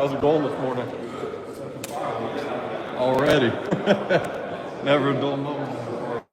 How's it going this morning? Already. Never a dull moment.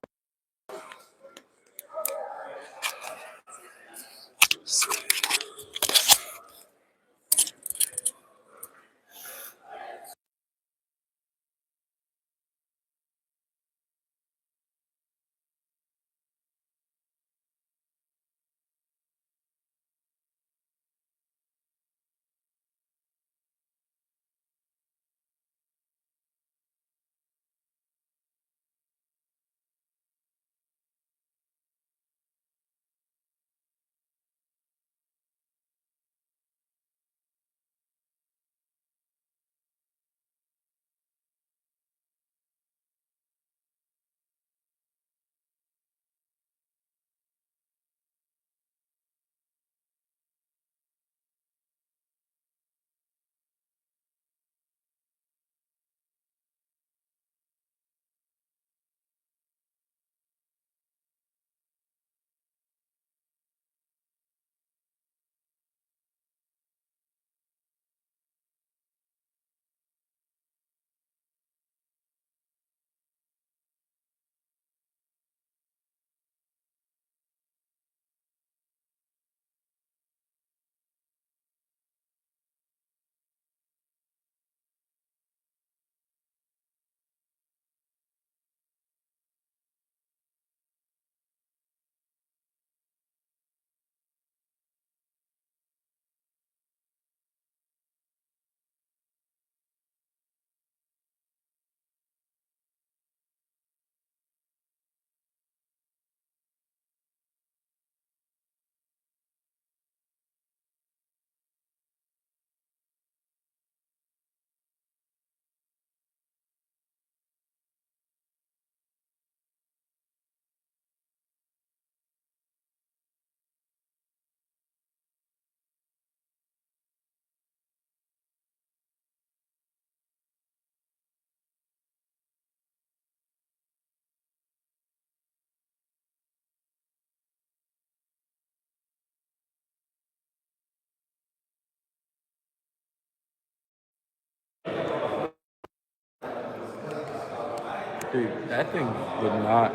Dude, that thing would not.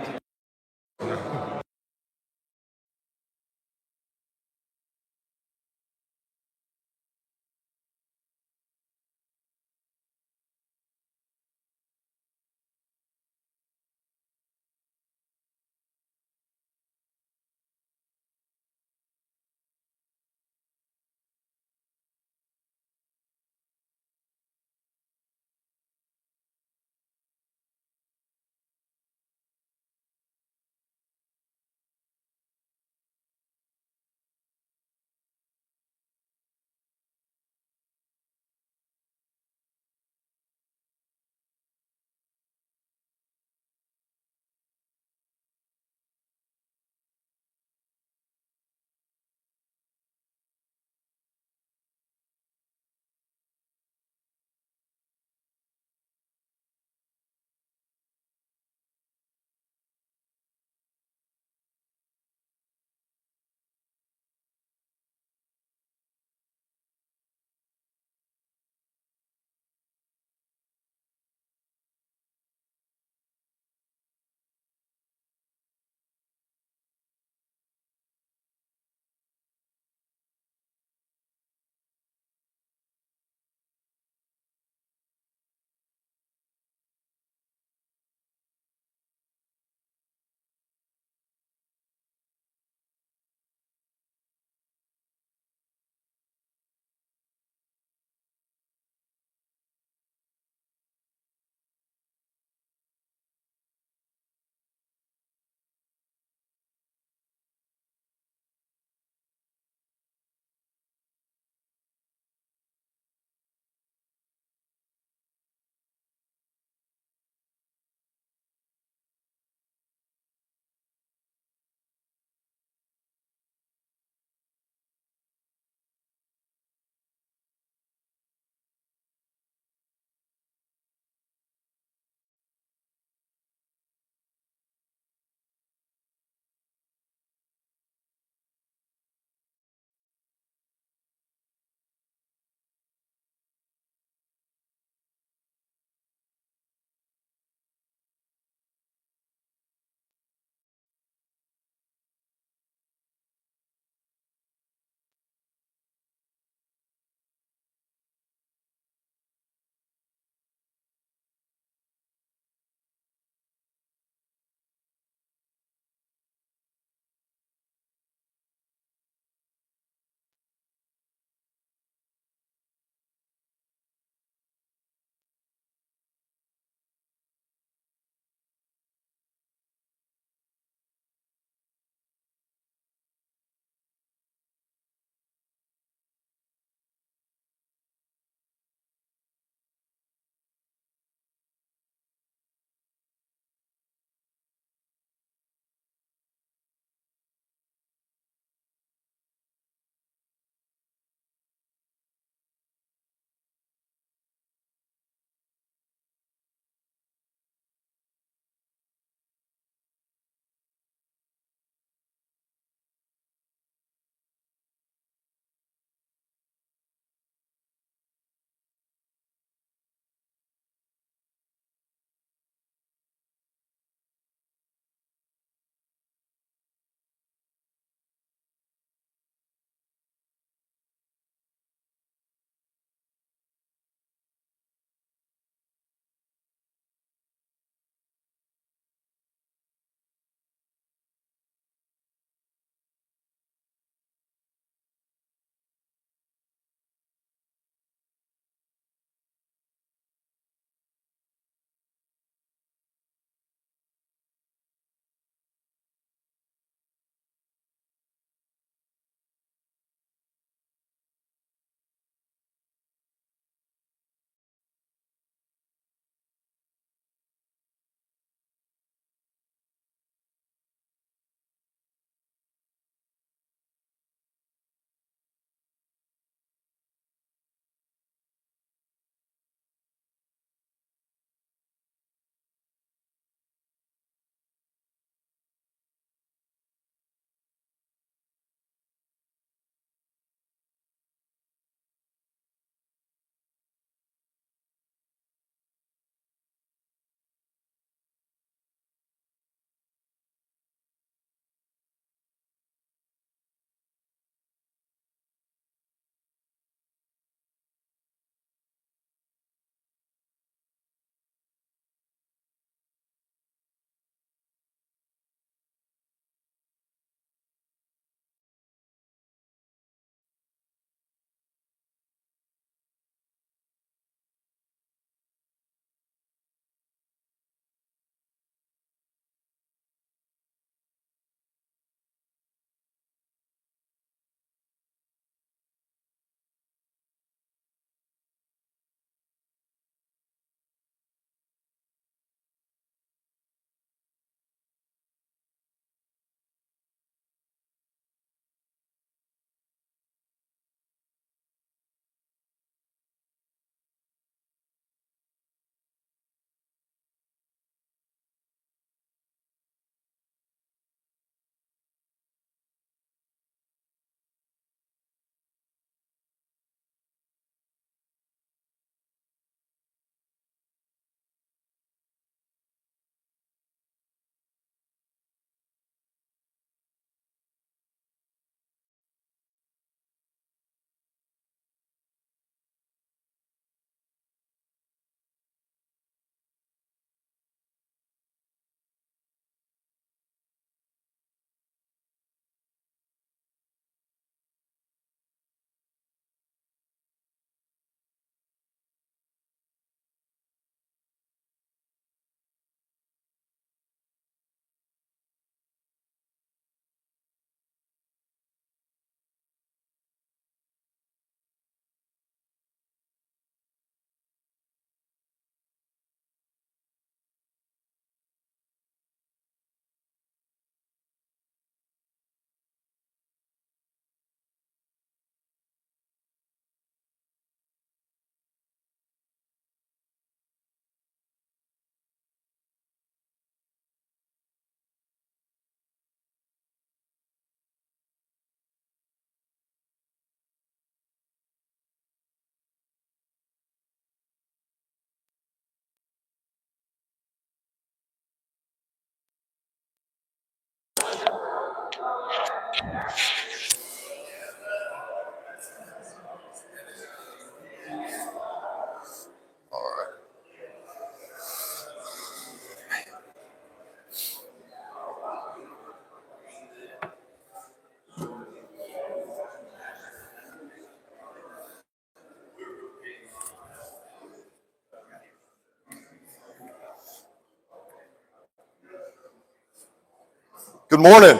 Good morning.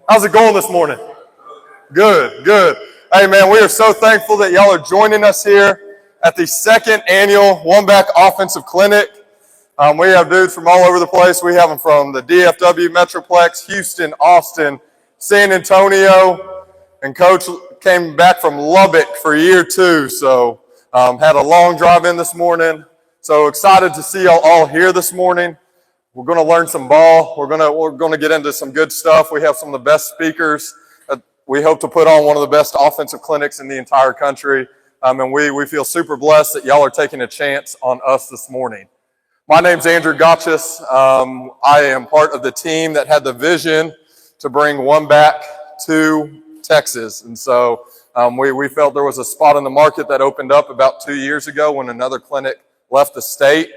How's it going this morning? Good, good. Hey, man, we are so thankful that y'all are joining us here at the second annual One Back Offensive Clinic. We have dudes from all over the place. We have them from the DFW Metroplex, Houston, Austin, San Antonio, and Coach came back from Lubbock for year 2, so had a long drive in this morning. So excited to see y'all all here this morning. We're going to learn some ball. We're going to get into some good stuff. We have some of the best speakers. We hope to put on one of the best offensive clinics in the entire country. And we feel super blessed that y'all are taking a chance on us this morning. My name's Andrew Gotchis. I am part of the team that had the vision to bring One Back to Texas. And so we felt there was a spot in the market that opened up about 2 years ago when another clinic left the state.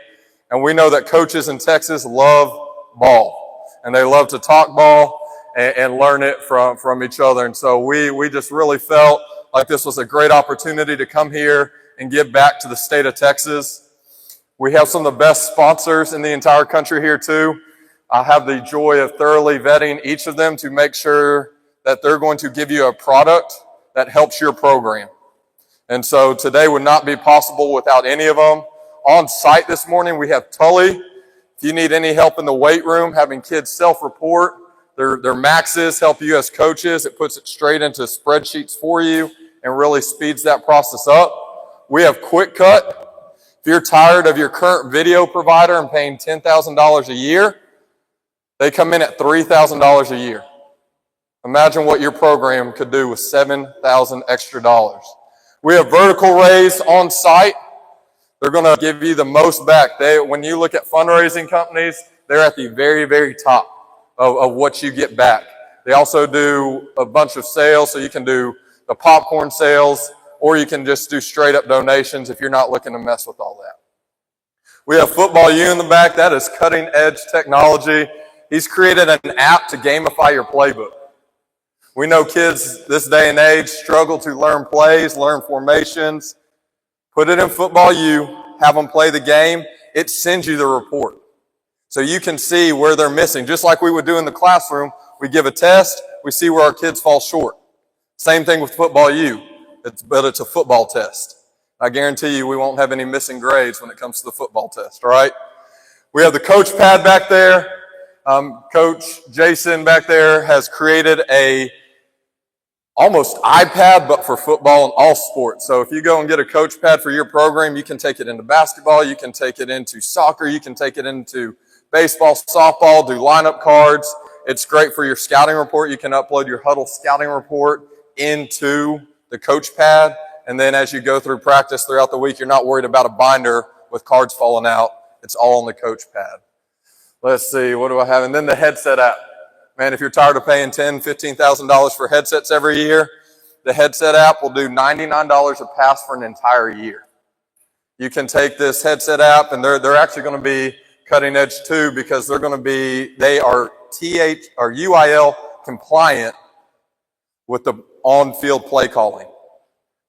And we know that coaches in Texas love ball, and they love to talk ball and learn it from each other. And so we just really felt like this was a great opportunity to come here and give back to the state of Texas. We have some of the best sponsors in the entire country here too. I have the joy of thoroughly vetting each of them to make sure that they're going to give you a product that helps your program. And so today would not be possible without any of them. On site this morning, we have Tully. If you need any help in the weight room, having kids self-report, their maxes help you as coaches. It puts it straight into spreadsheets for you and really speeds that process up. We have Quick Cut. If you're tired of your current video provider and paying $10,000 a year, they come in at $3,000 a year. Imagine what your program could do with $7,000 extra dollars. We have Vertical Raise on site. They're going to give you the most back. When you look at fundraising companies, they're at the very, very top of what you get back. They also do a bunch of sales, so you can do the popcorn sales, or you can just do straight up donations if you're not looking to mess with all that. We have Football U in the back. That is cutting edge technology. He's created an app to gamify your playbook. We know kids this day and age struggle to learn plays, learn formations. Put it in Football U, have them play the game. It sends you the report. So you can see where they're missing. Just like we would do in the classroom, we give a test, we see where our kids fall short. Same thing with Football U, but it's a football test. I guarantee you we won't have any missing grades when it comes to the football test, all right? We have the coach pad back there. Coach Jason back there has created a almost iPad, but for football and all sports. So if you go and get a coach pad for your program, you can take it into basketball, you can take it into soccer, you can take it into baseball, softball, do lineup cards. It's great for your scouting report. You can upload your huddle scouting report into the coach pad. And then as you go through practice throughout the week, you're not worried about a binder with cards falling out. It's all on the coach pad. Let's see, what do I have? And then the headset app. Man, if you're tired of paying $10,000, $15,000 for headsets every year, the headset app will do $99 a pass for an entire year. You can take this headset app, and they're actually going to be cutting edge too, because they are UIL compliant with the on-field play calling.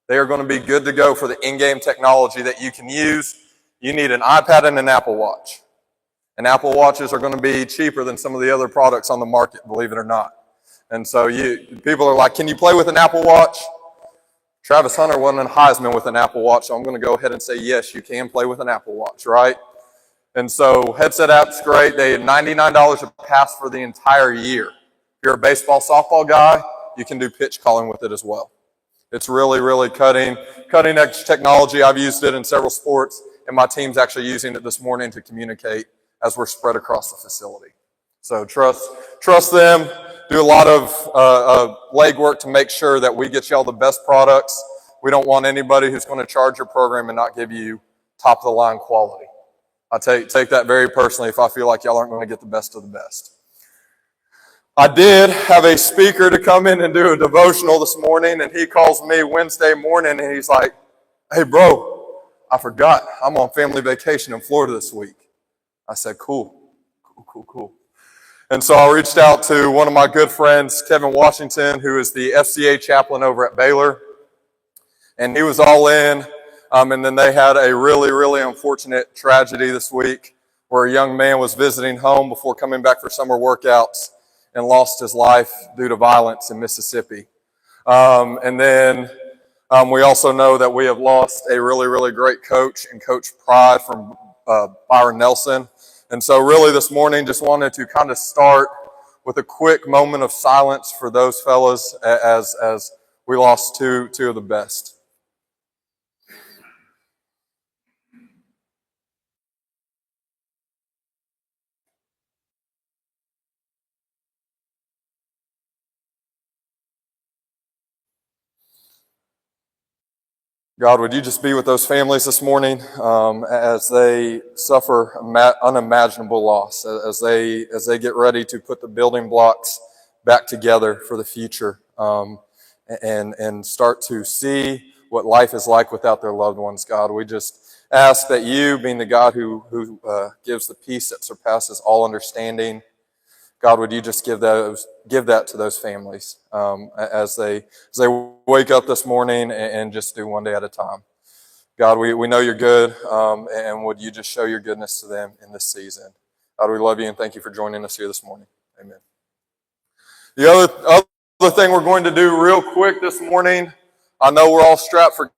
They are going to be good to go for the in-game technology that you can use. You need an iPad and an Apple Watch. And Apple Watches are going to be cheaper than some of the other products on the market, believe it or not. And so people are like, can you play with an Apple Watch? Travis Hunter won a Heisman with an Apple Watch, so I'm going to go ahead and say, yes, you can play with an Apple Watch, right? And so headset app's great. They have $99 a pass for the entire year. If you're a baseball, softball guy, you can do pitch calling with it as well. It's really, really cutting edge technology. I've used it in several sports, and my team's actually using it this morning to communicate as we're spread across the facility. So trust them. Do a lot of legwork to make sure that we get y'all the best products. We don't want anybody who's going to charge your program and not give you top of the line quality. I take that very personally if I feel like y'all aren't going to get the best of the best. I did have a speaker to come in and do a devotional this morning, and he calls me Wednesday morning and he's like, hey bro, I forgot. I'm on family vacation in Florida this week. I said, cool. And so I reached out to one of my good friends, Kevin Washington, who is the FCA chaplain over at Baylor. And he was all in. And then they had a really, really unfortunate tragedy this week where a young man was visiting home before coming back for summer workouts and lost his life due to violence in Mississippi. And then we also know that we have lost a really, really great coach and Coach Pride from Byron Nelson. And so really this morning just wanted to kind of start with a quick moment of silence for those fellas as we lost two of the best. God, would you just be with those families this morning as they suffer unimaginable loss, as they get ready to put the building blocks back together for the future, and start to see what life is like without their loved ones. God, we just ask that you, being the God who gives the peace that surpasses all understanding, God, would you just give that to those families as they wake up this morning and just do one day at a time. God, we know you're good, and would you just show your goodness to them in this season. God, we love you and thank you for joining us here this morning. Amen. The other thing we're going to do real quick this morning, I know we're all strapped for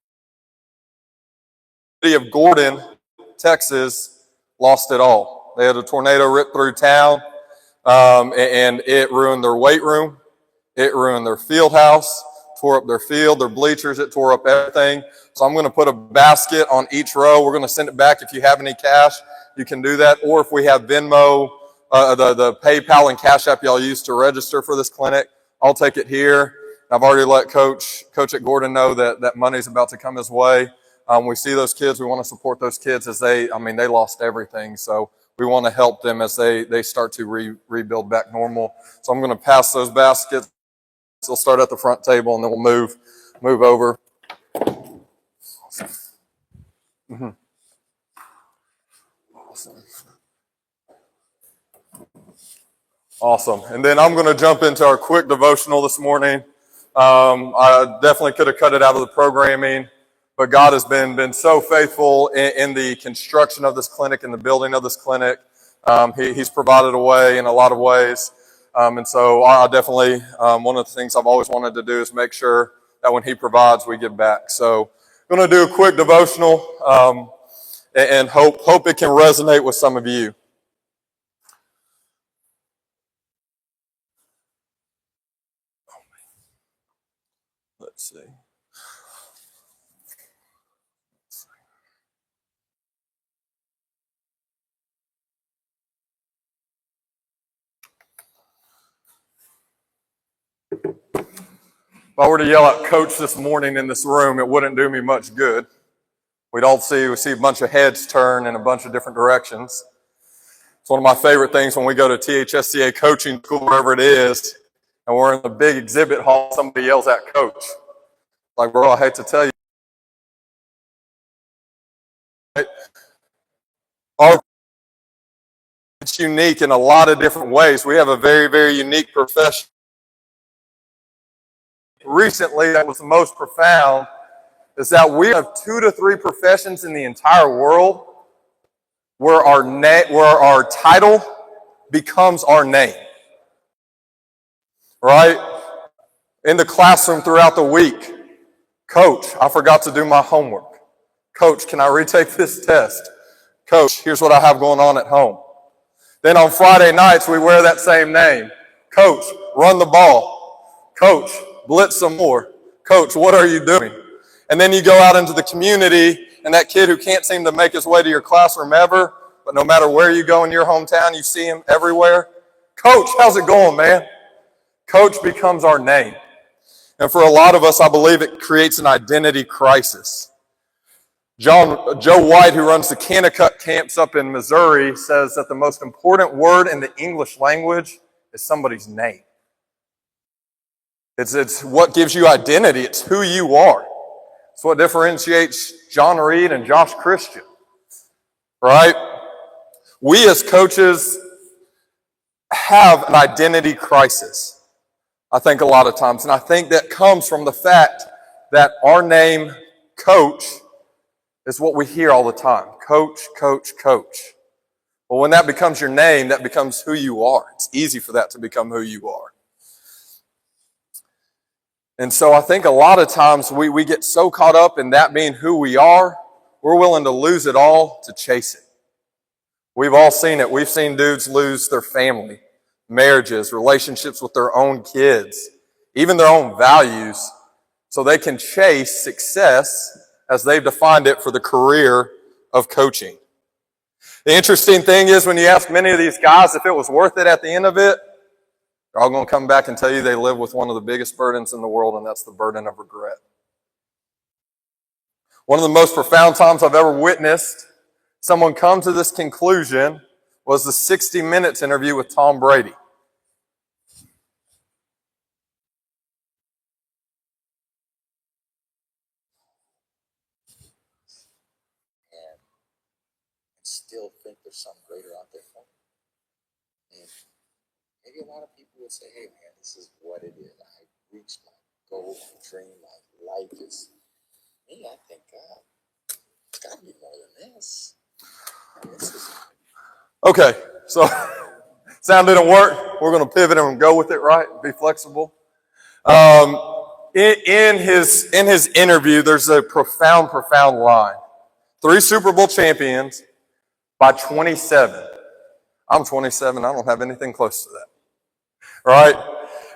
the city of Gordon, Texas, lost it all. They had a tornado rip through town. And it ruined their weight room. It ruined their field house, tore up their field, their bleachers. It tore up everything. So I'm going to put a basket on each row. We're going to send it back. If you have any cash, you can do that. Or if we have Venmo, the PayPal and Cash App y'all use to register for this clinic, I'll take it here. I've already let Coach at Gordon know that money's about to come his way. We see those kids. We want to support those kids as they lost everything. So we want to help them as they start to rebuild back normal. So I'm going to pass those baskets. They'll start at the front table, and then we'll move over. Mm-hmm. Awesome. And then I'm going to jump into our quick devotional this morning. I definitely could have cut it out of the programming, but God has been so faithful in the construction of this clinic, in the building of this clinic. He's provided a way in a lot of ways. And so I definitely, one of the things I've always wanted to do is make sure that when he provides, we give back. So I'm going to do a quick devotional and hope it can resonate with some of you. Let's see. If I were to yell out coach this morning in this room, it wouldn't do me much good. We see a bunch of heads turn in a bunch of different directions. It's one of my favorite things when we go to THSCA coaching school, wherever it is, and we're in the big exhibit hall, somebody yells at coach. Like, bro, I hate to tell you. It's unique in a lot of different ways. We have a very, very unique profession. Recently, that was the most profound, is that we have 2 to 3 professions in the entire world where our title becomes our name. Right? In the classroom throughout the week, coach, I forgot to do my homework. Coach, can I retake this test? Coach, here's what I have going on at home. Then on Friday nights, we wear that same name. Coach, run the ball. Coach, blitz some more. Coach, what are you doing? And then you go out into the community, and that kid who can't seem to make his way to your classroom ever, but no matter where you go in your hometown, you see him everywhere. Coach, how's it going, man? Coach becomes our name. And for a lot of us, I believe it creates an identity crisis. Joe White, who runs the Kanakuk camps up in Missouri, says that the most important word in the English language is somebody's name. It's what gives you identity. It's who you are. It's what differentiates John Reed and Josh Christian. Right? We as coaches have an identity crisis, I think, a lot of times. And I think that comes from the fact that our name, coach, is what we hear all the time. Coach, coach, coach. Well, when that becomes your name, that becomes who you are. It's easy for that to become who you are. And so I think a lot of times we get so caught up in that being who we are, we're willing to lose it all to chase it. We've all seen it. We've seen dudes lose their family, marriages, relationships with their own kids, even their own values, so they can chase success as they've defined it for the career of coaching. The interesting thing is when you ask many of these guys if it was worth it at the end of it, they're all going to come back and tell you they live with one of the biggest burdens in the world, and that's the burden of regret. One of the most profound times I've ever witnessed someone come to this conclusion was the 60 Minutes interview with Tom Brady. And still think there's something greater out there for me. And maybe a lot of people would say, hey man, this is what it is. I reached my goal, my dream, my life is me. I think God, it's got to be more than this. Okay, so sound didn't work. We're going to pivot and go with it, right? Be flexible. In his interview, there's a profound line. 3 Super Bowl champions by 27. I'm 27. I don't have anything close to that. Right?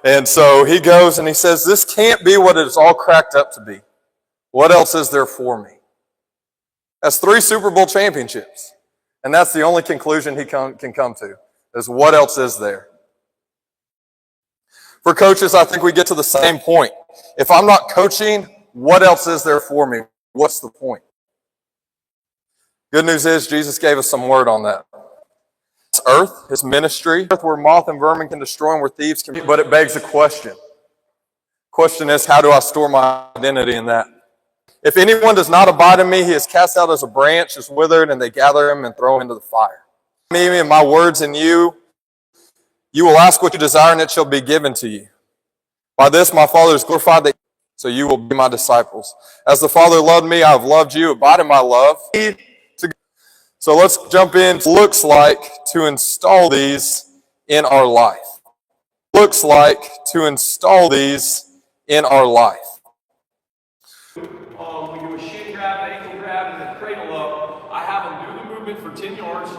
And so he goes and he says, this can't be what it's all cracked up to be. What else is there for me? That's 3 Super Bowl championships. And that's the only conclusion he can come to, is what else is there? For coaches, I think we get to the same point. If I'm not coaching, what else is there for me? What's the point? Good news is Jesus gave us some word on that. It's earth, his ministry, earth where moth and vermin can destroy and where thieves can. But it begs a question. Question is, how do I store my identity in that? If anyone does not abide in me, he is cast out as a branch, is withered, and they gather him and throw him into the fire. Me and my words in you, you will ask what you desire, and it shall be given to you. By this my Father is glorified, so you will be my disciples. As the Father loved me, I have loved you. Abide in my love. So let's jump in. Looks like to install these in our life. Looks like to install these in our life. We do a shin grab, an ankle grab, and then cradle up. I have them do the movement for 10 yards,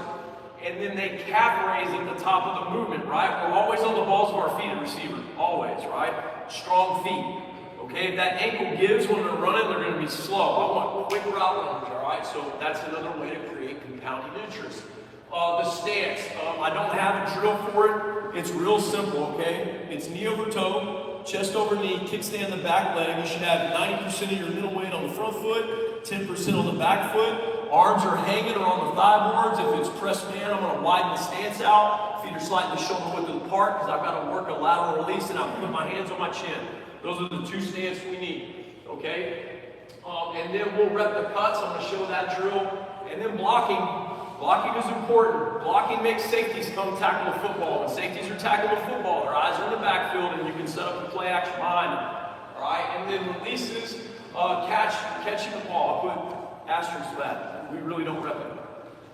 and then they calf raise at the top of the movement, right? We're always on the balls of our feet at receiver, always, right? Strong feet. Okay, if that ankle gives when they're running, they're going to be slow. I want quick route runners, all right? So that's another way to create compounding interest. The stance, I don't have a drill for it. It's real simple, okay? It's knee over toe, chest over knee, kickstand the back leg. You should have 90% of your middle weight on the front foot, 10% on the back foot. Arms are hanging or on the thigh boards. If it's press man, I'm going to widen the stance out. Feet are slightly shoulder width apart because I've got to work a lateral release, and I put my hands on my chin. Those are the 2 stances we need, okay? And then we'll rep the cuts. I'm going to show that drill. And then blocking. Blocking is important. Blocking makes safeties come tackle the football. When safeties are tackling the football, their eyes are in the backfield, and you can set up the play action behind them. All right? And then releases, catching the ball. I put asterisks for that. We really don't rep it.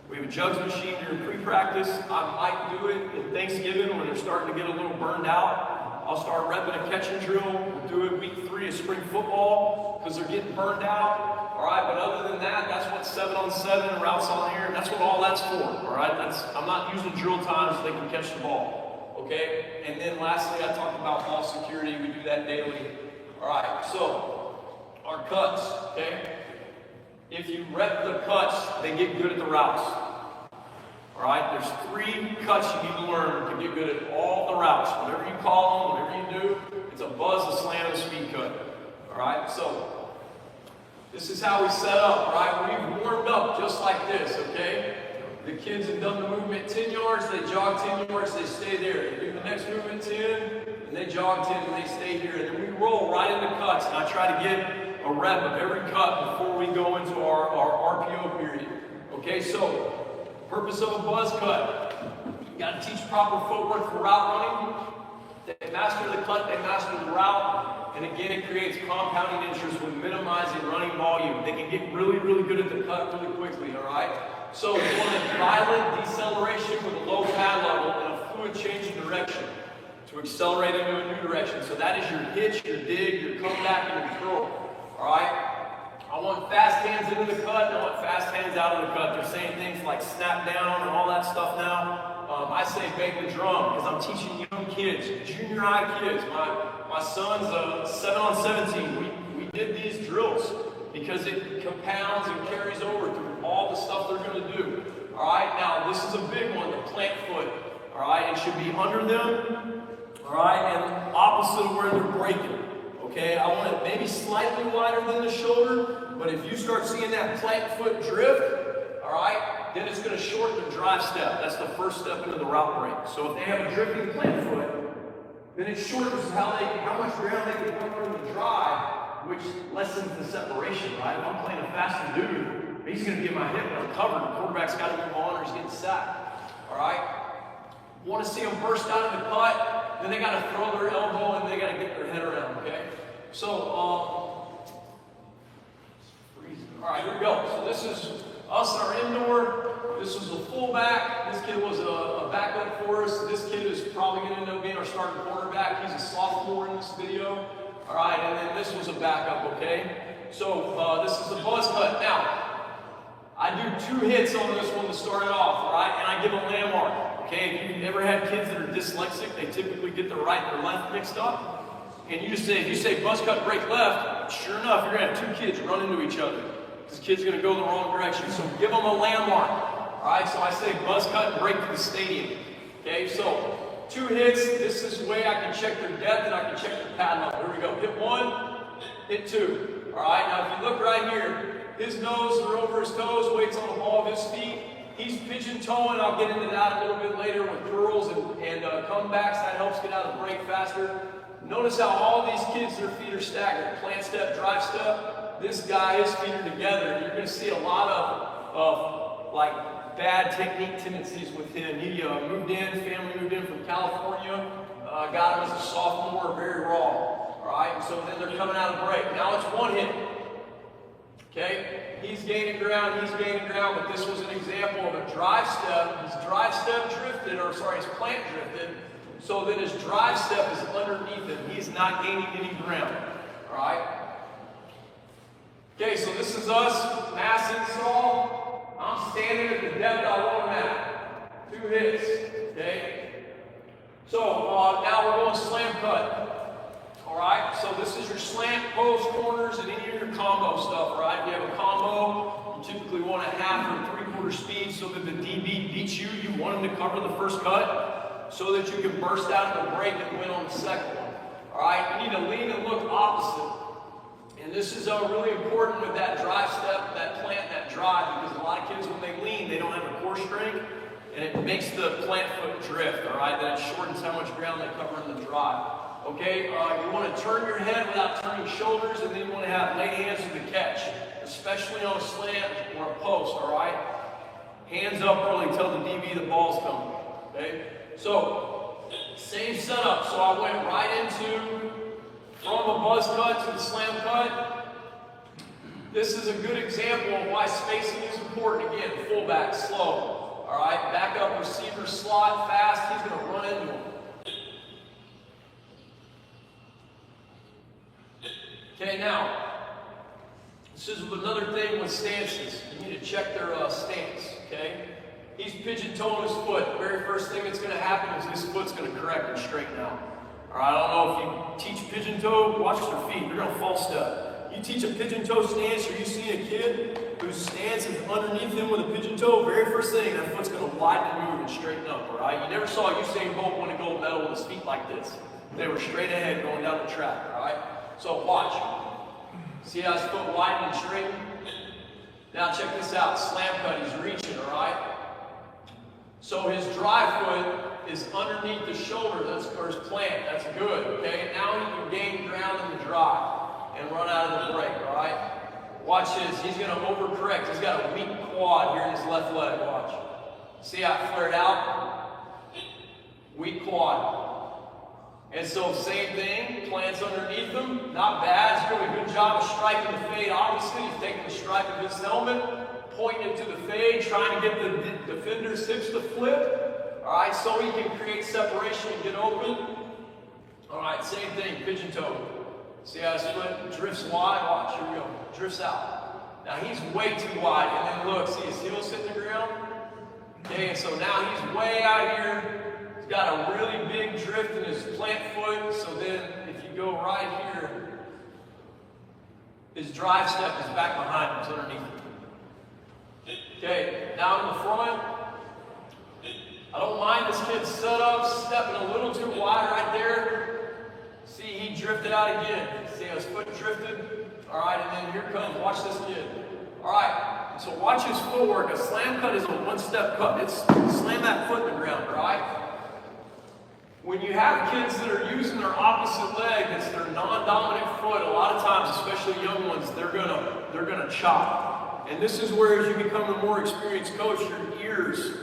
We have a jugs machine during pre-practice. I might do it at Thanksgiving when they're starting to get a little burned out. I'll start repping a catch and drill. We'll do it week 3 of spring football because they're getting burned out. All right, but other than that, that's what 7-on-7 and routes on here. That's what all that's for. All right, I'm not using drill time so they can catch the ball. Okay, and then lastly, I talked about ball security. We do that daily. All right, so our cuts. Okay, if you rep the cuts, they get good at the routes. All right, there's 3 cuts you need to learn to get good at all the routes. Whatever you call them, whatever you do, it's a buzz, a slam, a speed cut. All right, so this is how we set up, all right? We've warmed up just like this, okay? The kids have done the movement 10 yards, they jog 10 yards, they stay there. They do the next movement 10, and they jog 10, and they stay here. And then we roll right into cuts, and I try to get a rep of every cut before we go into our RPO period. Okay, so purpose of a buzz cut. You got to teach proper footwork for route running. They master the cut, they master the route. And again, it creates compounding interest with minimizing running volume. They can get really, really good at the cut really quickly, all right? So you want a violent deceleration with a low pad level and a fluid change in direction to accelerate into a new direction. So that is your hitch, your dig, your comeback, and your curl, all right? I want fast hands into the cut, and I want fast hands out of the cut. They're saying things like snap down and all that stuff now. I say bang the drum because I'm teaching young kids, junior high kids. My son's 7 on 17. We did these drills because it compounds and carries over through all the stuff they're going to do. All right, now this is a big one, the plant foot. All right, it should be under them. All right, and opposite of where they're breaking. Okay, I want it maybe slightly wider than the shoulder, but if you start seeing that plant foot drift, all right, then it's going to shorten the drive step. That's the first step into the route break. So if they have a drifting plant foot, then it shortens how much ground they can cover in the drive, which lessens the separation, right? If I'm playing a fast and dude, he's going to get my hip and I'm covered. The quarterback's got to move on or he's getting sacked. All right? Want to see them burst out of the cut, then they got to throw their elbow and they got to get their head around, okay? So, all right, here we go. So this is us in our indoor. This was a fullback. This kid was a backup for us. This kid is probably going to end up being our starting quarterback. He's a sophomore in this video. All right, and then this was a backup, okay? So this is a buzz cut. Now, I do 2 hits on this one to start it off, all right? And I give a landmark, okay? If you've ever had kids that are dyslexic, they typically get their right and their left mixed up. And you just say, if you say buzz cut, break left, sure enough, you're going to have 2 kids run into each other. This kid's going to go the wrong direction. So give them a landmark. All right, so I say buzz cut and break to the stadium. Okay, so 2 hits. This is the way I can check their depth and I can check their pad level. Here we go. Hit 1, hit 2. All right, now if you look right here, his nose are over his toes, weights on the ball of his feet. He's pigeon toeing. I'll get into that a little bit later with curls and comebacks. That helps get out of the break faster. Notice how all these kids, their feet are staggered. Plant step, drive step. This guy, his feet are together. And you're going to see a lot of like bad technique tendencies with him. He family moved in from California. Got him as a sophomore, very raw. All right, and so then they're coming out of break. Now it's 1 hit. Okay, he's gaining ground, but this was an example of a drive step. His drive step drifted, his plant drifted. So then his drive step is underneath him. He's not gaining any ground. All right? Okay, so this is us, mass install. I'm standing at the depth I want him at. 2 hits. Okay? So now we're going slam cut. All right? So this is your slant, post, corners, and any of your combo stuff. All right? If you have a combo, you typically want a half or 3/4 speed so that the DB beats you. You want him to cover the first cut, so that you can burst out of the break and win on the second one. All right, you need to lean and look opposite. And this is really important with that drive step, that plant, that drive, because a lot of kids, when they lean, they don't have a core strength, and it makes the plant foot drift, all right? That shortens how much ground they cover in the drive. Okay, you want to turn your head without turning shoulders, and then you want to have light hands with the catch, especially on a slant or a post, all right? Hands up early, tell the DB the ball's coming, okay? So, same setup. So I went right into, from a buzz cut to the slam cut. This is a good example of why spacing is important. Again, fullback, slow. All right, backup receiver, slot, fast. He's going to run into him. Okay, now, this is another thing with stances. You need to check their stance, okay? He's pigeon-toeing his foot. The very first thing that's going to happen is his foot's going to correct and straighten out. All right, I don't know if you teach pigeon-toe, watch their feet. They're going to false step. You teach a pigeon-toe stance, or you see a kid whose stance is underneath him with a pigeon-toe, very first thing, that foot's going to widen and move and straighten up, all right? You never saw Usain Bolt win a gold medal with his feet like this. They were straight ahead going down the track, all right? So watch. See how his foot widened and straightened? Now check this out. Slam cut, he's reaching, all right? So his drive foot is underneath the shoulder, or his plant, that's good, okay? Now he can gain ground in the drive and run out of the break, all right? Watch this, he's gonna overcorrect. He's got a weak quad here in his left leg, watch. See how it flared out? Weak quad. And so same thing, plants underneath him, not bad. He's doing a good job of striking the fade. Obviously, he's taking the stripe of his helmet, pointing it to the fade, trying to get the defender's hips to flip. All right, so he can create separation and get open. All right, same thing, pigeon toe. See how his foot drifts wide? Watch, here we go. Drifts out. Now he's way too wide, and then look, see his heels hit the ground? Okay, and so now he's way out here. He's got a really big drift in his plant foot, so then if you go right here, his drive step is back behind him, it's underneath him. Okay, now in the front, I don't mind this kid's setup, stepping a little too wide right there. See, he drifted out again. See how his foot drifted? All right, and then here comes, watch this kid. All right, so watch his footwork. A slam cut is a one-step cut. It's slam that foot in the ground, all right? When you have kids that are using their opposite leg, it's their non-dominant foot, a lot of times, especially young ones, they're gonna chop. And this is where, as you become a more experienced coach, your ears,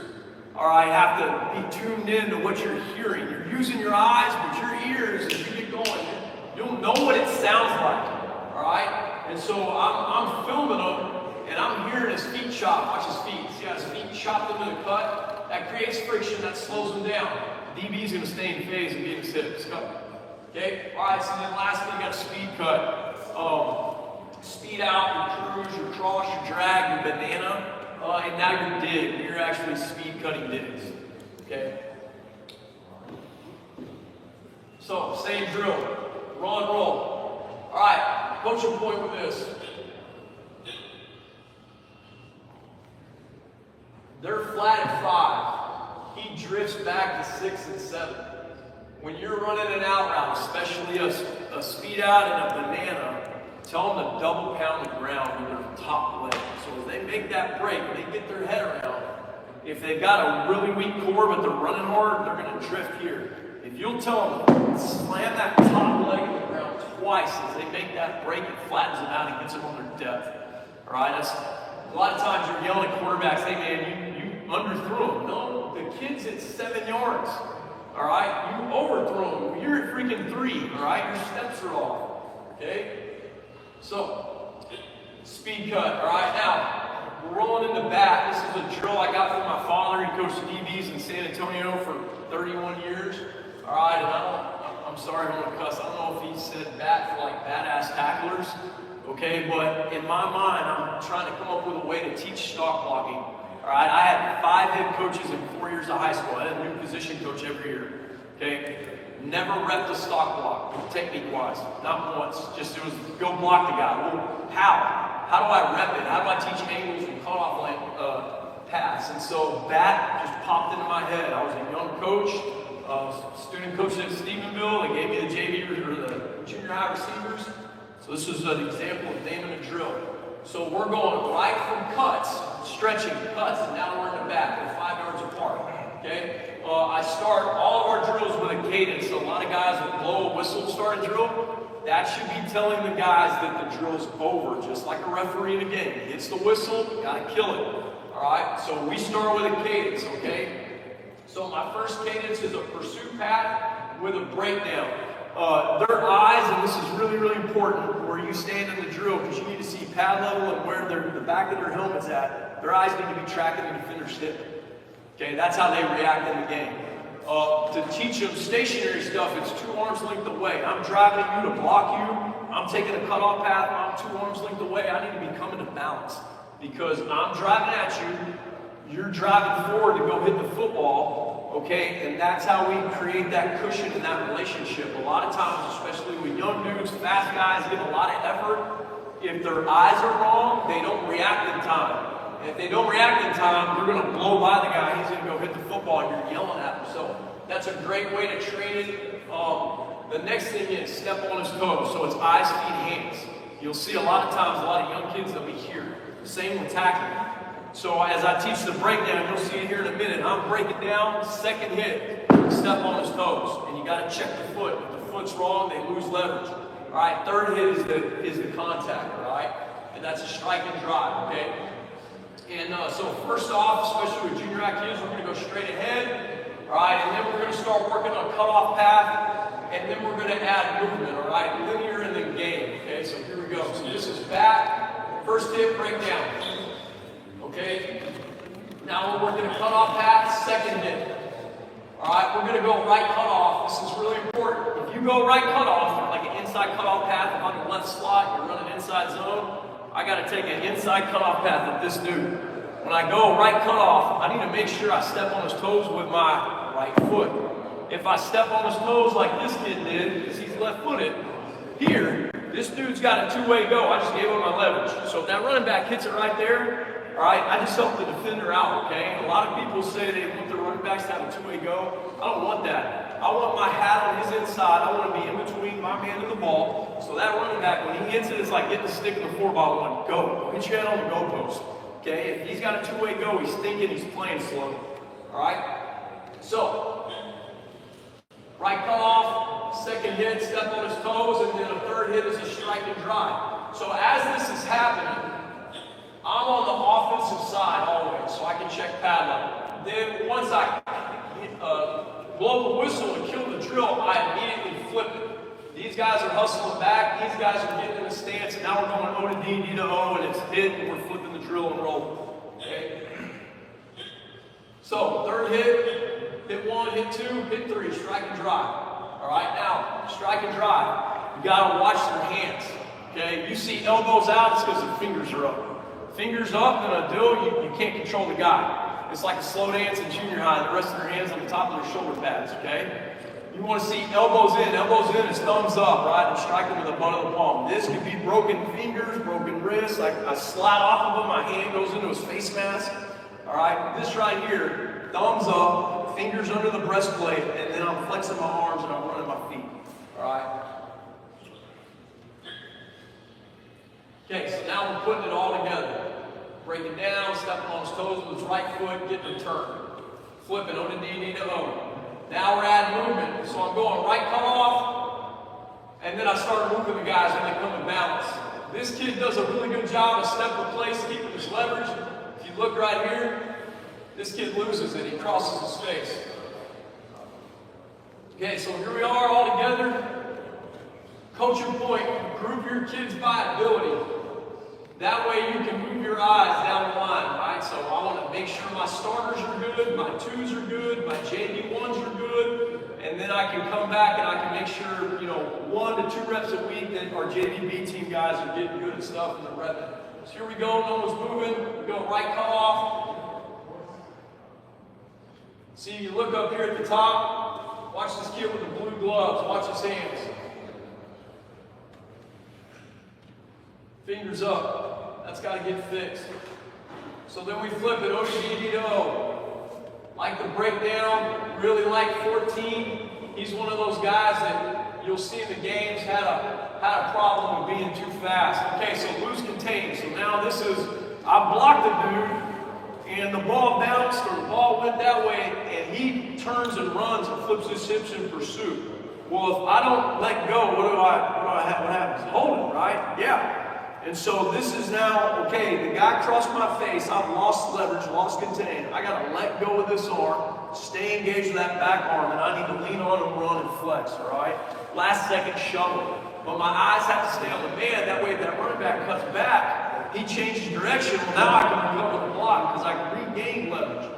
all right, have to be tuned in to what you're hearing. You're using your eyes, but your ears, as you get going, you'll know what it sounds like, all right? And so I'm filming him, and I'm hearing his feet chop. Watch his feet. See how his feet chopped into the cut? That creates friction, that slows him down. DB is going to stay in phase and get his hips. Okay? All right, so then lastly, you got a speed cut. Speed out, your cruise, your cross, your drag, your banana, and now your dig. You're actually speed cutting digs. Okay? So, same drill. Roll and roll. All right, coach will point with this. They're flat at 5. He drifts back to 6 and 7. When you're running an out route, especially a speed out and a banana, tell them to double pound the ground with their top leg. So as they make that break, they get their head around. If they've got a really weak core but they're running hard, they're going to drift here. If you'll tell them to slam that top leg in the ground twice as they make that break, it flattens them out and gets them on their depth. All right, that's a lot of times you're yelling at quarterbacks, hey man, you underthrew them. No, the kid's at 7 yards. All right, you overthrow them. You're at freaking 3. All right, your steps are off. Okay, so speed cut. All right, now we're rolling into bat. This is a drill I got from my father. He coached DBs in San Antonio for 31 years. All right, and I'm sorry, I'm gonna cuss. I don't know if he said bat for like badass tacklers. Okay, but in my mind, I'm trying to come up with a way to teach stock blocking. All right, I had 5 head coaches in 4 years of high school. I had a new position coach every year. Okay, never repped the stock block, technique-wise, not once. Just it was go block the guy. Well, how? How do I rep it? How do I teach angles and cutoff lane pass? And so that just popped into my head. I was a young coach, student coach at Stephenville. They gave me the JV or the junior high receivers. So this is an example of naming a drill. So we're going right from cuts, stretching cuts, and now we're in the back. We're 5 yards apart. Okay. I start all of our drills with a cadence. So a lot of guys will blow a whistle to start a drill. That should be telling the guys that the drill's over, just like a referee in a game. He hits the whistle, you gotta kill it. All right. So we start with a cadence. Okay. So my first cadence is a pursuit path with a breakdown. Their eyes, and this is really, really important, where you stand in the drill, because you need to see pad level and where the back of their helmet's at. Their eyes need to be tracking the defender's hip. Okay, that's how they react in the game. To teach them stationary stuff, it's 2 arms length away. I'm driving at you to block you. I'm taking a cutoff path. I'm 2 arms length away. I need to be coming to balance, because I'm driving at you. You're driving forward to go hit the football, okay? And that's how we create that cushion in that relationship. A lot of times, especially with young dudes, fast guys give a lot of effort. If their eyes are wrong, they don't react in time. And if they don't react in time, they're going to blow by the guy. He's going to go hit the football, and you're yelling at him. So that's a great way to train it. The next thing is step on his toes. So it's eyes, feet, hands. You'll see a lot of times, a lot of young kids, they'll be here. Same with tackling. So as I teach the breakdown, you'll see it here in a minute. I'm breaking down, second hit, step on his toes. And you got to check the foot. If the foot's wrong, they lose leverage. All right, third hit is the contact, all right? And that's a strike and drive, okay? And so first off, especially with junior high kids, we're going to go straight ahead. All right, and then we're going to start working on cutoff path. and then we're going to add movement, all right? Linear and then game, okay? So here we go. So this is back, first hit, breakdown, okay? Now we're working a cutoff path, second hit. All right, we're going to go right cutoff. This is really important. If you go right cutoff, like an inside cutoff path, if I'm in the left slot, you're running inside zone, I got to take an inside cutoff path with this dude. When I go right cutoff, I need to make sure I step on his toes with my right foot. If I step on his toes like this kid did, because he's left-footed, here, this dude's got a two-way go. I just gave him my leverage. So if that running back hits it right there, all right, I just help the defender out, okay? A lot of people say they want their running backs to have a two-way go. I don't want that. I want my hat on his inside. I want to be in between my man and the ball. So that running back, when he hits it, it's like getting a stick in the 4-ball one. Go. Hit your head on the goalpost. Okay? If he's got a two-way go, he's thinking he's playing slow. All right? So, right cutoff, second hit, step on his toes, and then a third hit is a strike and drive. So as this is happening, I'm on the offensive side always, so I can check pad level. Then once I blow the whistle and kill the drill, I immediately flip it. These guys are hustling back, these guys are getting in the stance, and now we're going O to D, D to O, and it's hit, and we're flipping the drill and roll. Okay? So, third hit 1, hit 2, hit 3, strike and drive. All right, now, strike and drive. You gotta watch their hands. Okay, you see elbows out, it's because their fingers are up. Fingers up in a drill, you can't control the guy. It's like a slow dance in junior high, the rest of their hands on the top of their shoulder pads, okay? You want to see elbows in is thumbs up, right? And strike them with the butt of the palm. This could be broken fingers, broken wrists, I slide off of him, my hand goes into his face mask. All right, this right here, thumbs up, fingers under the breastplate, and then I'm flexing my arms and I'm running my feet, all right? Okay, so now we're putting it all together. Breaking down, stepping on his toes with his right foot, getting a turn. Flipping O to D, D to O. Now we're adding movement. So I'm going right cutoff, and then I start moving the guys when they come in balance. This kid does a really good job of step replace, keeping his leverage. If you look right here, this kid loses it. He crosses his face. Okay, so here we are all together. Coach your point, group your kids by ability. That way you can move your eyes down the line, right? So I want to make sure my starters are good, my 2s are good, my JV 1s are good, and then I can come back and I can make sure, 1 to 2 reps a week that our JVB team guys are getting good at stuff and they're repping. So here we go, no one's moving, we go right cutoff. See, you look up here at the top, watch this kid with the blue gloves, watch his hands. Fingers up. That's got to get fixed. So then we flip it O to D, D to O. Like the breakdown, really like 14. He's one of those guys that you'll see in the games had a problem with being too fast. Okay, so lose contain. So now this is, I blocked the dude, and the ball bounced, or the ball went that way, and he turns and runs and flips his hips in pursuit. Well, if I don't let go, what happens? Hold it, right? Yeah. And so this is now, okay, the guy crossed my face, I've lost leverage, lost contain. I gotta let go of this arm, stay engaged with that back arm, and I need to lean on and run and flex, all right? Last second shovel. But my eyes have to stay on the man, that way if that running back cuts back, he changes direction, well now I can recover the block because I can regain leverage.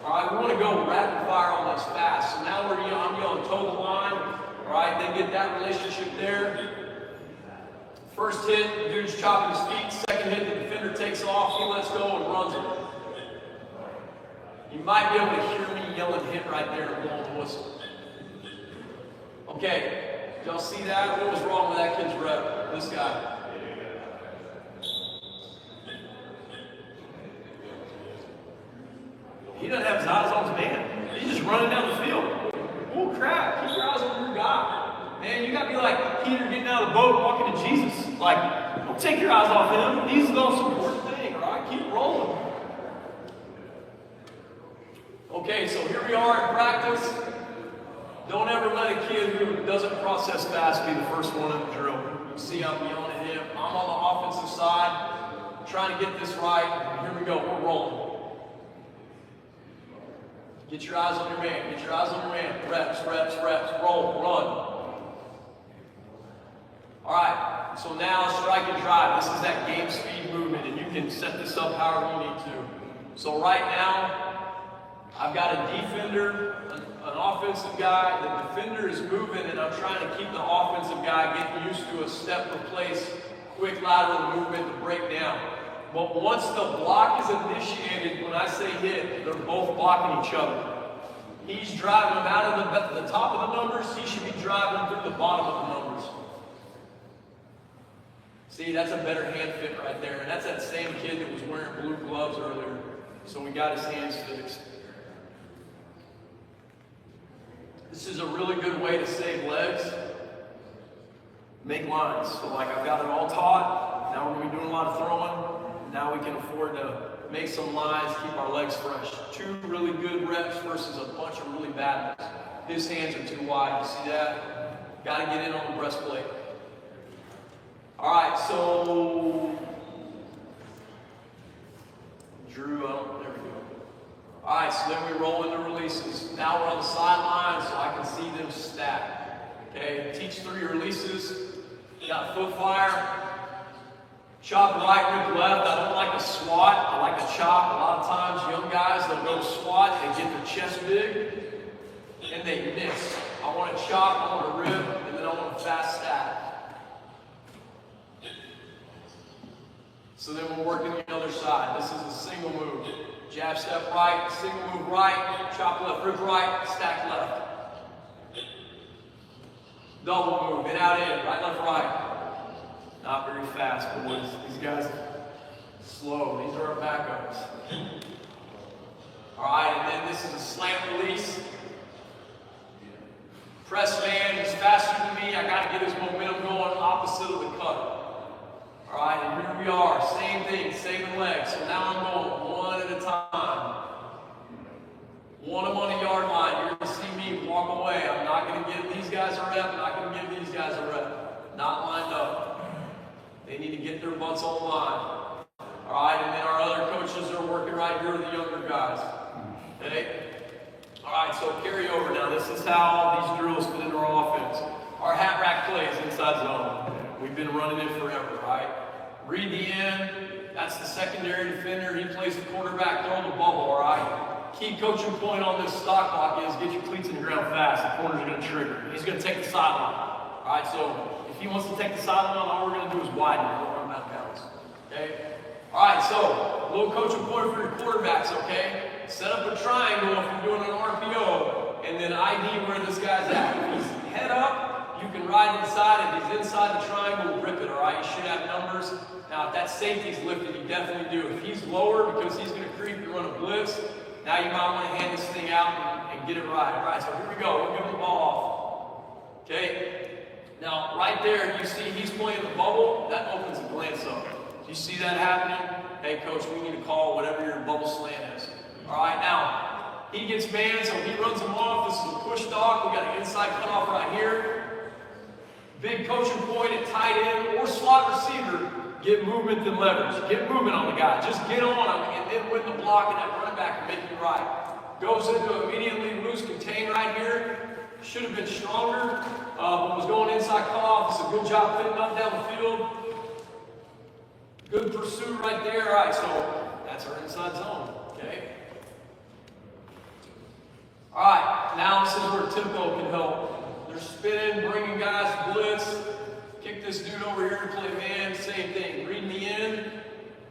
All right, we wanna go rapid fire on this fast. So now I'm yelling toe the line, all right, then get that relationship there. First hit, the dude's chopping his feet. Second hit, the defender takes off. He lets go and runs it. You might be able to hear me yelling hit right there and blowing the whistle. Okay, did y'all see that? What was wrong with that kid's rep? This guy. He doesn't have his eyes on his man. He's just running down the field. Oh crap, keep your eyes on your guy. Man, you gotta be like Peter getting out of the boat, walking to Jesus. Like, don't take your eyes off him. He's the most important thing, all right? Keep rolling. Okay, so here we are in practice. Don't ever let a kid who doesn't process fast be the first one in the drill. You see I'm yelling at him. I'm on the offensive side, trying to get this right. Here we go, we're rolling. Get your eyes on your man. Get your eyes on your man. Reps, reps, reps. Roll, run. All right, so now strike and drive. This is that game speed movement, and you can set this up however you need to. So right now, I've got a defender, an offensive guy. The defender is moving, and I'm trying to keep the offensive guy getting used to a step replace, quick lateral movement to break down. But once the block is initiated, when I say hit, they're both blocking each other. He's driving them out of the top of the numbers. He should be driving them through the bottom of the numbers. See, that's a better hand fit right there. And that's that same kid that was wearing blue gloves earlier. So we got his hands fixed. This is a really good way to save legs. Make lines. So like I've got it all taught. Now we're going to be doing a lot of throwing. Now we can afford to make some lines, keep our legs fresh. 2 really good reps versus a bunch of really bad ones. His hands are too wide. You see that? Got to get in on the breastplate. All right, so Drew, there we go. All right, so then we roll into releases. Now we're on the sideline, so I can see them stack. Okay, teach 3 releases. Got foot fire. Chop right, rip left. I don't like a swat. I like a chop. A lot of times, young guys, they'll go swat, they get their chest big, and they miss. I want to chop, I want to rip, and then I want to fast stack. So then we're working the other side. This is a single move. Jab step right, single move right, chop left, rip right, stack left. Double move, in, out, in, right, left, right. Not very fast, boys. These guys slow. These are our backups. All right, and then this is a slant release. Press man, he's faster than me. I got to get his momentum going opposite of the cut. All right, and here we are. Same thing, saving legs. So now I'm going one at a time. One of them on the yard line. You're going to see me walk away. I'm not going to give these guys a rep. I'm not going to give these guys a rep. Not lined up. They need to get their butts on the line. All right, and then our other coaches are working right here with the younger guys. Okay? All right, so carry over now. This is how these drills fit into our offense. Our hat rack play is inside zone. We've been running it forever, right? Read the end. That's the secondary defender. He plays the quarterback, throw the bubble, all right? Key coaching point on this stock block is get your cleats in the ground fast. The corner's going to trigger. He's going to take the sideline. All right, so if he wants to take the sideline, all we're going to do is widen it. Don't run out of bounds. Okay? All right, so a little coaching point for your quarterbacks, okay? Set up a triangle if you're doing an RPO, and then ID where this guy's at. If he's head up, you can ride inside. If he's inside the triangle, rip it, all right? You should have numbers. Now, if that safety's lifted, you definitely do. If he's lower because he's going to creep and run a blitz, now you might want to hand this thing out and get it right. All right, so here we go. We'll give the ball off. Okay? Now, right there, you see he's playing the bubble. That opens a glance up. Do you see that happening? Hey, coach, we need to call whatever your bubble slant is. All right, now, he gets man, so he runs him off. This is a push dog. We got an inside cutoff right here. Big coaching point at tight end or slot receiver. Get movement and leverage. Get movement on the guy. Just get on him and then win the block and that running back can make you right. Goes into immediately loose contain right here. Should have been stronger, but was going inside cutoff. It's a good job fitting up down the field. Good pursuit right there. All right, so that's our inside zone, okay? All right, now this is where tempo can help. They're spinning, bringing guys blitz. Kick this dude over here to play man, same thing. Reading the end.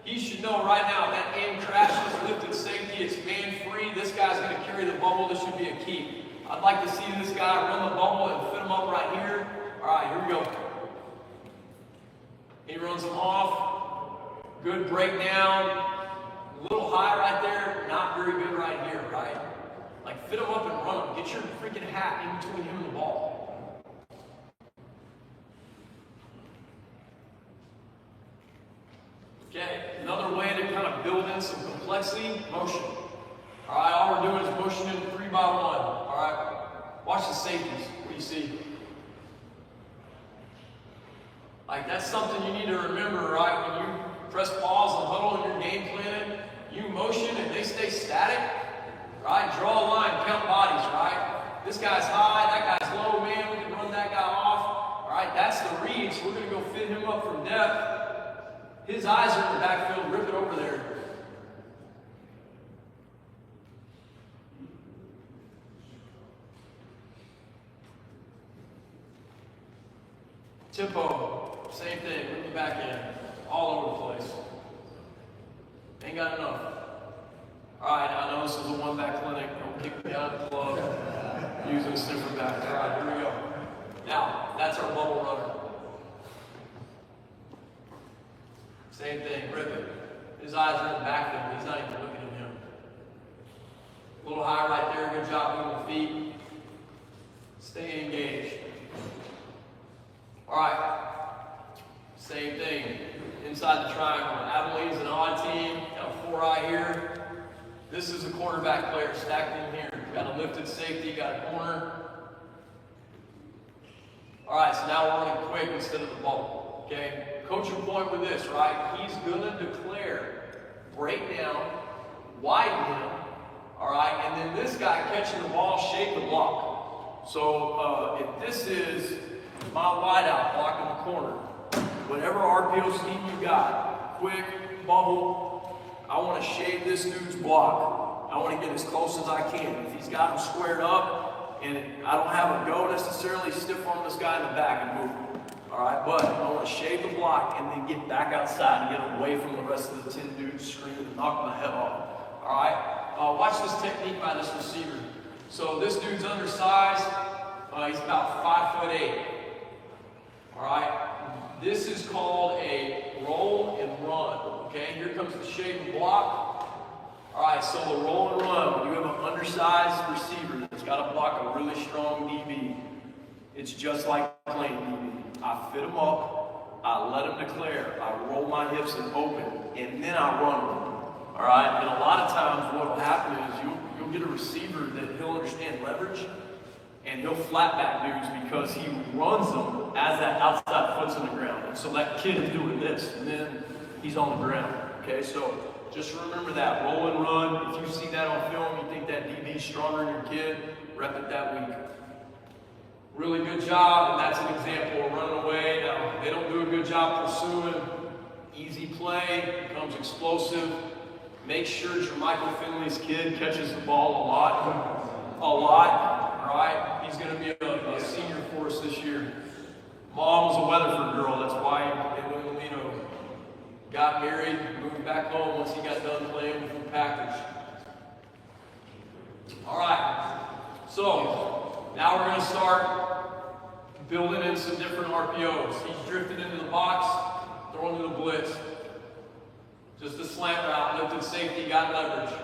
He should know right now that end crashes, lifted safety, it's man free. This guy's going to carry the bubble. This should be a key. I'd like to see this guy run the bubble and fit him up right here. All right, here we go. He runs him off. Good breakdown. A little high right there. Not very good right here, right? Like fit him up and run him. Get your freaking hat in between him and the ball. Okay, another way to kind of build in some complexity, motion. All right, all we're doing is motioning 3 by 1. All right, watch the safeties. What do you see? Like that's something you need to remember, right? When you press pause and huddle in your game planning, you motion and they stay static, right? Draw a line, count bodies, right? This guy's high, that guy's low, man, we can run that guy off. All right, that's the read, so we're going to go fit him up from depth. His eyes are in the backfield, rip it over there. Tempo, same thing, rip the back end, all over the place. Ain't got enough. All right, I know this is a one-back clinic. Don't kick me out of the club. Using a stiffer back. All right, here we go. Now, that's our bubble runner. Same thing, rip it. His eyes are in the backfield. He's not even looking at him. A little high right there. Good job moving the feet. Stay engaged. All right. Same thing. Inside the triangle. Abilene's an odd team. Got a 4-eye here. This is a quarterback player stacked in here. Got a lifted safety, got a corner. All right, so now we're running quick instead of the bubble. Okay? Coach will point with this, right? He's gonna declare, break down, widen him. All right, and then this guy catching the ball, shake the block. So if this is my wideout blocking the corner, whatever RPO scheme you got, quick, bubble, I want to shade this dude's block. I want to get as close as I can. If he's got him squared up, and I don't have a go necessarily, stiff arm this guy in the back and move him. All right, but I want to shade the block and then get back outside and get away from the rest of the 10 dudes screaming and knock my head off. All right, watch this technique by this receiver. So this dude's undersized. He's about 5'8". All right. This is called a roll and run, okay? Here comes the shade and block. All right, so the roll and run, when you have an undersized receiver that's got to block a really strong DB, it's just like playing DB. I fit him up, I let him declare, I roll my hips and open, and then I run him. All right, and a lot of times what will happen is you'll get a receiver that he'll understand leverage, and he'll flat back dudes because he runs them as that outside foot's in the ground. And so that kid is doing this, and then he's on the ground. Okay, so just remember that. Roll and run. If you see that on film, you think that DB's stronger than your kid, rep it that week. Really good job, and that's an example of running away. Now, they don't do a good job pursuing. Easy play, becomes explosive. Make sure Jermichael Finley's kid catches the ball a lot. A lot. All right, he's going to be a senior for us this year. Mom was a Weatherford girl. That's why Emilio got married, moved back home once he got done playing with the Packers. All right, so now we're going to start building in some different RPOs. He's drifted into the box, throwing to the blitz. Just a slant route, lifted safety, got leverage.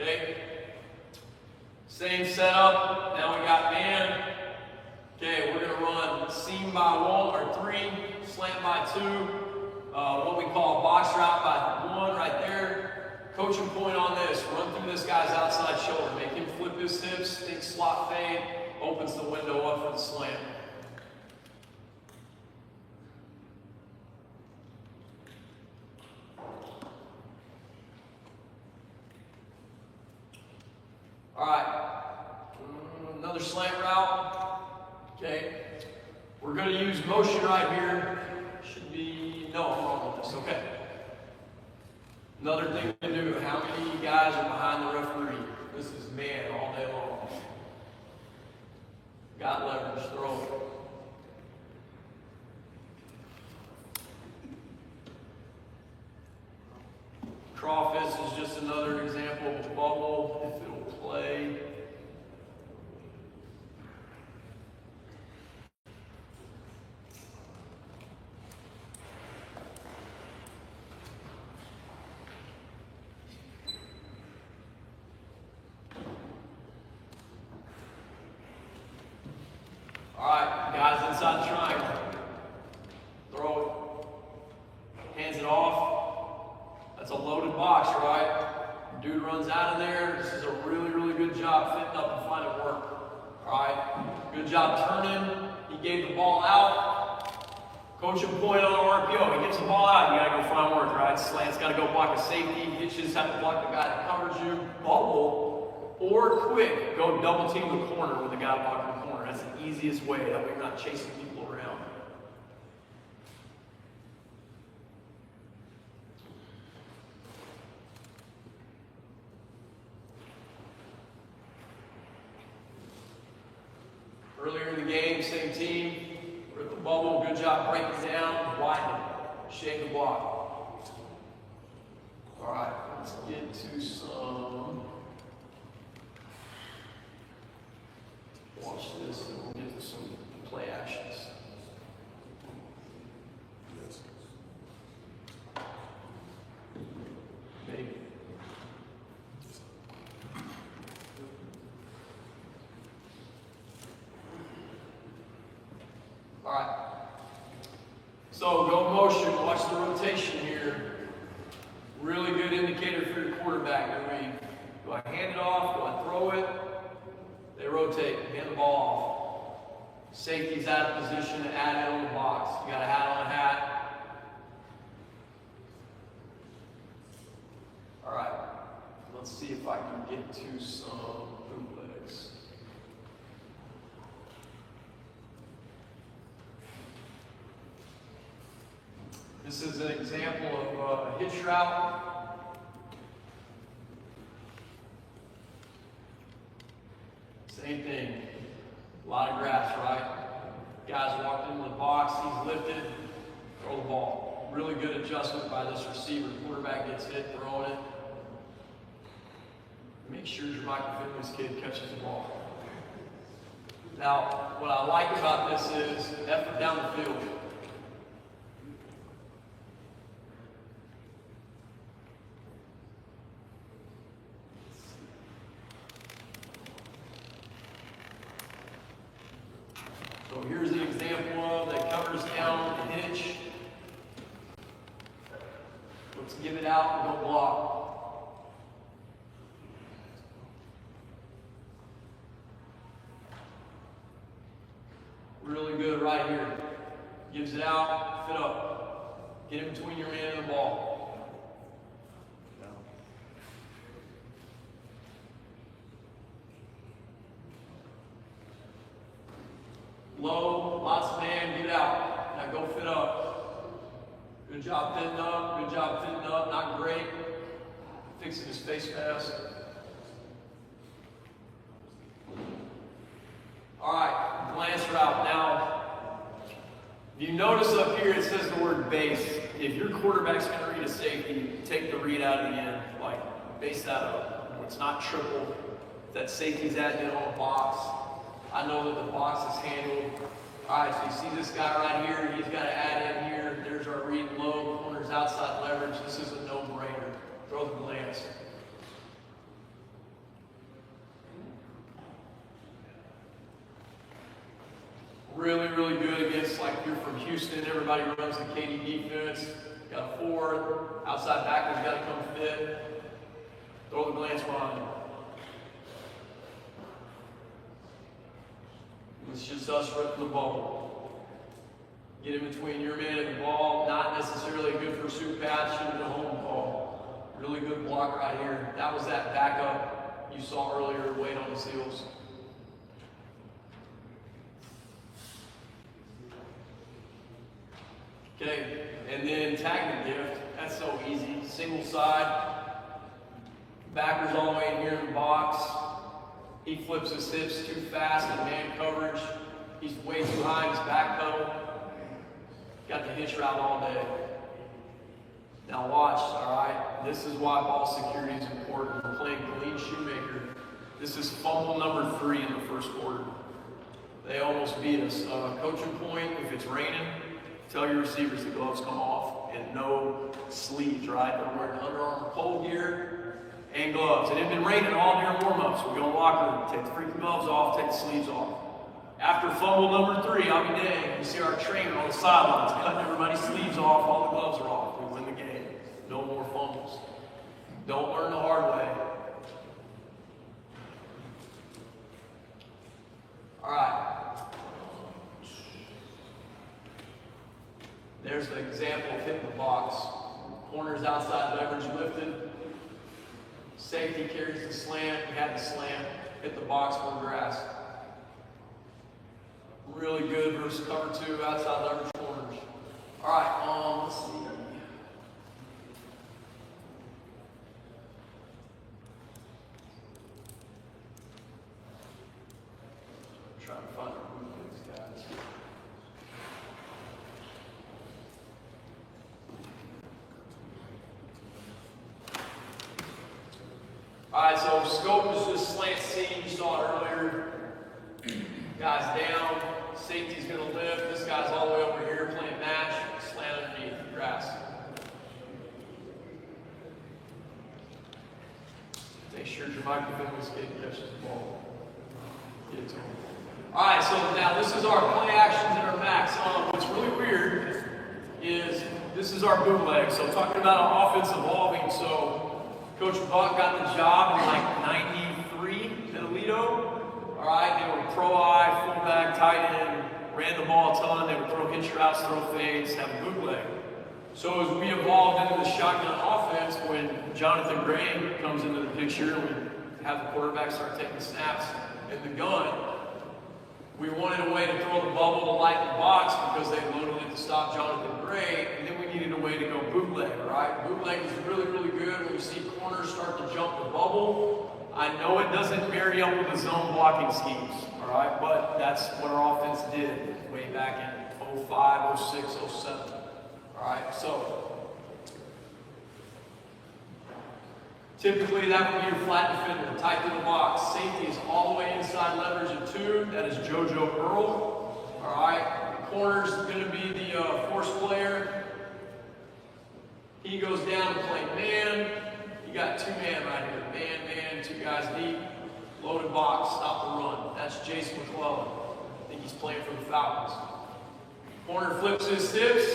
Okay, same setup. Now we got man. Okay, we're gonna run seam by 1 or 3, slant by 2, what we call a box route by 1 right there. Coaching point on this: run through this guy's outside shoulder, make him flip his hips, think slot fade, opens the window up for the slant. All right, another slant route. Okay, we're going to use motion right here. Should be, no, I'm wrong with this. Okay. Another thing to do, how many guys are behind the referee? This is man all day long. Got leverage, throw it. Crawfish is just another example of a bubble, if it'll play. All right, guys inside the triangle. Throw it. Hands it off. That's a loaded box, right? Dude runs out of there. This is a really, really good job fitting up and finding work. All right, good job turning. He gave the ball out. Coaching point on RPO. He gets the ball out. You gotta go find work, right? Slant's gotta go block a safety. Hitches have to block the guy that covers you. Bubble or quick. Go double team the corner with the guy blocking the corner. That's the easiest way. That way you're not chasing people around. Earlier in the game, same team. We're at the bubble. Good job breaking down, widening, shake the block. All right, let's get to some. Watch this, and we'll get to some play actions. Maybe. All right. So go motion. Watch the rotation here. Really good indicator for your quarterback. Do I hand it off? Do I throw it? They rotate. Hand the ball off. Safety's out of position to add it on the box. You got a hat on a hat. All right. Let's see if I can get to some bootlegs. This is an example of a hitch route. Same thing. A lot of grass, right? Guys walked into the box, he's lifted, throw the ball. Really good adjustment by this receiver. Quarterback gets hit, throwing it. Make sure your Michael Fitness kid catches the ball. Now, what I like about this is effort down the field. So here's an example of that covers down the hitch. Let's give it out and go block. Really good right here. Gives it out, fit up. Get in between your man and the ball. Low, lots of man, get out. Now go fit up. Good job fitting up, good job fitting up. Not great. Fixing his face mask. All right, glance route. Now, if you notice up here, it says the word base. If your quarterback's going to read a safety, take the read out again. Like, base that up. It's not triple. If that safety's adding it on a box, I know that the box is handled. All right, so you see this guy right here. He's got to add in here. There's our read low. Corners outside leverage. This is a no-brainer. Throw the glance. Really, really good against, like, if you're from Houston, everybody runs the KD defense. Got a forward, outside backers got to come fit. Throw the glance behind. It's just us ripping the ball. Get in between your man and the ball. Not necessarily a good pursuit pass, should have been a home call. Really good block right here. That was that backup you saw earlier, wait on the seals. Okay, and then tag the gift. That's so easy. Single side. Backers all the way in here in the box. He flips his hips too fast in man coverage. He's way too high in his back pedal. Got the hitch route all day. Now watch, all right? This is why ball security is important. We're playing Glenn Shoemaker. This is fumble number 3 in the first quarter. They almost beat us. Coaching point, if it's raining, tell your receivers the gloves come off and no sleeves, right? They're wearing Under Armour pole gear and gloves. It had been raining all during warm-ups. We go in the locker room, take the freaking gloves off, take the sleeves off. After fumble number 3, I'll be dang, you see our trainer on the sidelines cutting everybody's sleeves off, all the gloves are off. We win the game. No more fumbles. Don't learn the hard way. All right. There's an example of hitting the box. Corners outside leverage lifted. Safety carries the slant. We had the slant. Hit the box for grass. Really good versus cover two outside leverage corners. All right, let's see. I'm trying to find a move for these guys. All right, so scope is just slant C. You saw it earlier. Guys down. Safety's going to lift. This guy's all the way over here playing match. Slant underneath the grass. Make sure your microphone is getting catches the ball. Get it to him. All right, so now this is our play actions and our max. What's really weird is this is our bootleg. So talking about an offense evolving. So Coach Buck got the job in like 93 at Aledo. All right, they were pro eye, fullback, tight end, ran the ball a ton. They would throw hitch routes, throw fades, have a bootleg. So as we evolved into the shotgun offense, when Jonathan Gray comes into the picture, we have the quarterback start taking snaps in the gun. We wanted a way to throw the bubble to light the box because they loaded it to stop Jonathan Gray, and then we needed a way to go bootleg, all right? Bootleg is really, really good when you see corners start to jump the bubble. I know it doesn't marry up with the zone blocking schemes, all right? But that's what our offense did way back in 05, 06, 07, all right? So typically that would be your flat defender, tight to the box. Safety is all the way inside leverage at 2. That is JoJo Earl, all right? The corner's going to be the force player. He goes down to play man. You got 2 man right here. Man, 2 guys deep. Loaded box, stop the run. That's Jason McClellan. I think he's playing for the Falcons. Corner flips his hips.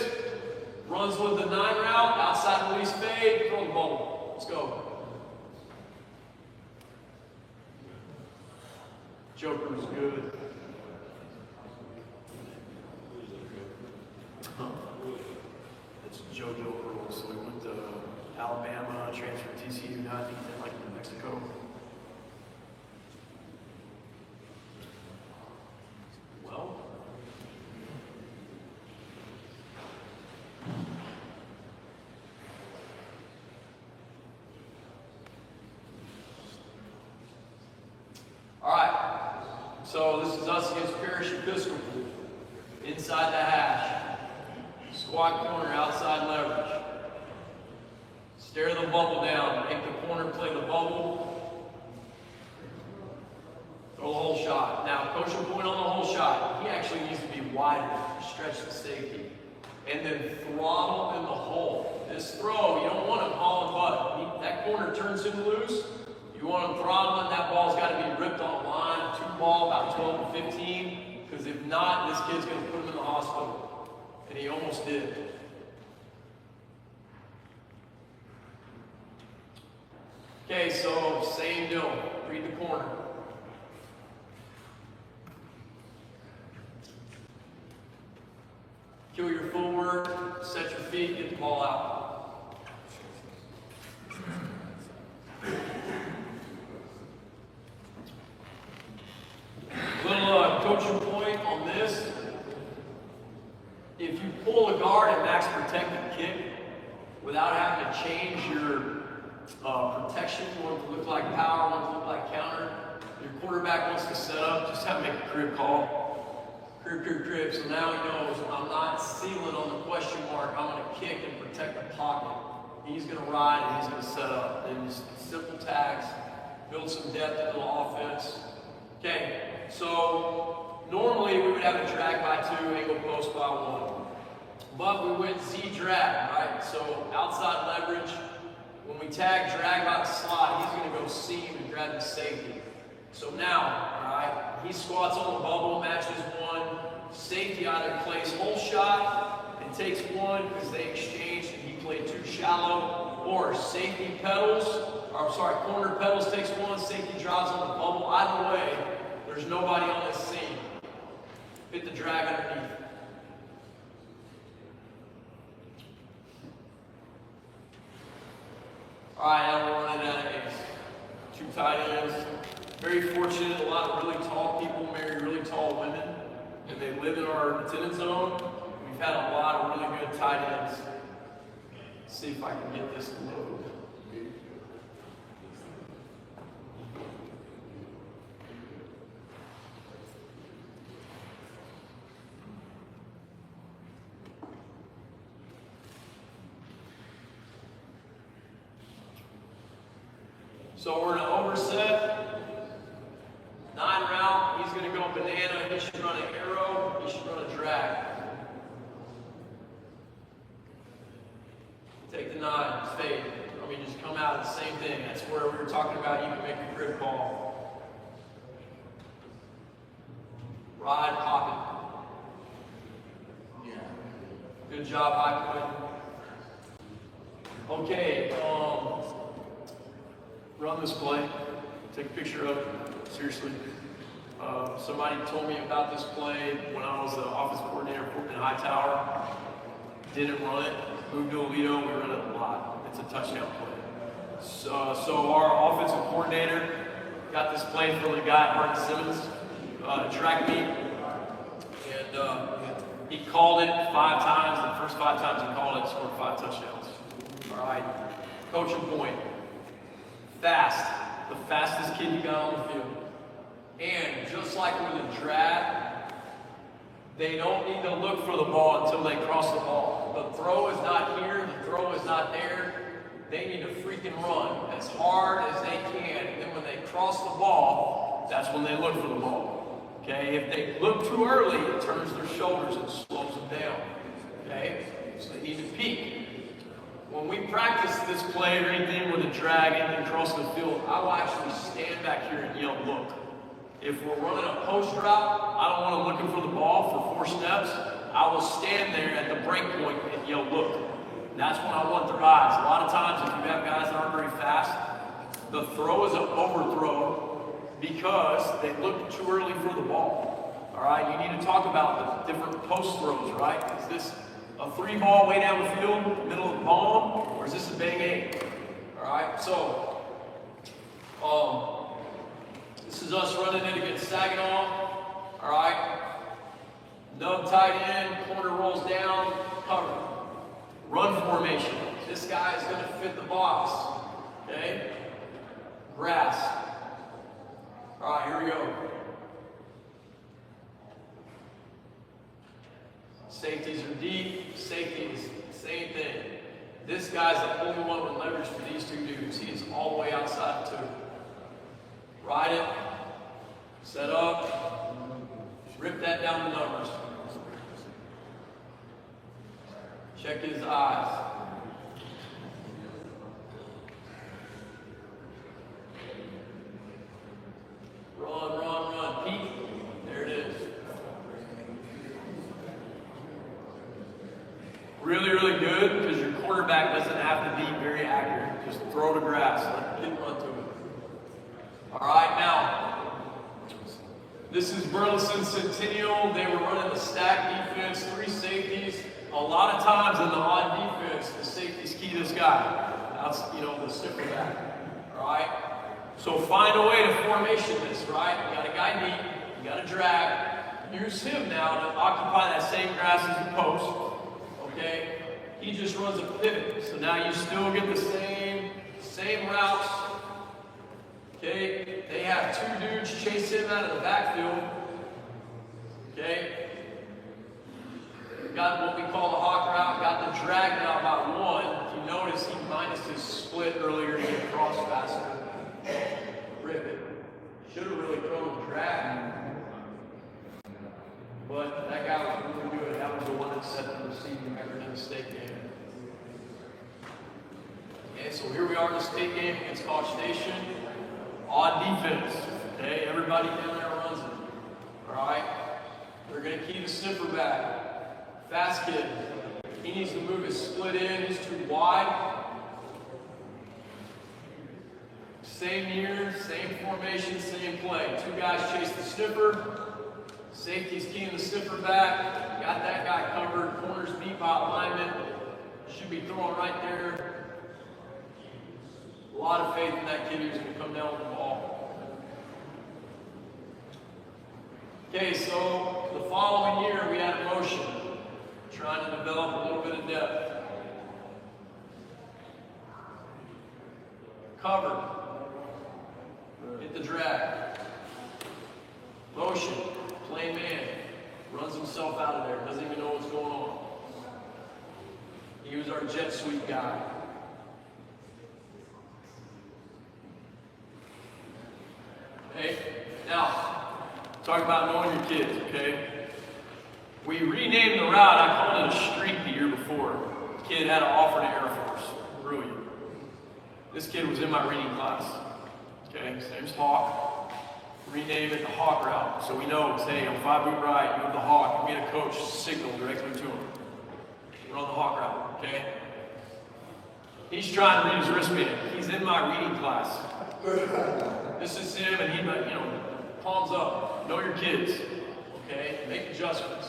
Runs with the 9 route. Outside release fade. Throw the ball. Let's go. Joker is good. It's JoJo Earl. So we went to Alabama, transferred to TCU, now I think he's in like New Mexico. Well, all right, so this is us against Parrish Episcopal. Inside the hash, squat corner, outside leverage. Stare the bubble down, make the corner play the bubble. Throw the whole shot. Now, coach will point on the whole shot. He actually needs to be wider, stretch the safety. And then throttle in the hole. This throw, you don't want him all and butt. That corner turns him loose. You want him throttling, that ball's got to be ripped on the line. 2 ball, about 12 to 15. Because if not, this kid's going to put him in the hospital. And he almost did. Okay, so same deal. Read the corner. Kill your footwork, set your feet, get the ball out. Little coaching point on this. If you pull a guard and max protected kick without having to change your protection, one to look like power, one to look like counter, your quarterback wants to set up, just have to make a crib call. Crib. So now he knows I'm not sealing on the question mark. I'm going to kick and protect the pocket. He's going to ride and he's going to set up. And just simple tags, build some depth into the offense. Okay, so normally we would have a drag by 2, angle post by 1. But we went Z drag, right? So outside leverage, when we tag drag by the slot, he's going to go seam and grab the safety. So now, all right, he squats on the bubble, matches 1. Safety either plays whole shot and takes 1 because they exchanged and he played too shallow, or safety pedals, or sorry, corner pedals takes 1, safety drives on the bubble. Either way, there's nobody on this seam. Hit the drag underneath. All right, now we're running out of ace. 2 tight ends. Very fortunate, a lot of really tall people marry really tall women. and they live in our attendance zone. We've had a lot of really good tight ends. Let's see if I can get this to load. So we're in an overset, 9 route. He's going to go banana. He should run an arrow. He should run a drag. Take the 9, fade. I mean, just come out of the same thing. That's where we were talking about. You can make a grip ball. Ride, pop it. Yeah. Good job, high point. Okay. Run this play. Take a picture of it. Seriously. Somebody told me about this play when I was the office coordinator in Hightower. Didn't run it. Moved to Alito. We run it a lot. It's a touchdown play. So our offensive coordinator got this play from the guy at Martin Simmons, track meet, and he called it 5 times. The first 5 times he called it, scored 5 touchdowns. All right. Coaching point. Fast, the fastest kid you got on the field. And just like with a drag, they don't need to look for the ball until they cross the ball. The throw is not here, the throw is not there. They need to freaking run as hard as they can. And then when they cross the ball, that's when they look for the ball. Okay, if they look too early, it turns their shoulders and slows them down. Okay, so they need to peek. When we practice this play or anything with a drag and cross the field, I will actually stand back here and yell, look. If we're running a post route, I don't want them looking for the ball for 4 steps. I will stand there at the break point and yell, look. And that's when I want their eyes. A lot of times, if you have guys that aren't very fast, the throw is an overthrow because they look too early for the ball. All right, you need to talk about the different post throws, right? Is this a 3-ball way down the field, middle of the palm, or is this a bang 8? All right, so this is us running it against Saginaw. All right, nub tight end, corner rolls down, cover. Run formation. This guy is going to fit the box. Okay, grass. All right, here we go. Safeties are deep. Safeties, same thing. This guy's the only one with leverage for these 2 dudes. He is all the way outside the 2. Ride it. Set up. Rip that down the numbers. Check his eyes. Run, run, run. Peek. There it is. Really, really good because your quarterback doesn't have to be very accurate. Just throw to grass. Let the kid run to it. All right, now, this is Burleson Centennial. They were running the stack defense, 3 safeties. A lot of times in the odd defense, the safeties key this guy. That's, the sniffer back. All right? So find a way to formation this, right? You got a guy deep, you got a drag. Use him now to occupy that same grass as the post. Okay? He just runs a pivot. So now you still get the same routes. Okay? They have 2 dudes chase him out of the backfield. Okay? Got what we call the hawk route, got the drag now about 1. If you notice, he minus his split earlier to get across faster. Rip it. Should have really thrown the drag. But that guy was really good. That was the one that set the receiving record in the state game. Okay, so here we are in the state game against College Station. Odd defense. Okay, everybody down there runs it. Alright? They're going to key the sniffer back. Fast kid. He needs to move his split in. He's too wide. Same year, same formation, same play. 2 guys chase the sniffer. Safety's keying the sniffer back. Got that guy covered. Corners beat by alignment. Should be throwing right there. A lot of faith in that kid who's going to come down with the ball. Okay, so the following year, we had motion, trying to develop a little bit of depth. Cover. Hit the drag. Motion. Play man. Runs himself out of there. Doesn't even know what's going on. He was our jet sweep guy. Okay? Now, talk about knowing your kids, okay? We renamed the route. I called it a streak the year before. The kid had an offer to Air Force. Brilliant. This kid was in my reading class. Okay, his name's Hawk. Rename it the Hawk route. So we know it's, hey, on 5 boot right, you have the Hawk. You get a coach signal directly to him. Run the Hawk route, okay? He's trying to read his wristband. He's in my reading class. This is him, and he, palms up. Know your kids, okay? Make adjustments.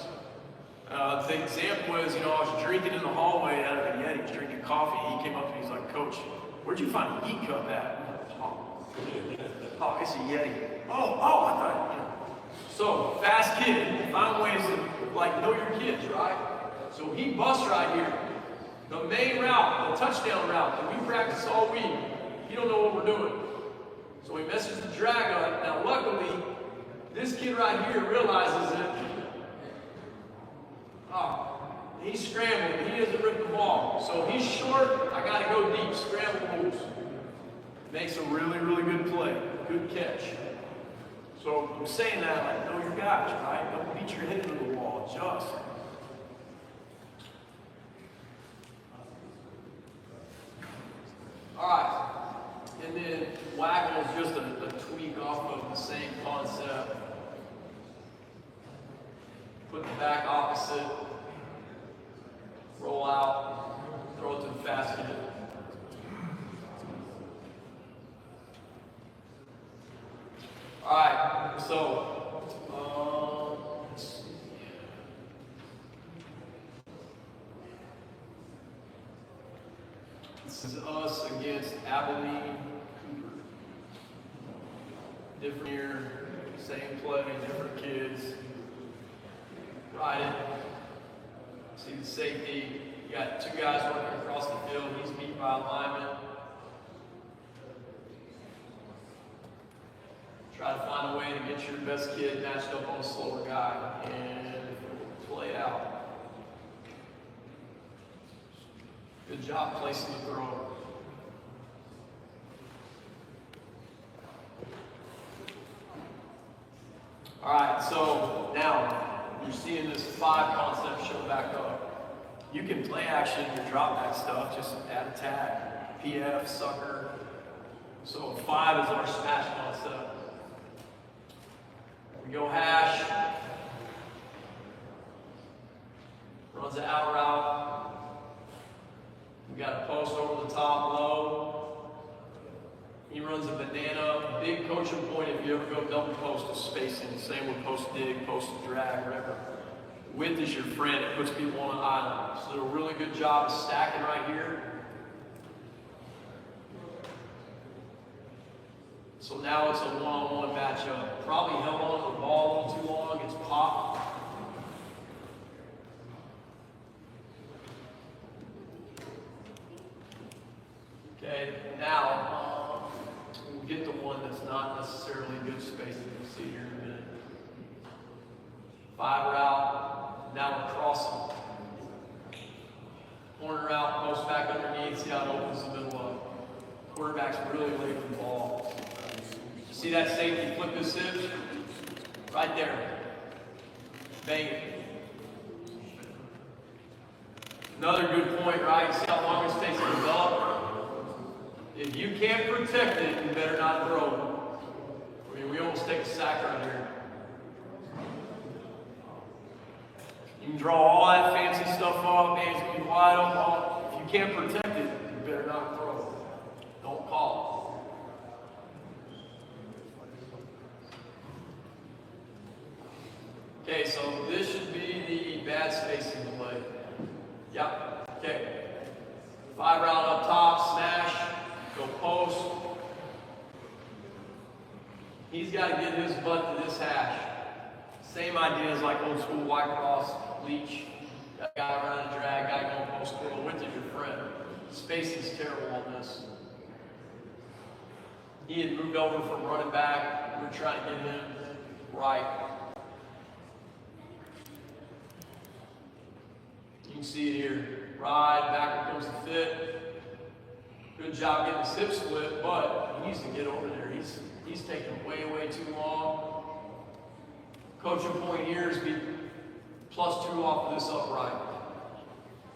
The example is, I was drinking in the hallway out of a Yeti. He was drinking coffee. He came up to me, he's like, Coach, where'd you find a heat cup at? Oh, it's a Yeti. Oh, I thought, So, fast kid, find ways to, know your kids, right? So he busts right here. The main route, the touchdown route that we practice all week, he don't know what we're doing. So he messes the drag up. Now, luckily, this kid right here realizes that, he's scrambling. He doesn't rip the ball. So he's short. I got to go deep. Scramble moves. Makes a really, really good play. Good catch. So I'm saying that, know your guys, right? Don't beat your head into the wall. Adjust. All right. And then waggle is just a tweak off of the same concept. Put the back opposite. Roll out, throw it to the fast kid. All right, so let's see. This is us against Abilene Cooper. Different year, same play, different kids. Ride it. See the safety. You got 2 guys working across the field. He's beat by a lineman. Try to find a way to get your best kid matched up on a slower guy and play out. Good job placing the throw. All right, so now you're seeing this 5 concept show back up. You can play action your drop back stuff, just add a tag, PF, sucker. So 5 is our smash concept. We go hash, runs an out route. We got a post over the top low. He runs a banana. Big coaching point if you ever go double post is spacing. Same with post dig, post drag, whatever. Width is your friend. It puts people on an island. So did a really good job of stacking right here. So now it's a one-on-one matchup. Probably held on to the ball a little too long. It's popped. Okay, now we'll get to one that's not necessarily good spacing. You'll see here in a minute. 5 route. Now we're crossing. Corner route, post back underneath. See how it opens the middle up. Quarterback's really late for the ball. See that safety flip his hips? Right there. Bang it. Another good point, right? See how long it takes to develop? If you can't protect it, you better not throw it. I mean, we almost take a sack right here. You can draw all that fancy stuff up, hands can be wide open. If you can't protect it, you better not throw it. Don't call it. Okay, so this should be the bad spacing play. Yep, okay. 5 route up top, smash, go post. He's got to get his butt to this hash. Same ideas like old school white cross, leech, guy running a drag, guy going post curl, width is your friend. Space is terrible on this. He had moved over from running back. We were trying to get him right. You can see it here. Ride, backward comes the fit. Good job getting his hip split, but he needs to get over there. He's taking way, way too long. Coaching point here is be +2 off of this upright.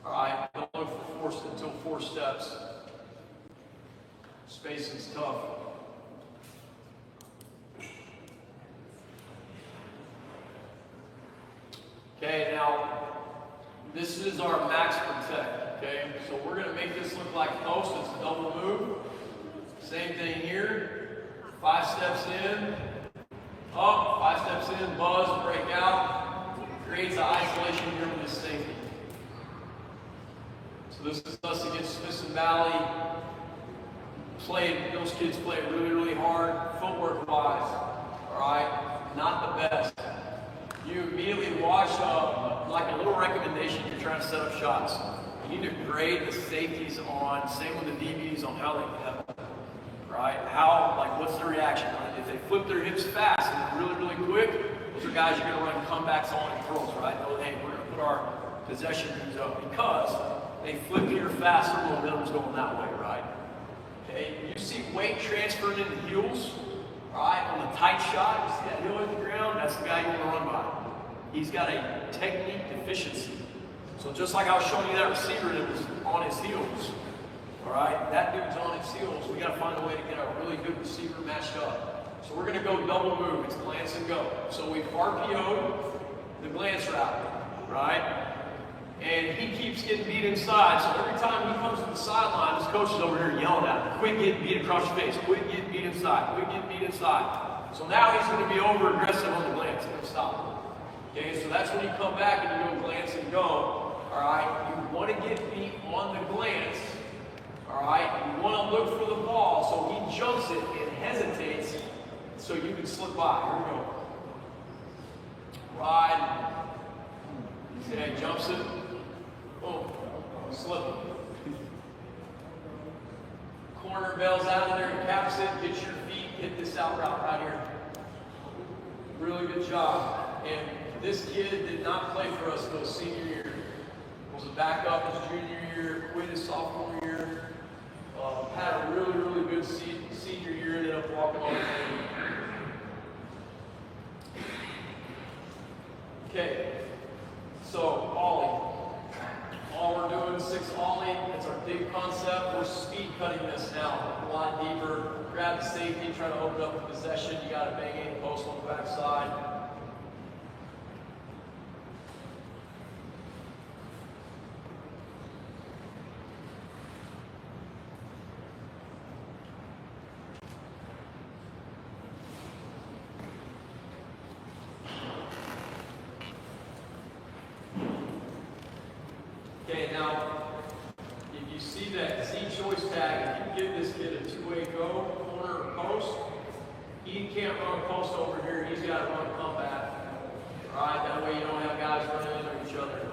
All right, don't look for until 4 steps. Space is tough. Okay, now this is our max protect. Okay, so we're going to make this look like post. It's a double move. Same thing here. 5 steps in, up, 5 steps in, buzz, break out. Creates an isolation here with this safety. So this is us against Smithson Valley. Those kids play really, really hard, footwork wise. All right, not the best. You immediately watch like a little recommendation if you're trying to set up shots. You need to grade the safeties on, same with the DBs on how they pedal. Right? What's their reaction? If they flip their hips fast and really, really quick, those are guys you're going to run comebacks on and throws, right? Know, hey, we're going to put our possession moves up because they flip here fast, their momentum's going that way, right? Okay, you see weight transferring into heels, right? On the tight shot, you see that heel hit the ground, that's the guy you want to run by. He's got a technique deficiency. So just like I was showing you that receiver that was on his heels, all right, that dude's on his heels. We got to find a way to get a really good receiver matched up. So we're going to go double move. It's glance and go. So we've RPO'd the glance route, right? And he keeps getting beat inside. So every time he comes to the sideline, his coach is over here yelling at him, quit getting beat across your face, quit getting beat inside, quit getting beat inside. So now he's going to be over aggressive on the glance and stop him. Okay, so that's when you come back and you go glance and go. All right, you want to get beat on the glance. All right, you want to look for the ball so he jumps it and hesitates so you can slip by. Here we go. Ride. See how he jumps it? Boom. Slip it. Corner bails out of there and caps it. Get your feet. Hit this out route right here. Really good job. And this kid did not play for us until senior year. Was a backup his junior year, quit his sophomore year. Had a really, really good senior year, ended up walking on the team. Okay, so ollie. All we're doing, 6 ollie, that's our big concept. We're speed cutting this now, a lot deeper. Grab the safety, try to open up the possession. You got to bang in post on the backside. Okay, now, if you see that Z choice tag, if you give this kid a 2-way go, corner or post, he can't run post over here, he's got to run comeback. Alright, that way you don't have guys running into each other.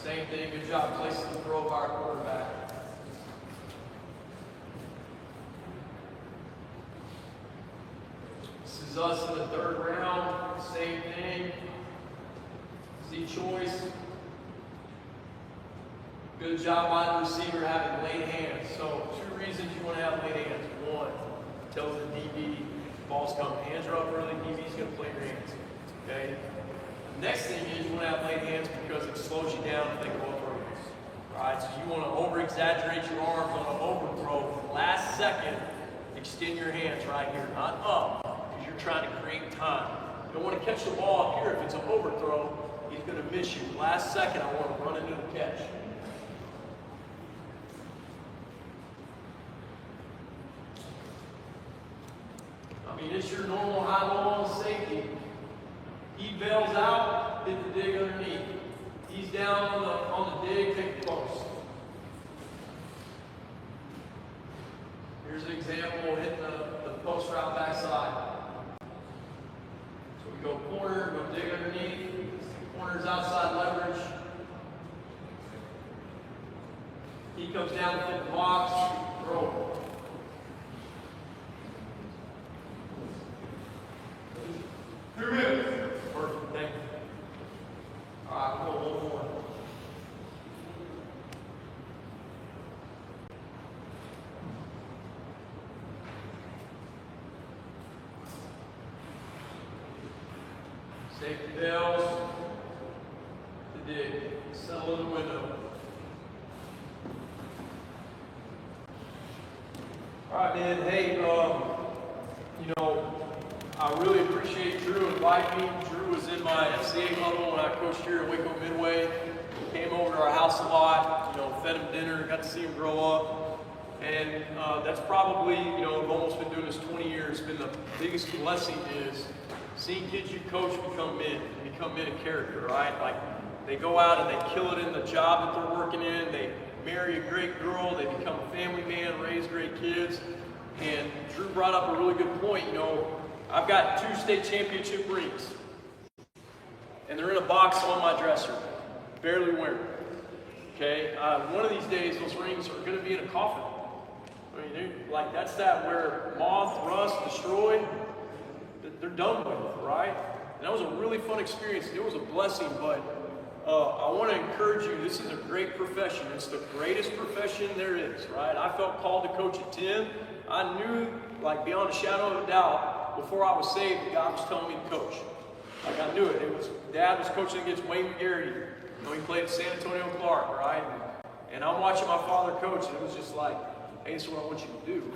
Same thing, good job placing the throw by our quarterback. This is us in the 3rd round, same thing. Z choice. Good job by the receiver having laid hands. So 2 reasons you want to have laid hands. 1, tells the DB, ball's coming, hands are up early, DB's going to play your hands. Okay? The next thing is you want to have laid hands because it slows you down if they go up early. Alright, so you want to over-exaggerate your arms on an overthrow. Last second, extend your hands right here, not up, because you're trying to create time. You don't want to catch the ball up here if it's an overthrow. He's going to miss you. Last second, I want to run into the catch. I mean, it's your normal high-low on the safety. He bails out, hit the dig underneath. He's down on the dig, take the post. Here's an example, hitting the post route backside. So Go corner, go dig underneath. Corner's outside leverage. He comes down to the box, throw. Perfect, thank you. All right, we'll go one more. Safety bells. To dig. Settle in the window. All right, man. Hey, I really appreciate Drew inviting me. Drew was in my FCA huddle when I coached here at Waco Midway. Came over to our house a lot, fed him dinner, got to see him grow up. And that's probably, I've almost been doing this 20 years. Been the biggest blessing is seeing kids you coach become men of character, right? Like they go out and they kill it in the job that they're working in. They marry a great girl. They become a family man, raise great kids. And Drew brought up a really good point. I've got 2 state championship rings, and they're in a box on my dresser, barely wearing them. Okay, one of these days those rings are going to be in a coffin. I mean, that's that where moth, rust, destroy. They're done with, right? And that was a really fun experience. It was a blessing, but I want to encourage you. This is a great profession. It's the greatest profession there is, right? I felt called to coach at 10. I knew, beyond a shadow of a doubt, before I was saved, God was telling me to coach. I knew it. Dad was coaching against Wayne McGarry. He played at San Antonio Clark, right? And I'm watching my father coach, and it was just like, hey, this is what I want you to do.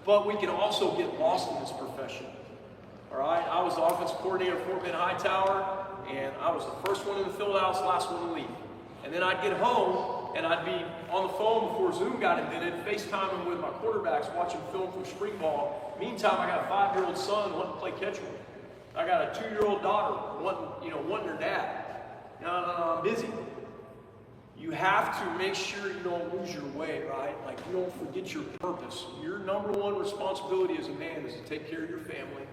But we can also get lost in this profession. All right? I was the offensive coordinator at Fort Bend Hightower, and I was the first one in the field house, last one to leave. And then I'd get home, and I'd be on the phone before Zoom got invented, FaceTiming with my quarterbacks, watching film from spring ball. Meantime, I got a 5-year-old son wanting to play catch with me. I got a 2-year-old daughter wanting her dad. No, I'm busy. You have to make sure you don't lose your way, right? You don't forget your purpose. Your number one responsibility as a man is to take care of your family.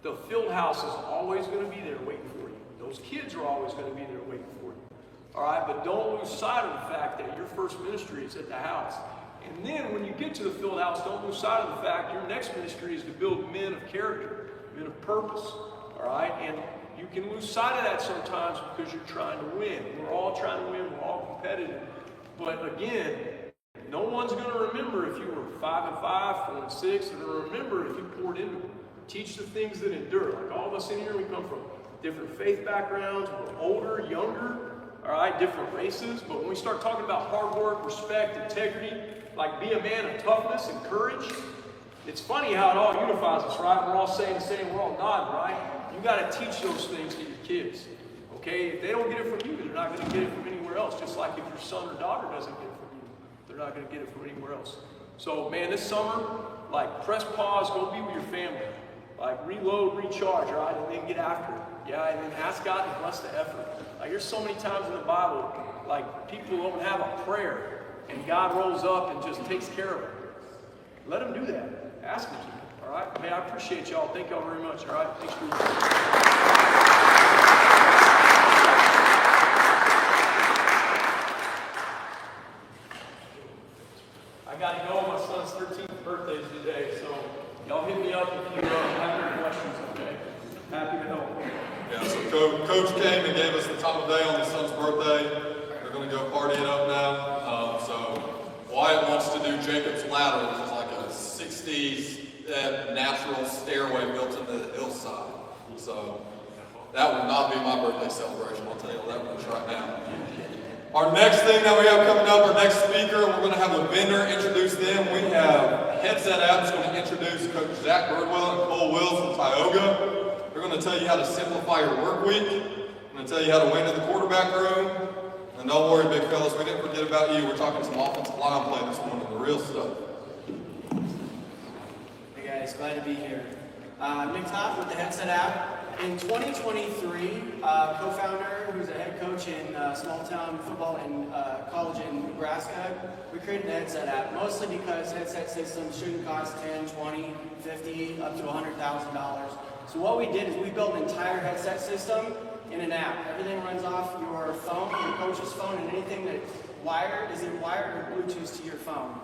The field house is always going to be there waiting for you. Those kids are always going to be there waiting for you. All right, but don't lose sight of the fact that your first ministry is at the house. And then when you get to the field house, don't lose sight of the fact your next ministry is to build men of character, men of purpose. All right, and you can lose sight of that sometimes because you're trying to win. We're all trying to win. We're all competitive. But again, no one's going to remember if you were 5-5, 4-6. They're going to remember if you poured into them. Teach the things that endure. All of us in here, we come from different faith backgrounds. We're older, younger. All right, different races, but when we start talking about hard work, respect, integrity, be a man of toughness and courage, it's funny how it all unifies us, right? We're all saying the same, we're all nodding, right? You got to teach those things to your kids, okay? If they don't get it from you, they're not going to get it from anywhere else, just like if your son or daughter doesn't get it from you, they're not going to get it from anywhere else. So, man, this summer, press pause, go be with your family. Reload, recharge, right? And then get after it. Yeah, and then ask God to bless the effort. There's so many times in the Bible, people don't have a prayer, and God rolls up and just takes care of it. Let him do that. Ask him to. All right? Hey, I appreciate y'all. Thank y'all very much. All right? Thanks for I got to go. My son's 13th birthday is today, so y'all hit me up if you have any questions, okay? Happy to help. Yeah, so Coach came and gave us the time of day on his son's birthday. They're going to go party it up now. So Wyatt wants to do Jacob's Ladder, which is like a 60s natural stairway built into the hillside. So that would not be my birthday celebration, I'll tell you that much right now. Our next thing that we have coming up, our next speaker, we're going to have a vendor introduce them. We have Headset App's going to introduce Coach Zach Birdwell and Cole Wills from Tioga. They're going to tell you how to simplify your work week. I'm going to tell you how to win in the quarterback room. And don't worry, big fellas, we didn't forget about you. We're talking some offensive line play this morning, the real stuff. Hey guys, glad to be here. Nick Topp with the Headset App. In 2023, co-founder who's a head coach in small-town football in college in Nebraska, we created a headset app, mostly because headset systems shouldn't cost 10, 20, 50, up to $100,000. So what we did is we built an entire headset system in an app. Everything runs off your phone, your coach's phone, and anything that's wired is either wired or Bluetooth to your phone.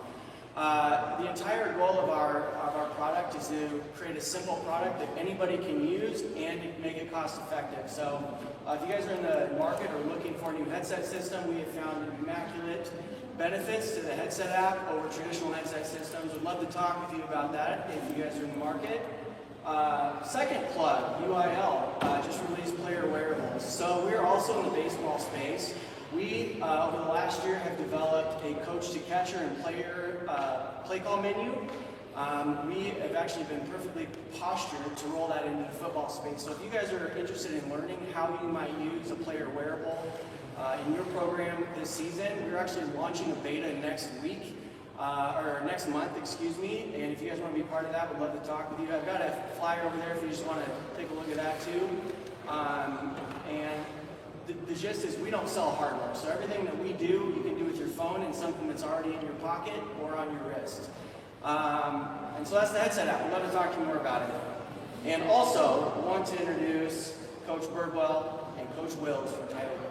The entire goal of our product is to create a simple product that anybody can use and make it cost effective. So if you guys are in the market or looking for a new headset system, we have found immaculate benefits to the headset app over traditional headset systems. We'd love to talk with you about that if you guys are in the market. Second plug, UIL, just released player wearables. So we're also in the baseball space. We, over the last year, have developed a coach-to-catcher and player play call menu. We have actually been perfectly postured to roll that into the football space. So if you guys are interested in learning how you might use a player wearable in your program this season, we're actually launching a beta next week, or next month, excuse me. And if you guys want to be part of that, we'd love to talk with you. I've got a flyer over there if you just want to take a look at that too. And the gist is we don't sell hardware, so everything that we do, you can do with your phone and something that's already in your pocket or on your wrist. And so that's the headset app. We'd love to talk to you more about it. And also, I want to introduce Coach Birdwell and Coach Wills from Title Go.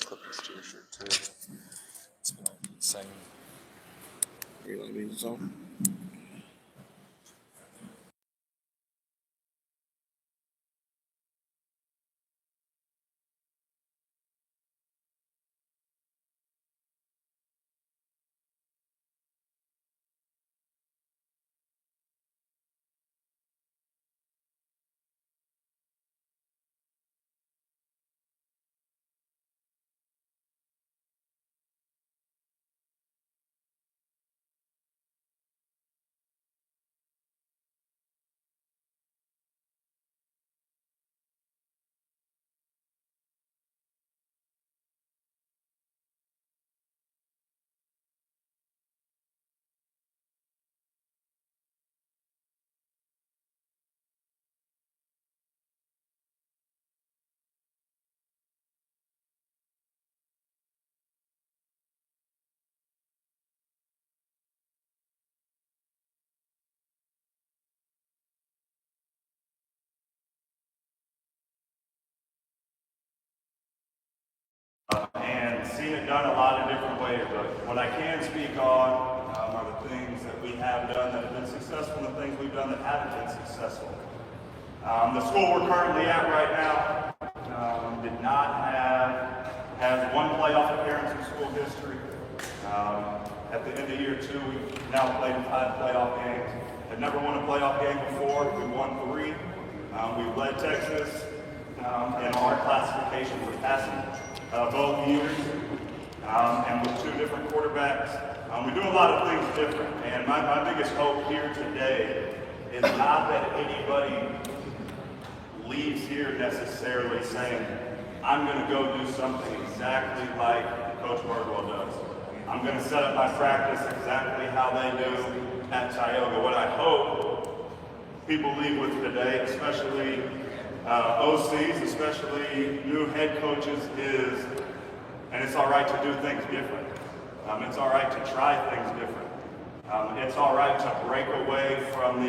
Clippers to your shirt too. It's been the same Reloading zone. And seen it done a lot of different ways, but what I can speak on are the things that we have done that have been successful and the things we've done that haven't been successful. The school we're currently at right now did not has one playoff appearance in school history. At the end of year 2, we've now played 5 playoff games. Had never won a playoff game before. We won 3. We've led Texas in our classification for passing both years, and with 2 different quarterbacks. We do a lot of things different, and my biggest hope here today is not that anybody leaves here necessarily saying, I'm going to go do something exactly like Coach Birdwell does. I'm going to set up my practice exactly how they do at Tioga. What I hope people leave with today, especially OCs, especially new head coaches, is, and it's all right to do things different. It's all right to try things different. It's all right to break away from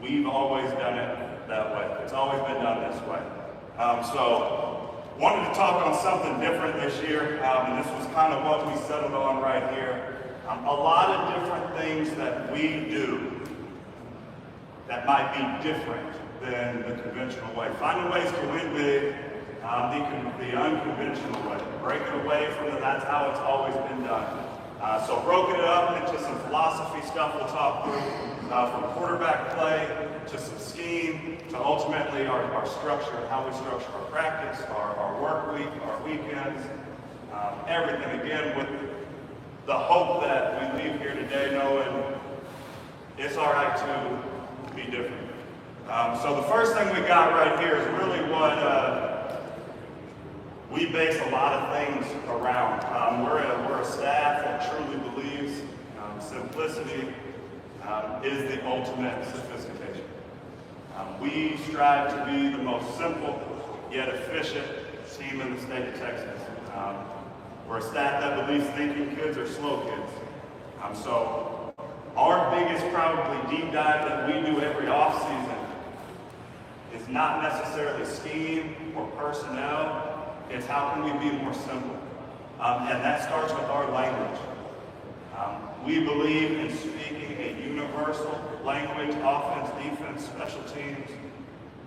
we've always done it that way. It's always been done this way. So wanted to talk on something different this year, and this was kind of what we settled on right here. A lot of different things that we do that might be different than the conventional way. Finding ways to win big, the unconventional way. Breaking away from that's how it's always been done. So broken it up into some philosophy stuff we'll talk through, from quarterback play to some scheme to ultimately our structure, how we structure our practice, our work week, our weekends, everything again with the hope that we leave here today knowing it's all right to be different. So the first thing we got right here is really what we base a lot of things around. We're a staff that truly believes simplicity is the ultimate sophistication. We strive to be the most simple yet efficient team in the state of Texas. We're a staff that believes thinking kids are slow kids. So our biggest probably deep dive that we do every off season is not necessarily scheme or personnel, it's how can we be more simple. And that starts with our language. We believe in speaking a universal language, offense, defense, special teams,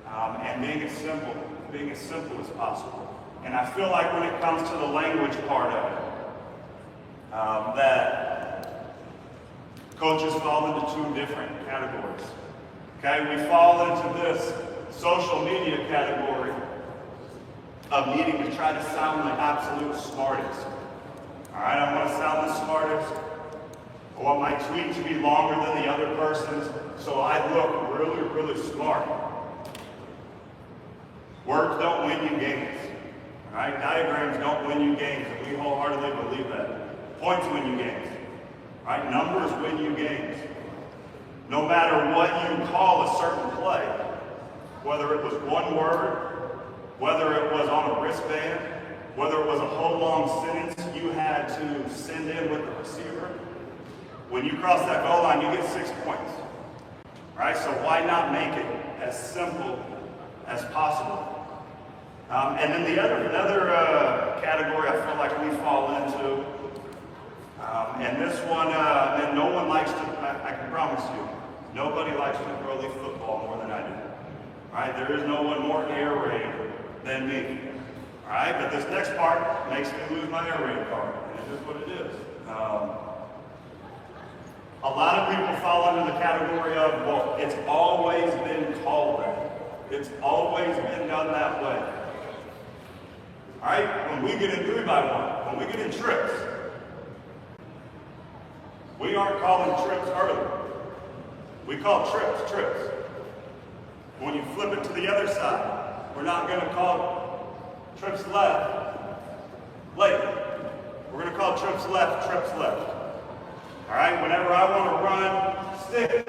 and being as simple as possible. And I feel like when it comes to the language part of it, that coaches fall into 2 different categories. Okay, we fall into this social media category of needing to try to sound the absolute smartest. All right, I want to sound the smartest. I want my tweet to be longer than the other person's, so I look really, really smart. Words don't win you games. All right, diagrams don't win you games, and we wholeheartedly believe that. Points win you games. All right, numbers win you games. No matter what you call a certain play, whether it was one word, whether it was on a wristband, whether it was a whole long sentence you had to send in with the receiver, when you cross that goal line, you get 6 points. All right, so why not make it as simple as possible? And then the other category I feel like we fall into And this one, and no one likes to, I can promise you, nobody likes to throw leaf football more than I do. All right, there is no one more air raid than me. All right, but this next part makes me lose my air raid card, and it is what it is. A lot of people fall under the category of, well, it's always been called that. It's always been done that way. All right, when we get in 3x1, when we get in trips, we aren't calling trips early. We call trips, trips. When you flip it to the other side, we're not going to call trips left late. We're going to call trips left. All right, whenever I want to run stick,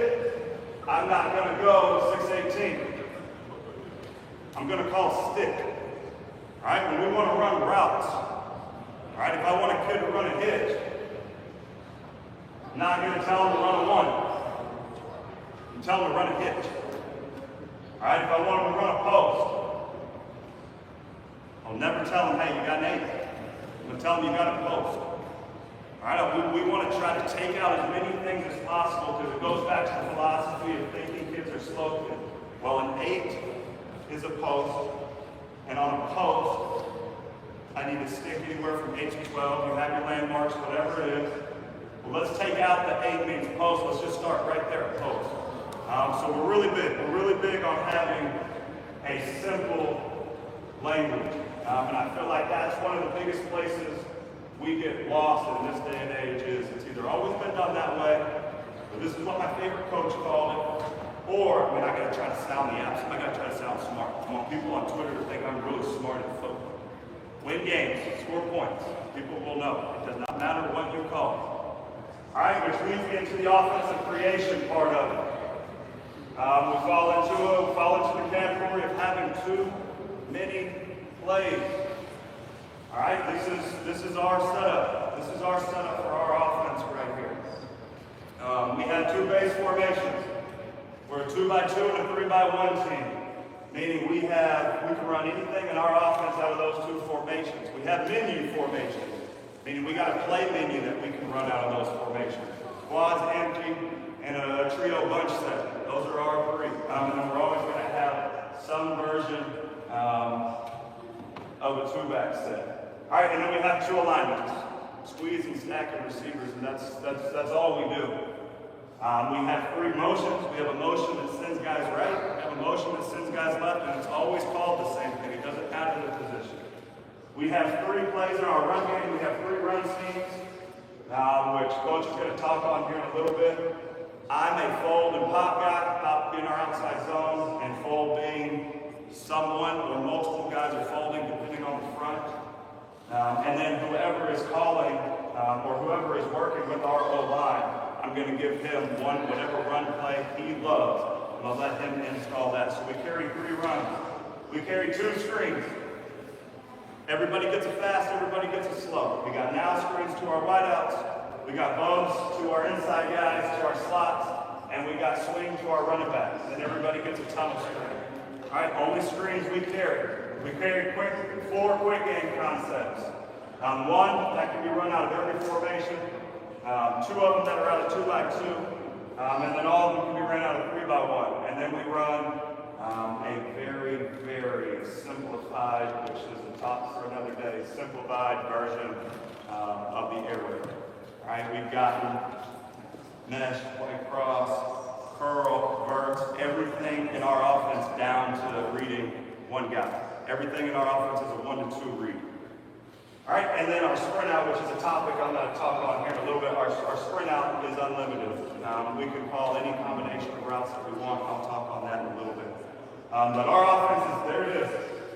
I'm not going to go 618. I'm going to call stick. All right, when we want to run routes, all right, if I want a kid to run a hitch, I'm not going to tell him to run a one. I'm telling him to run a hitch. All right, if I want him to run a post, I'll never tell him, hey, you got an 8. I'm going to tell him you got a post. All right, we want to try to take out as many things as possible because it goes back to the philosophy of thinking kids are slow kids. Well, an 8 is a post, and on a post, I need to stick anywhere from 8 to 12. You have your landmarks, whatever it is. Well, let's take out the 8 means post. Let's just start right there at post. So we're really big. We're really big on having a simple language. And I feel like that's one of the biggest places we get lost in this day and age is it's either always been done that way, or this is what my favorite coach called it, or, I mean, I gotta try to sound the apps. I gotta try to sound smart. I want people on Twitter to think I'm really smart at football. Win games, score points. People will know. It does not matter what you call it. All right, which leads me into the offensive creation part of it. We fall into the category of having too many plays. All right, this is our setup. This is our setup for our offense right here. We have 2 base formations. We're a 2x2 and a 3x1 team, meaning we can run anything in our offense out of those 2 formations. We have menu formations, meaning we got a play menu that we can run out of those formations. Quads, empty, and a trio bunch set. Those are our 3. And then we're always going to have some version of a 2-back set. All right, and then we have 2 alignments, squeeze and stack and receivers, and that's all we do. We have 3 motions. We have a motion that sends guys right. We have a motion that sends guys left, and it's always called the same thing. It doesn't matter the position. We have 3 plays in our run game. We have 3 run schemes, which Coach is going to talk on here in a little bit. I'm a fold and pop guy, pop being our outside zone, and fold being someone or multiple guys are folding depending on the front. And then whoever is calling or whoever is working with our O-line, I'm going to give him whatever run play he loves, and I'll let him install that. So we carry 3 runs. We carry 2 screens. Everybody gets a fast, everybody gets a slow. We got now screens to our wideouts. We got bumps to our inside guys, to our slots, and we got swing to our running backs. And everybody gets a tunnel screen. All right, only screens we carry. We carry 4 quick game concepts. 1 that can be run out of every formation. 2 of them that are out of 2x2, and then all of them can be run out of 3x1. And then we run a very, very simplified, which is the top for another day, simplified version of the air raid. All right, we've gotten mesh, white cross, curl, verts, everything in our offense down to reading 1 guy. Everything in our offense is a 1 to 2 read. All right, and then our sprint out, which is a topic I'm going to talk on here in a little bit. Our sprint out is unlimited. We can call any combination of routes that we want. I'll talk on that in a little bit. But our offense is, there it is.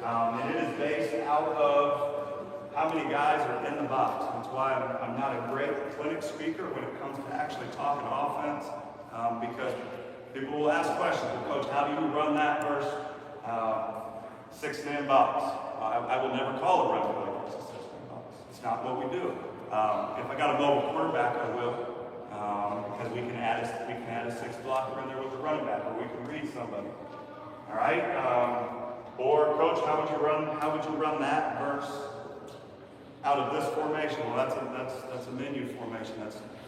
And it is based out of how many guys are in the box. That's why I'm not a great clinic speaker when it comes to actually talking offense, because people will ask questions. Well, Coach, how do you run that versus 6-man box? I will never call a run play versus 6-man box. It's not what we do. If I got a mobile quarterback, I will, because we can add a 6 blocker in there with a running back, or we can read somebody. All right. Or Coach, how would you run that versus out of this formation. Well, that's a menu formation.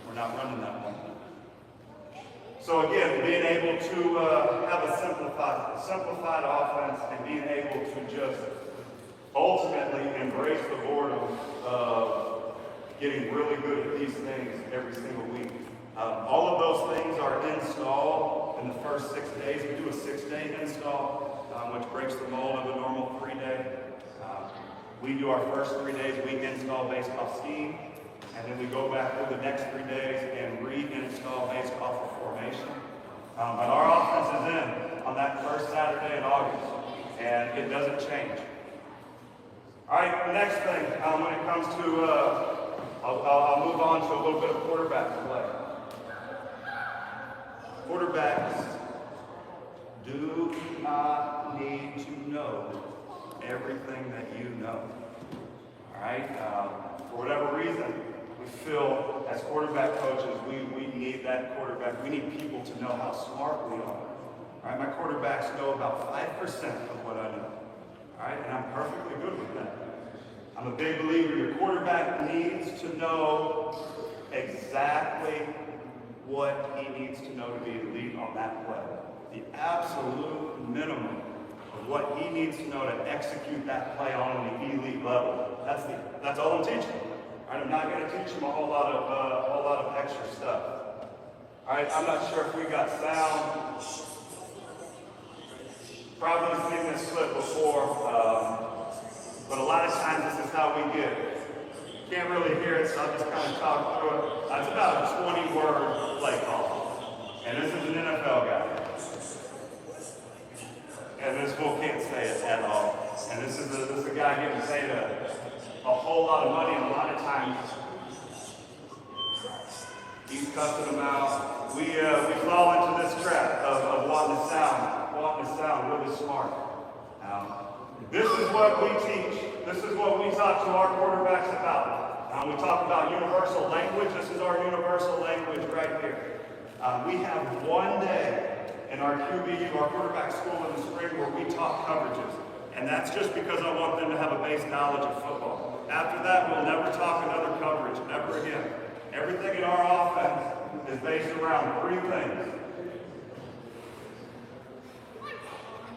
We're not running that one. So again, being able to have a simplified offense and being able to just ultimately embrace the boredom of getting really good at these things every single week. All of those things are installed in the first 6 days. We do a 6-day install, which breaks the mold of a normal 3-day. We do our first 3 days, we install based off scheme, and then we go back through the next 3 days and reinstall based off of formation. But our offense is in on that first Saturday in August, and it doesn't change. All right, the next thing, when it comes to, I'll move on to a little bit of quarterback play. Quarterbacks do not need to know everything that you know. All right? For whatever reason, we feel as quarterback coaches, we need that quarterback. We need people to know how smart we are. All right? My quarterbacks know about 5% of what I know. All right? And I'm perfectly good with that. I'm a big believer your quarterback needs to know exactly what he needs to know to be elite on that play. The absolute minimum of what he needs to know to execute that play on the elite level. That's all I'm teaching. All right, I'm not going to teach him a whole lot of extra stuff. All right, I'm not sure if we got sound. Probably seen this clip before. But a lot of times this is how we get it. Can't really hear it, so I'll just kind of talk through it. It's about a 20-word play call. And this is an NFL guy. And this fool can't say it at all. And this is a guy getting paid a whole lot of money, and a lot of times he's cussing them out. We fall into this trap of wanting to sound really smart. This is what we teach. This is what we talk to our quarterbacks about. We talk about universal language. This is our universal language right here. We have one day in our QBU, our quarterback school in the spring, where we talk coverages. And that's just because I want them to have a base knowledge of football. After that, we'll never talk another coverage, ever again. Everything in our offense is based around 3 things.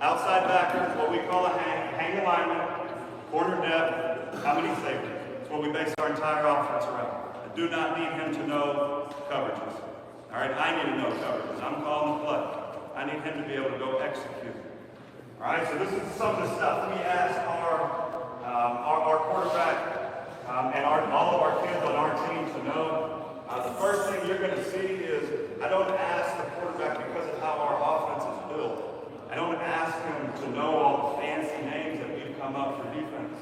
Outside backer, what we call a hang alignment, corner depth, how many safeties. That's what we base our entire offense around. I do not need him to know coverages. All right, I need to know coverages. I'm calling the play. I need him to be able to go execute. All right, so this is some of the stuff we ask our quarterback and all of our kids on our team to know. The first thing you're going to see is I don't ask the quarterback because of how our offense is built. I don't ask him to know all the fancy names that we've come up for defense.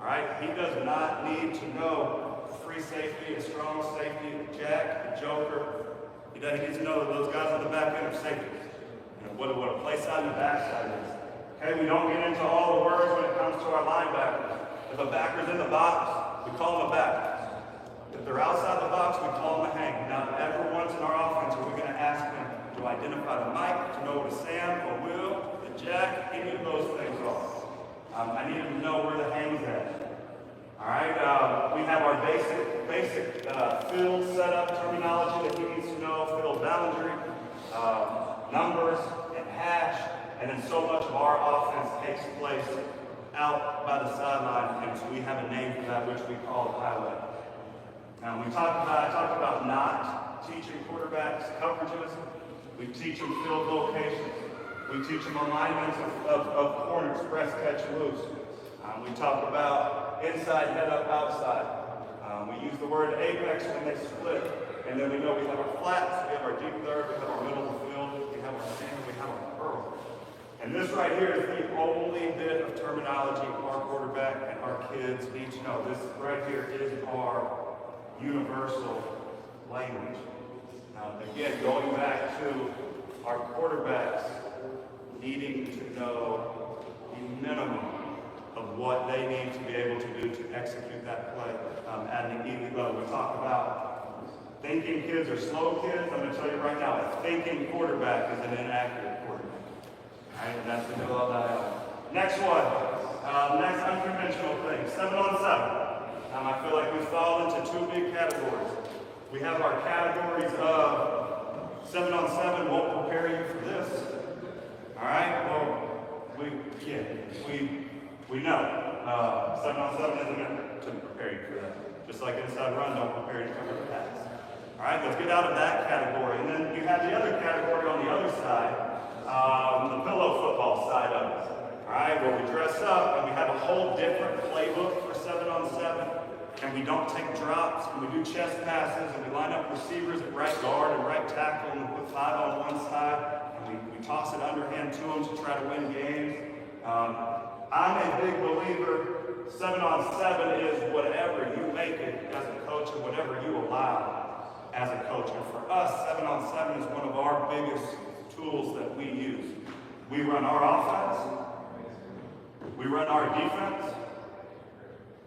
All right? He does not need to know a free safety, a strong safety, a jack, a joker. He needs to know that those guys on the back end are safeties. And what a play side and a back side is. Okay, we don't get into all the words when it comes to our linebackers. If a backer's in the box, we call them a back. If they're outside the box, we call them a hang. Now, never once in our offense are we going to ask him to identify the Mike, to know what a Sam, a Will, a Jack, any of those things are. I need him to know where the hang's at. All right, we have our basic field setup terminology that he needs to know, field boundary, numbers, and hash, and then so much of our offense takes place out by the sideline, and so we have a name for that, which we call highway. Now, I talked about not teaching quarterbacks coverages. We teach them field locations. We teach them alignments of corners, press, catch, loose. We talk about inside, head up, outside. We use the word apex when they split. And then we know we have our flats, we have our deep third, we have our middle of the field, we have our stand, we have our curl. And this right here is the only bit of terminology our quarterback and our kids need to know. This right here is our universal language. Now, again, going back to our quarterbacks needing to know the minimum of what they need to be able to do to execute that play at an elite level. We talk about thinking kids are slow kids. I'm going to tell you right now, a thinking quarterback is an inaccurate quarterback. All right, and that's the deal of that. Next one. Next unconventional thing, 7-on-7. I feel like we fall into two big categories. We have our categories of 7-on-7 won't prepare you for this. All right, well, we know 7-on-7 isn't meant to prepare you for that. Just like inside run don't prepare you to cover the pass. All right, let's get out of that category. And then you have the other category on the other side, the pillow football side of it. All right, where we dress up and we have a whole different playbook for 7-on-7. And we don't take drops, and we do chest passes, and we line up receivers at right guard and right tackle, and we put 5 on one side, and we toss it underhand to them to try to win games. I'm a big believer 7-on-7 is whatever you make it as a coach and whatever you allow as a coach. And for us, 7-on-7 is one of our biggest tools that we use. We run our offense, we run our defense.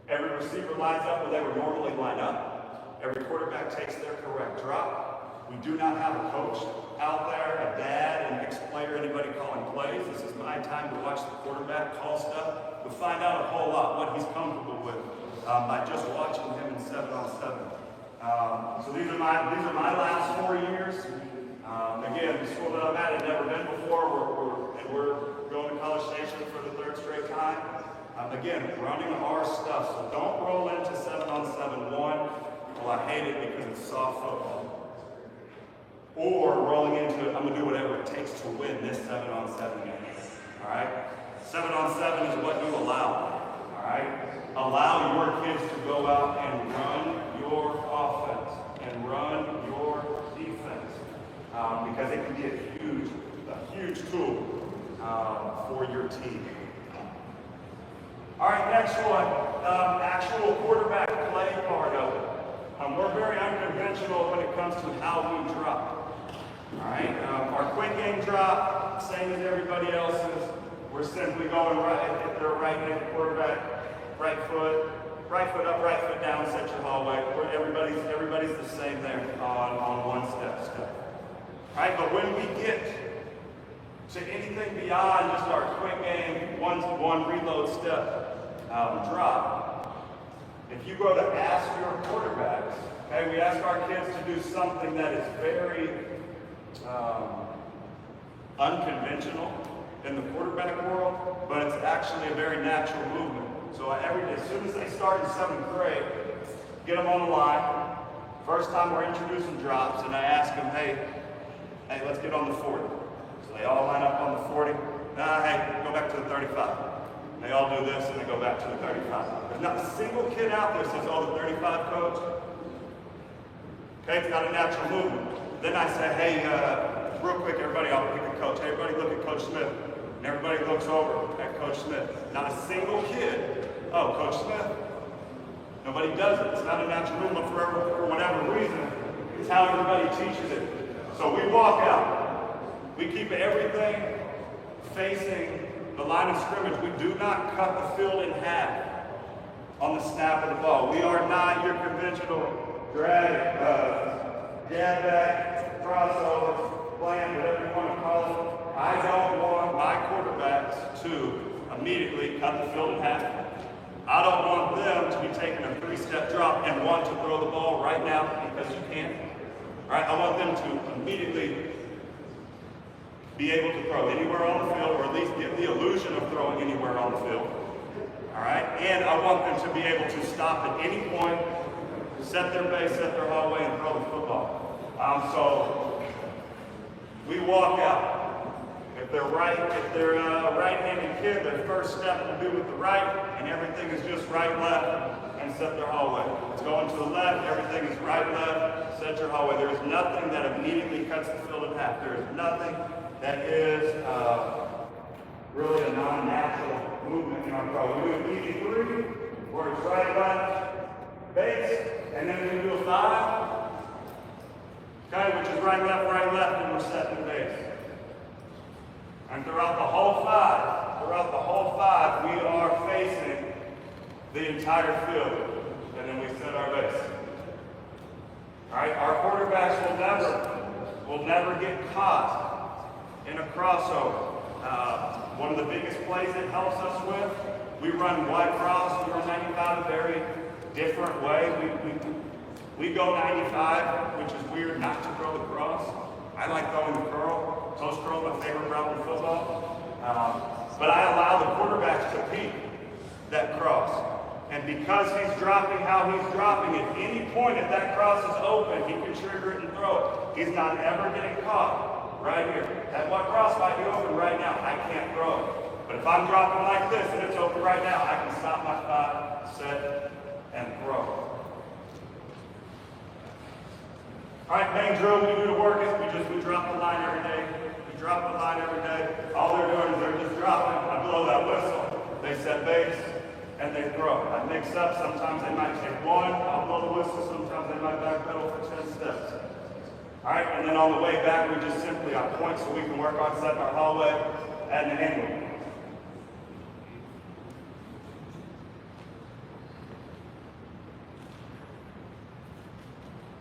Every receiver lines up where they would normally line up. Every quarterback takes their correct drop. We do not have a coach out there, a dad, an ex-player, anybody calling plays. This is my time to watch the quarterback call stuff. We find out a whole lot what he's comfortable with by just watching him in 7-on-7. So these are my last 4 years. Again, the school that I'm at had never been before. We're going to College Station for the 3rd straight time. Again, running our stuff, so don't roll into 7-on-7 1. Well, I hate it because it's soft football. Or rolling into it, I'm going to do whatever it takes to win this 7-on-7 game. All right? 7-on-7 is what you allow. All right? Allow your kids to go out and run your offense and run your defense because it can be a huge tool for your team. All right, next one, actual quarterback play part of it. We're very unconventional when it comes to how we drop. All right, our quick game drop, same as everybody else's. We're simply going right, if they're right-handed quarterback, right foot up, right foot down, set your hallway. Everybody's the same there on one step. All right, but when we get to anything beyond just our quick game, one reload step drop, if you go to ask your quarterbacks, okay, we ask our kids to do something that is very unconventional in the quarterback world, but it's actually a very natural movement. So as soon as they start in 7th grade, get them on the line. First time we're introducing drops, and I ask them, hey, let's get on the 40. So they all line up on the 40. Hey, go back to the 35. They all do this, and they go back to the 35. There's not a single kid out there says, oh, the 35 coach. Okay, it's not a natural movement. Then I say, hey, real quick, everybody, I'll pick a coach. Hey, everybody look at Coach Smith. And everybody looks over at Coach Smith. Not a single kid, oh, Coach Smith. Nobody does it. It's not a natural movement for whatever reason. It's how everybody teaches it. So we walk out. We keep everything facing the line of scrimmage. We do not cut the field in half on the snap of the ball. We are not your conventional drag, jab back, crossover, plan, whatever you want to call it. I don't want my quarterbacks to immediately cut the field in half. I don't want them to be taking a 3-step drop and want to throw the ball right now because you can't. All right, I want them to immediately be able to throw anywhere on the field, or at least give the illusion of throwing anywhere on the field. All right, and I want them to be able to stop at any point, set their base, set their hallway, and throw the football. So we walk out. If they're a right-handed kid, their first step will be with the right, and everything is just right, left, and set their hallway. It's going to the left, everything is right, left, set your hallway. There is nothing that immediately cuts the field in half. There is nothing that is really a non-natural movement in our pro. We do an easy 3, where it's right, left, base, and then we do a 5, okay, which is right, left, and we're setting the base. And throughout the whole five, we are facing the entire field, and then we set our base. All right, our quarterbacks will never get caught in a crossover. One of the biggest plays it helps us with, we run wide cross, we run 95 a very different way. We go 95, which is weird not to throw the cross. I like throwing the curl. Post curl, my favorite route in football. But I allow the quarterbacks to peek that cross. And because he's dropping how he's dropping, at any point if that cross is open, he can trigger it and throw it. He's not ever getting caught right here. That one cross might be open right now. I can't throw it. But if I'm dropping like this and it's open right now, I can stop my thought, set, and throw. All right, main drill we do to work is we drop the line every day. We drop the line every day. All they're doing is they're just dropping. I blow that whistle. They set base and they throw. I mix up. Sometimes they might take one. I'll blow the whistle. Sometimes they might backpedal for 10 steps. All right, and then on the way back, we just simply point so we can work on setting our hallway at an angle.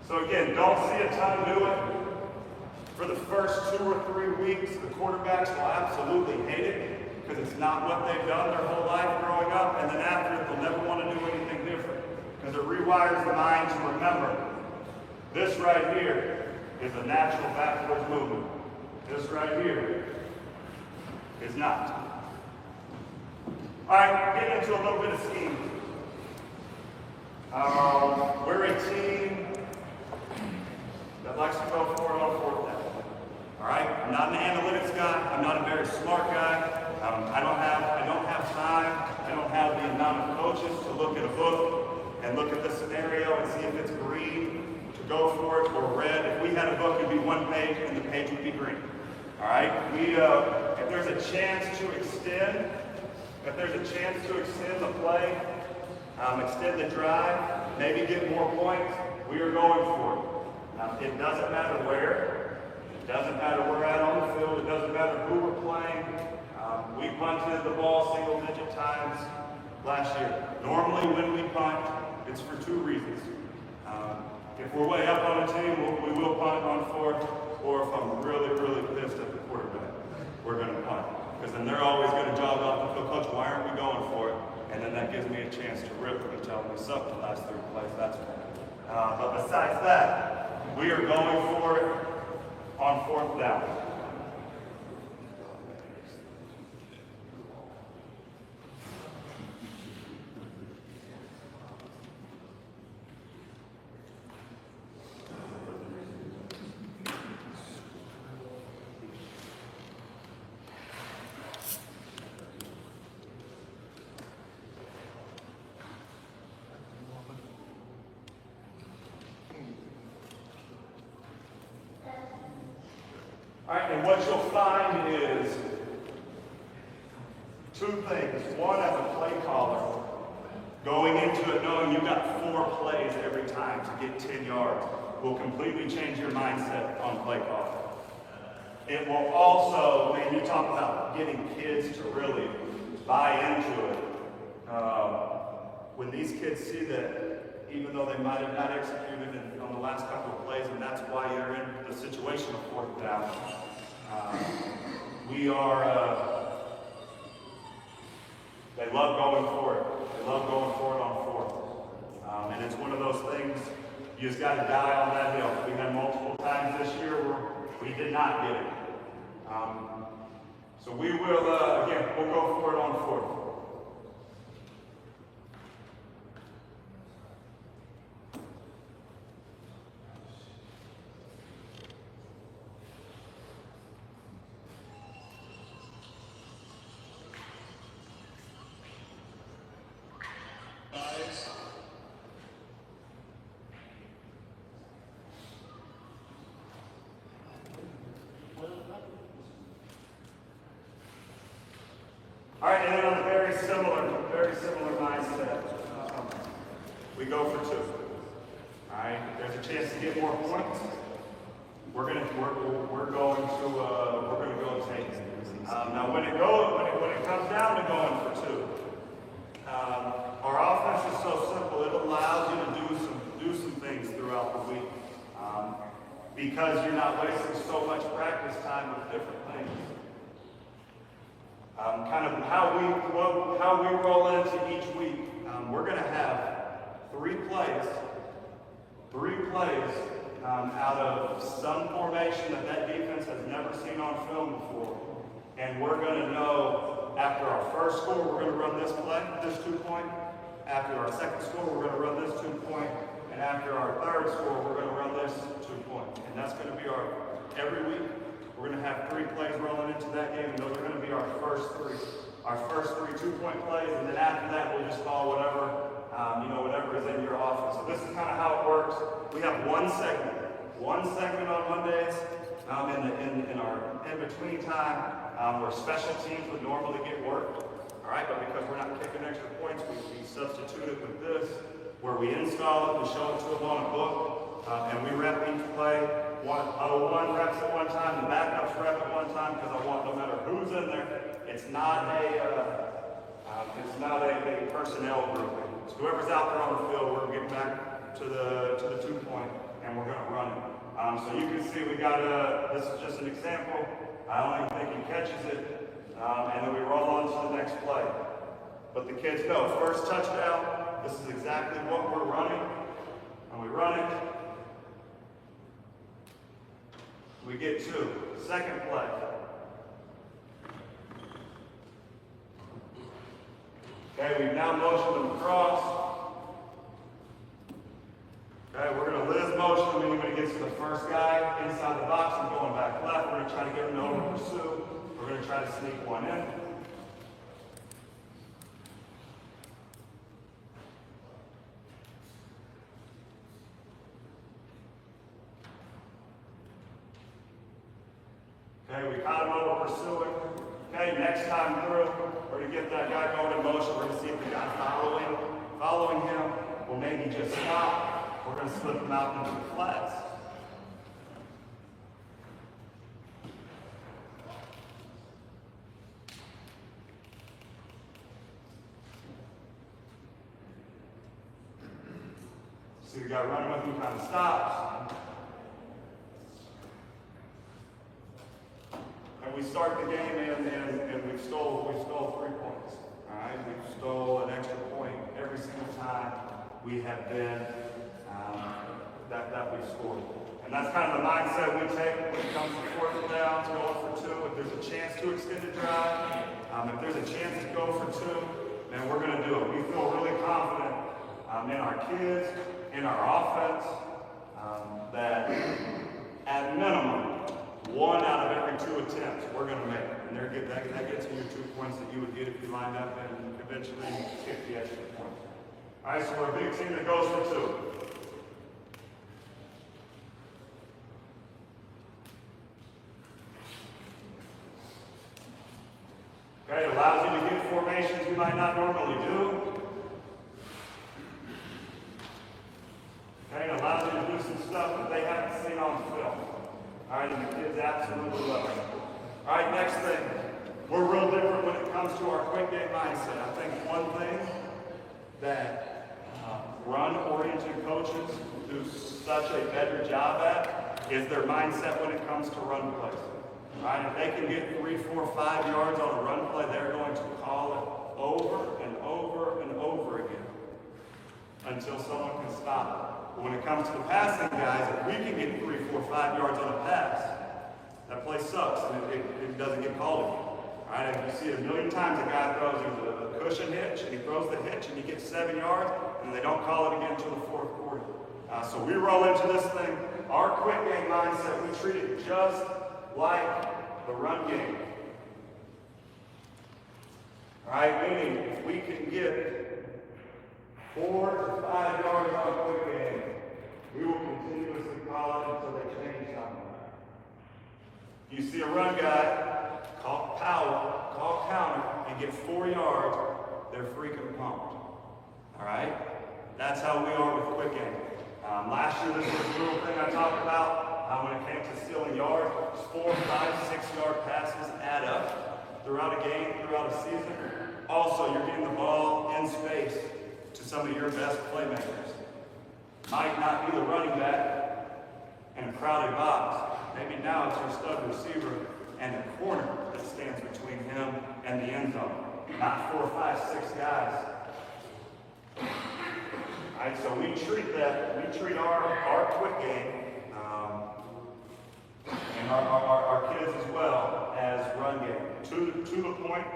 So again, don't see a ton do it. For the first 2 or 3 weeks, the quarterbacks will absolutely hate it because it's not what they've done their whole life growing up, and then after it, they'll never want to do anything different because it rewires the mind to remember this right here is a natural backwards movement. This right here is not. All right, get into a little bit of scheme. We're a team that likes to go for it on fourth down. All right, I'm not an analytics guy. I'm not a very smart guy. I don't have time. I don't have the amount of coaches to look at a book and look at the scenario and see if it's green to go for it or red. If we had a book, it'd be one page and the page would be green. All right, if there's a chance to extend, the play, extend the drive, maybe get more points, we are going for it. It doesn't matter where. It doesn't matter where we're at on the field. It doesn't matter who we're playing. We punted the ball single-digit times last year. Normally when we punt, it's for 2 reasons. If we're way up on a team, we will punt on fourth, or if I'm really, really pissed at the quarterback, we're going to punt. Because then they're always going to jog off the field, Coach, why aren't we going for it? And then that gives me a chance to rip them and tell them we sucked the last 3 plays. That's fine. But besides that, we are going for it on fourth down. All right, and what you'll find is 2 things. One, as a play caller, going into it knowing you've got 4 plays every time to get 10 yards will completely change your mindset on play calling. It will also, when you talk about getting kids to really buy into it, when these kids see that even though they might have not executed on the last couple of plays, and that's why you're in the situation of fourth down, they love going for it. They love going for it on fourth. And it's one of those things, you just got to die on that hill. We had multiple times this year where we did not get it. So we will, again, we'll go for it on fourth. All right, and then on a very similar mindset, we go for 2. All right, there's a chance to get more points. We're going to go and take it. Now, when it comes down to going for 2, our offense is so simple. It allows you to do some things throughout the week because you're not wasting so much practice time with different things. Kind of how we roll into each week. We're going to have three plays out of some formation that defense has never seen on film before. And we're going to know after our first score, we're going to run this play, this 2-point. After our second score, we're going to run this 2-point. And after our third score, we're going to run this 2-point. And that's going to be our, every week, we're going to have 3 plays rolling into that game. And those are going to be our first 3 2-point plays. And then after that, we'll just call whatever, whatever is in your offense. So this is kind of how it works. We have one segment on Mondays in our in-between time where special teams would normally get worked. All right, but because we're not kicking extra points, we substitute it with this, where we install it, we show it to them on a book, and we rep each play. One reps at one time, the backups rep at one time, because I want no matter who's in there, it's not a personnel grouping. So whoever's out there on the field, we're getting back to the 2-point, and we're going to run it. So you can see we got this is just an example. I don't even think he catches it. And then we roll on to the next play. But the kids know, first touchdown, this is exactly what we're running. And we run it. We get 2. Second play. Okay, we've now motioned them across. Okay, we're going to Liz motion him when he gets to the first guy inside the box and going back left. We're going to try to get him to over pursue. We're going to try to sneak one in. Okay, we caught him over pursuing. Okay, next time through, we're going to get that guy going in motion. We're going to see if the guy following him will maybe just stop. We're going to slip him out into the flats. See the guy running with him, kind of stops. And we start the game and we stole 3 points. All right, we stole an extra point every single time we have been that we've scored. And that's kind of the mindset we take when it comes to 4th downs, going for 2. If there's a chance to extend a drive, if there's a chance to go for 2, then we're going to do it. We feel really confident in our kids, in our offense, that at minimum, 1 out of every 2 attempts we're going to make. And that gets you your 2 points that you would get if you lined up and eventually kick the extra point. All right, so we're a big team that goes for 2. Okay, it allows you to get formations you might not normally do. Okay, it allows you to do some stuff that they haven't seen on film. All right, and the kids absolutely love it. All right, next thing. We're real different when it comes to our quick game mindset. I think one thing that run-oriented coaches do such a better job at is their mindset when it comes to run plays. All right, if they can get 3, 4, 5 yards on a run play, they're going to call it over and over and over again until someone can stop it. But when it comes to the passing guys, if we can get 3, 4, 5 yards on a pass, that play sucks and it doesn't get called again. All right, you see it a million times, a guy throws a cushion hitch, and he throws the hitch, and he gets 7 yards, and they don't call it again until the 4th quarter. So we roll into this thing. Our quick game mindset, we treat it just like the run game. All right, meaning if we can get 4 to 5 yards on a quick game, we will continuously call it until they change something. You see a run guy, call power, call counter, and get 4 yards, they're freaking pumped. All right? That's how we are with quick game. Last year, this was a little thing I talked about when it came to stealing yards. 4, 5, 6 yard passes add up throughout a game, throughout a season. Also, you're getting the ball in space to some of your best playmakers. Might not be the running back in a crowded box. Maybe now it's your stud receiver and the corner that stands between him and the end zone. Not 4, 5, 6 guys. right? So we treat our quick game, and our kids as well as run game. To the point,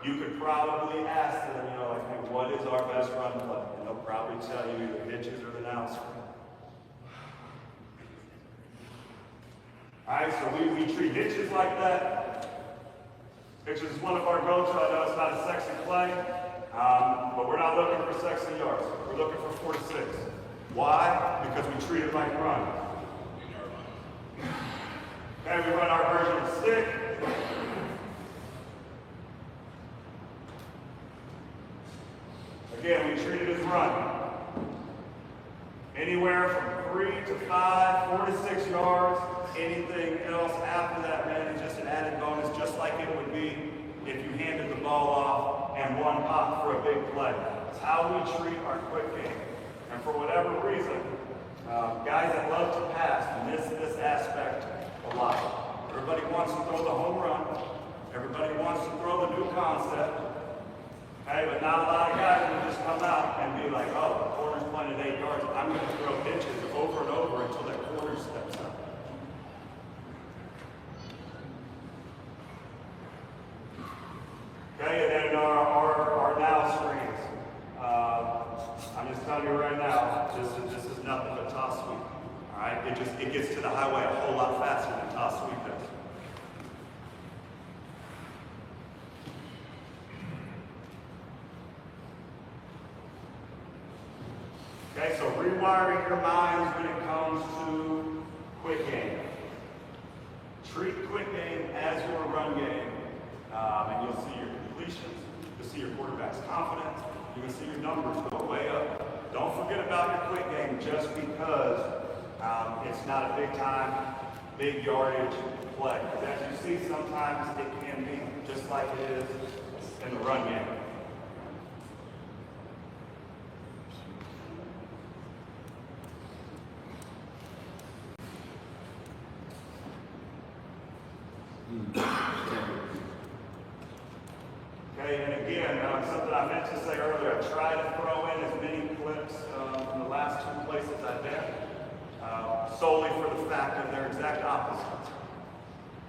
you could probably ask them, you know, like, hey, what is our best run play? And they'll probably tell you the hitches or the now screen. All right, so we treat hitches like that. Hitches is one of our goals. I know it's not a sexy play, but we're not looking for sexy yards. We're looking for 4 to 6. Why? Because we treat it like run. Okay, we run our version of stick. Again, we treat it as run. Anywhere from 3 to 5, 4 to 6 yards. Anything else after that, man, is just an added bonus, just like it would be if you handed the ball off and one pop for a big play. It's how we treat our quick game. And for whatever reason, guys that love to pass miss this aspect a lot. Everybody wants to throw the home run. Everybody wants to throw the new concept. Hey, but not a lot of guys will just come out and be like, oh, the corner's playing at 8 yards. I'm going to throw pitches over and over until that corner steps up. Okay, and then our now screens. I'm just telling you right now, this is nothing but toss sweep. All right, it gets to the highway a whole lot faster than toss sweep does. Okay, so rewiring your minds when it comes to quick game. Treat quick game as your run game, and you'll see your completions, you'll see your quarterback's confidence, you're going to see your numbers go way up. Don't forget about your quick game just because it's not a big time, big yardage play. Because as you see, sometimes it can be just like it is in the run game. Okay, and again, something I meant to say earlier, I try to throw in as many clips from the last 2 places I've been, solely for the fact that they're exact opposites.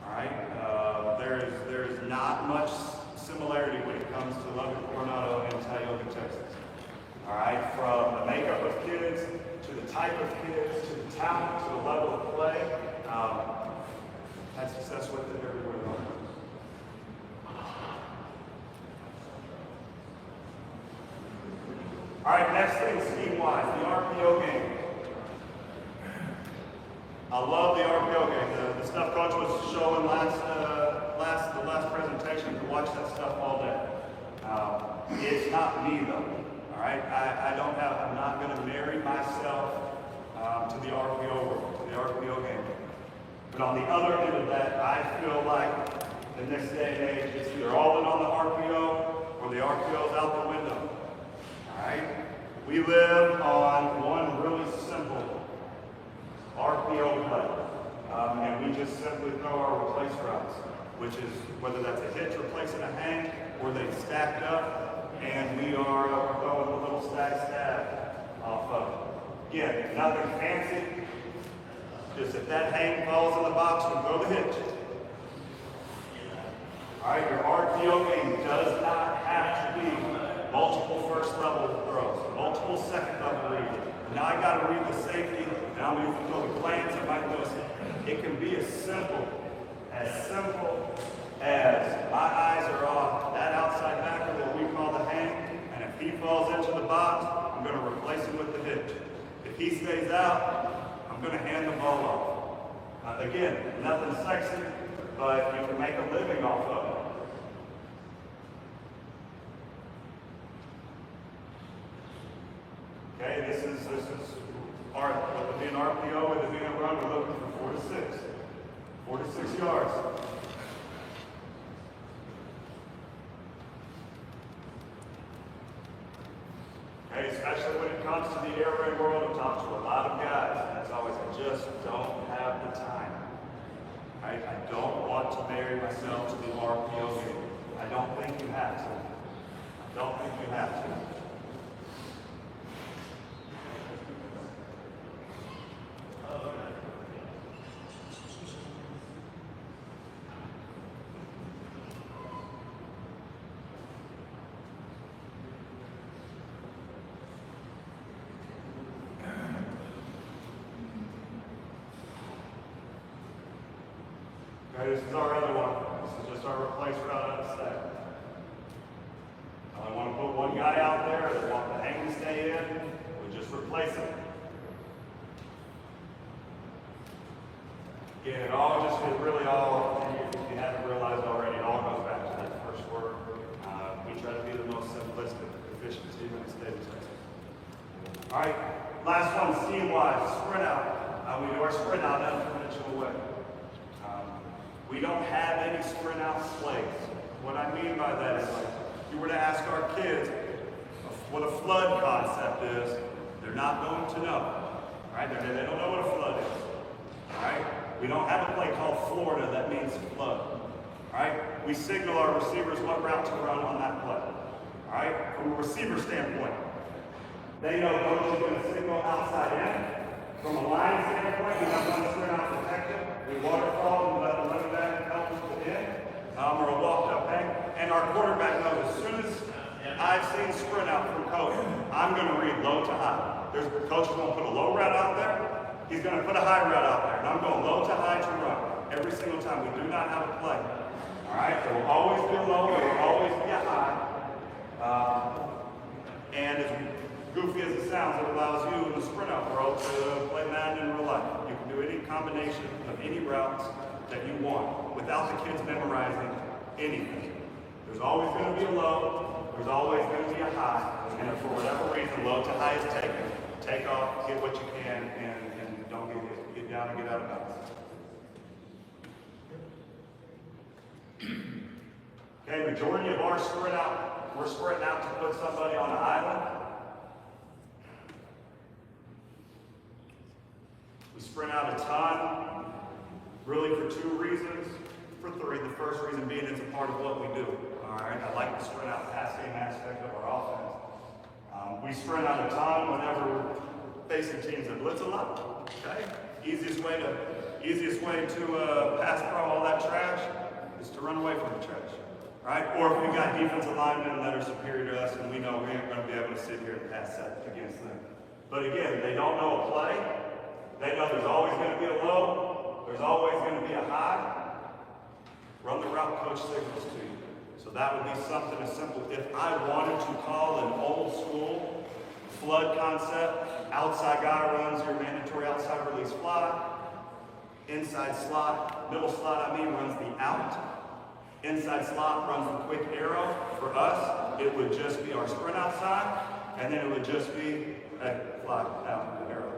All right, there is not much similarity when it comes to Lubbock, Coronado, and Tioga, Texas. All right, from the makeup of kids, to the type of kids, to the talent, to the level of play, had success with it everywhere they went. All right, next thing, scheme-wise, the RPO game. I love the RPO game. The stuff Coach was showing the last presentation, you can watch that stuff all day. It's not me though. All right, I'm not going to marry myself to the RPO world, to the RPO game. But on the other end of that, I feel like in this day and age, it's either all in on the RPO or the RPO's out the window. All right? We live on one really simple RPO play. And we just simply throw our replace routes, which is whether that's a hitch replacing a hang or they stacked up and we are throwing a little stack stab off of it. Again, nothing fancy. Just if that hang falls in the box, we throw the hitch. All right, your RPO game does not have to be multiple first level throws, multiple second level reads. Now I got to read the safety, and I'm going to throw the plants, I might do it. It can be as simple as my eyes are off that outside backer that we call the hang, and if he falls into the box, I'm going to replace him with the hitch. If he stays out, I'm going to hand the ball off. Again, nothing sexy, but you can make a living off of it. Okay, this is our, with it being RPO, with it being a run, we're looking for 4 to 6. 4 to 6 yards. Okay, especially when it comes to the air raid world, I've talked to a lot of guys, and it's always, I just don't have the time. Right? I don't want to marry myself to the RPO game. I don't think you have to. I don't think you have to. Okay, this is our other one. This is just our replace route out of stack. I want to put one guy out there that wants the hang and stay in. We just replace him. Again, it really all, if you haven't realized already, it all goes back to that first word. We try to be the most simplistic efficiency in the state of Texas. All right, last one, scheme-wise, sprint out. We do our sprint out in a conventional way. We don't have any sprint out plays. What I mean by that is, like, if you were to ask our kids what a flood concept is, they're not going to know. Right? They don't know what a flood is. Right? We don't have a play called Florida that means flood. Right? We signal our receivers what route to run on that play. Right? From a receiver standpoint, they know coach is going to signal outside in. From a line standpoint, we have one sprint out protected. We waterfall and let the running back help us put in, or a walked up hang. And our quarterback knows as soon as I've seen sprint out from coach, I'm going to read low to high. Coach is going to put a low route out there. He's going to put a high route out there. And I'm going low to high to run every single time. We do not have a play. All right? There will always be a low. There will always be a high. And as goofy as it sounds, it allows you in the sprint out world to play Madden in real life. You can do any combination of any routes that you want without the kids memorizing anything. There's always going to be a low, there's always going to be a high, and if for whatever reason low to high is taken, take off, get what you can, and don't get down and get out of bounds. Okay, majority of our sprint out, we're sprinting out to put somebody on an island. We sprint out a ton, really for two reasons, for three. The first reason being it's a part of what we do. All right, I like the sprint out passing aspect of our offense. We sprint out a ton whenever we're facing teams that blitz a lot. Okay, easiest way to pass pro all that trash is to run away from the trash. Right? Or if we've got defensive linemen that are superior to us and we know we ain't going to be able to sit here and pass that against them. But again, they don't know a play. They know there's always going to be a low. There's always going to be a high. Run the route coach signals to you. So that would be something as simple. If I wanted to call an old school flood concept, outside guy runs your mandatory outside release fly. Inside slot, middle slot runs the out. Inside slot runs the quick arrow. For us, it would just be our sprint outside, and then it would just be a fly out arrow.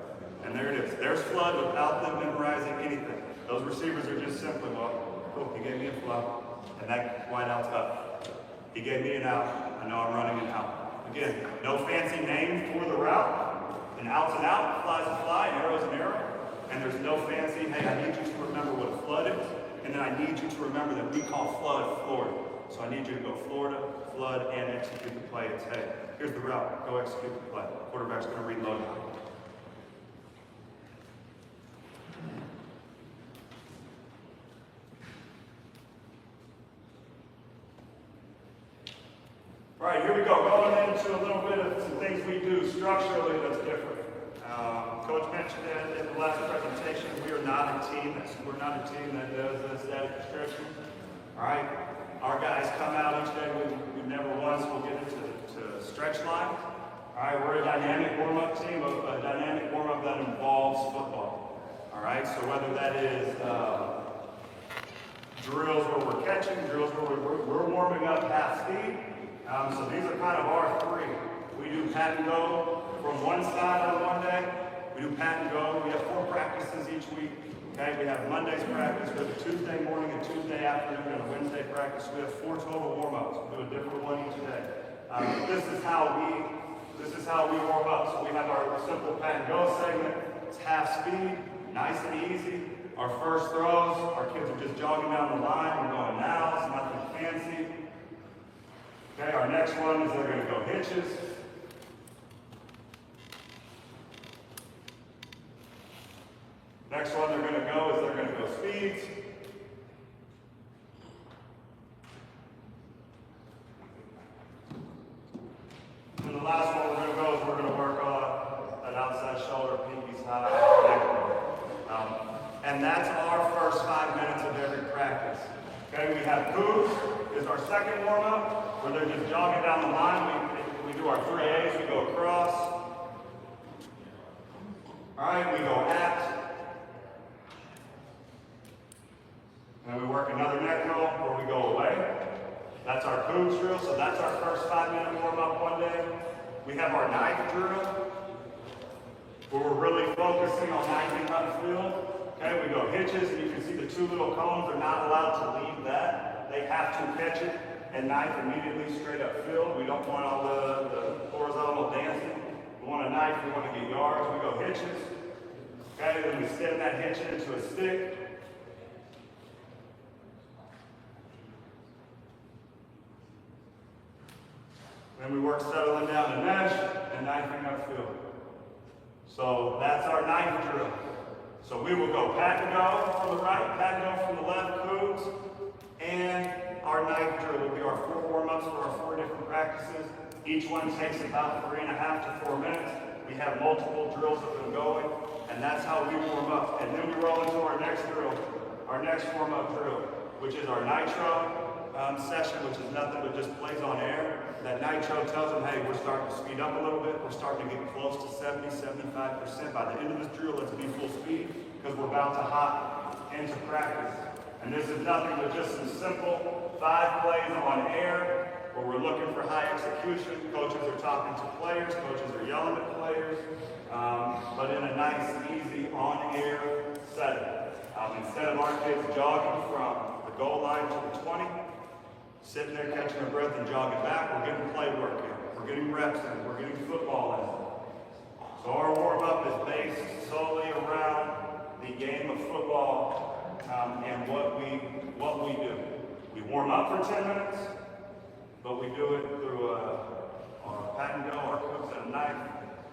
And there it is. There's flood without them memorizing anything. Those receivers are just simply, well, cool, he gave me a flow, and that wide out's up. He gave me an out. I know I'm running an out. Again, no fancy name for the route. An out's an out, fly's a fly, an arrow's an arrow. And there's no fancy, hey, I need you to remember what a flood is. And then I need you to remember that we call flood Florida. So I need you to go Florida, flood, and execute the play. It's, hey, here's the route. Go execute the play. Quarterback's going to read low down. All right, here we go. Going into a little bit of some things we do structurally that's different. Coach mentioned that in the last presentation, we're not a team that does the static description. All right, our guys come out each day. We never once will get into stretch line. All right, we're a dynamic warm-up team, a dynamic warm-up that involves football. All right, so whether that is drills where we're catching, drills where we're warming up half speed. So these are kind of our three. We do pat and go from one side on one day. We do pat and go. We have 4 practices each week. Okay, we have Monday's practice, we have a Tuesday morning and Tuesday afternoon, and a Wednesday practice. We have 4 total warm-ups. We do a different one each day. This is how we warm up. So we have our simple pat and go segment. It's half speed, nice and easy. Our first throws, our kids are just jogging down the line. We're going now, it's nothing fancy. Okay, our next one is they're going to go hitches. Next one they're going to go is they're going to go speeds. And the last one we're going to go is we're going to work on that outside shoulder, pinkies high, and that's our first 5 minutes of every practice. Okay, we have Cougs is our second warm-up, where they're just jogging down the line. We do our 3 A's, we go across. All right, we go at. And we work another neck roll where we go away. That's our Cougs drill, so that's our first 5-minute warm-up one day. We have our knife drill, where we're really focusing on knifing upfield. Okay, we go hitches, and you can see the 2 little cones are not allowed to leave that. They have to catch it and knife immediately straight upfield. We don't want all the horizontal dancing. We want a knife, we want to get yards. We go hitches. Okay, then we stem that hitch into a stick. Then we work settling down the mesh and knifing upfield. So that's our knife drill. So we will go pat and go from the right, pat and go from the left, Cougs, and our knife drill will be our 4 warm-ups for our 4 different practices. Each one takes about 3.5 to 4 minutes. We have multiple drills of them going, and that's how we warm up. And then we roll into our next drill, our next warm-up drill, which is our nitro session, which is nothing but just plays on air. That nitro tells them, hey, we're starting to speed up a little bit. We're starting to get close to 70, 75%. By the end of this drill, let's be full speed because we're about to hop into practice. And this is nothing but just some simple 5 plays on air where we're looking for high execution. Coaches are talking to players. Coaches are yelling at players. But in a nice, easy, on-air setting. Instead of our kids jogging from the goal line to the 20, sitting there catching their breath and jogging back, we're getting play work in, we're getting reps in, we're getting football in. So our warm-up is based solely around the game of football and what we do. We warm up for 10 minutes, but we do it through our pat and go, our Cougs and a knife,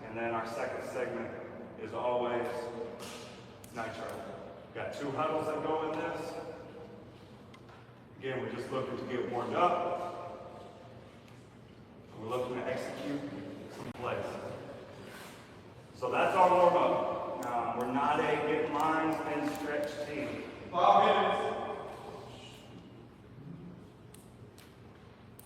and then our second segment is always nitro. Got 2 huddles that go in this. Again, we're just looking to get warmed up. We're looking to execute some plays. So that's our warm-up. We're not a get lines and stretch team. 5 minutes.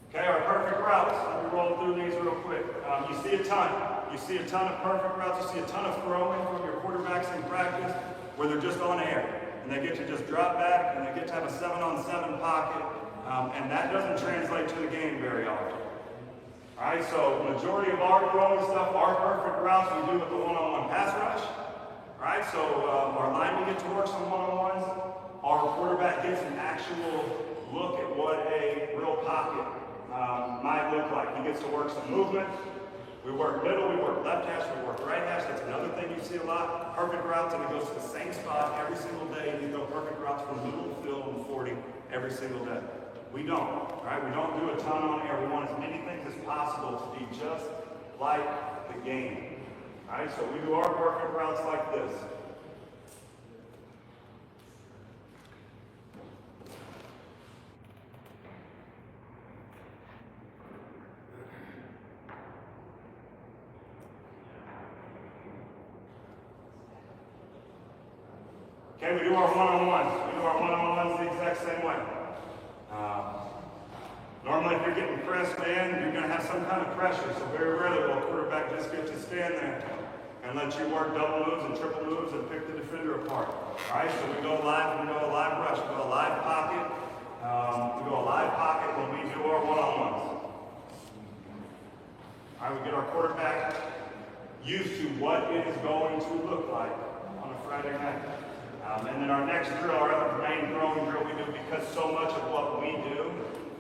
Okay, our perfect routes. Let me roll through these real quick. You see a ton. You see a ton of perfect routes. You see a ton of throwing from your quarterbacks in practice where they're just on air. And they get to just drop back, and they get to have a 7-on-7 pocket, and that doesn't translate to the game very often. All right, so majority of our throwing stuff, our perfect routes, we do with the one-on-one pass rush. All right, so our linemen get to work some one-on-ones. Our quarterback gets an actual look at what a real pocket might look like. He gets to work some movement. We work middle, we work left hash, we work right hash. That's another thing you see a lot. Perfect routes, and it goes to the same spot every single day. You go perfect routes from the middle of the field and 40 every single day. We don't, all right? We don't do a ton on air. We want as many things as possible to be just like the game. All right, so we do our perfect routes like this. Okay, we do our one-on-ones. We do our one-on-ones the exact same way. Normally, if you're getting pressed man, you're going to have some kind of pressure. So very rarely will a quarterback just get to stand there and let you work double moves and triple moves and pick the defender apart. All right, so we go live. We go a live rush. We go a live pocket. We go a live pocket when we do our one-on-ones. All right, we get our quarterback used to what it is going to look like on a Friday night. And then our next drill, our other main throwing drill we do, because so much of what we do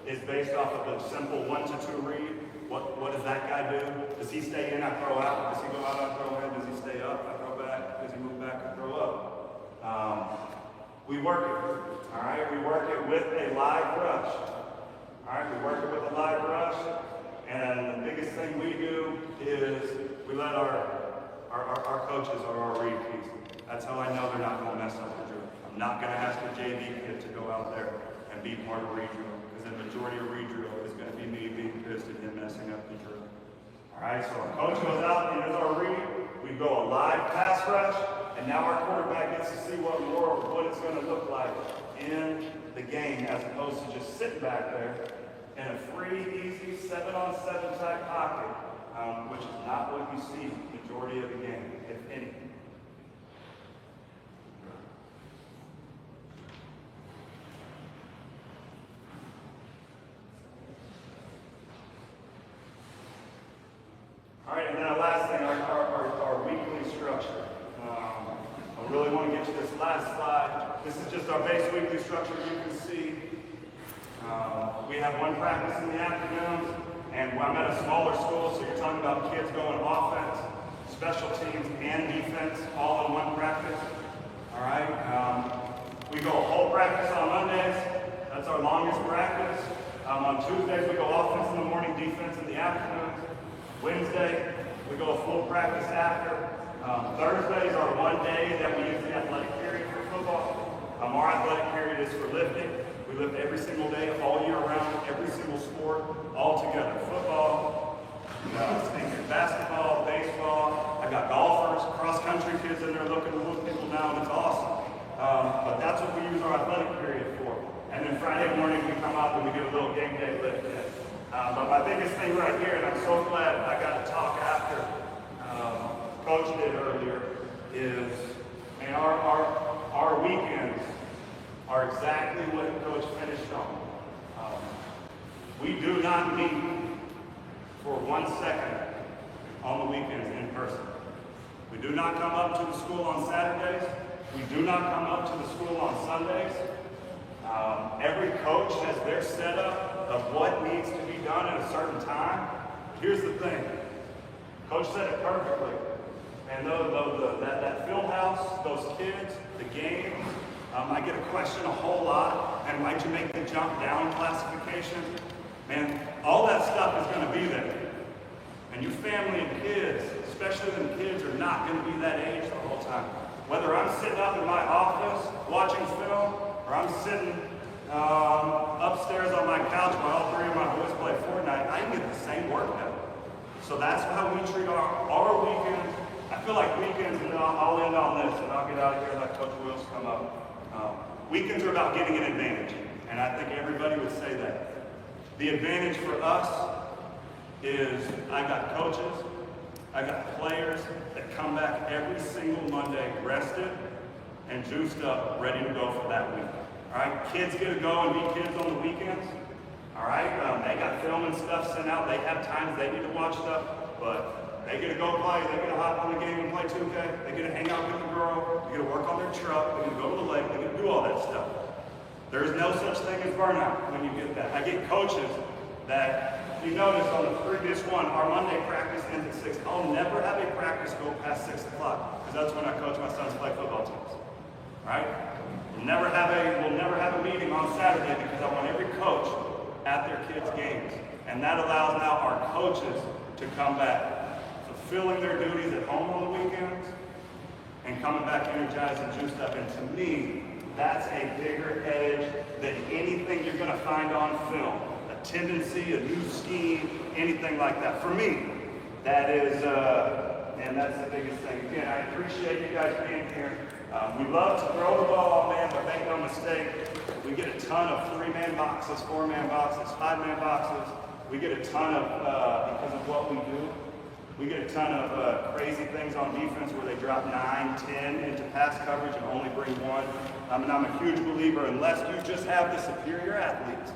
is based off of a simple 1-2 read. What does that guy do? Does he stay in, I throw out? Does he go out, I throw in? Does he stay up, I throw back? Does he move back, I throw up? We work it, all right? We work it with a live rush. All right, we work it with a live rush. And the biggest thing we do is we let our coaches or our read keys. That's how I know they're not going to mess up the drill. I'm not going to ask a JV kid to go out there and be part of read drill, because the majority of read drill is going to be me being pissed at him messing up the drill. All right, so our coach goes out and does our read. We go a live pass rush, And now our quarterback gets to see what it's going to look like in the game, as opposed to just sitting back there in a free, easy 7-on-7 type pocket, which is not what you see the majority of the game, if any. All right, and then our last thing, our weekly structure. I really want to get to this last slide. This is just our base weekly structure. You can see we have one practice in the afternoons, and I'm at a smaller school, so you're talking about kids going offense, special teams, and defense all in one practice. All right, we go whole practice on Mondays. That's our longest practice. On Tuesdays, we go offense in the morning, defense in the afternoons. Wednesday, we go a full practice after. Thursdays are one day that we use the athletic period for football. Our athletic period is for lifting. We lift every single day, all year round, every single sport, all together. Football, basketball, baseball. I got golfers, cross-country kids in there looking to whoop people now, and it's awesome. But that's what we use our athletic period for. And then Friday morning, we come up and we do a little game day lift. But my biggest thing right here, and I'm so glad I got to talk after Coach did earlier, is man, our weekends are exactly what Coach finished on. We do not meet for 1 second on the weekends in person. We do not come up to the school on Saturdays. We do not come up to the school on Sundays. Every coach has their setup of what needs to be done at a certain time. Here's the thing. Coach said it perfectly. And that field house, those kids, the games, I get a question a whole lot. And why'd you make the jump down classification? Man, all that stuff is going to be there. And your family and kids, especially them kids, are not going to be that age the whole time. Whether I'm sitting up in my office watching film, or I'm sitting upstairs on my couch while all three of my boys play Fortnite, I can get the same workout. So that's how we treat our weekends. I feel like weekends, and I'll end on this, and I'll get out of here and let Coach Wills come up. Weekends are about getting an advantage, and I think everybody would say that. The advantage for us is I got coaches, I got players that come back every single Monday rested and juiced up, ready to go for that week. All right, kids get to go and be kids on the weekends. All right, they got film and stuff sent out. They have times they need to watch stuff, but they get to go play. They get to hop on the game and play 2K. They get to hang out with the girl. They get to work on their truck. They get to go to the lake. They get to do all that stuff. There's no such thing as burnout when you get that. I get coaches that, you notice on the previous one, our Monday practice ends at 6. I'll never have a practice go past 6 o'clock because that's when I coach my sons play football teams. All right? We'll never have a meeting on Saturday because I want every coach at their kids' games. And that allows now our coaches to come back, fulfilling their duties at home on the weekends and coming back energized and juiced up. And to me, that's a bigger edge than anything you're going to find on film. A tendency, a new scheme, anything like that. For me, that is, and that's the biggest thing. Again, I appreciate you guys being here. We love to throw the ball, man, but make no mistake, we get a ton of 3-man boxes, 4-man boxes, 5-man boxes. We get a ton of, because of what we do, we get a ton of crazy things on defense where they drop 9, 10 into pass coverage and only bring 1. And I'm a huge believer, unless you just have the superior athletes,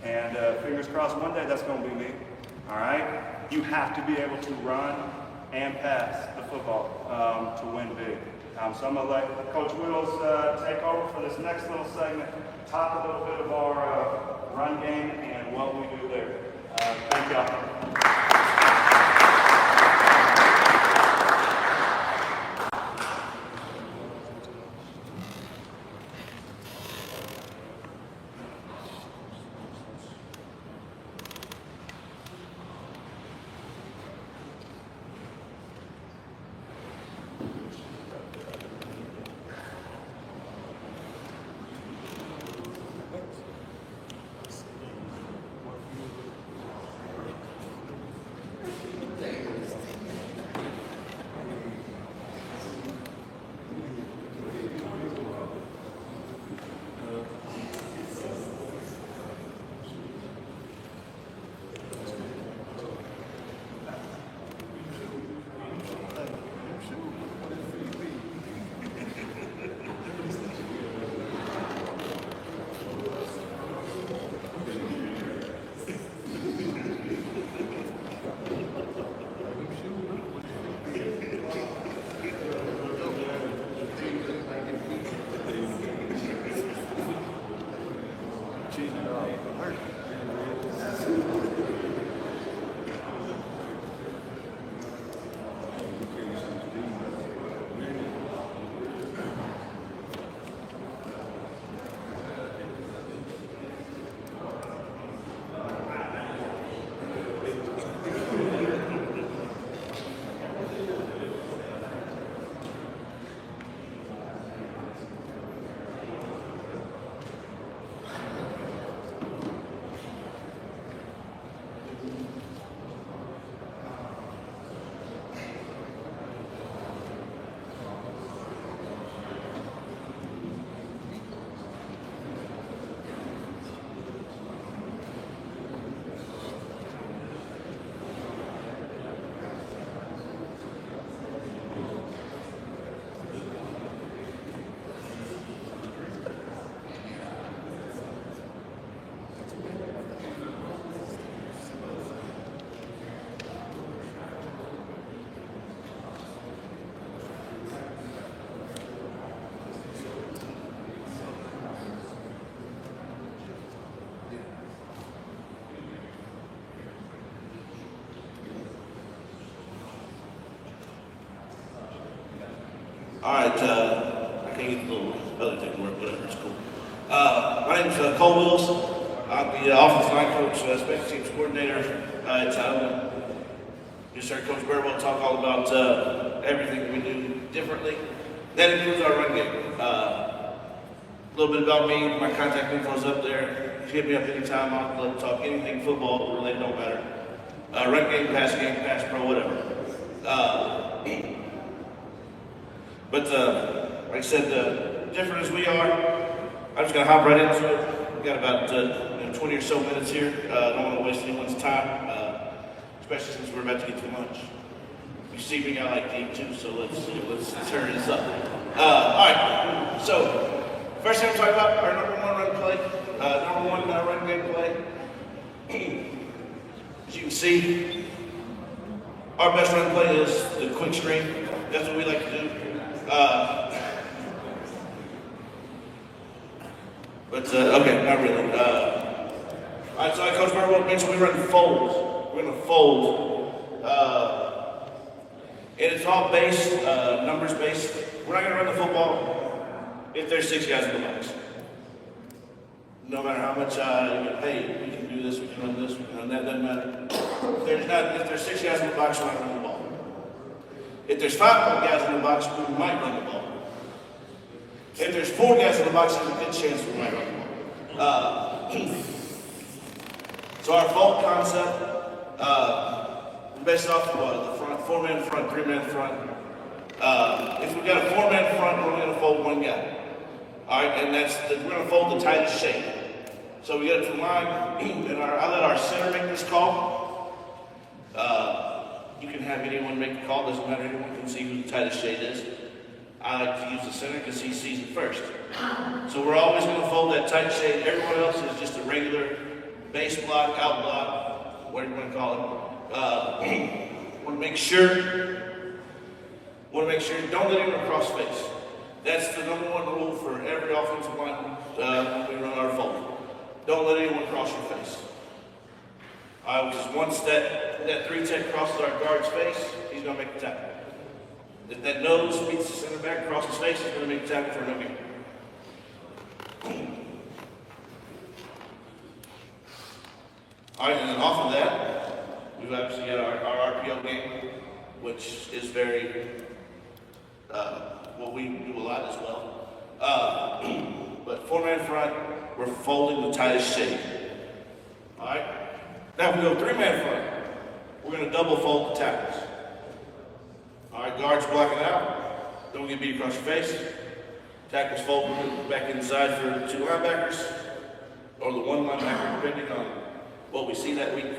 and fingers crossed one day that's going to be me, all right? You have to be able to run and pass the football to win big. So I'm going to let Coach Wills take over for this next little segment, talk a little bit of our run game and what we do there. Thank y'all. All right, I can't get the little other thing to work, whatever, it's cool. My name's Cole Wills. I'm the offensive line coach, special teams coordinator at Tyler. Just heard Coach Burwell talk all about everything that we do differently. That includes our run game. A little bit about me, my contact info's up there. Hit me up anytime, I'd love to talk anything football related, don't matter. Run game, pass pro, whatever. But like I said, different as we are, I'm just gonna hop right into it. We've got about 20 or so minutes here. I don't want to waste anyone's time, especially since we're about to get too much. You see me, I like to eat too, so let's turn this up. All right, so first thing I'm talking about, our number one run play, number one run game play. As you can see, our best run play is the quick screen. That's what we like to do. Okay, not really. All right, so I Coach Burwell mentioned we run folds. We're gonna fold. And it's all based, numbers based. We're not gonna run the football if there's 6 guys in the box. No matter how much you get paid, we can do this, we can run this, we can run that, doesn't matter. If there's 6 guys in the box, we're not running the ball. If there's 5 guys in the box, we might run the ball. If there's 4 guys in the box, there's a good chance we might run the ball. So our fold concept, is based off of the front, 4-man front, 3-man front. If we've got a 4-man front, we're only going to fold 1 guy. All right, and we're going to fold the tightest shape. So we get it to line, and I let our center make this call. You can have anyone make the call, doesn't matter, anyone can see who the tightest shade is. I like to use the center because he sees it first. So we're always going to fold that tight shade. Everyone else is just a regular base block, out block, whatever you want to call it. Want to make sure, don't let anyone cross face. That's the number one rule for every offensive line when we run our fold. Don't let anyone cross your face. Because once that 3 tech crosses our guard's face, he's going to make the tackle. If that nose meets the center back across his face, he's going to make the tackle for no gain. All right, and then off of that, we've obviously got our RPO game, which is very, what we do a lot as well. But 4-man front, we're folding the tightest shape. All right? Now, if we go 3-man front, we're going to double fold the tackles. All right, guards blocking out. Don't get beat across your face. Tackles fold back inside for 2 linebackers, or the 1 linebacker, depending on what we see that week.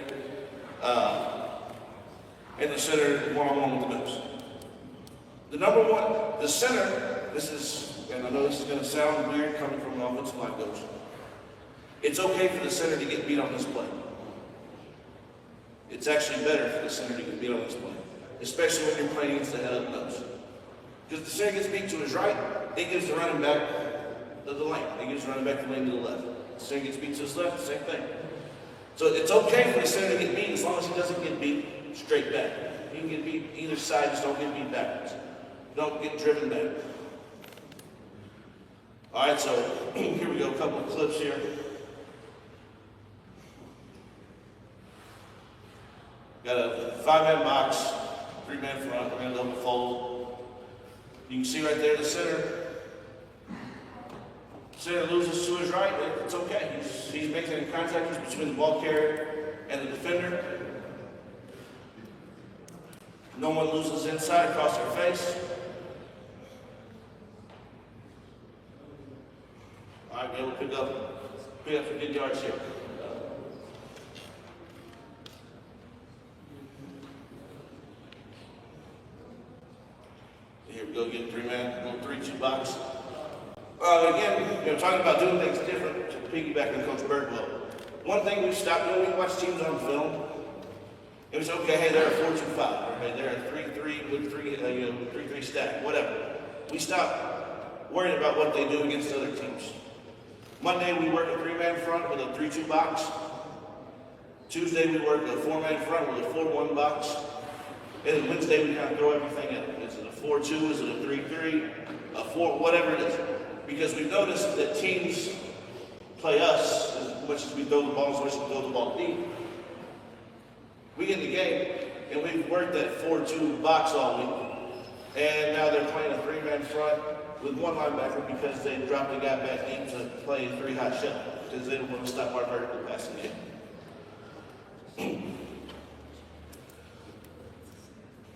And the center, one-on-one with the nose. The center, this is, and I know this is going to sound weird coming from an offensive line coach. It's okay for the center to get beat on this play. It's actually better for the center to get beat on this play, especially when you're playing against the head of the nose. Because the center gets beat to his right, it gives the running back the lane. It gives the running back the lane to the left. The center gets beat to his left, the same thing. So it's okay for the center to get beat as long as he doesn't get beat straight back. He can get beat either side, just don't get beat backwards. Don't get driven back. All right, so here we go, a couple of clips here. Got a 5-man box, 3-man front, we're gonna double fold. You can see right there the center. Center loses to his right, it's okay. He's making contact between the ball carrier and the defender. No one loses inside across their face. All right, we'll pick up some good yards here. Here we go, get 3-man, little 3-2 box. Again, talking about doing things different, to piggyback on Coach Birdwell. One thing we stopped doing, we watch teams on film. It was okay, hey, they're a 4-2-5, okay, they're a 3-3 with 3-3 stack, whatever. We stopped worrying about what they do against other teams. Monday we work a 3-man front with a 3-2 box. Tuesday we work a 4-man front with a 4-1 box. And then Wednesday we kind of throw everything in. Is it a 4-2? Is it a 3-3? A 4, whatever it is. Because we've noticed that teams play us as much as we throw the ball, as much as we throw the ball deep. We get in the game, and we've worked that 4-2 box all week. And now they're playing a 3-man front with one linebacker because they dropped the guy back deep to play 3-high shell because they don't want to stop our vertical passing game.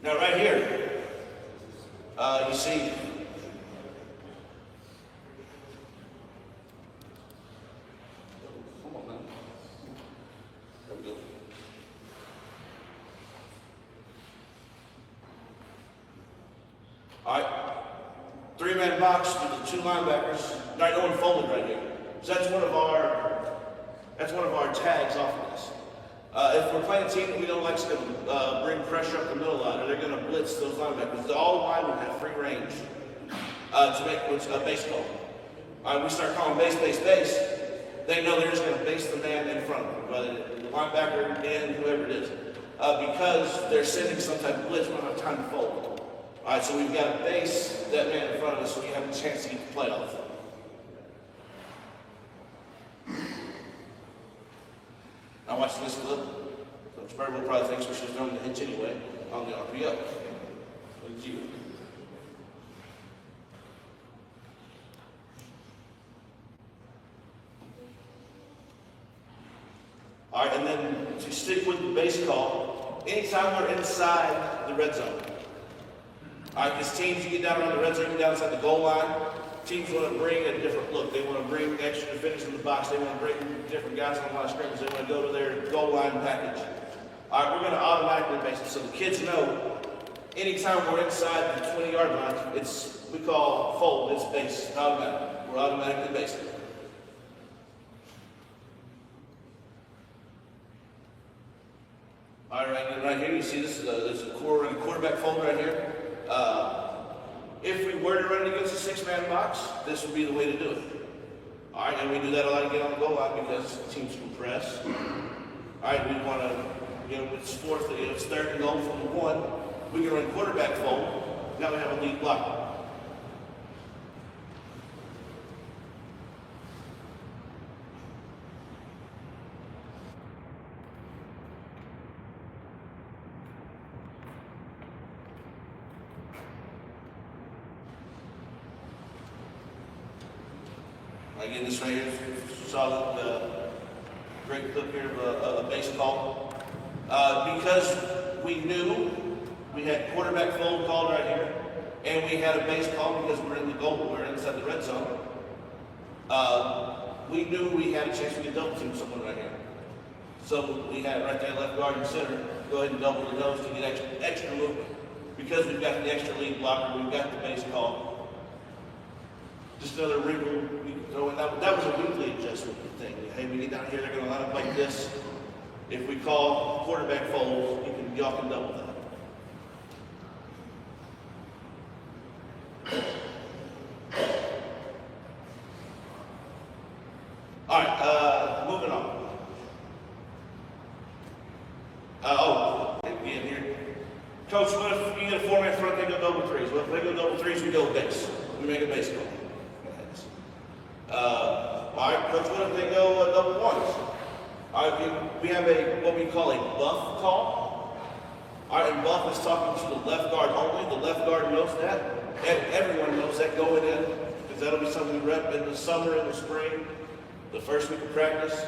Now right here, you see come on now. There we go. All right, 3-man box with the 2 linebackers. Right, no one folded right here. So that's one of our tags off of this. If we're playing a team that we don't like to bring pressure up the middle line, or they're going to blitz those linebackers, all line will have free range to make a base call. All right, we start calling base. They know they're just going to base the man in front of them, whether the linebacker, end, whoever it is, because they're sending some type of blitz. We don't have time to fold. All right, so we've got to base that man in front of us so we have a chance to get the play off. Now watch this a little. Coach Birdwell probably thinks we should have thrown the hitch anyway on the RPO. What did you? All right, and then to stick with the base call, anytime we're inside the red zone. All right, because teams, you get down around the red zone, you get down inside the goal line, teams want to bring a different look. They want to bring extra defenders in the box. They want to bring different guys on the line of scrimmage. They want to go to their goal line package. All right, we're going to automatically base it. So the kids know anytime we're inside the 20-yard line, we call fold, it's base, automatic. We're automatically basing. All right, and right here, you see this, there's a quarterback fold right here. If we were to run it against a 6-man box, this would be the way to do it. All right, and we do that a lot to get on the goal line because teams can press. All right, we want to, it's fourth, it's 3rd and goal from the 1. We can run quarterback fold. Now we have a lead blocker. Again, this right here, saw the great clip here of a base call. Because we knew we had quarterback fold called right here, and we had a base call because we're in the goal, we're inside the red zone. We knew we had a chance to get double team someone right here. So we had right there, left guard and center, go ahead and double the nose to get extra movement. Because we've got the extra lead blocker, we've got the base call. Just another wrinkle we can throw in. That was a weekly adjustment thing. Hey, we get down here, they're going to line up like this. If we call quarterback fold, y'all can double that. All right, moving on. Again here. Coach, what if you get a 4-man front, they go double threes? Well, if they go double threes, we go base. We make a base call. All right, Coach, what if they go double ones? All right, we have what we call a buff call. All right, and buff is talking to the left guard only. The left guard knows that, and everyone knows that going in, because that'll be something we rep in the summer, in the spring, the first week of practice.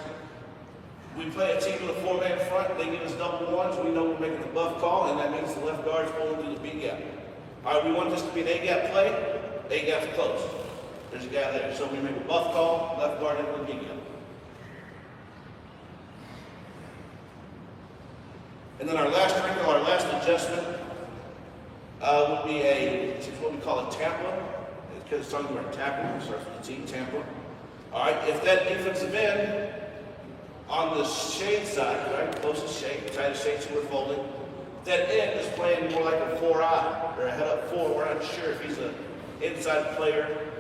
We play a team with a 4-man front, they give us double ones, we know we're making the buff call, and that means the left guard's pulling through the B gap. All right, we want this to be an A-gap play, A-gap's close. There's a guy there. So we make a buff call, left guard into the B gap. And then our last wrinkle, our last adjustment would be it's what we call a Tampa. Because it's talking about tackle, it starts with the T, Tampa. All right, if that defensive end on the shade side, right, closest shade, tightest shade, so we're folding, that end is playing more like a 4-eye or a head-up 4. We're not sure if he's an inside player,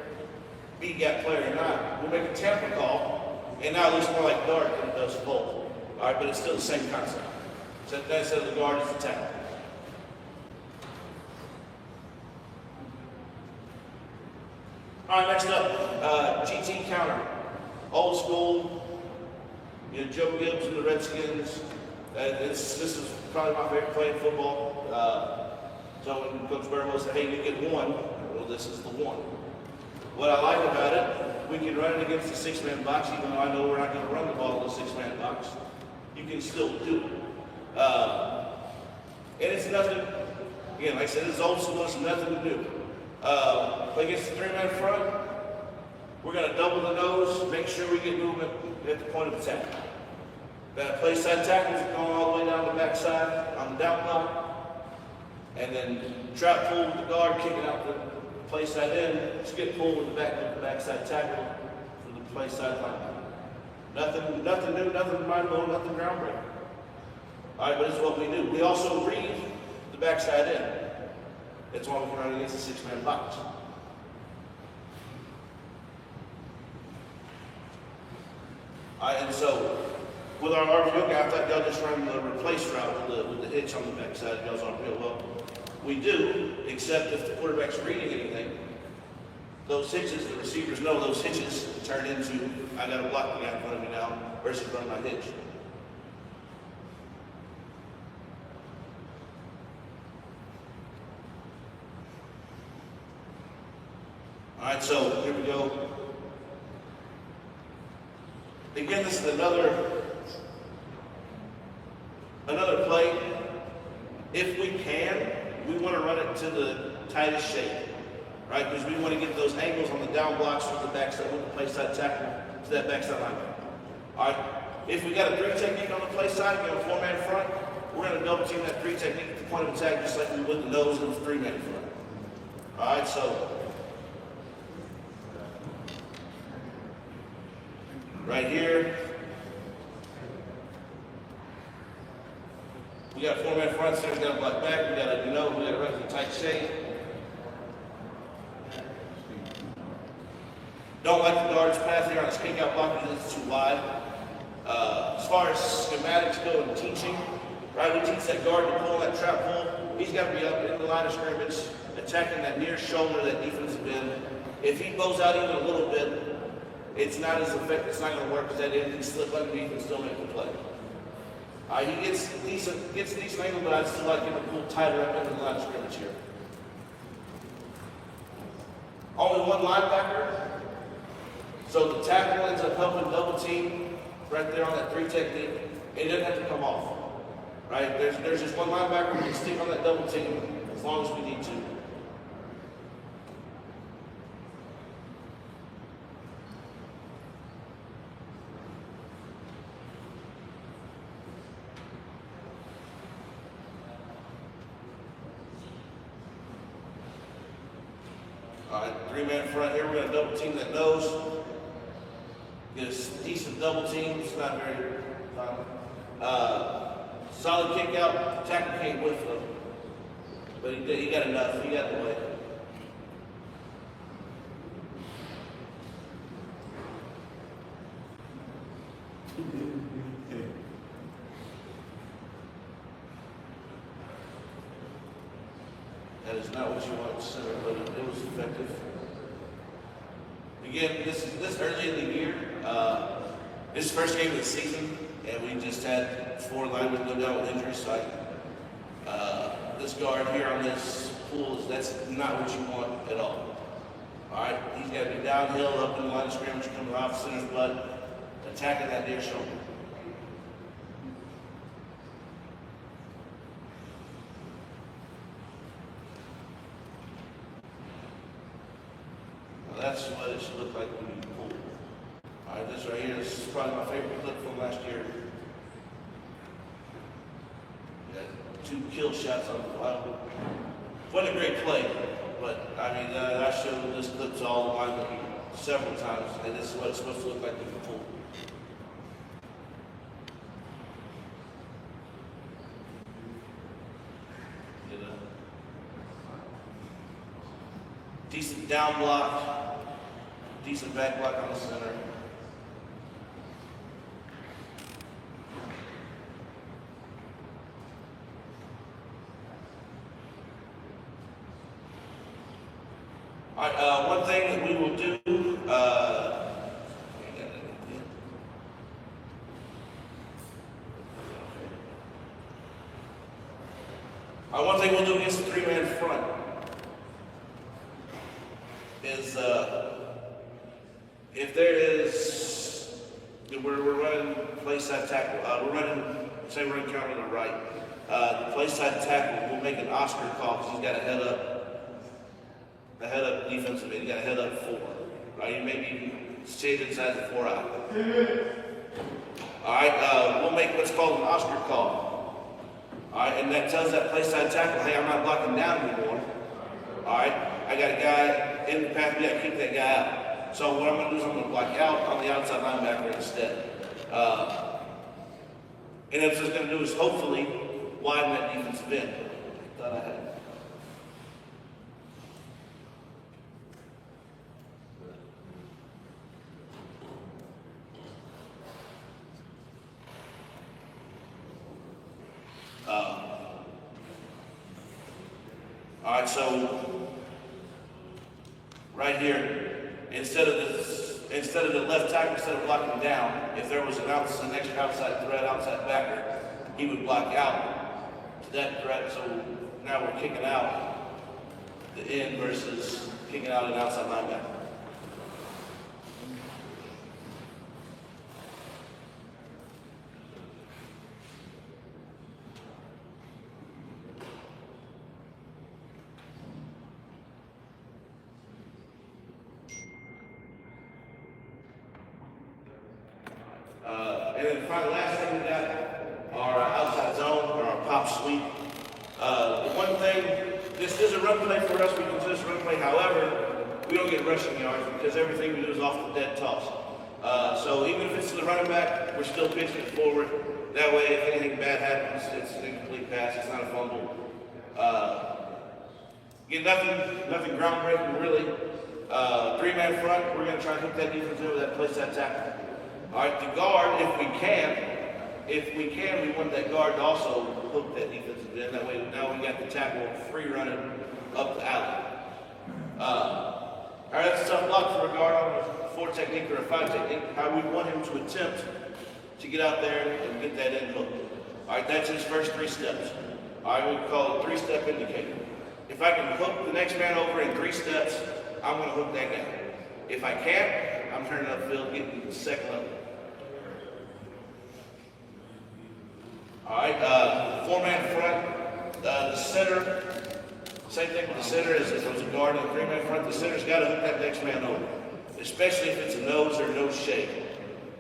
B-gap player or not. We'll make a Tampa call, and now it looks more like dart than it does fold. All right, but it's still the same concept. So instead of the guard, it's the tackle. All right, next up, GT counter. Old school, you know, Joe Gibbs and the Redskins. This is probably my favorite play in football. So when Coach Burwell said, hey, you get one, well, this is the one. What I like about it, we can run it against the six-man box, even though I know we're not going to run the ball in the six-man box. You can still do it. And it's nothing, again, like I said, it's old school, it's nothing to do. Against the three-man front, we're going to double the nose, make sure we get movement at the point of attack. That play side tackles going all the way down the backside on the down block, and then trap pull with the guard, kicking out the play side in, skip pull with the backside tackle for the play side line. Nothing new, nothing mind-blowing, nothing groundbreaking. All right, but it's what we do. We also read the backside in. That's why we can run against the six-man box. All right, and so with our RPO guy, I thought y'all just run the replace route with the hitch on the backside. Y'all's RPO. Well, we do, except if the quarterback's reading anything. Those hitches, the receivers know those hitches turn into, I got to block the guy in front of me now versus run my hitch. All right, so here we go. Again, this is another play. If we can, we want to run it to the tightest shape, right? Because we want to get those angles on the down blocks with the backside, with the play side tackle to that backside line. All right. If we got a three technique on the play side, we have a four-man front, we're going to double team that three technique at the point of attack, just like we would the nose and the three-man front. All right, so right here, we got a four-man front, so we got a block back, we got to, we got to run to tight shape. Don't like the guard's path here on his kick out block because it's too wide. As far as schematics go in teaching, right, we teach that guard to pull that trap pull. He's got to be up in the line of scrimmage, attacking that near shoulder, that defensive end. If he goes out even a little bit, it's not as effective, it's not going to work because that end can slip underneath and still make the play. He gets decent angle, but I'd still like him to pull tighter up into the line of scrimmage here. Only one linebacker, so the tackle ends up helping double team right there on that three technique. It doesn't have to come off, right? There's just one linebacker who can stick on that double team as long as we need to. All right, three-man front here. We're going to double team that nose. Get a decent double team. It's not very solid kick out. Tackle came with him, but he got enough. He got the way. That is not what you want to center, but it was effective. Again, this early in the year, this is the first game of the season, and we just had 4 linemen go down with injuries. So this guard here on this pool, that's not what you want at all. All right, he's got to be downhill, up in the line of scrimmage, coming off center's butt, attacking that near shoulder. That's what it should look like when you pull. All right, this right here, this is probably my favorite clip from last year. Got 2 kill shots on the line. Wasn't a great play, but I mean, I showed this clip to all the linemen several times, and this is what it's supposed to look like when you pull. Decent down block, decent back block on the center. All right, one thing that we will do, one thing we'll do against the three-man front is if there is, we're running play side tackle, say we're running counter to the right, the play side tackle will make an Oscar call because he's got a head up defensive end, he got a head up 4, right? He maybe stayed inside the 4-eye. All right, we'll make what's called an Oscar call. All right, and that tells that play side tackle, hey, I'm not blocking down anymore. All right, I got a guy in the path, we got to kick that guy out. So what I'm going to do is I'm going to block out on the outside linebacker instead. And that's what it's going to do is hopefully widen that defensive end. Thought I had. All right, so right here, instead of the left tackle, instead of blocking down, if there was an extra outside threat, outside backer, he would block out to that threat. So now we're kicking out the end versus kicking out an outside linebacker. And then finally, last thing we got our outside zone or our pop sweep. The one thing, this is a run play for us. We consider this a run play. However, we don't get rushing yards because everything we do is off the dead toss. So even if it's to the running back, we're still pitching it forward. That way, if anything bad happens, it's an incomplete pass. It's not a fumble. Again, nothing groundbreaking really. Three-man front, we're going to try and hook that defense over that place that tackle. All right, the guard, if we can, we want that guard to also hook that defensive end. That way, now we got the tackle free running up the alley. All right, that's a tough block for a guard on a 4 technique or a 5 technique. How we want him to attempt to get out there and get that end hooked. All right, that's his first 3 steps. All right, we call it 3-step indicator. If I can hook the next man over in 3 steps, I'm going to hook that guy. If I can't, I'm turning upfield, getting the second level. All right, 4-man front, the center, same thing with the center as if it was a guard and a 3-man front, the center's got to hook that next man over, especially if it's a nose or nose shake.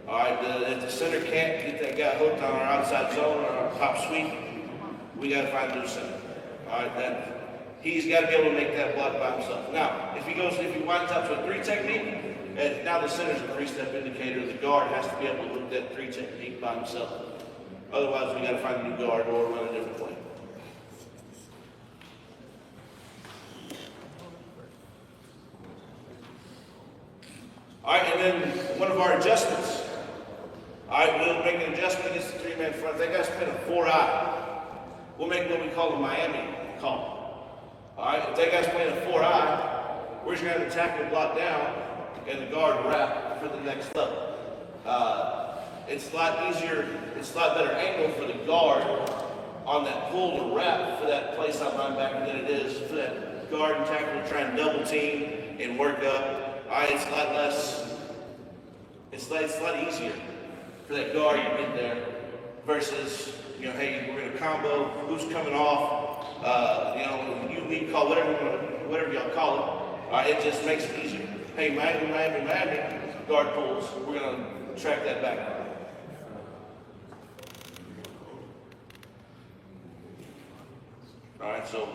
All right, if the center can't get that guy hooked on our outside zone or our top sweep, we got to find a new center. All right, he's got to be able to make that block by himself. Now, if he winds up to a 3 technique, and now the center's a 3-step indicator, the guard has to be able to hook that 3 technique by himself. Otherwise, we got to find a new guard or run a different play. All right, and then one of our adjustments. All right, we'll make an adjustment against the 3-man front. That guy's playing a 4-eye. We'll make what we call a Miami call. All right, if that guy's playing a 4-eye, we're just going to have the tackle block down and the guard wrap for the next level. It's a lot easier, it's a lot better angle for the guard on that pull to wrap for that place on linebacker than it is for that guard and tackle to try and double team and work up. All right, it's a lot less, it's a lot easier for that guard to get there versus, hey, we're going to combo, who's coming off, you call whatever y'all call it. All right, it just makes it easier. Hey, Miami, guard pulls, we're going to track that back. All right, so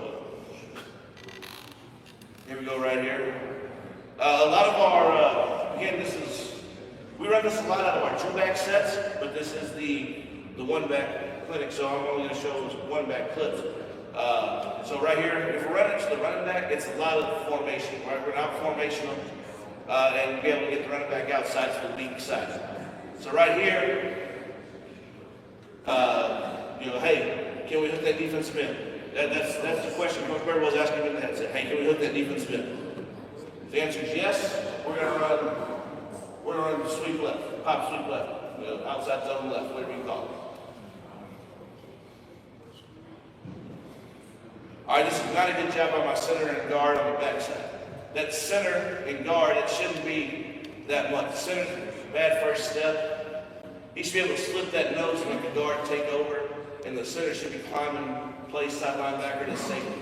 here we go right here. A lot of our, again, we run this a lot out of our 2-back sets, but this is the 1-back clinic, so I'm only going to show 1-back clips. So right here, if we're running to the running back, it's a lot of formation, right? We're not formational, and be able to get the running back outside to the weak side. So right here, hey, can we hook that defensive end? That's the question Coach Bird was asking me in the head. Hey, can we hook that defensive end? If the answer is yes, we're gonna run sweep left, pop sweep left, outside zone left, whatever you call it. All right, this is not a good job by my center and guard on the backside. That center and guard, it shouldn't be that much. Center, bad first step. He should be able to slip that nose and let the guard take over, and the center should be climbing, play side linebacker to safety.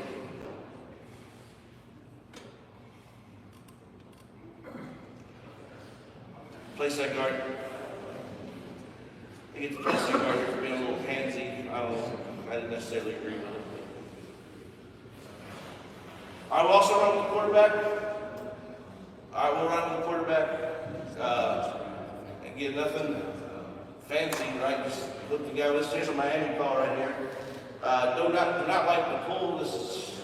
Play side guard. I get the play side guard here for being a little handsy. I don't know. I didn't necessarily agree with it. I will also run with the quarterback. I will run with the quarterback. Again, nothing fancy, right? Just look the guy. Here's a Miami call right here. Do not like the pull. This is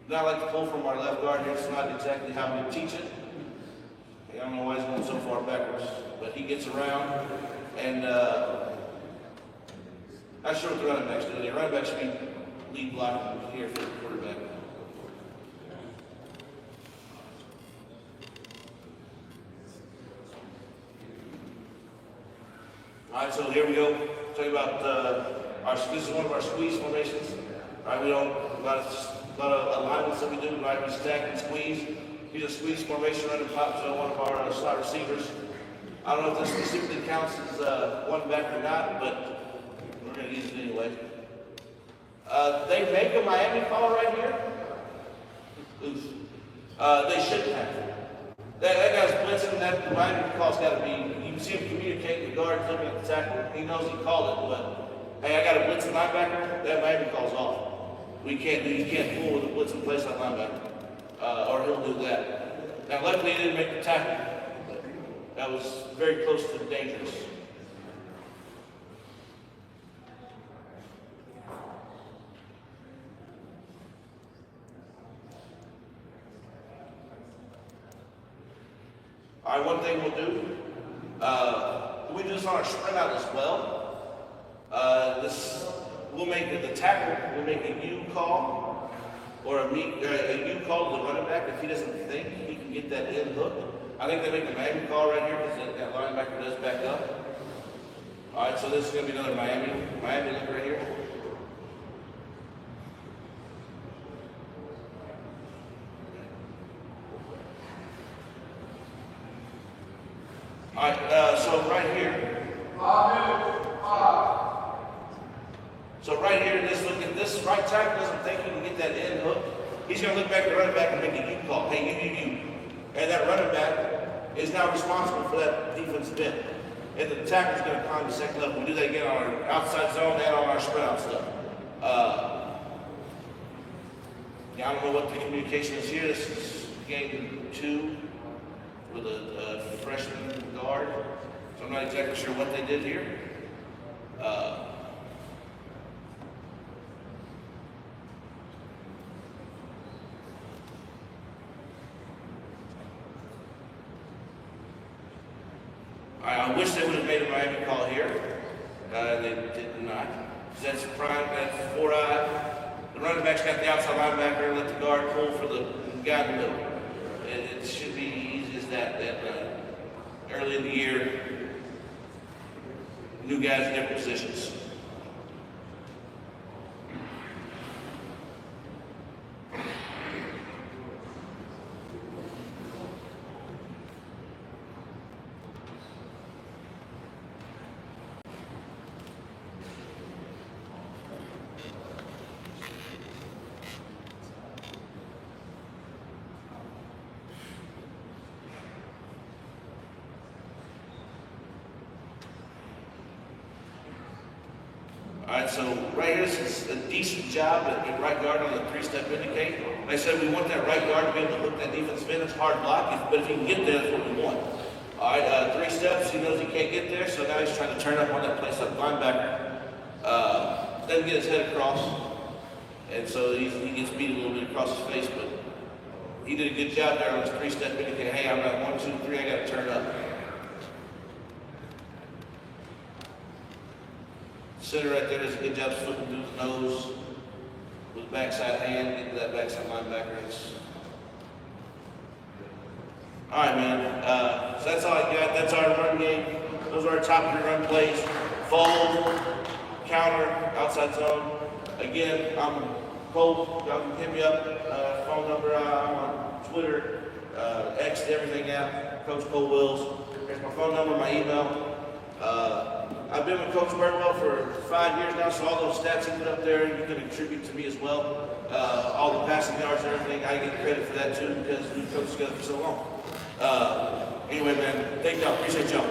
not like the pull from our left guard here. It's not exactly how we teach it. I don't know why he's going so far backwards, but he gets around, and not sure what the running backs do. The running back should be lead blocking here for the quarterback. All right, so here we go. Talk about this is one of our squeeze formations. All right, we don't a lot of alignments that we do. Right, we stack and squeeze. Here's a squeeze formation running pop to one of our slot receivers. I don't know if this specifically counts as one back or not, but we're going to use it anyway. They make a Miami call right here. Oof. They shouldn't have. That guy's blitzing. That Miami call's got to be. You can see him communicate. The guard's looking at the tackle. He knows he called it, but hey, I got a blitzing linebacker. That Miami call's off. You can't fool with a blitzing place on linebacker. Or he'll do that. Now, luckily, he didn't make the tackle. That was very close to dangerous. All right, one thing we'll do. We do this on our sprint out as well. We'll make the tackle. We'll make a U call. Or a U call to the running back if he doesn't think he can get that in hook. I think they make the Miami call right here because that linebacker does back up. All right, so this is going to be another Miami look right here. All right, so right here. So right here, just look at this right tackle doesn't think he can get that in hook. He's going to look back at the running back and make a U call. Hey, you. And that running back is now responsible for that defensive end. And the tackle's going to climb the second level. We do that again on our outside zone and on our spread out stuff. I don't know what the communication is here. This is game 2 with a freshman guard. So I'm not exactly sure what they did here. I wish they would have made a Miami call here. They did not. That's prime, that's 4-eye. The running back's got the outside linebacker, let the guard pull for the guy in the middle. It should be easy as that early in the year, new guys in different positions. All right, so right here, this is a decent job at right guard on the 3-step indicate. Like I said, we want that right guard to be able to hook that defensive end. It's hard block, but if he can get there, that's what we want. All right, 3 steps, he knows he can't get there, so now he's trying to turn up on that place up linebacker. Doesn't get his head across, and so he gets beat a little bit across his face, but he did a good job there on his 3-step indicate. Hey, I'm at 1, 2, 3, I got to turn up. Center right there does a good job flipping through the nose with the backside hand, getting to that backside linebacker. All right, man. So that's all I got. That's our run game. Those are our top 3 run plays. Fold, counter, outside zone. Again, I'm Cole. Y'all can hit me up. Phone number. I'm on Twitter, X, everything out. Coach Cole Wills. There's my phone number, my email. I've been with Coach Birdwell for 5 years now, so all those stats you put up there, you can attribute to me as well. All the passing yards and everything, I get credit for that too because we've coached together for so long. Anyway, man, thank y'all. Appreciate y'all.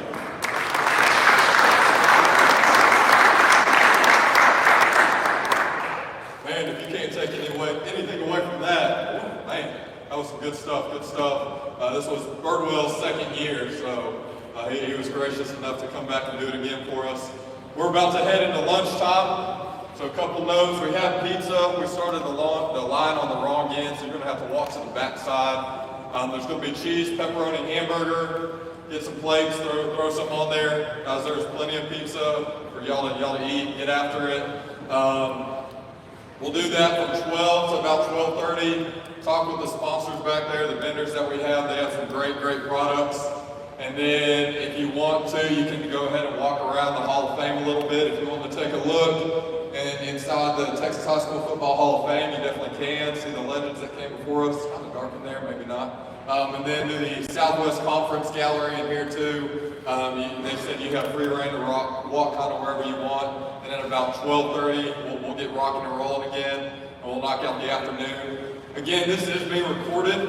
Man, if you can't take anything away from that, man, that was some good stuff, good stuff. This was Birdwell's 2nd year, so he was gracious enough to come back and do it again for us. We're about to head into lunchtime, so a couple notes. We have pizza. We started the line on the wrong end, so you're going to have to walk to the back side. There's going to be cheese, pepperoni, hamburger. Get some plates, throw some on there. Guys, there's plenty of pizza for y'all to eat. Get after it. We'll do that from 12 to about 12:30. Talk with the sponsors back there, the vendors that we have. They have some great products. And then if you want to, you can go ahead and walk around the Hall of Fame a little bit. If you want to take a look and inside the Texas High School Football Hall of Fame, you definitely can. See the legends that came before us. It's kind of dark in there, maybe not. And then to the Southwest Conference Gallery in here too. They said you have free reign to walk kind of wherever you want. And at about 12:30, we'll get rocking and rolling again, and we'll knock out the afternoon. Again, this is being recorded.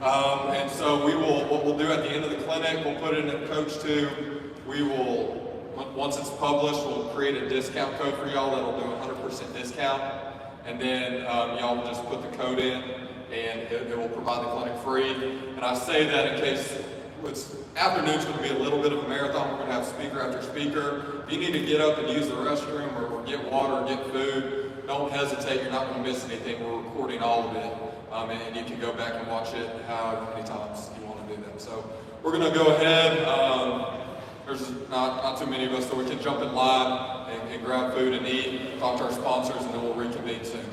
And so what we'll do at the end of the clinic, we'll put it in Coach 2. We will, once it's published, we'll create a discount code for y'all that'll do 100% discount. And then y'all will just put the code in and it will provide the clinic free. And I say that in case afternoon's going to be a little bit of a marathon. We're going to have speaker after speaker. If you need to get up and use the restroom or get water or get food, don't hesitate. You're not going to miss anything. We're recording all of it. And you can go back and watch it however many times you want to do that. So we're going to go ahead. There's not too many of us, so we can jump in line and grab food and eat, talk to our sponsors, and then we'll reconvene soon.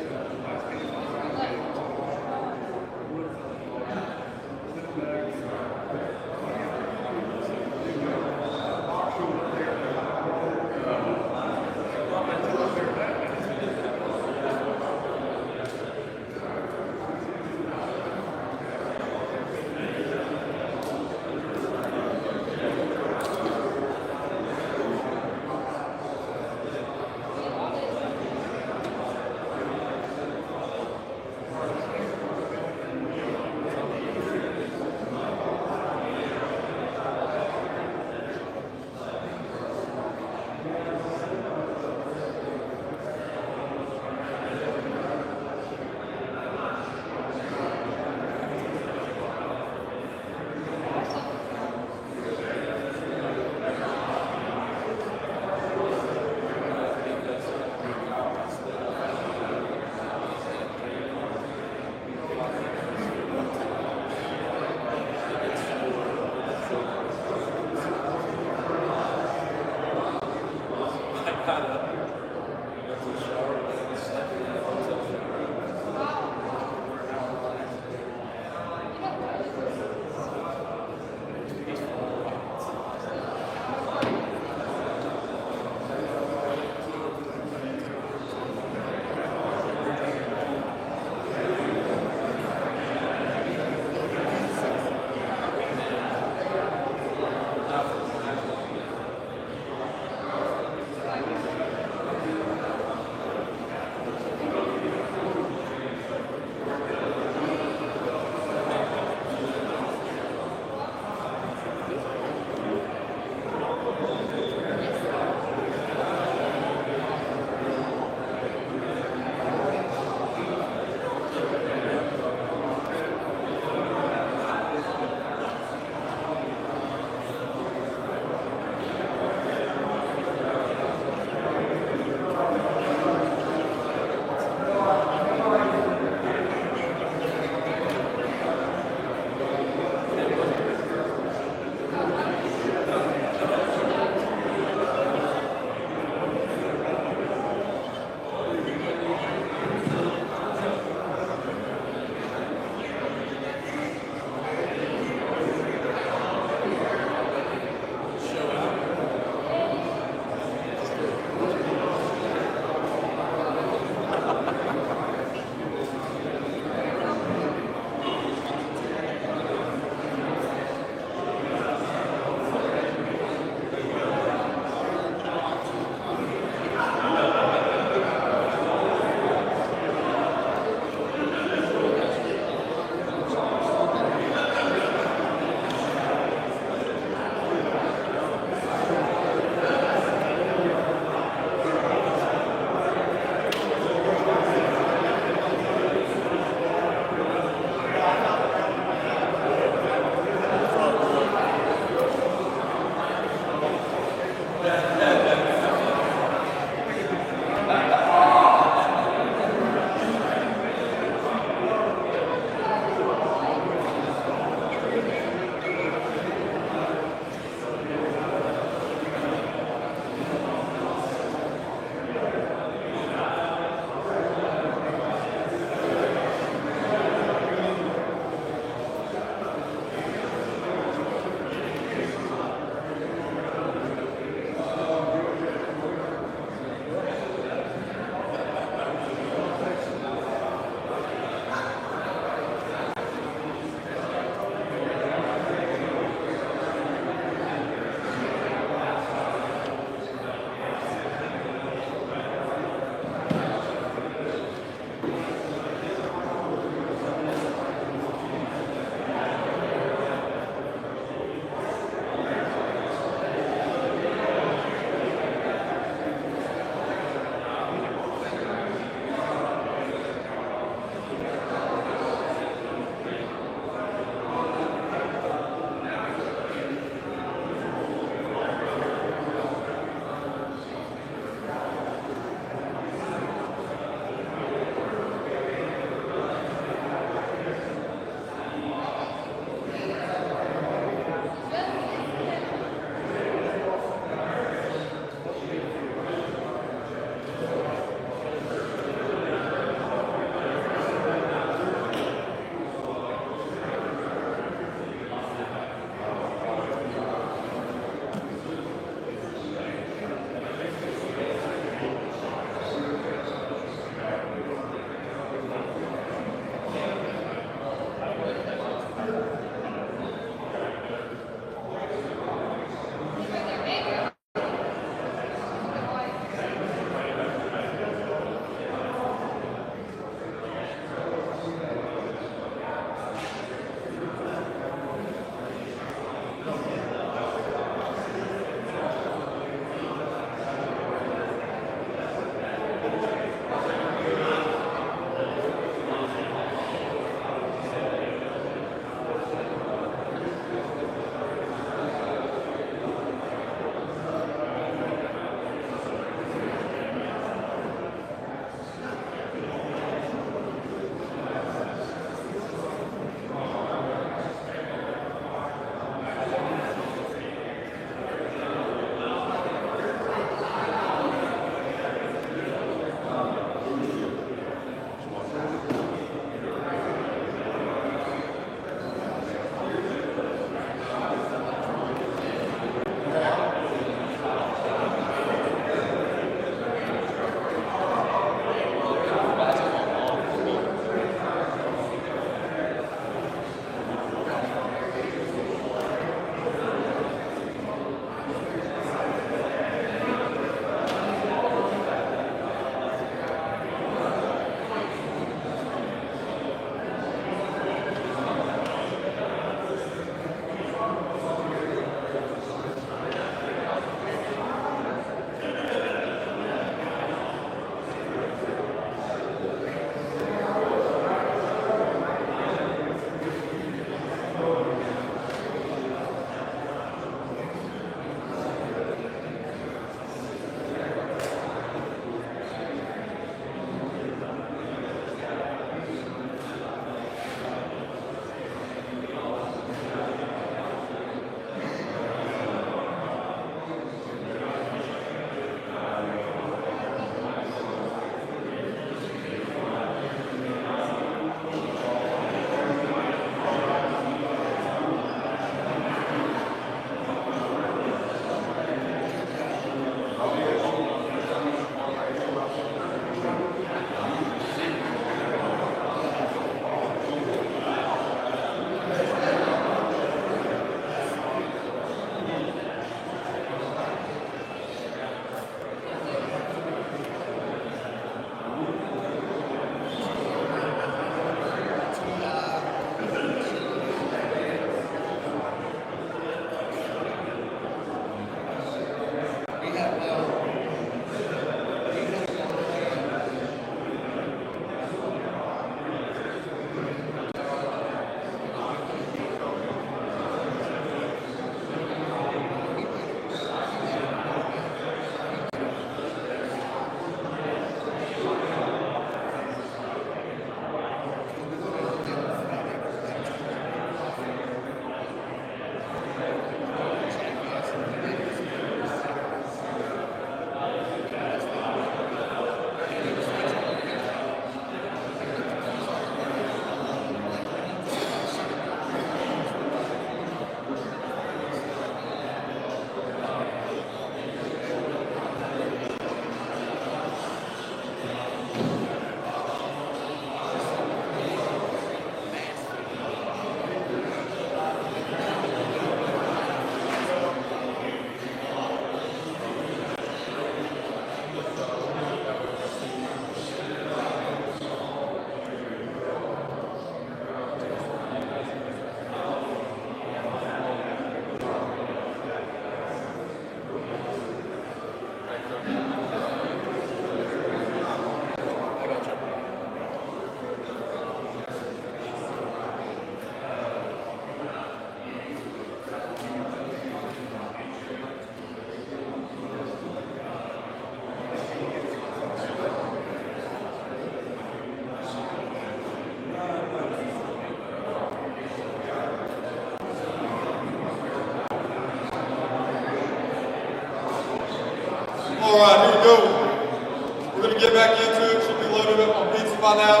to go. We're going to get back into it. Should be loaded up on pizza by now.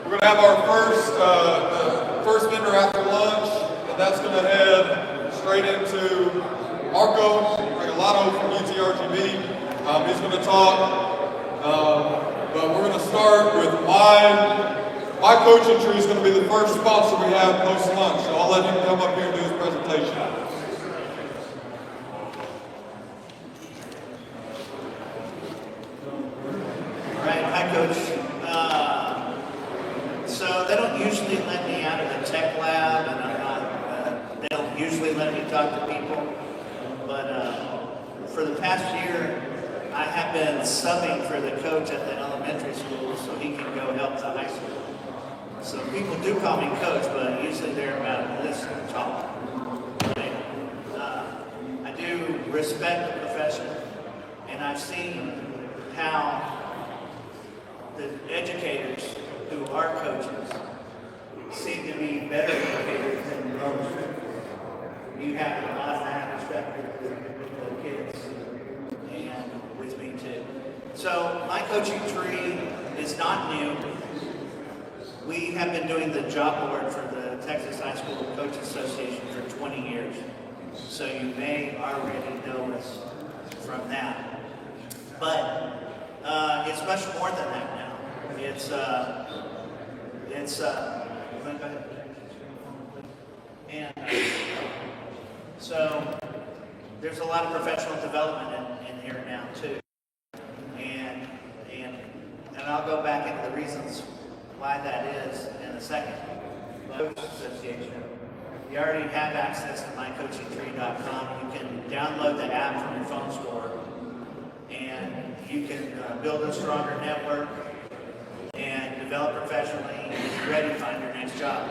We're going to have our first vendor after lunch, and that's going to head straight into Marco Regalado from UTRGV. He's going to talk, but we're going to start with my coaching tree is going to be the first sponsor we have post-lunch, so I'll let him come up here and do his presentation. All right, hi Coach. So they don't usually let me out of the tech lab, and I'm not, they don't usually let me talk to people, but for the past year, I have been subbing for the coach at the elementary school so he can go help the high school. So people do call me coach, but usually they're about this tall. Right? I do respect the profession, and I've seen how the educators who are coaches seem to be better educators than most. You have a lot of that respect with the kids and with me too. So my coaching tree is not new. We have been doing the job board for the Texas High School Coaches Association for 20 years. So you may already know us from that. But it's much more than that now. So there's a lot of professional development in here now too. And I'll go back into the reasons why that is in a second. Coach Association. You already have access to mycoachingtree.com. You can download the app from your phone store, and you can build a stronger network and develop professionally and be ready to find your next job.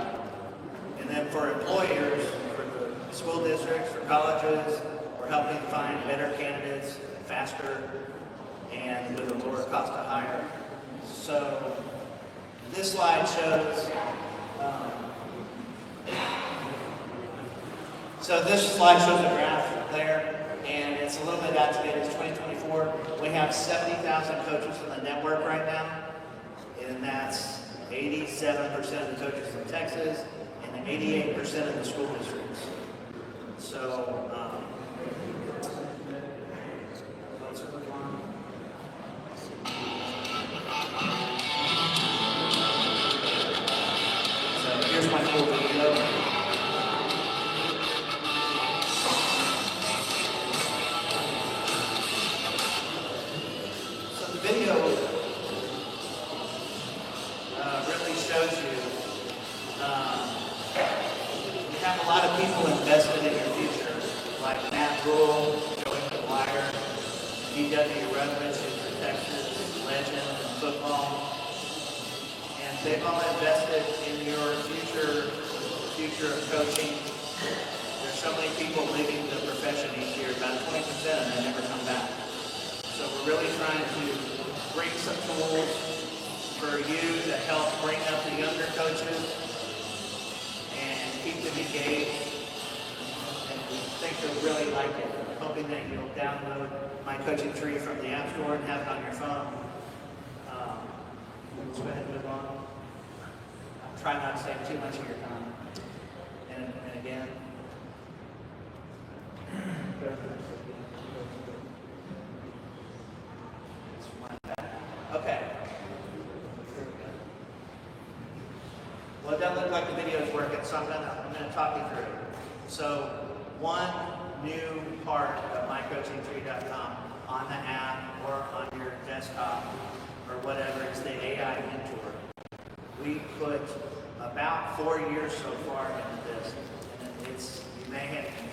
And then for employers, for the school districts, for colleges, we're helping find better candidates faster and with a lower cost to hire. So this slide shows, a graph there, and it's a little bit out to date. It's 2024. We have 70,000 coaches in the network right now, and that's 87% of the coaches in Texas and 88% of the school districts. So, let's move on. So here's my full video. So the video really shows you you have a lot of people invested in your future, like Matt Rule, Joey McGuire, D.W. Rutledge, who's for Texas, legend in football. And they've all invested in your future of coaching. There's so many people leaving the profession each year, about 20%, and they never come back. So we're really trying to bring some tools for you to help bring up the younger coaches and keep them engaged. And we think they'll really like it. I'm hoping that you'll download my coaching tree from the App Store and have it on your phone. Let's go ahead and move on. I'll try not to save too much of your time. And again. Okay. Well, it doesn't look like the video is working, so I'm gonna talk you through it. So, one new part of mycoachingtree.com on the app or on your desktop or whatever is the AI mentor. We put about 4 years so far into this, and you may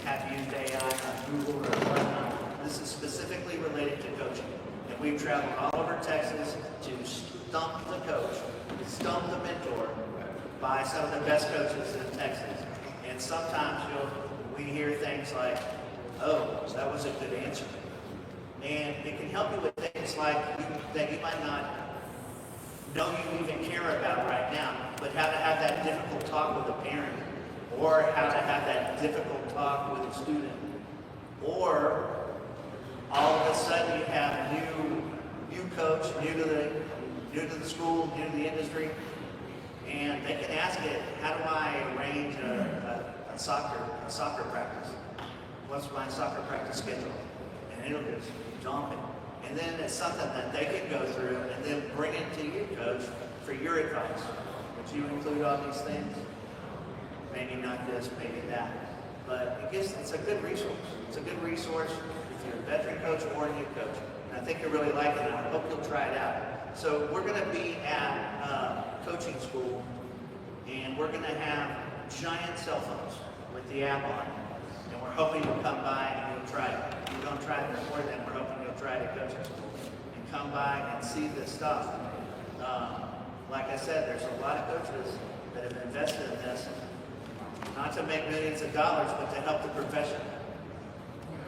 have used AI on Google or whatnot. This is specifically related to coaching. And we've traveled all over Texas to stump the coach, stump the mentor by some of the best coaches in Texas. And sometimes we hear things like, oh, that was a good answer. And it can help you with things like that you might not know you even care about right now, but how to have that difficult talk with a parent, or how to have that difficult talk with a student, or all of a sudden you have new coach, new to the school, new to the industry, and they can ask it, how do I arrange a soccer practice? What's my soccer practice schedule? And it'll just jump it. And then it's something that they can go through and then bring it to you, coach, for your advice. Would you include all these things? Maybe not this, maybe that. But it's a good resource. It's a good resource if you're a veteran coach or a new coach. And I think you'll really like it, and I hope you'll try it out. So we're going to be at coaching school, and we're going to have giant cell phones with the app on it. And we're hoping you'll come by and you'll try it. If you don't try it before then, we're hoping you'll try it at coaching school. And come by and see this stuff. Like I said, there's a lot of coaches that have invested in this, not to make millions of dollars, but to help the profession.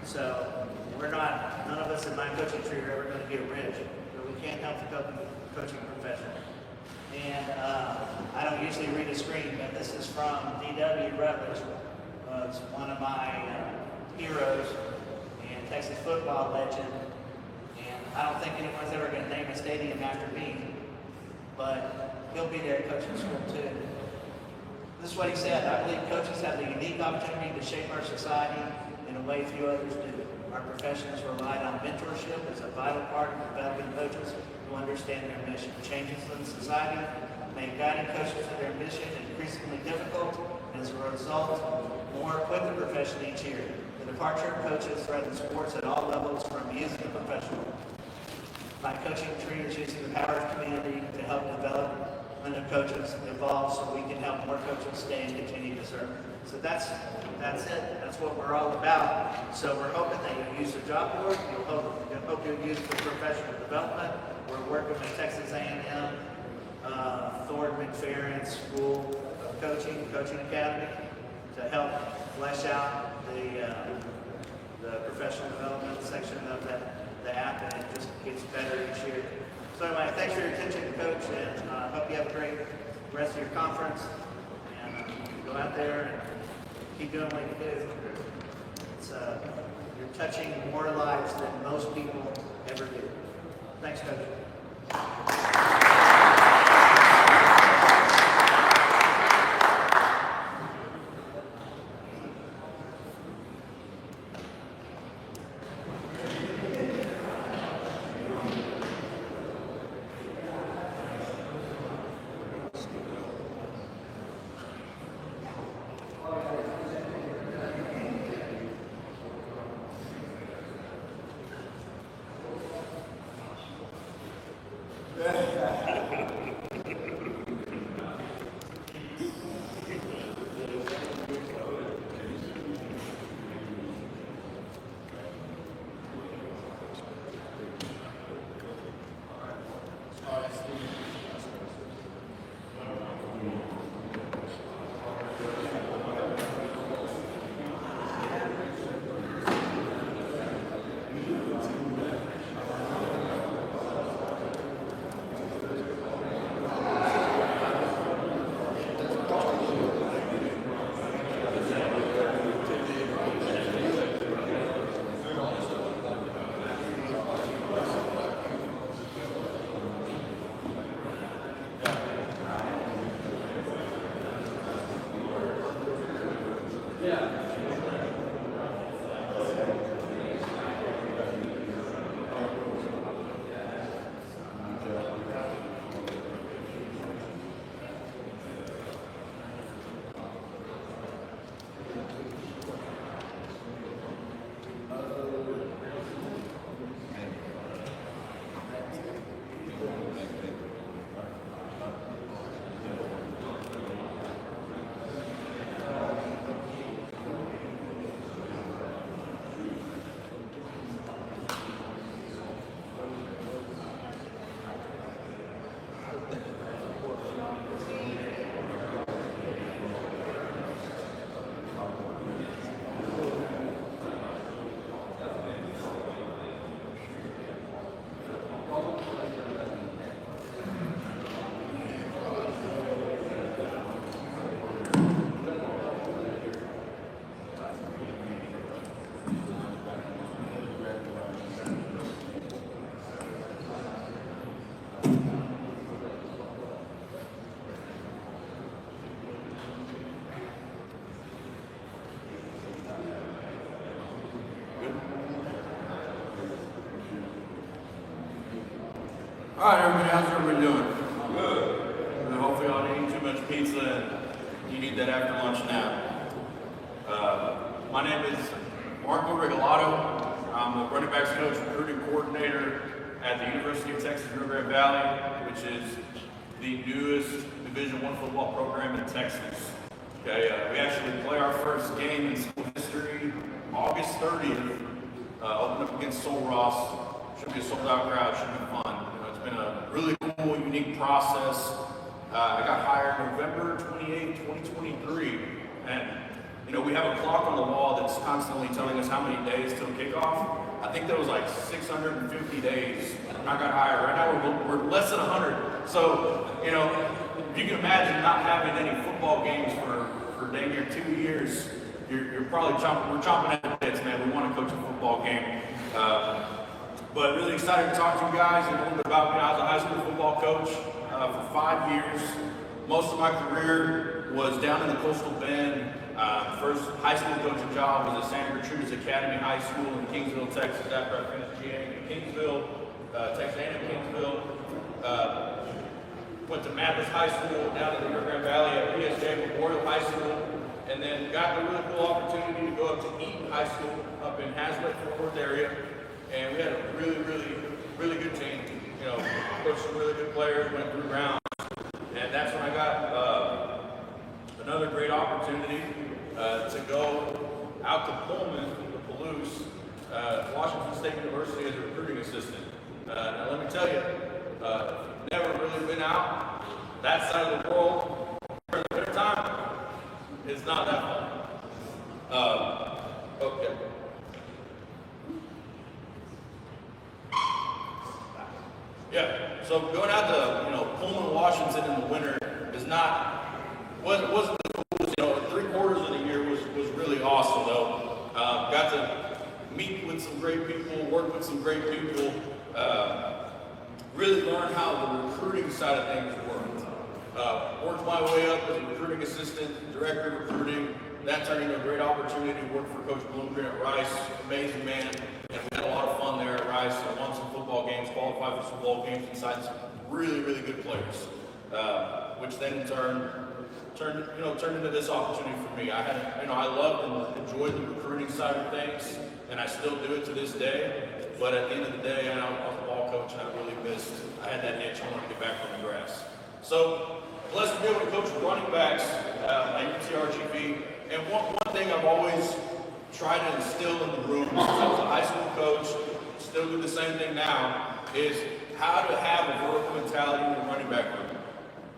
So none of us in my coaching tree are ever going to get rich, but we can't help the coaching profession. And I don't usually read a screen, but this is from D.W. Rutledge, who's one of my heroes and Texas football legend. And I don't think anyone's ever going to name a stadium after me, but he'll be there at coaching school too. This is what he said: I believe coaches have the unique opportunity to shape our society in a way few others do. Our profession has relied on mentorship as a vital part of developing coaches who understand their mission. Changes in society make guiding coaches to their mission increasingly difficult, and as a result, more quit the profession each year. The departure of coaches threatens sports at all levels, from youth to professional. My coaching tree is using the power of community to help develop of coaches evolve so we can help more coaches stay and continue to serve. So that's it. That's what we're all about. So we're hoping that you'll use the job board. Hope you'll use the professional development. We're working with Texas A&M, Thorne McFerrin School of Coaching Academy, to help flesh out the professional development section of the app, and it just gets better each year. So anyway, thanks for your attention, Coach, and I hope you have a great rest of your conference. And go out there and keep doing what you do. You're touching more lives than most people ever do. Thanks, Coach. All right, everybody, how's everybody doing? Good. Hopefully y'all didn't eat too much pizza and you need that after lunch nap. My name is Marco Regalado. I'm the running backs coach, recruiting coordinator at the University of Texas Rio Grande Valley, which is the newest Division I football program in Texas. Okay, we actually play our first game in school history August 30th, open up against Sul Ross. Should be a sold out crowd, should be fun. You know, it's been a really cool, unique process. I got hired November 28, 2023, and you know, we have a clock on the wall that's constantly telling us how many days till kickoff. I think there was like 650 days when I got hired. Right now we're less than 100. So, you know, you can imagine not having any football games for dang near 2 years. You're probably we're chomping at the bits, man. We want to coach a football game. But really excited to talk to you guys and a little bit about me. I was a high school football coach for 5 years. Most of my career was down in the Coastal Bend. First high school coaching job was at Santa Gertrudis Academy High School in Kingsville, Texas. After I finished GA in Kingsville, Texas A&M Kingsville. Went to Mathis High School down in the Rio Grande Valley at PSJ Memorial High School. And then got the really cool opportunity to go up to Eaton High School up in Hazlet, Fort Worth area. And we had a really good team. You know, coached some really good players, went through rounds. And that's when I got another great opportunity to go out to Pullman, to Palouse, Washington State University as a recruiting assistant. Now let me tell you, never really been out that side of the world for the winter time. It's not that fun. Okay. Yeah, so going out to, Pullman, Washington in the winter wasn't the coolest. 3/4 of the year was really awesome though. Got to meet with some great people, work with some great people, really learn how the recruiting side of things worked. Worked my way up as a recruiting assistant, director of recruiting. That turned into a great opportunity to work for Coach Bloomgren at Rice. Amazing man. And we had a lot of fun there at Rice. I won some football games, qualified for some bowl games, and signed some really good players. Which then in turn turned into this opportunity for me. I love and enjoy the recruiting side of things, and I still do it to this day. But at the end of the day, I was a ball coach, and I had that itch. I wanted to get back on the grass. So blessed to be able to coach running backs at UTRGV. And one thing I've always tried to instill in the room since I was a high school coach, still do the same thing now, is how to have a vertical mentality in the running back room.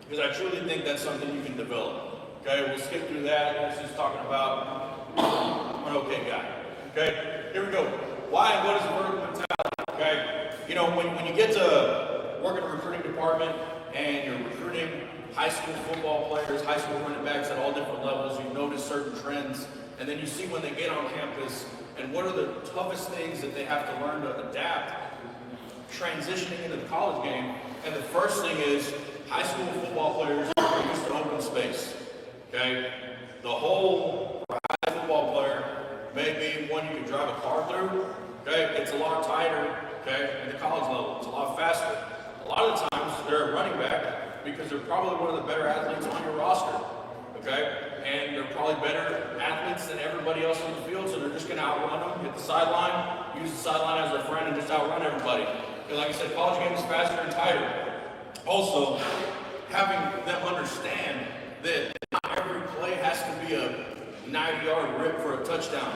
Because I truly think that's something you can develop. Okay, we'll skip through that. Let's just talking about an okay guy. Okay, here we go. Why and what is a vertical mentality? Okay, when you get to work in a recruiting department and you're recruiting high school football players, high school running backs at all different levels, you notice certain trends, and then you see when they get on campus and what are the toughest things that they have to learn to adapt transitioning into the college game. And the first thing is high school football players are used to open space. Okay? The hole for a high football player may be one you can drive a car through. Okay? It's a lot tighter, okay, at the college level. It's a lot faster. A lot of the times they're a running back because they're probably one of the better athletes on your roster. Okay? And they're probably better athletes than everybody else on the field, so they're just going to outrun them, hit the sideline, use the sideline as their friend, and just outrun everybody. And like I said, college game is faster and tighter. Also, having them understand that not every play has to be a 90-yard rip for a touchdown.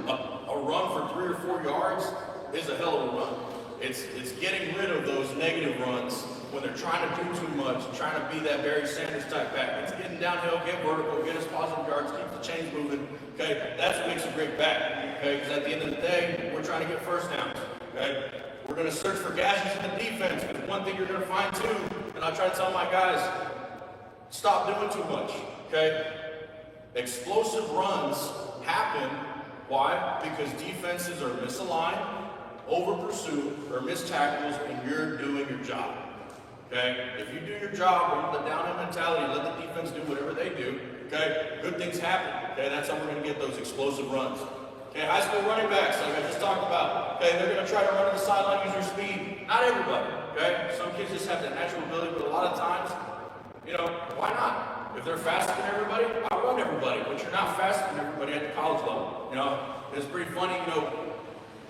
A run for 3 or 4 yards is a hell of a run. It's getting rid of those negative runs when they're trying to do too much, trying to be that Barry Sanders type back. It's getting downhill, get vertical, get us positive yards, keep the chains moving. Okay, that's what makes a great back. Okay, because at the end of the day, we're trying to get first downs. Okay, we're going to search for gashes in the defense. But one thing you're going to find too, and I try to tell my guys, stop doing too much. Okay, explosive runs happen. Why? Because defenses are misaligned, over pursue, or miss tackles, and you're doing your job. Okay? If you do your job, run the down-in mentality, let the defense do whatever they do, okay? Good things happen. Okay? That's how we're going to get those explosive runs. Okay, high school running backs, like I just talked about. Okay, they're going to try to run to the sideline, use your speed. Not everybody. Okay? Some kids just have that natural ability, but a lot of times, you know, why not? If they're faster than everybody, outrun everybody, but you're not faster than everybody at the college level. You know, it's pretty funny, you know,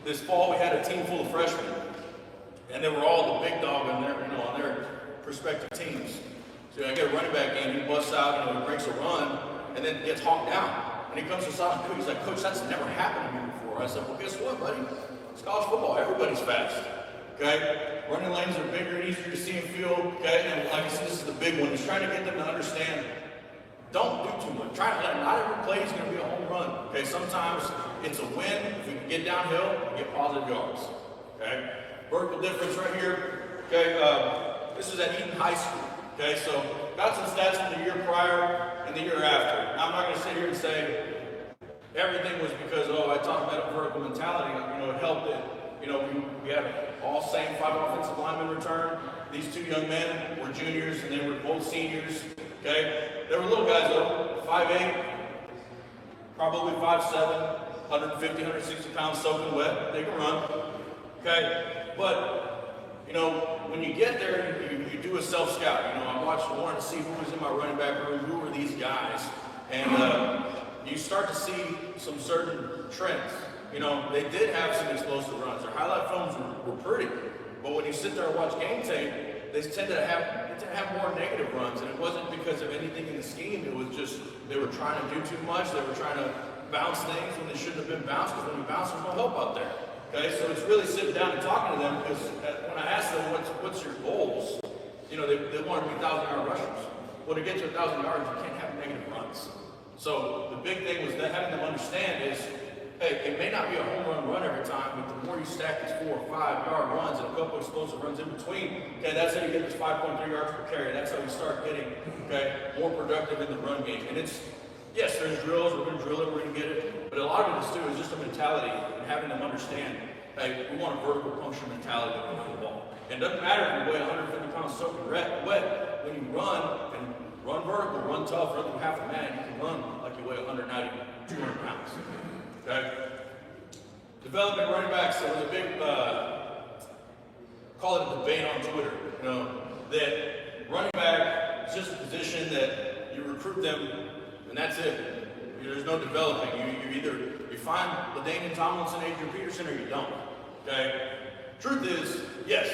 this fall we had a team full of freshmen, and they were all the big dog on their, you know, on their respective teams. So I get a running back in, he busts out, you know, he breaks a run, and then gets hawked down. And he comes to Silent Coach, he's like, Coach, that's never happened to me before. I said, well, guess what, buddy? It's college football, everybody's fast. Okay? Running lanes are bigger and easier to see and feel. Okay? And like I said, this is the big one. He's trying to get them to understand, don't do too much. Try to let not every play is going to be a home run. Okay? Sometimes it's a win. If we can get downhill, we get positive yards. Okay? Vertical difference right here. Okay? This is at Eaton High School. Okay? So got some stats from the year prior and the year after. Now, I'm not going to sit here and say everything was because, oh, I talked about a vertical mentality. You know, it helped it. You know, we had all same 5 offensive linemen return. These 2 young men were juniors and they were both seniors. Okay? They were little guys though, 5'8", probably 5'7", 150, 160 pounds soaking wet. They can run. Okay? But, you know, when you get there, you do a self-scout. You know, I wanted to see who was in my running back room, who were these guys. And you start to see some certain trends. You know, they did have some explosive runs. Their highlight films were pretty. But when you sit there and watch game tape, they tend to have more negative runs. And it wasn't because of anything in the scheme. It was just they were trying to do too much. They were trying to bounce things when they shouldn't have been bounced, because when you bounce, there's no help out there. Okay, so it's really sitting down and talking to them, because when I asked them, what's your goals? You know, they want to be 1,000-yard rushers. Well, to get to 1,000 yards, you can't have negative runs. So the big thing was that having them understand is, hey, it may not be a home run every time, but the more you stack these 4 or 5 yard runs and a couple explosive runs in between, okay, that's how you get this 5.3 yards per carry. That's how you start getting, okay, more productive in the run game. And it's, yes, there's drills, we're going to drill it, we're going to get it, but a lot of it is too is just a mentality and having them understand, hey, we want a vertical puncture mentality with the ball. And it doesn't matter if you weigh 150 pounds soaking wet, when you run and run vertical, run tough, run through half a man, you can run like you weigh 190, 200 pounds. Okay? Development running backs, there was a big, call it a debate on Twitter, you know, that running back is just a position that you recruit them and that's it. There's no developing. You find LaDainian Tomlinson, Adrian Peterson, or you don't. Okay? Truth is, yes,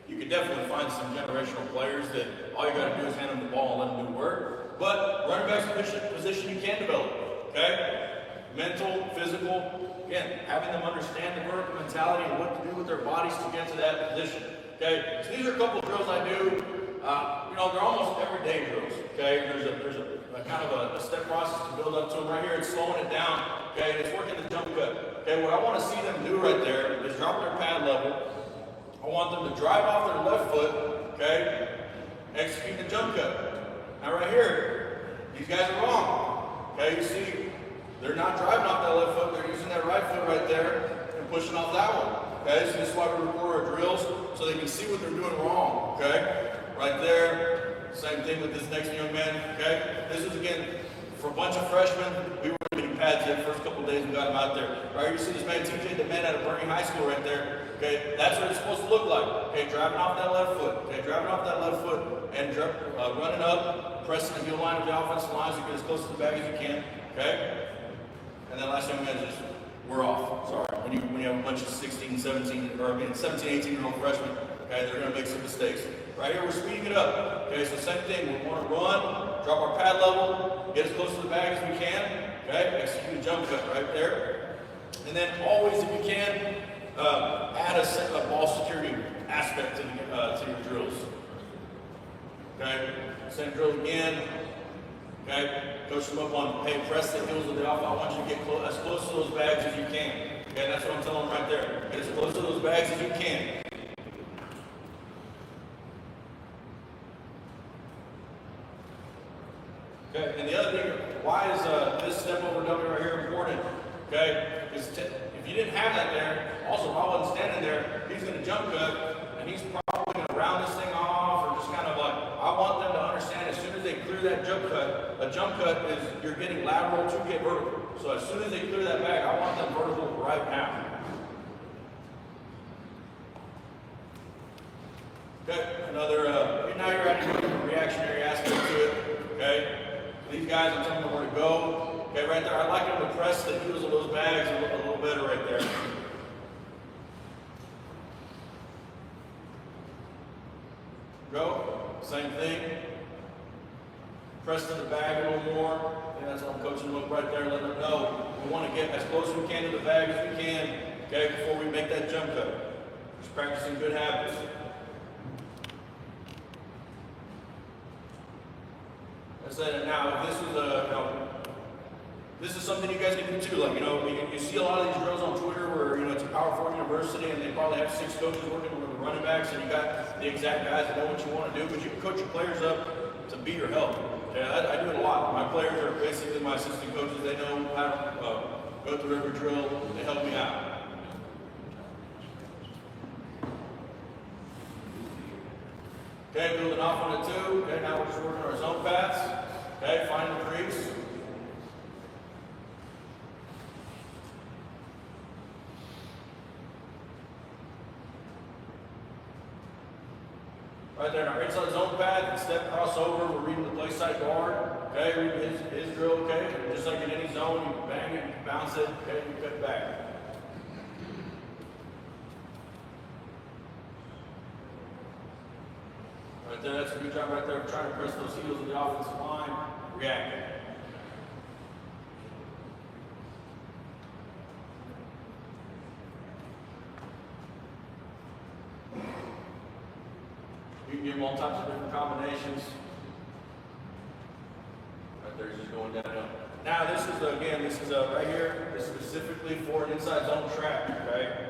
you can definitely find some generational players that all you got to do is hand them the ball and let them do work. But running back's position you can develop. Okay? Mental, physical, again, having them understand the vertical mentality and what to do with their bodies to get to that position. Okay? So these are a couple of drills I do. You know, they're almost everyday drills. Okay? There's a kind of a step process to build up to them. Right here, it's slowing it down. Okay? And it's working the jump cut. Okay? What I want to see them do right there is drop their pad level. I want them to drive off their left foot. Okay? Execute the jump cut. Now right here, these guys are wrong. Okay? You see, they're not driving off that left foot. They're using that right foot right there and pushing off that one. Okay? So this is why we record our drills, so they can see what they're doing wrong. Okay? Right there. Same thing with this next young man, okay? This is, again, for a bunch of freshmen, we were getting pads there the first couple of days we got him out there. Right here, you see this man, TJ, the man out of Bernie High School right there, okay? That's what it's supposed to look like, okay? Driving off that left foot, okay? Driving off that left foot and running up, pressing the heel line of the offensive line so you get as close to the bag as you can, okay? And then last young man is just, we're off, sorry. When you have a bunch of 17, 18-year-old freshmen, okay, they're going to make some mistakes. Right here, we're speeding it up. Okay, so same thing. We want to run, drop our pad level, get as close to the bag as we can. Okay, execute a jump cut right there. And then always, if you can, add a ball security aspect to your drills. Okay, same drill again. Okay, coach them up on, hey, press the heels of the alpha. I want you to get as close to those bags as you can. Okay, that's what I'm telling them right there. Get as close to those bags as you can. Okay, and the other thing, why is this step over dummy right here important? Okay, because if you didn't have that there, also if I wasn't standing there, he's going to jump cut, and he's probably going to round this thing off, or just kind of like, I want them to understand as soon as they clear that jump cut, a jump cut is you're getting lateral to get vertical. So as soon as they clear that back, I want them vertical right now. Okay, another, now you're adding a reactionary aspect to it, okay? These guys, I'm telling them where to go. Okay, right there, I like them to press the heels of those bags a little better right there. Go, same thing. Press to the bag a little more. And that's what I'm coaching them right there, letting them know we want to get as close as we can to the bag as we can, okay, before we make that jump cut. Just practicing good habits. I said, now if this was this is something you guys can do too. Like, you see a lot of these drills on Twitter where, it's a Power 4 university and they probably have 6 coaches working with the running backs and you got the exact guys that know what you want to do, but you can coach your players up to be your help. Okay, I do it a lot. My players are basically my assistant coaches. They know how to go through every drill. They help me out. Okay, building off on it too. Okay, now we're just working our zone paths. Okay, find the crease. Right there in our inside zone path, step crossover, we're reading the play side guard. Okay, reading his drill, okay? Just like in any zone, you can bang it, you can bounce it, okay, you cut back. Right there, that's a good job right there. We're trying to press those heels of the offensive line, react. You can give them all types of different combinations. Right there, he's just going down. Now this is, right here, this is specifically for an inside zone track, okay?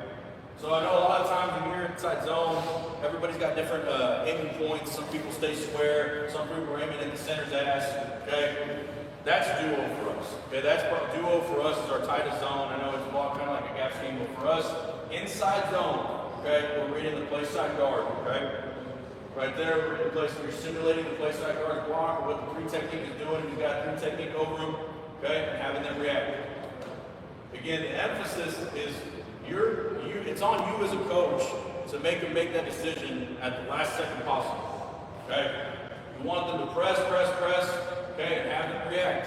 So I know a lot of times when you're inside zone, everybody's got different aiming points. Some people stay square, some people are aiming at the center's ass, okay? That's duo for us, okay? That's duo for us is our tightest zone. I know it's kind of like a gap scheme, but for us, inside zone, okay, we're reading the play side guard, okay? Right there, we're in the place where you're simulating the play side guard's block or what the 3 technique is doing. You've got 3 technique over them, okay, and having them react. Again, the emphasis is it's on you as a coach to make them make that decision at the last second possible. Okay? You want them to press, okay, and have them react.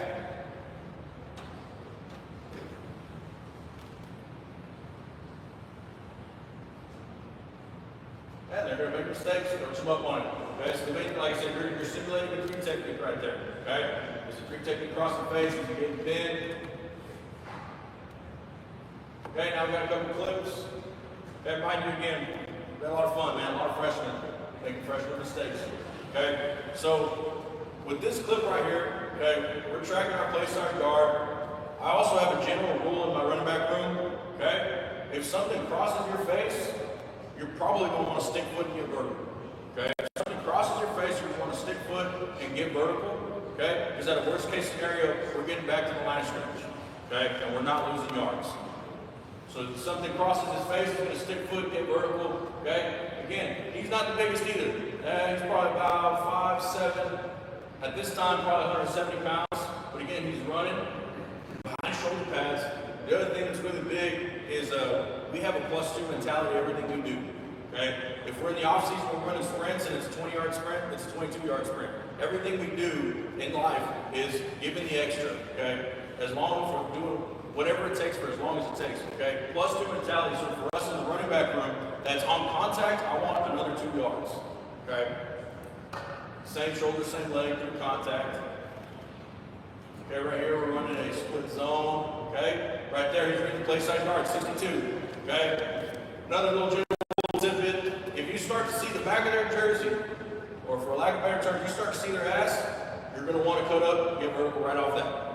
And they're going to make mistakes, coach them up on it. Okay, so like I said, you're simulating the 3 technique right there. Okay? There's a 3 technique across the face, you can get bend. Okay, now we got a couple clips. Okay, mind you again, we had a lot of fun, man, a lot of freshmen making freshman mistakes. Okay, so with this clip right here, okay, we're tracking our play side guard. I also have a general rule in my running back room. Okay, if something crosses your face, you're probably going to want to stick foot and get vertical. Okay, if something crosses your face, you're going to want to stick foot and get vertical. Okay, because at a worst case scenario, we're getting back to the line of scrimmage. Okay, and we're not losing yards. So if something crosses his face, he's going to stick foot, get vertical, okay? Again, he's not the biggest either. He's probably about 5'7". At this time, probably 170 pounds. But again, he's running behind shoulder pads. The other thing that's really big is we have a +2 mentality everything we do, okay? If we're in the offseason, we're running sprints and it's a 20-yard sprint, it's a 22-yard sprint. Everything we do in life is giving the extra, okay? As long as we're doing whatever it takes for as long as it takes, okay? +2 mentality, so for us in the running back room, that's on contact, I want another 2 yards, okay? Same shoulder, same leg, through contact. Okay, right here we're running a split zone, okay? Right there, he's reading the play side guard, 62, okay? Another little general tidbit, if you start to see the back of their jersey, or for lack of a better term, you start to see their ass, you're gonna wanna cut up and get vertical right off that.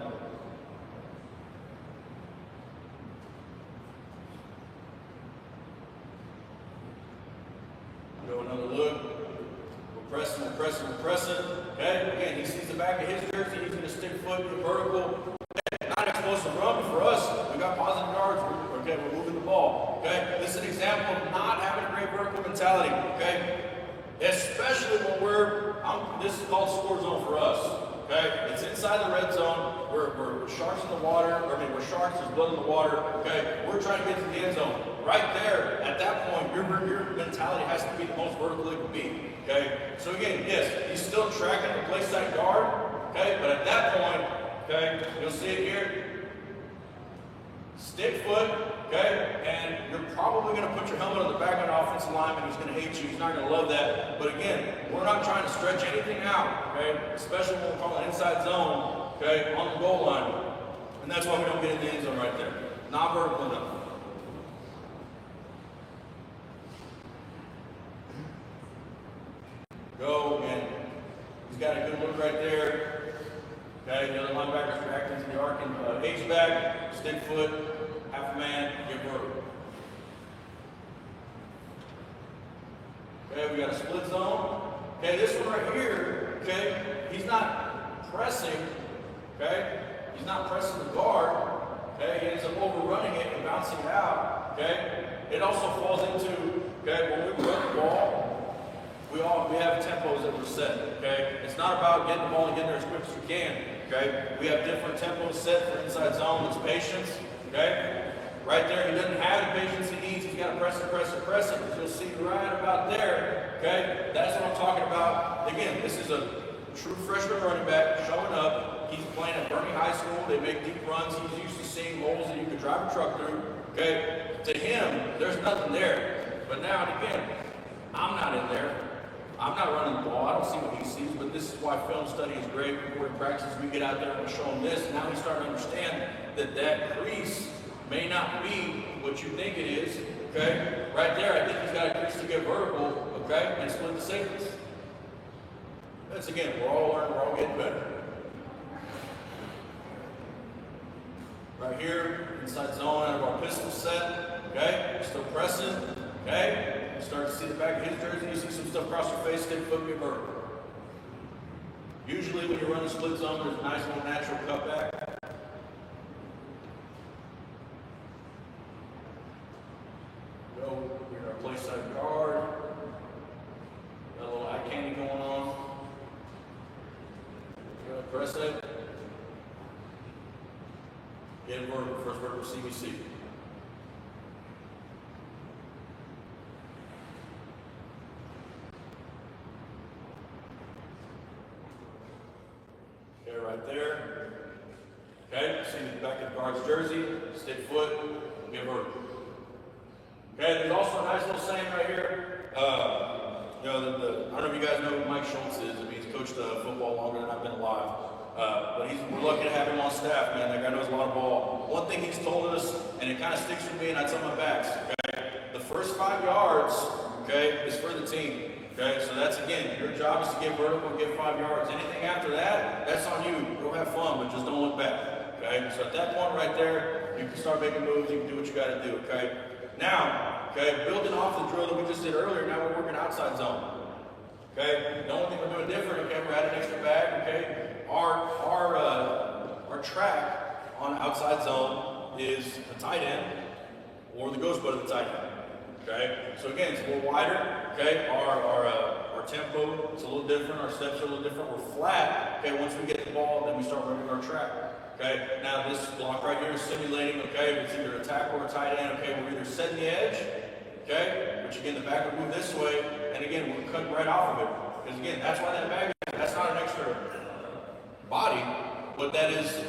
Go another look. We're pressing. Okay, again, he sees the back of his jersey, he's gonna stick foot, get vertical. Okay, not explosive run, but for us, we got positive yards, okay, we're moving the ball. Okay, this is an example of not having a great vertical mentality, okay? Especially when this is called score zone for us. Okay, it's inside the red zone. We're sharks in the water. We're sharks. There's blood in the water. Okay, we're trying to get to the end zone. Right there, at that point, your mentality has to be the most vertical it can be. So again, yes, he's still tracking the play side guard, okay? But at that point, okay, you'll see it here. Stick foot, okay? And you're probably going to put your helmet on the back of an offensive lineman who's going to hate you. He's not going to love that. But again, we're not trying to stretch anything out, okay? Especially when we're calling inside zone, okay, on the goal line. And that's why we don't get in the end zone right there. Not vertical enough. Go again. He's got a good look right there. Okay, the other linebacker's reacting to the arc and H-back, stick foot, half a man, get vertical. Okay, we got a split zone. Okay, this one right here, okay, he's not pressing, okay? He's not pressing the guard, okay? He ends up overrunning it and bouncing it out, okay? It also falls into, okay, when we run the ball, we have tempos that we're set, okay? It's not about getting the ball and getting there as quick as we can, okay? We have different tempos set for inside zone. It's patience, okay? Right there, he doesn't have the patience he needs. He's got to press it, press it, press it. You'll see right about there, okay? That's what I'm talking about. Again, this is a true freshman running back showing up. He's playing at Bernie High School. They make deep runs. He's used to seeing holes that you could drive a truck through, okay? To him, there's nothing there. But now and again, I'm not in there. I'm not running the ball. I don't see what he sees, but this is why film study is great. Before he practices, we get out there and we show him this. And now he's starting to understand that that crease may not be what you think it is, okay? Right there, I think he's got a crease to get vertical, okay? And split the safeties. That's again, we're all learning, we're all getting better. Right here, inside zone out of our pistol set, okay? Still pressing, okay? You start to see the back of his jersey, you see some stuff across your face, stick foot, get vertical. Usually when you run the split zone, there's a nice little natural cutback. Go, we're in our play side guard. Got a little eye candy going on. Go, press it. Get vertical, first vertical CBC. Okay, right there. Okay, see the back of the guard's jersey, stick foot, get vertical. Okay, there's also a nice little saying right here. I don't know if you guys know who Mike Schultz is. I mean, he's coached football longer than I've been alive. But we're lucky to have him on staff, man. That guy knows a lot of ball. One thing he's told us, and it kind of sticks with me, and I tell my backs, okay? The first 5 yards, okay, is for the team. Okay, so that's, again, your job is to get vertical and get 5 yards. Anything after that, that's on you. Go have fun, but just don't look back. Okay, so at that point right there, you can start making moves. You can do what you got to do. Okay, now, okay, building off the drill that we just did earlier, now we're working outside zone. Okay, the only thing we're doing different, okay, we're adding extra bag. Okay, our track on outside zone is a tight end or the ghost butt of the tight end. Okay, so again, it's a little wider. Okay, our tempo is a little different. Our steps are a little different. We're flat. Okay, once we get the ball, then we start running our track. Okay, now this block right here is simulating. Okay, it's either a tackle or a tight end. Okay, we're either setting the edge. Okay, which again the back will move this way, and again we're cutting right off of it. Because again, that's why that bag. That's not an extra body. What that is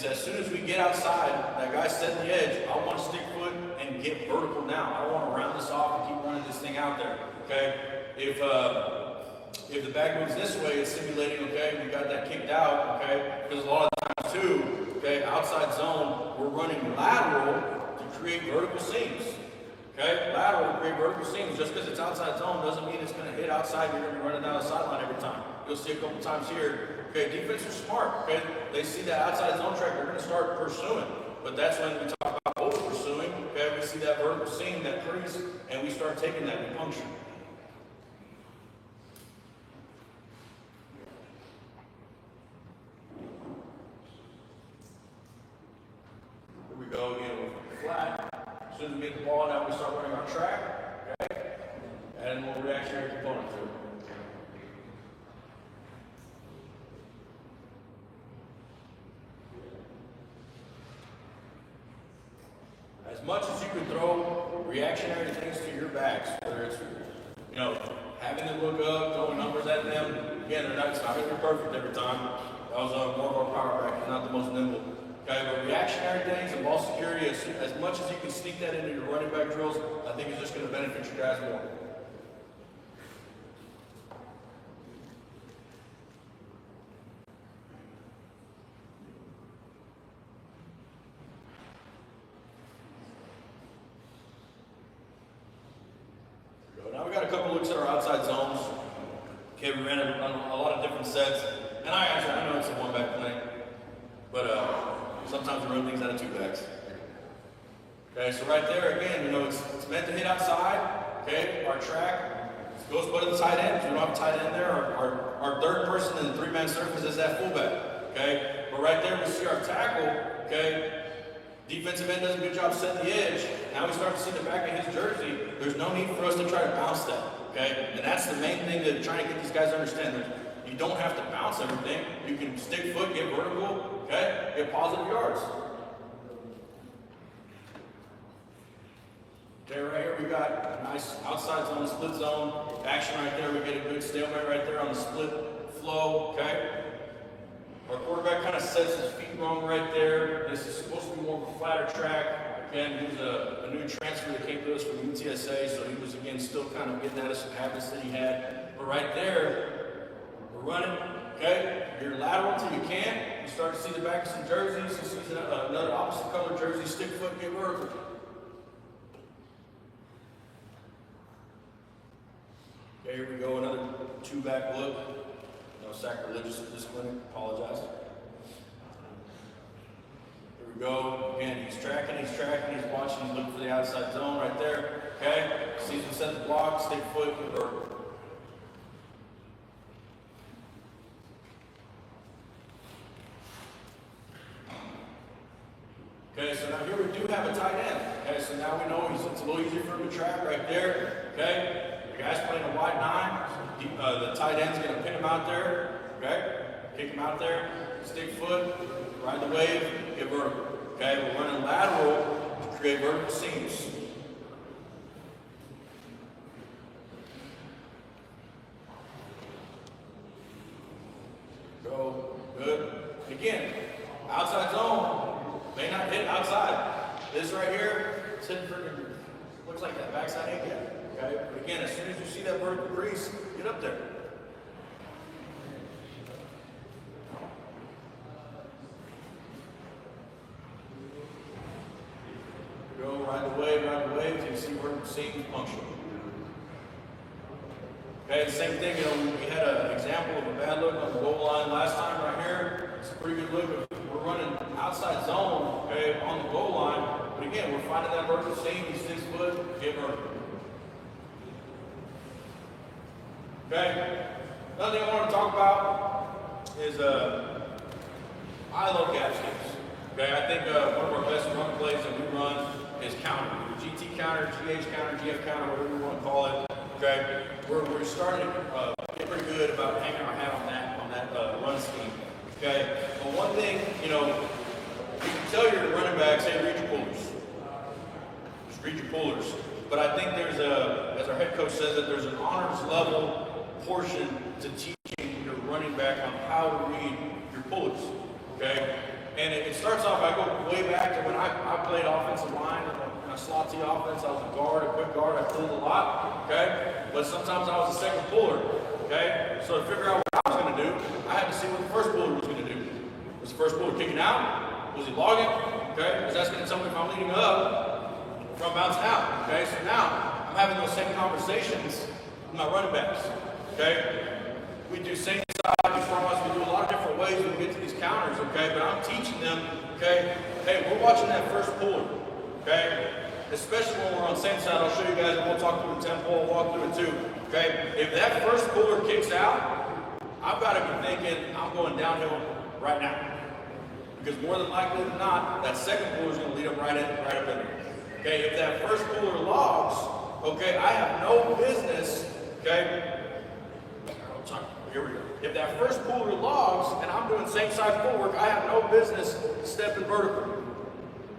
as soon as we get outside, that guy setting the edge, I want to stick foot and get vertical now. I don't want to round this off and keep running this thing out there. Okay? If the back moves this way, it's simulating, okay, we got that kicked out, okay? Because a lot of times too, okay, outside zone, we're running lateral to create vertical seams. Okay? Lateral to create vertical seams. Just because it's outside zone doesn't mean it's going to hit outside. You're going to be running down the sideline every time. You'll see a couple times here. Okay, defense are smart. Okay, they see that outside zone track. They're going to start pursuing. But that's when we talk about over pursuing. Okay, we see that vertical seam, that crease, and we start taking that and punction. Here we go again. Flat. As soon as we get the ball, now we start running our track. Okay, and we'll reactionary component to it. As much as you can throw reactionary things to your backs, whether it's, having them look up, throwing numbers at letting them, again, it's not going to be perfect every time. That was more of our power back, not the most nimble. Okay, but reactionary things and ball security, as much as you can sneak that into your running back drills, I think it's just going to benefit you guys more. Now we got a couple looks at our outside zones. Okay, we ran a lot of different sets, and I know it's a one-back clinic, but sometimes we run things out of two backs. Okay, so right there again, it's meant to hit outside. Okay, our track goes to the tight end. We don't have a tight end there. Our third person in the three-man surface is that fullback. Okay, but right there we see our tackle. Okay. Defensive end does a good job setting the edge. Now we start to see the back of his jersey. There's no need for us to try to bounce that, okay? And that's the main thing that trying to get these guys to understand. You don't have to bounce everything. You can stick foot, get vertical, okay? Get positive yards. Okay, right here we got a nice outside zone, split zone action right there. We get a good stalemate right there on the split flow, okay? Our quarterback kind of sets his feet wrong right there. This is supposed to be more of a flatter track. Again, he was a new transfer that came to us from UTSA, so he was, again, still kind of getting out of some habits that he had. But right there, we're running, okay? You're lateral till you can't. You start to see the back of some jerseys. You see another opposite color jersey, stick foot, get vertical. Okay, here we go, another two-back look. No sacrilegious at this clinic, apologize. Here we go. Again, he's tracking, he's watching, he's looking for the outside zone right there. Okay? Sees him set the block, stick foot, get vertical. Okay, so now here we do have a tight end. Okay, so now we know it's a little easier for him to track right there. Okay? The guy's playing a wide nine. The tight end's going to pin him out there. Okay? Kick him out there. Stick foot. Ride the wave. Get vertical. Okay? We're running lateral to create vertical seams. Go. Good. Again, outside zone. May not hit outside. This right here, it's hitting for, looks like that backside ain't yet. Okay? But again, as soon as you see that vertical crease, get up there. Go ride the wave till you see vertical seams puncture. Okay, the same thing, we had an example of a bad look on the goal line last time right here. It's a pretty good look. We're running outside zone, okay, on the goal line. But again, we're finding that vertical seam, 6 foot, get vertical. Okay, another thing I want to talk about is eye-low gap schemes. Okay, I think one of our best run plays that we run is counter. GT counter, GH counter, GF counter, whatever you want to call it. Okay, we're starting to get pretty good about hanging our hat on that run scheme. Okay, but one thing, you can tell your running backs, hey, read your pullers. Just read your pullers. But I think there's as our head coach says it, there's an honors level portion to teaching your running back on how to read your pullers, okay? And it starts off, I go way back to when I played offensive line in a slot T offense. I was a guard, a quick guard, I pulled a lot, okay? But sometimes I was a second puller, okay? So to figure out what I was gonna do, I had to see what the first puller was gonna do. Was the first puller kicking out? Was he logging? Okay, because that's gonna tell me if I'm leading up or if I'm bouncing out, okay? So now, I'm having those same conversations with my running backs. Okay? We do same side, we cross, we do a lot of different ways when we get to these counters, okay? But I'm teaching them, okay, hey, we're watching that first puller, okay? Especially when we're on the same side, I'll show you guys, and we'll talk through the tempo, we'll walk through it too, okay? If that first puller kicks out, I've got to be thinking, I'm going downhill right now. Because more than likely than not, that second puller is going to lead them right up in there. Okay, if that first puller logs, okay, I have no business, okay? Here we go. If that first puller logs and I'm doing same side footwork, I have no business stepping vertical.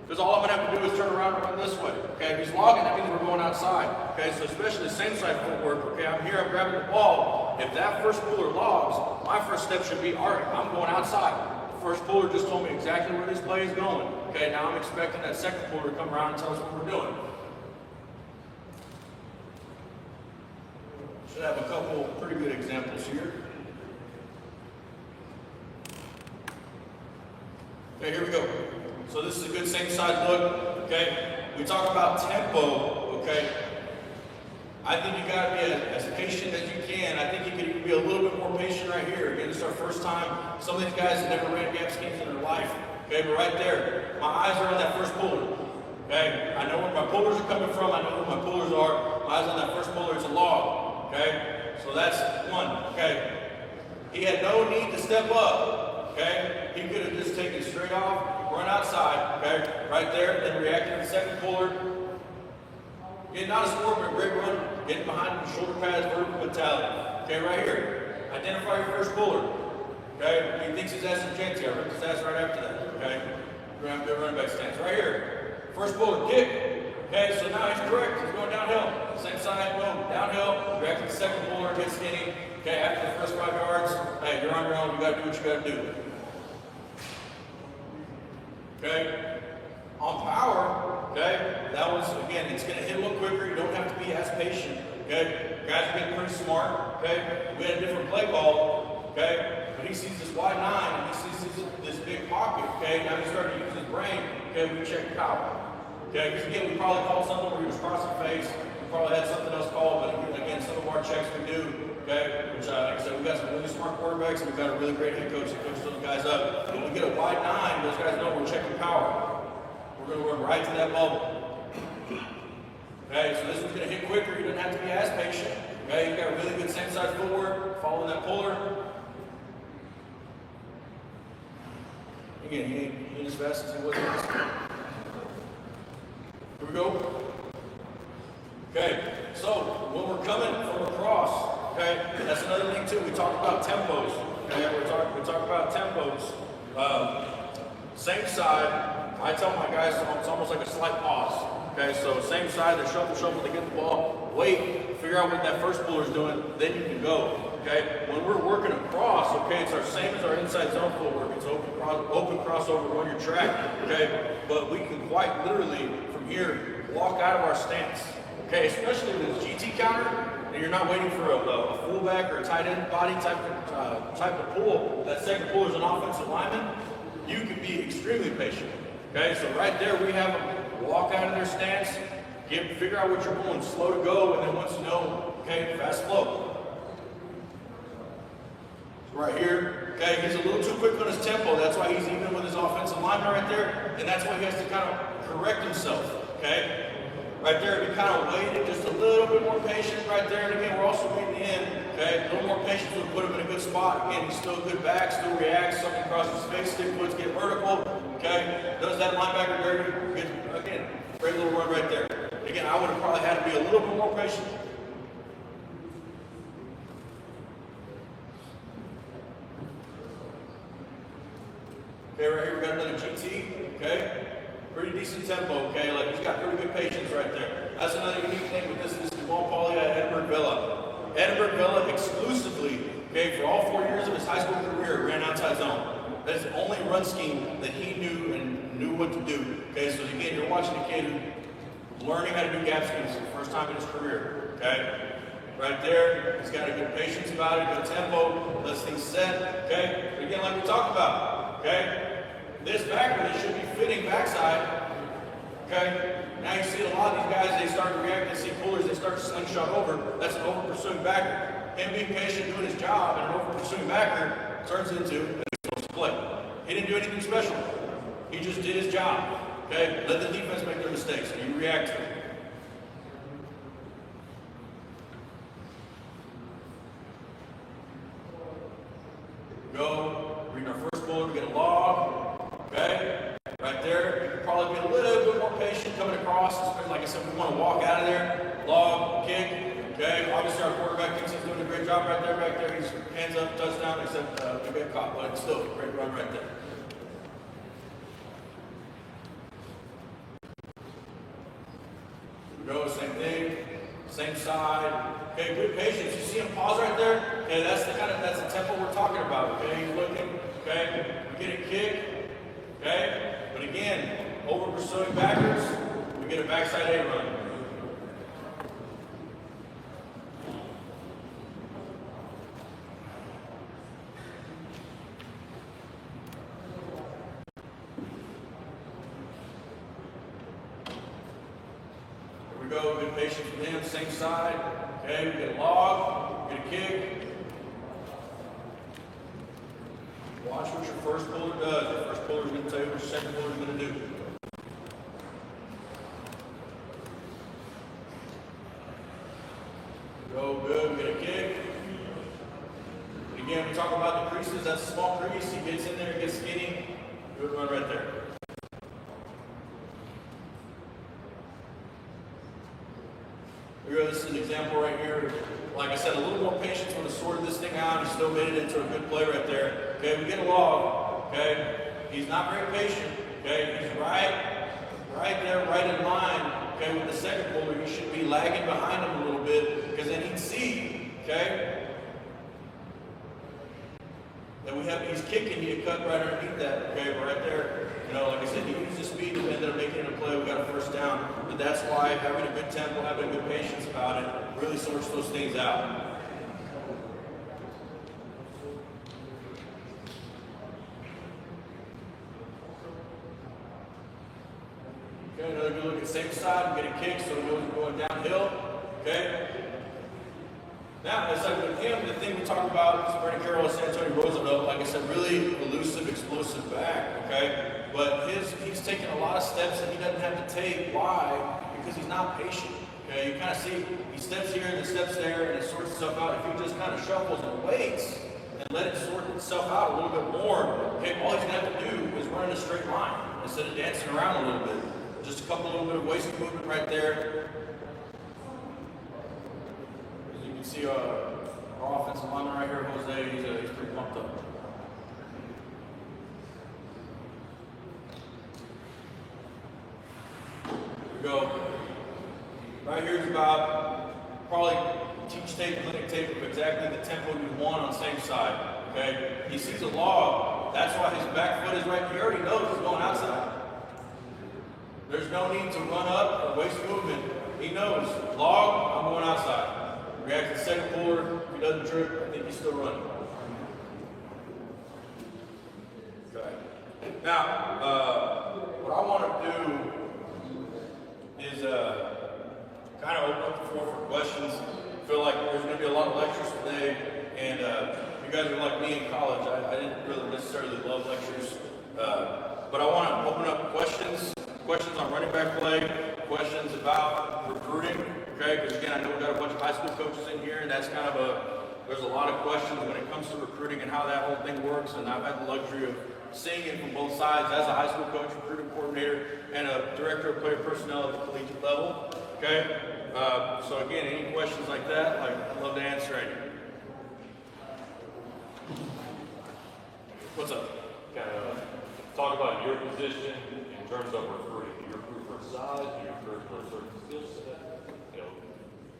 Because all I'm going to have to do is turn around and run this way. Okay, if he's logging, that means we're going outside. Okay, so especially same side footwork. Okay, I'm here, I'm grabbing the ball. if that first puller logs, my first step should be, all right, I'm going outside. First puller just told me exactly where this play is going. Okay, now I'm expecting that second puller to come around and tell us what we're doing. Should have a couple pretty good examples here. Okay, here we go. So this is a good same side look. Okay, we talk about tempo. Okay, I think you gotta be as patient as you can. I think you could even be a little bit more patient right here. Again, this is our first time. Some of these guys have never ran gap schemes in their life. Okay, but right there, my eyes are on that first puller. Okay, I know where my pullers are coming from. I know where my pullers are. My eyes on that first puller. It's a log. Okay, so that's one. Okay, he had no need to step up. Okay, he could have just taken straight off, run outside. Okay, right there, then reacted to the second puller. Again, not a sport, but a great run. Getting behind him, shoulder pads, vertical mentality. Okay, right here. Identify your first puller. Okay, he thinks his ass is chancy. I ripped his ass right after that. Okay, we're gonna have to do a running back stance. Right here. First puller, kick. Okay, so now he's correct. He's going downhill. Same side, boom, downhill. React to the second puller, get skinny. Okay, after the first 5 yards, hey, you're on your own. You gotta do what you gotta do. Okay. On power, okay, that was, again, it's going to hit a little quicker. You don't have to be as patient, okay? Guys are getting pretty smart, okay? We had a different play call, okay? But he sees this wide 9, and he sees this big pocket, okay? Now he's starting to use his brain, okay? We check power, okay? Because, again, we probably called something where he was crossing face. We probably had something else called, but, again, some of our checks we do, okay? Which, like I said, we've got some really smart quarterbacks, and we've got a really great head coach that coaches those guys up. When we get a wide 9, those guys know we're checking power. We're going to run right to that bubble. Okay, so this one's going to hit quicker. You don't have to be as patient. Okay, you got a really good same side footwork, following that puller. Again, he ain't as fast as he was last time. Here we go. Okay, so when we're coming from across, okay, that's another thing too. We talk about tempos. Okay, we talk about tempos. Same side. I tell my guys it's almost like a slight pause. Okay, so same side, they shuffle to get the ball, wait, figure out what that first puller is doing, then you can go. Okay, when we're working across, okay, it's our same as our inside zone footwork. It's open crossover on your track. Okay, but we can quite literally from here walk out of our stance. Okay, especially with this GT counter, and you're not waiting for a fullback or a tight end body type of pull. That second puller is an offensive lineman. You can be extremely patient. Okay, so right there we have them walk out of their stance, figure out what you're going, slow to go, and then once you know, okay, fast flow. Right here, okay, he's a little too quick on his tempo. That's why he's even with his offensive lineman right there, and that's why he has to kind of correct himself. Okay, right there, if you kind of waited just a little bit more patient right there, and again, we're also beating the end. Okay, a little more patience would put him in a good spot. Again, he's still a good back, still reacts, something crosses his face, stick foots get vertical. Okay, does that linebacker dirty? Again, great little run right there. Again, I would have probably had to be a little bit more patient. Okay, right here we got another GT. Okay, pretty decent tempo. Okay, like he's got pretty good patience right there. That's another unique thing with this is Jamal Pauly at Edinburgh Villa. Edinburgh Villa exclusively, okay, for all 4 years of his high school career, ran outside zone. That is the only run scheme that he knew and knew what to do. Okay, so again, you're watching a kid who's learning how to do gap schemes for the first time in his career. Okay, right there, he's got a good patience about it, good tempo, lets things set. Okay, but again, like we talked about. Okay, this backer that should be fitting backside. Okay, now you see a lot of these guys, they start to react, they see pullers, they start to slingshot over. That's an over pursuing backer. Him being patient doing his job and an over pursuing backer turns into an explosive play. He didn't do anything special. He just did his job. Okay, let the defense make their mistakes. You react to it. Go, read our first puller to get a log. Okay, right there. You can probably be a little bit more patient coming across. Like I said, we want to walk out of there, log, kick. Okay, obviously our quarterback thinks he's doing a great job right there, back there. He's hands up, touchdown, except we get caught, but it's still a great run right there. Go, same thing. same side. Okay, good patience. You see him pause right there? Okay, that's the tempo we're talking about. Okay, he's looking. Okay, we get a kick. Okay, but again, over pursuing backwards, we get a backside A run. Go, good patience with him, same side. Okay, we get a log, get a kick. Watch what your first puller does. Your first puller is going to tell you what your second puller is going to do. Go, good, get a kick. And again, we talk about the creases. That's a small crease. He gets in there, gets skinny. Good run right there. This is an example right here. Like I said, a little more patience would have sorted this thing out. He still made it into a good play right there. Okay, we get a log. Okay, he's not very patient. Okay, he's right there, right in line. Okay, with the second puller, you should be lagging behind him a little bit because then he'd see. Okay, that he's kicking. He cut right underneath that. Okay, right there. You know, like I said, he used the speed to end up making a play. We got a first down. But that's why having a good tempo, having a good patience about it, really sorts those things out. Okay, another good look at the same side. We get a kick, so it goes going downhill. Okay. Now, it's like with him, the thing we talk about is Brandon Carroll, San Antonio Roosevelt, like I said, really elusive, explosive back, okay? But he's taking a lot of steps that he doesn't have to take. Why? Because he's not patient, okay? You kind of see, he steps here and he steps there and it sorts itself out. If he just kind of shuffles and waits and let it sort itself out a little bit more, okay, all he's going to have to do is run in a straight line instead of dancing around a little bit. Just a little bit of wasted movement right there. You see our offensive lineman right here, Jose, he's pretty pumped up. Here we go. Right here is about probably teach tape, clinic tape of exactly the tempo you want on the same side. Okay? He sees a log. That's why his back foot is right. He already knows he's going outside. There's no need to run up or waste movement. He knows, log, I'm going outside. React to the second puller. If he doesn't trip, I think he's still running. Okay. Now, what I want to do is kind of open up the floor for questions. I feel like there's going to be a lot of lectures today, and you guys are like me in college. I didn't really necessarily love lectures, but I want to open up questions on running back play, questions about recruiting. Okay, because again, I know we've got a bunch of high school coaches in here, and that's kind of there's a lot of questions when it comes to recruiting and how that whole thing works, and I've had the luxury of seeing it from both sides as a high school coach, recruiting coordinator, and a director of player personnel at the collegiate level. Okay, so again, any questions like that, I'd love to answer any. What's up? Kind of talk about your position in terms of recruiting. Do you recruit for size? Do you recruit for a certain skill set?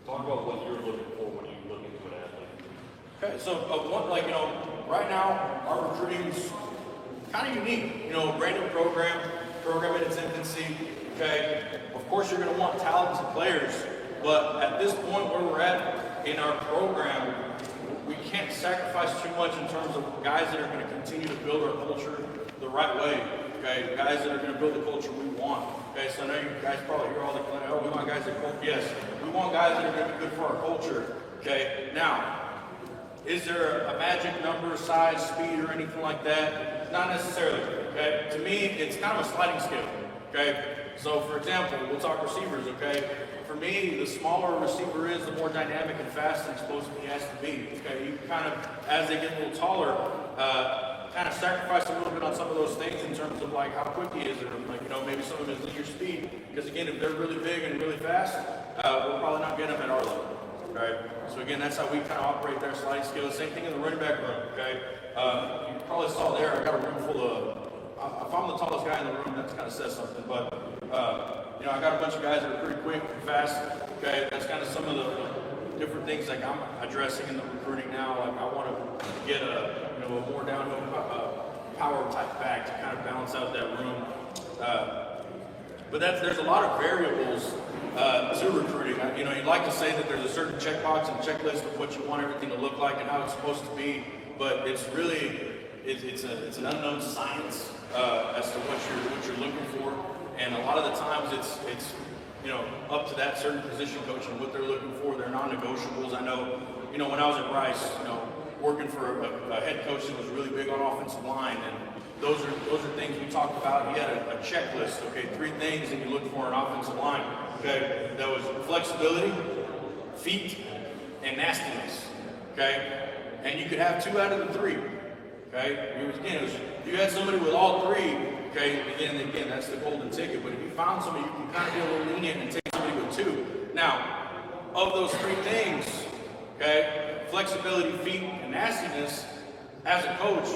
Talk about what you're looking for when you look into an athlete. Okay, so right now our recruiting is kind of unique. Brand new program in its infancy. Okay, of course you're going to want talented players, but at this point where we're at in our program, we can't sacrifice too much in terms of guys that are going to continue to build our culture the right way. Okay, guys that are going to build the culture we want. Okay, so I know you guys probably hear all the time, oh, we want guys that yes, we want guys that are going to be good for our culture. Okay, now, is there a magic number, size, speed, or anything like that? Not necessarily. Okay, to me, it's kind of a sliding scale. Okay, so for example, we'll talk receivers. Okay, for me, the smaller a receiver is, the more dynamic and fast and explosive he has to be. Okay, you kind of, as they get a little taller, kind of sacrifice a little bit on some of those things in terms of how quick he is, or maybe some of his linear speed. Because again, if they're really big and really fast, we're probably not getting them at our level. Right? So again, that's how we kind of operate their sliding scale. Same thing in the running back room. Okay, you probably saw there. I got a room full of. If I'm the tallest guy in the room, that kind of says something. But I got a bunch of guys that are pretty quick and fast. Okay, that's kind of some of the different things like I'm addressing in the recruiting now. Like I want to get a more downhill power type back to kind of balance out that room. But there's a lot of variables to recruiting. You'd like to say that there's a certain checkbox and checklist of what you want everything to look like and how it's supposed to be, but it's really it's an unknown science as to what you're looking for, and a lot of the times it's up to that certain position coach and what they're looking for. They're non-negotiables. I know when I was at Rice, working for a head coach that was really big on offensive line, and those are things we talked about. He had a checklist. Okay, 3 things that you look for in an offensive line. Okay, that was flexibility, feet, and nastiness. Okay, and you could have 2 out of the 3. Okay, you had somebody with all 3. Okay, again, that's the golden ticket. But if you found somebody, you can kind of be a little lenient and take somebody with 2. Now, of those 3 things, okay, flexibility, feet, and nastiness, as a coach,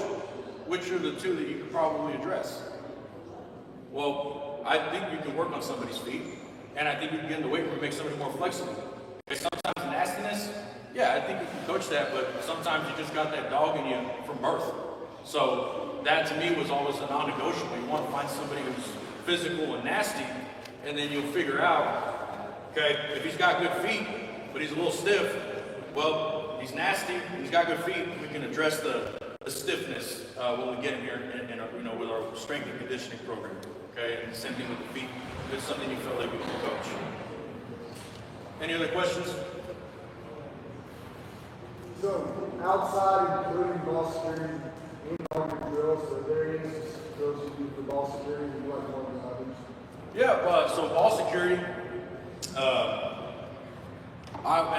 which are the 2 that you could probably address? Well, I think you can work on somebody's feet, and I think you can get in the weight room and make somebody more flexible. Okay, sometimes nastiness, yeah, I think you can coach that, but sometimes you just got that dog in you from birth. So that to me was always a non-negotiable. You want to find somebody who's physical and nasty, and then you'll figure out, okay, if he's got good feet, but he's a little stiff, well, he's nasty, he's got good feet, we can address the stiffness when we get him here and with our strength and conditioning program. Okay, and the same thing with the feet. If it's something you feel like we can coach. Any other questions? So, outside, including ball security, in all your drills, are there any drills you do for ball security that you like more than others? Yeah, so ball security,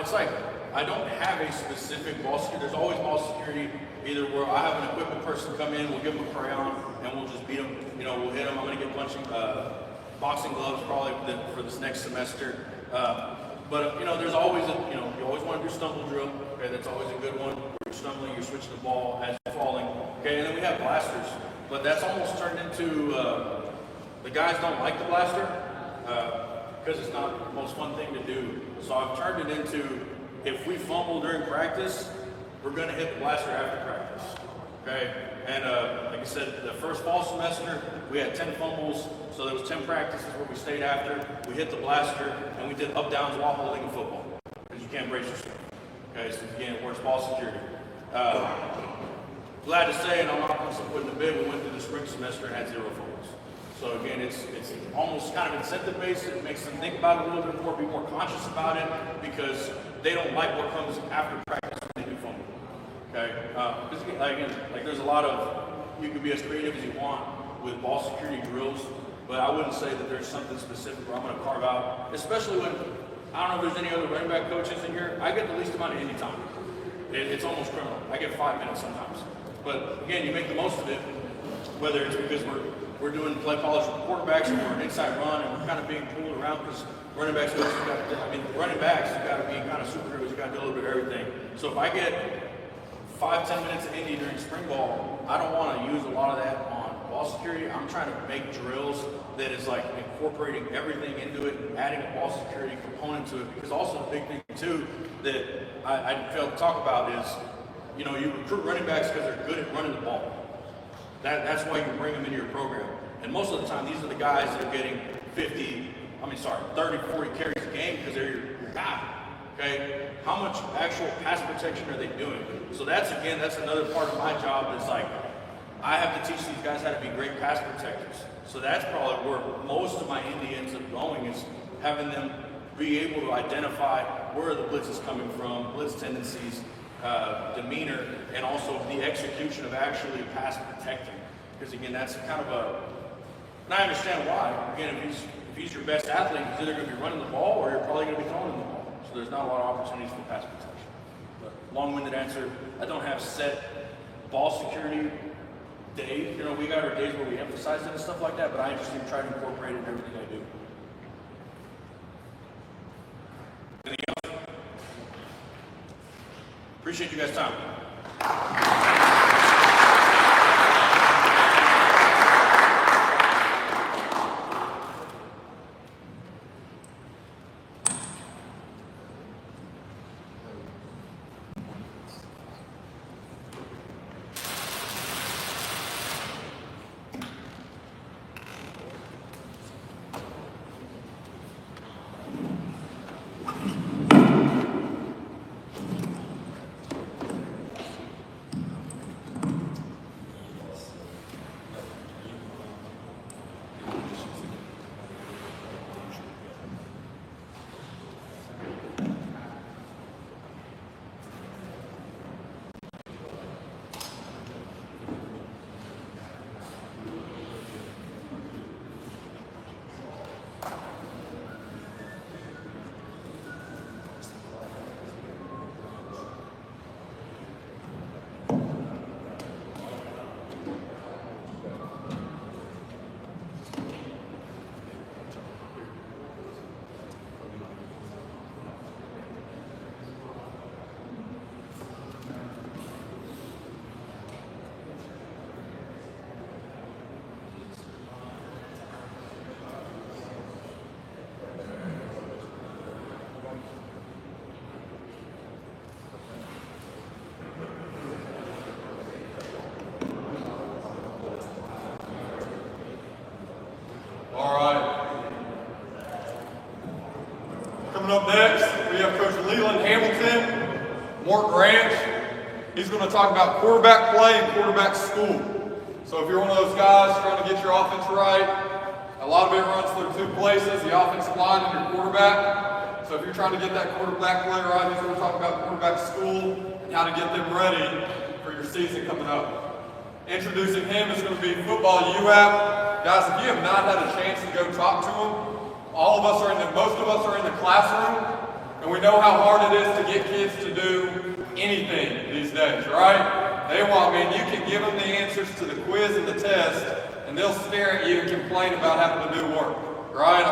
it's like I don't have a specific ball security. There's always ball security, either where I have an equipment person come in, we'll give them a crayon, and we'll just beat them. We'll hit them. I'm going to get punching, boxing gloves probably for this next semester. But there's always you always want to do stumble drill. Okay, that's always a good one. Where you're stumbling, you're switching the ball as you're falling. Okay, and then we have blasters, but that's almost turned into the guys don't like the blaster because it's not the most fun thing to do. So I've turned it into, if we fumble during practice, we're going to hit the blaster after practice. Okay, and like I said, the first fall semester we had 10 fumbles, so there was 10 practices where we stayed after. We hit the blaster and we did up downs while holding a football because you can't brace yourself. Okay, so again, where's ball security? Glad to say, and I'm not going to put in the bid, we went through the spring semester and had 0 fumbles. So again, it's almost kind of incentive based. It makes them think about it a little bit more, be more conscious about it, because they don't like what comes after practice when they do fumble. Okay, because again, there's a lot of, you can be as creative as you want with ball security drills, but I wouldn't say that there's something specific where I'm going to carve out, especially when, I don't know if there's any other running back coaches in here, I get the least amount of any time. It's almost criminal. I get 5 minutes sometimes. But again, you make the most of it, whether it's because we're doing play polish with quarterbacks or we're an inside run and we're kind of being pulled around because running backs, running backs, you got to be kind of superheroes, you got to do a little bit of everything. So if I get 5-10 minutes of Indy during spring ball, I don't want to use a lot of that on ball security. I'm trying to make drills that is like incorporating everything into it, adding a ball security component to it, because also the big thing too that I failed to talk about is, you recruit running backs because they're good at running the ball. That's why you bring them into your program. And most of the time, these are the guys that are getting 30, 40 carries a game because they're your guy. Okay? How much actual pass protection are they doing? So that's another part of my job is like, I have to teach these guys how to be great pass protectors. So that's probably where most of my Indy ends up going, is having them be able to identify where are the blitzes coming from, blitz tendencies, demeanor, and also the execution of actually pass protecting. Because again, that's kind of and I understand why. Again, if he's your best athlete, he's either going to be running the ball or you're probably going to be throwing the ball. So there's not a lot of opportunities for pass protection. But long-winded answer, I don't have set ball security days. We got our days where we emphasize it and stuff like that, but I just try to incorporate it in everything I do. Anything else? Appreciate you guys' time. Fort Ranch. He's going to talk about quarterback play and quarterback school. So if you're one of those guys trying to get your offense right, a lot of it runs through two places, the offensive line and your quarterback. So if you're trying to get that quarterback play right, he's going to talk about quarterback school and how to get them ready for your season coming up. Introducing him is going to be Football UAP. Guys, if you have not had a chance to go talk to him, most of us are in the classroom, and we know how hard it is to get kids to do anything these days, right? You can give them the answers to the quiz and the test, and they'll stare at you and complain about having to do work, right?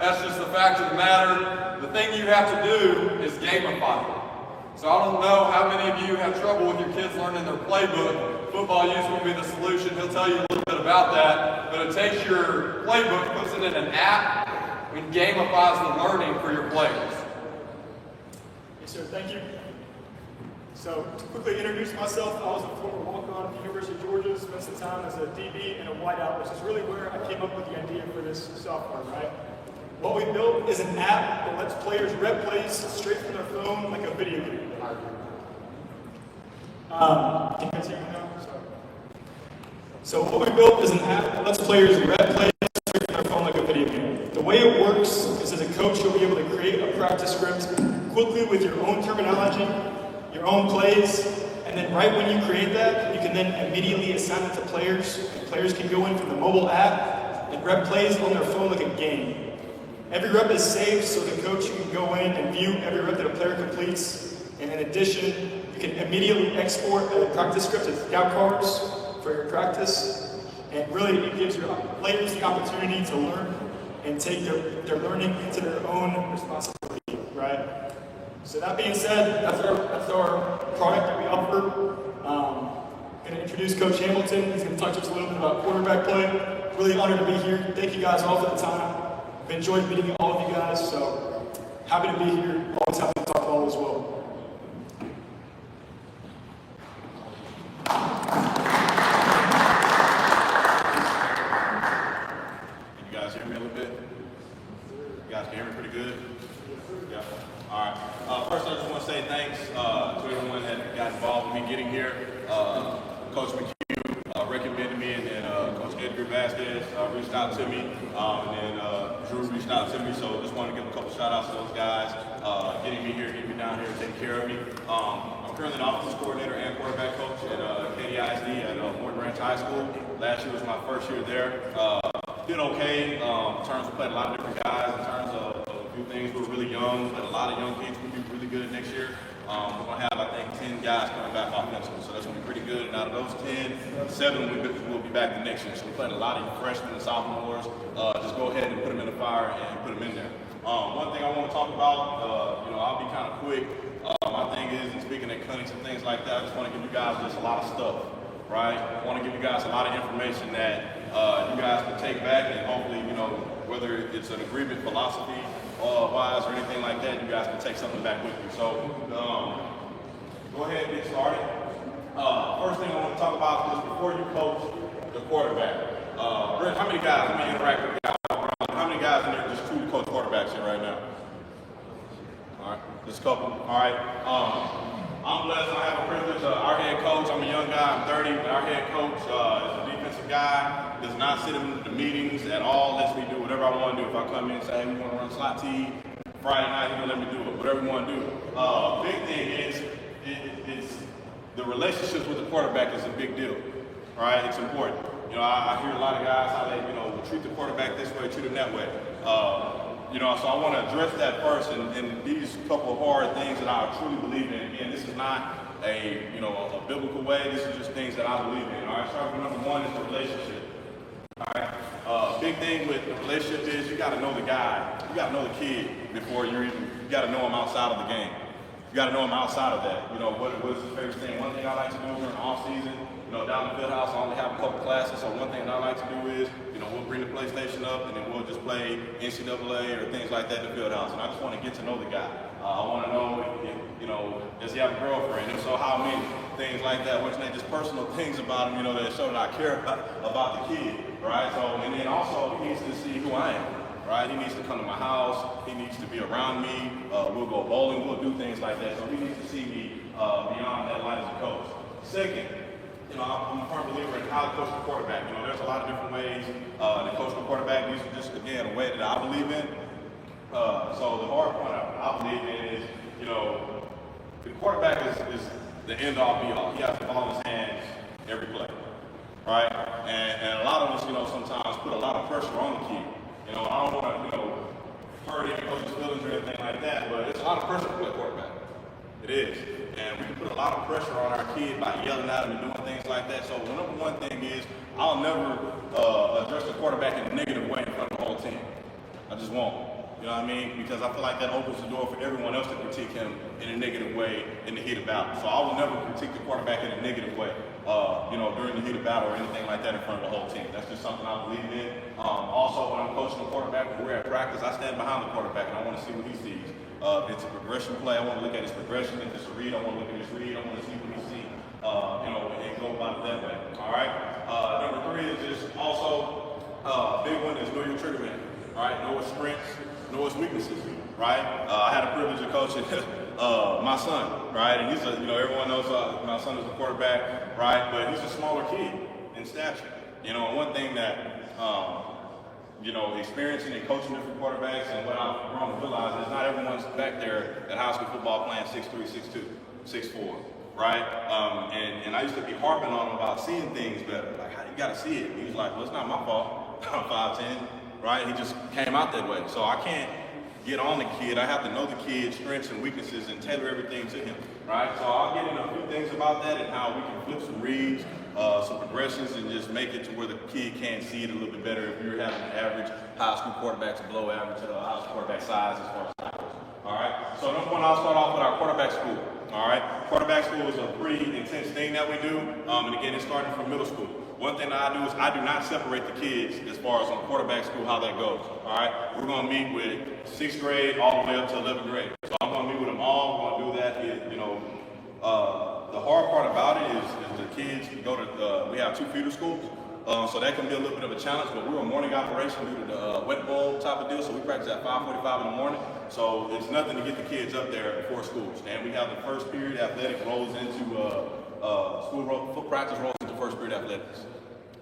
That's just the fact of the matter. The thing you have to do is gamify it. So I don't know how many of you have trouble with your kids learning their playbook. Football Use will be the solution. He'll tell you a little bit about that. But it takes your playbook, puts it in an app, and gamifies the learning for your players. Yes, sir. Thank you. So to quickly introduce myself, I was a former walk-on at the University of Georgia, spent some time as a DB and a wideout, which is really where I came up with the idea for this software, right? What we built is an app that lets players rep plays straight from their phone like a video game. Can you guys hear me now? Sorry. So what we built is an app that lets players rep plays straight from their phone like a video game. The way it works is as a coach, you'll be able to create a practice script quickly with your own terminology, your own plays, and then right when you create that, you can then immediately assign it to players. And players can go in from the mobile app and rep plays on their phone like a game. Every rep is saved so the coach can go in and view every rep that a player completes. And in addition, you can immediately export a practice script as scout cards for your practice. And really, it gives your players the opportunity to learn and take their learning into their own responsibility, right? So that being said, that's our product that we offer. I'm going to introduce Coach Hamilton. He's going to talk to us a little bit about quarterback play. Really honored to be here. Thank you guys all for the time. I've enjoyed meeting all of you guys, so happy to be here. Always happy to talk ball as well. Can you guys hear me a little bit? You guys can hear me pretty good? Yeah. All right. First, I just want to say thanks to everyone that got involved with me getting here. Coach McHugh recommended me, and then Coach Edgar Vasquez reached out to me, and then Drew reached out to me. So just wanted to give a couple shout outs to those guys, getting me here, getting me down here, taking care of me. I'm currently an offensive coordinator and quarterback coach at KDISD at Morton Ranch High School. Last year was my first year there. Did okay in terms of playing a lot of different guys, in terms of a few things. We were really young, but a lot of young kids will be really good next year. We're going to have, I think, 10 guys coming back offensively, so that's going to be pretty good. And out of those 10, 7 will be back the next year. So we're playing a lot of freshmen and sophomores. Just go ahead and put them in the fire and put them in there. One thing I want to talk about, I'll be kind of quick. My thing is, in speaking at clinics and things like that, I just want to give you guys just a lot of stuff, right? I want to give you guys a lot of information that you guys can take back, and hopefully, whether it's an agreement philosophy wise or anything like that, you guys can take something back with you. So go ahead and get started. First thing I want to talk about is before you coach the quarterback. Brent, how many guys, let me interact with guys around. How many guys in there just two coach quarterbacks here right now? All right, just a couple. All right. I'm blessed. I have a privilege. Our head coach, I'm a young guy, I'm 30, but our head coach is a defensive guy, does not sit in the meetings at all, lets me do whatever I want to do. If I come in and say, hey, we want to run slot T Friday night, he's going to let me do it, whatever we want to do. Big thing is, it's the relationships with the quarterback is a big deal, right? It's important. I hear a lot of guys how they, treat the quarterback this way, treat him that way. So I want to address that first, and these couple of hard things that I truly believe in. Again, this is not a biblical way. This is just things that I believe in. All right, start with number one is the relationship. All right, big thing with the relationship is you got to know the guy. You got to know the kid before you got to know him outside of the game. You got to know him outside of that. What is his favorite thing? One thing I like to do during the off season, down at the field house, I only have a couple classes. So one thing that I like to do is, we'll bring the PlayStation up and then we'll just play NCAA or things like that in the field house. And I just want to get to know the guy. I want to know if does he have a girlfriend? If so, how many? Things like that, which ain't just personal things about him, that show that I care about the kid, right? So, and then also he needs to see who I am, right? He needs to come to my house. He needs to be around me. We'll go bowling. We'll do things like that. So he needs to see me beyond that light as a coach. Second, you know, I'm a firm believer in how to coach the quarterback. You know, there's a lot of different ways to coach the quarterback. These are just, again, a way that I believe in. So the hard point I believe in is, you know, the quarterback is the end-all be-all. He has the ball in his hands every play, right? And a lot of us, you know, sometimes put a lot of pressure on the kid. You know, I don't want to, you know, hurt any coach's feelings or anything like that, but it's a lot of pressure to play quarterback. It is. And we can put a lot of pressure on our kid by yelling at him and doing things like that. So the number one thing is I'll never address the quarterback in a negative way in front of the whole team. I just won't. You know what I mean? Because I feel like that opens the door for everyone else to critique him in a negative way in the heat of battle. So I will never critique the quarterback in a negative way, you know, during the heat of battle or anything like that in front of the whole team. That's just something I believe in. Also, when I'm coaching the quarterback, when we're at practice, I stand behind the quarterback and I want to see what he sees. If it's a progression play, I want to look at his progression. If it's a read, I want to look at his read. I want to see what he sees, you know, and go about it that way. All right? Number three is just also big one is know your trigger man. All right? Know his strengths, know his weaknesses. Right? I had a privilege of coaching my son. Right? And he's a, you know, everyone knows my son is a quarterback. Right? But he's a smaller kid in stature. You know, and one thing that you know, experiencing and coaching different quarterbacks and what I've grown to realize is not everyone's back there at high school football playing 6'3", 6'2", 6'4", right? And I used to be harping on him about seeing things better. Like, how you got to see it? He was like, well, it's not my fault. I'm 5'10", right? He just came out that way. So I can't get on the kid. I have to know the kid's strengths and weaknesses and tailor everything to him, right? So I'll get into a few things about that and how we can flip some reads, some progressions, and just make it to where the kid can see it a little bit better if you're having an average high school quarterback to below average high school quarterback size as far as that goes. All right, so number one, I'll start off with our quarterback school. All right, quarterback school is a pretty intense thing that we do, and again, it's starting from middle school. One thing that I do is I do not separate the kids as far as on quarterback school, how that goes. All right, we're going to meet with 6th grade all the way up to 11th grade. So I'm going to meet with them all. We're going to do that. You know, the hard part about it is the kids go to, we have 2 feeder schools. So that can be a little bit of a challenge, but we're a morning operation due to the wet bowl type of deal. So we practice at 5:45 in the morning. So it's nothing to get the kids up there before schools. And we have the first period athletic rolls into foot practice rolls into first period athletics.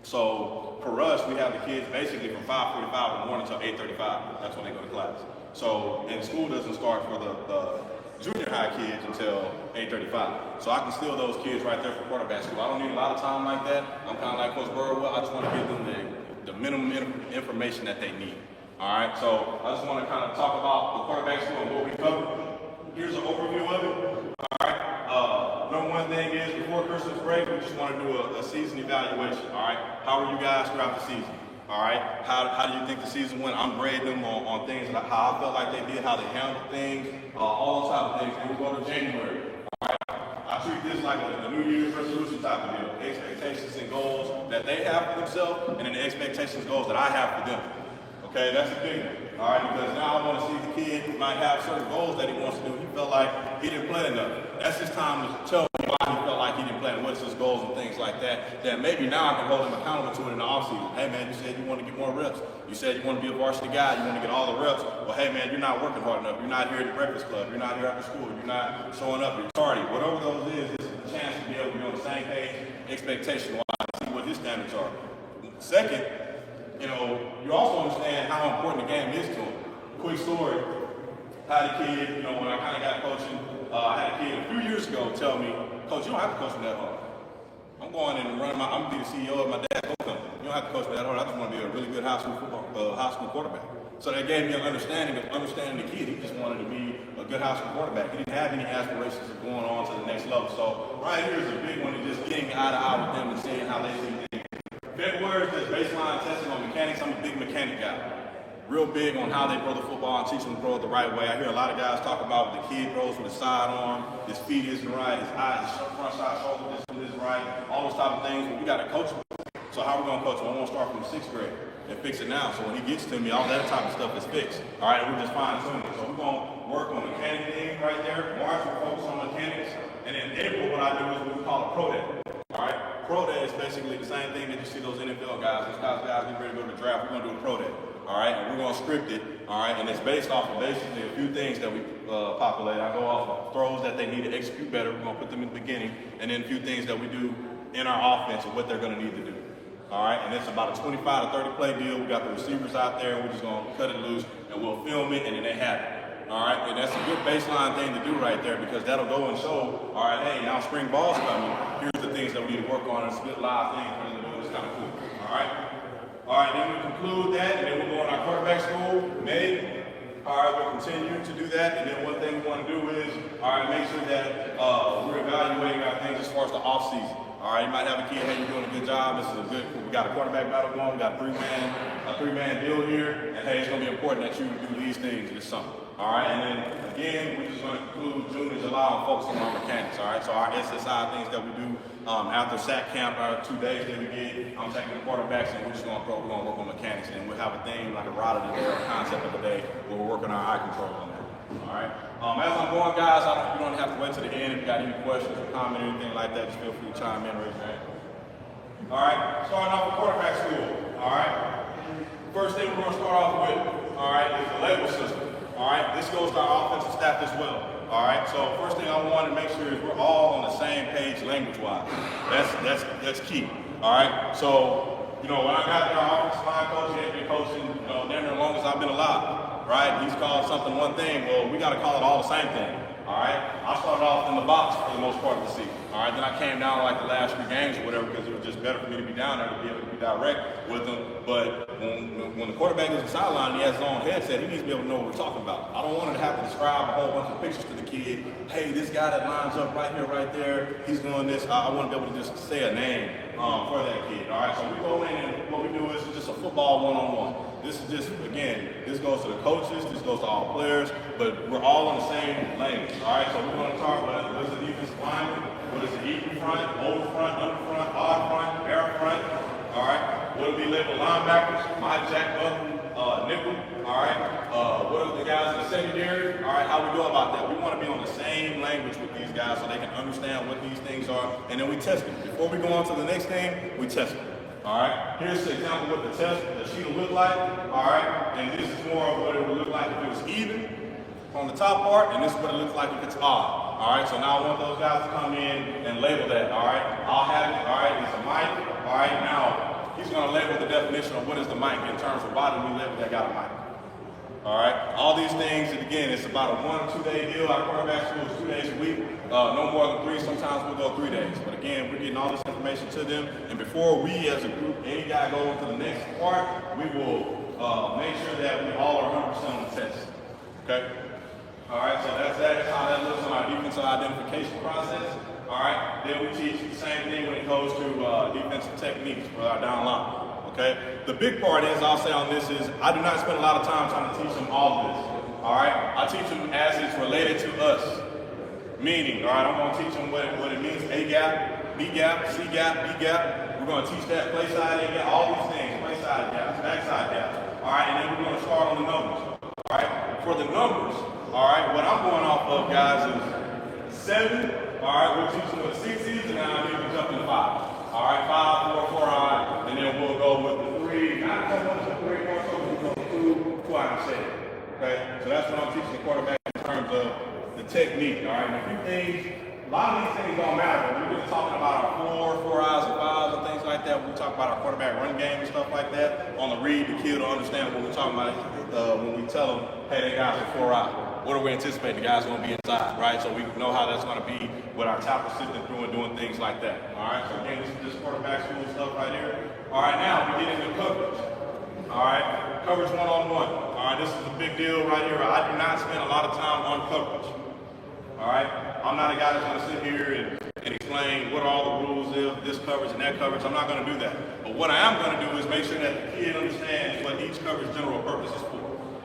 So for us, we have the kids basically from 5:45 in the morning until 8:35. That's when they go to class. So, and school doesn't start for the junior high kids until 8:35. So I can steal those kids right there for quarterback school. I don't need a lot of time like that. I'm kind of like Coach Burwell. I just want to give them the minimum information that they need. All right, so I just want to kind of talk about the quarterback school and what we cover. Here's an overview of it. All right. Number one thing is before Christmas break, we just want to do a season evaluation. All right. How are you guys throughout the season? All right. How do you think the season went? I'm grading them on things like how I felt like they did, how they handled things, all those type of things. And we go to January. All right. I treat this like a New Year's resolution type of deal. Expectations and goals that they have for themselves, and then the expectations and goals that I have for them. Okay, that's a big one. All right, because now I want to see the kid who might have certain goals that he wants to do. He felt like he didn't play enough. That's his time to tell me why he felt like he didn't play and what's his goals and things like that. That maybe now I can hold him accountable to it in the offseason. Hey man, you said you want to get more reps. You said you want to be a varsity guy. You want to get all the reps. Well, hey man, you're not working hard enough. You're not here at the breakfast club. You're not here after school. You're not showing up. You're tardy. Whatever those is, it's a chance to be able to be on the same page, expectation-wise, see what his standards are. Second, you know, you also understand how important the game is to him. Quick story, I had a kid, you know, when I kind of got coaching, I had a kid a few years ago tell me, Coach, you don't have to coach me that hard. I'm going in and running I'm going to be the CEO of my dad's boat company. You don't have to coach me that hard. I just want to be a really good high school quarterback. So that gave me an understanding the kid. He just wanted to be a good high school quarterback. He didn't have any aspirations of going on to the next level. So right here is a big one of just getting eye to eye with them and seeing how they see things. February is baseline testing on mechanics. I'm a big mechanic guy. Real big on how they throw the football and teach them to throw it the right way. I hear a lot of guys talk about the kid throws with his sidearm, his feet isn't right, his eyes, his front side shoulder isn't right, all those type of things. But we got to coach him. So how are we going to coach him? I want to start from 6th grade and fix it now. So when he gets to me, all that type of stuff is fixed. All right, we're just fine-tuning it. So we're going to work on mechanic things right there. March, we'll focus on mechanics. And in April, what I do is what we call a pro day. All right, pro day is basically the same thing that you see those NFL guys. Those guys getting ready to go to the draft. We're going to do a pro day. all right, and we're going to script it, all right, and it's based off of basically a few things that we populate. I go off of throws that they need to execute better. We're going to put them in the beginning, and then a few things that we do in our offense and what they're going to need to do. All right, and it's about a 25 to 30 play deal. We got the receivers out there, and we're just going to cut it loose, and we'll film it, and then they have it. All right, and that's a good baseline thing to do right there because that'll go and show, all right, hey, now spring ball's coming. Here's the things that we need to work on. It's a good live thing for them to do. It's kind of cool. All right, then we conclude that, and then we'll go on our quarterback school, May. All right, we'll continue to do that, and then one thing we want to do is, all right, make sure that we're evaluating our things as far as the off season. All right, you might have a kid, hey, you're doing a good job. This is a good, we got a quarterback battle going. We got a three-man deal here. And hey, it's going to be important that you do these things this summer. All right, and then again, we're just going to conclude June and July on focusing on mechanics. All right, so our SSI things that we do after SAC camp, our 2 days that we get, I'm taking the quarterbacks and we're just going to work on mechanics. And we'll have a thing like a ride of the day or a concept of the day where we're working our eye control on that. All right. As I'm going, guys, you don't have to wait to the end. If you got any questions or comment or anything like that, just feel free to chime in, raise your hand. All right. Starting off with quarterback school. All right. First thing we're going to start off with, all right, is the label system. All right. This goes to our offensive staff as well. All right. So first thing I want to make sure is we're all on the same page language-wise. That's key. All right. So when I got there, our offensive line coach, he had been coaching, damn near as long as I've been alive. Right? He's called something one thing. Well, we got to call it all the same thing. All right? I started off in the box for the most part of the season. All right? Then I came down like the last 3 games or whatever because it was just better for me to be down there to be able to be direct with them. But when the quarterback is on the sideline and he has his own headset, he needs to be able to know what we're talking about. I don't want him to have to describe a whole bunch of pictures to the kid. Hey, this guy that lines up right here, right there, he's doing this. I want to be able to just say a name for that kid. All right? So we go in and what we do is just a football one-on-one. This is just, again, this goes to the coaches, this goes to all players, but we're all on the same lane. All right, so we're going to talk about what is the defensive lineman, what is the even front, over front, under front, odd front, air front. All right, what will be labeled linebackers, my jack button, nickel. All right, what are the guys in the secondary? All right, how we go about that? We want to be on the same language with these guys so they can understand what these things are, and then we test them. Before we go on to the next thing, we test them. All right, here's an example of what the sheet will look like. All right, and this is more of what it would look like if it was even on the top part, and this is what it looks like if it's odd. All right, so now I want those guys to come in and label that. All right, I'll have it. All right, it's a mic. All right, now he's going to label the definition of what is the mic in terms of why do we label that guy a mic. All right, all these things, and again, it's about a 1 or 2 day deal. Our quarterback school is 2 days a week, no more than 3. Sometimes we'll go 3 days. But again, we're getting all this information to them. And before we as a group, any guy go into the next part, we will make sure that we all are 100% on the test. Okay? All right, so that's how that looks on our defensive identification process. All right, then we teach the same thing when it goes to defensive techniques for our down line. Okay, the big part is, I'll say on this is, I do not spend a lot of time trying to teach them all of this. All right, I teach them as it's related to us. Meaning, all right, I'm going to teach them what it means, A gap, B gap, C gap, B gap. We're going to teach that play side, A gap, all these things, play side gaps, back side gaps. All right, and then we're going to start on the numbers. All right, for the numbers, all right, what I'm going off of, guys, is 7. All right, we'll teach them what 6 is, and now we jump into 5. All right, 5, 4, 4 eye, and then we'll go with the 3. Not so much the 3, more so we'll go 2 eye and 7. Okay, so that's what I'm teaching the quarterback in terms of the technique. All right, and a few things, a lot of these things don't matter. We're just talking about our 4 eyes and 5s and things like that. We talk about our quarterback run game and stuff like that. On the read, the kid will understand what we're talking about when we tell them, hey, they got the 4 eye. What do we anticipate the guy's going to be inside, right? So we know how that's going to be with our top assistant through and doing things like that. All right, so again, this is just quarterback school stuff right here. All right, now we get into coverage. All right, coverage one-on-one. All right, this is a big deal right here. I do not spend a lot of time on coverage. All right, I'm not a guy that's going to sit here and explain what all the rules is, this coverage and that coverage. I'm not going to do that. But what I am going to do is make sure that the kid understands what each coverage general purpose is for.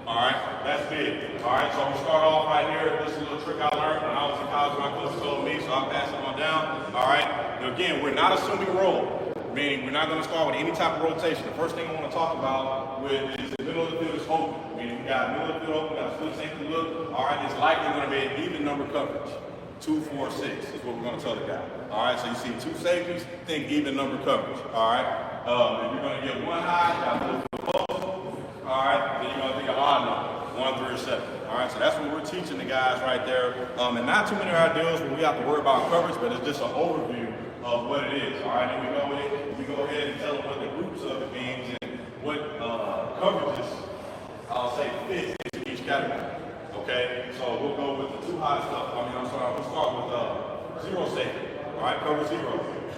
All right, that's big. All right, so we start off right here. This is a little trick I learned when I was in college. My coach told me, so I'll pass it on down. All right, now again, we're not assuming role, meaning we're not going to start with any type of rotation. The first thing I want to talk about is the middle of the field is open. Meaning we got middle of the field open, we got a split safety look. All right, it's likely going to be an even number coverage. 2, 4, 6 is what we're going to tell the guy. All right, so you see 2 safeties, think even number coverage. All right, if you're going to get 1 high, got a little bit close. All right, then you're gonna think of odd number, 1 through 7. All right, so that's what we're teaching the guys right there. And not too many of our deals where we have to worry about coverage, but it's just an overview of what it is. All right, and we go ahead and tell them what the groups of it means and what coverages, I'll say, fit into each category. Okay, so we'll go with the 2 high stuff. We'll start with 0 safety. All right, cover 0.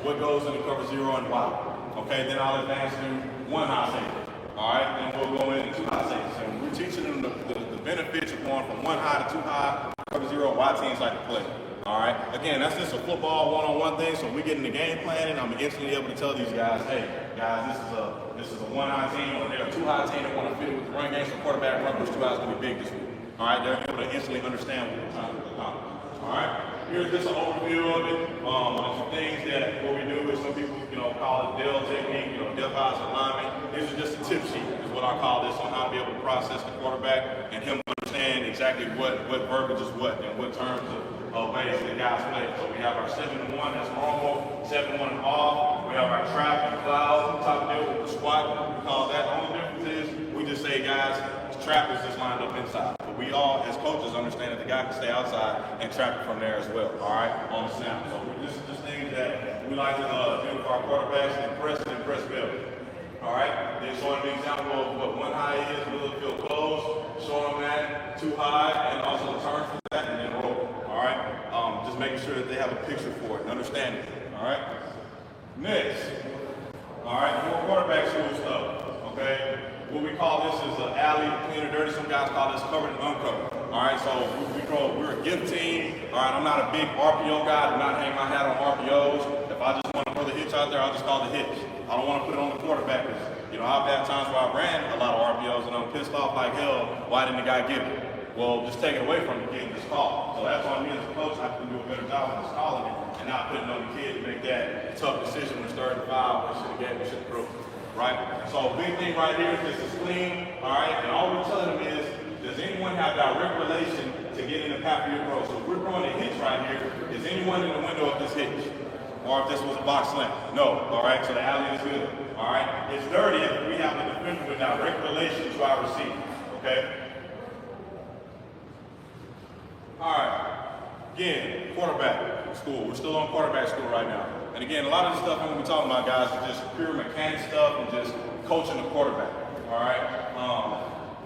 What goes into cover 0 and why? Okay, then I'll advance to 1 high safety. All right, then we'll go into 2 high safeties. And we're teaching them the benefits of going from 1 high to 2 high, cover 0, why teams like to play. All right, again, that's just a football one-on-one thing. So we get in the game planning, I'm instantly able to tell these guys, hey, guys, this is a 1 high team, or they're a 2 high team that want to fit with the run game. So quarterback run push 2 highs going to be big this week. All right, they're able to instantly understand what we're trying to accomplish. All right, here's just an overview of it. Some things that what we do is some people, call it Dell technique, depth eyes alignment. This is just a tip sheet, is what I call this, on how to be able to process the quarterback and him understand exactly what verbiage is what and what terms of ways the guys play. So we have our 7-1, that's normal, 7-1 and off. We have our trap and cloud, top deal with the squat. We call that. The only difference is we just say, guys, trap is just lined up inside. But we all, as coaches, understand that the guy can stay outside and trap it from there as well, all right, on the snap. So this is just things that we like to do for our quarterbacks, impress and impress well. All right, then showing an example of what 1 high is, middle of the field close, showing them that, 2 high, and also the turn for that, and then roll. All right, just making sure that they have a picture for it and understand it. All right, next. All right, more quarterback school stuff. Okay. What we call this is an alley, clean or dirty. Some guys call this covered and uncovered. All right, so we're a gift team. All right, I'm not a big RPO guy. I do not hang my hat on RPOs. If I just want to throw the hitch out there, I'll just call the hitch. I don't want to put it on the quarterback. I've had times where I ran a lot of RPOs and I'm pissed off like hell. Why didn't the guy get it? Well, just take it away from the kid and just call. So that's why me as a coach, I have to do a better job of just calling it and not putting on the kid to make that tough decision when it's 3rd and 5. What should have gave, what should have thrown. Right? So big thing right here is this is clean, all right? And all we're telling them is, does anyone have direct relation to getting the path of your throw? So if we're throwing a hitch right here, is anyone in the window of this hitch? Or if this was a box slant? No, all right? So the alley is good, all right? It's dirty if we have a defender with direct relation to our receiver, okay? All right, again, quarterback school. We're still on quarterback school right now. And again, a lot of the stuff I'm going to be talking about, guys, is just pure mechanic stuff and just coaching the quarterback. All right.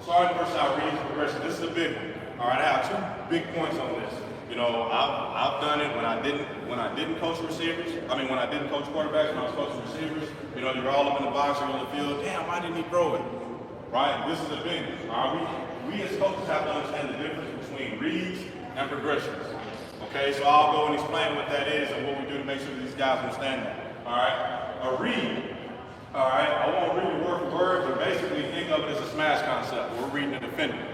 Sergeant versus outreach progression. This is a big one. All right. I have 2 big points on this. I've done it when I didn't coach receivers. When I didn't coach quarterbacks, when I was coaching receivers. You're all up in the box, you're on the field. Damn, why didn't he throw it? Right. This is a big one. All right. We as coaches have to understand the difference between reads and progressions. Okay, so I'll go and explain what that is and what we do to make sure that these guys understand that. All right, a read. All right, I won't read it word for word, but basically think of it as a smash concept. We're reading the defender.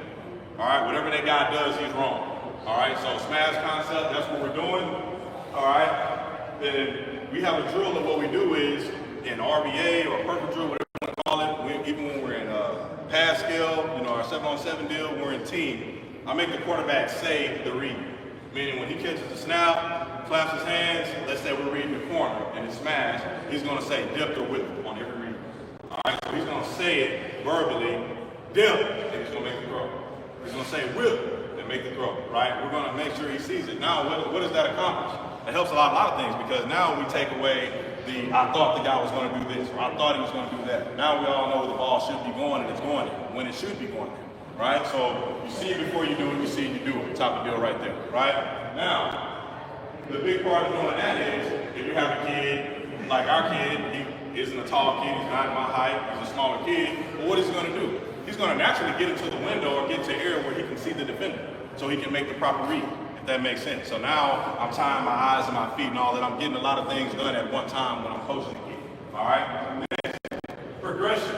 All right, whatever that guy does, he's wrong. All right, so smash concept, that's what we're doing. All right, then we have a drill of what we do is in RBA or perfect drill, whatever you want to call it. Even when we're in pass skill, our 7-on-7 deal, we're in team. I make the quarterback say the read. Meaning when he catches the snap, claps his hands, let's say we're reading the corner and it's smash, he's going to say dipped or whipped on every read. All right, so he's going to say it verbally, dip, and he's going to make the throw. He's going to say whip and make the throw, right? We're going to make sure he sees it. Now, what does that accomplish? It helps a lot of things because now we take away I thought the guy was going to do this, or I thought he was going to do that. Now we all know where the ball should be going and it's going there, when it should be going there. Right? So you see it before you do it, you see it, you do it. Top of the deal right there. Right? Now, the big part of doing that is if you have a kid, like our kid, he isn't a tall kid, he's not my height, he's a smaller kid, well, what is he going to do? He's going to naturally get into the window or get to an area where he can see the defender so he can make the proper read, if that makes sense. So now I'm tying my eyes and my feet and all that. I'm getting a lot of things done at one time when I'm coaching the kid. All right? Next, progression.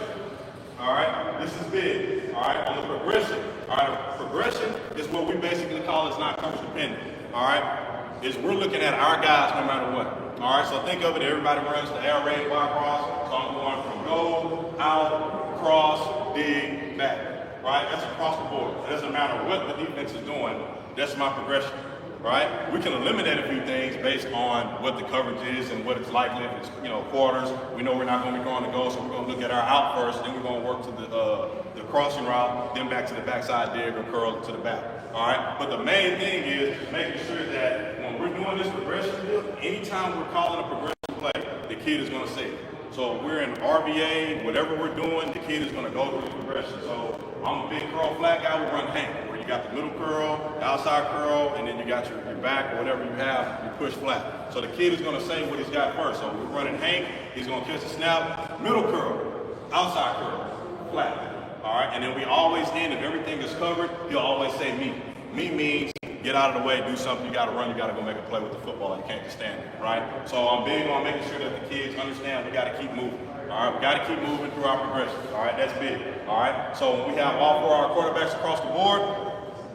All right? This is big. All right? On the progression. All right? Progression is what we basically call it's not coverage dependent. All right? Is we're looking at our guys no matter what. All right? So think of it, everybody runs the air raid, Y cross. So I'm going from go, out, cross, dig, back. Right? That's across the board. It doesn't matter what the defense is doing. That's my progression. right? We can eliminate a few things based on what the coverage is and what it's likely. If it's, quarters, we know we're not going to be going to go, so we're going to look at our out first, then we're going to work to the crossing route, then back to the backside dig or curl to the back, all right? But the main thing is making sure that when we're doing this progression deal, anytime we're calling a progression play, the kid is going to see it. So if we're in RVA, whatever we're doing, the kid is going to go through the progression. So I'm a big curl flat guy, we run hang, where you got the middle curl, the outside curl, and then you got your back or whatever you have, you push flat. So the kid is going to say what he's got first. So we're running hang, he's going to catch the snap, middle curl, outside curl, flat. All right, and then we always end, if everything is covered, he'll always say me. Me means get out of the way, do something, you gotta run, you gotta go make a play with the football, you can't just stand there, right? So I'm big on making sure that the kids understand we gotta keep moving, all right? We gotta keep moving through our progression, all right? That's big, all right? So when we have all 4 of our quarterbacks across the board,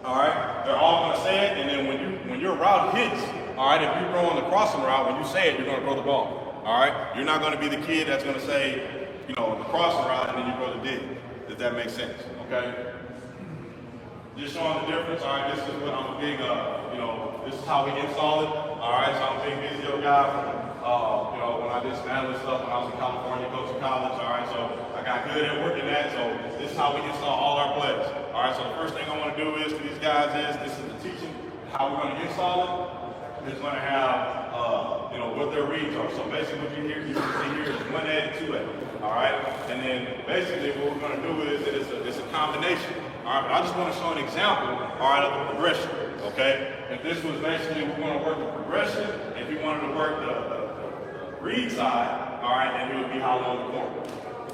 all right, they're all gonna say it, and then when your route hits, all right, if you're throwing the crossing route, when you say it, you're gonna throw the ball, all right? You're not gonna be the kid that's gonna say, the crossing route, and then you throw the dig. Does that make sense, okay? Just showing the difference, all right, this is what I'm a big, this is how we install it, all right, so I'm a big Vizio guy from, when I did Spanish stuff when I was in California coaching college, all right, so I got good at working that, so this is how we install all our plays, all right, so the first thing I want to do is, for these guys this is the teaching, how we're going to install it. It's going to have, what their reads are. So basically what you can see here is 1A and 2A, all right? And then basically what we're going to do is that it's a combination, all right? But I just want to show an example, all right, of the progression, okay? If this was basically, we're going to work the progression, if you wanted to work the read side, all right, then it would be how long the corner,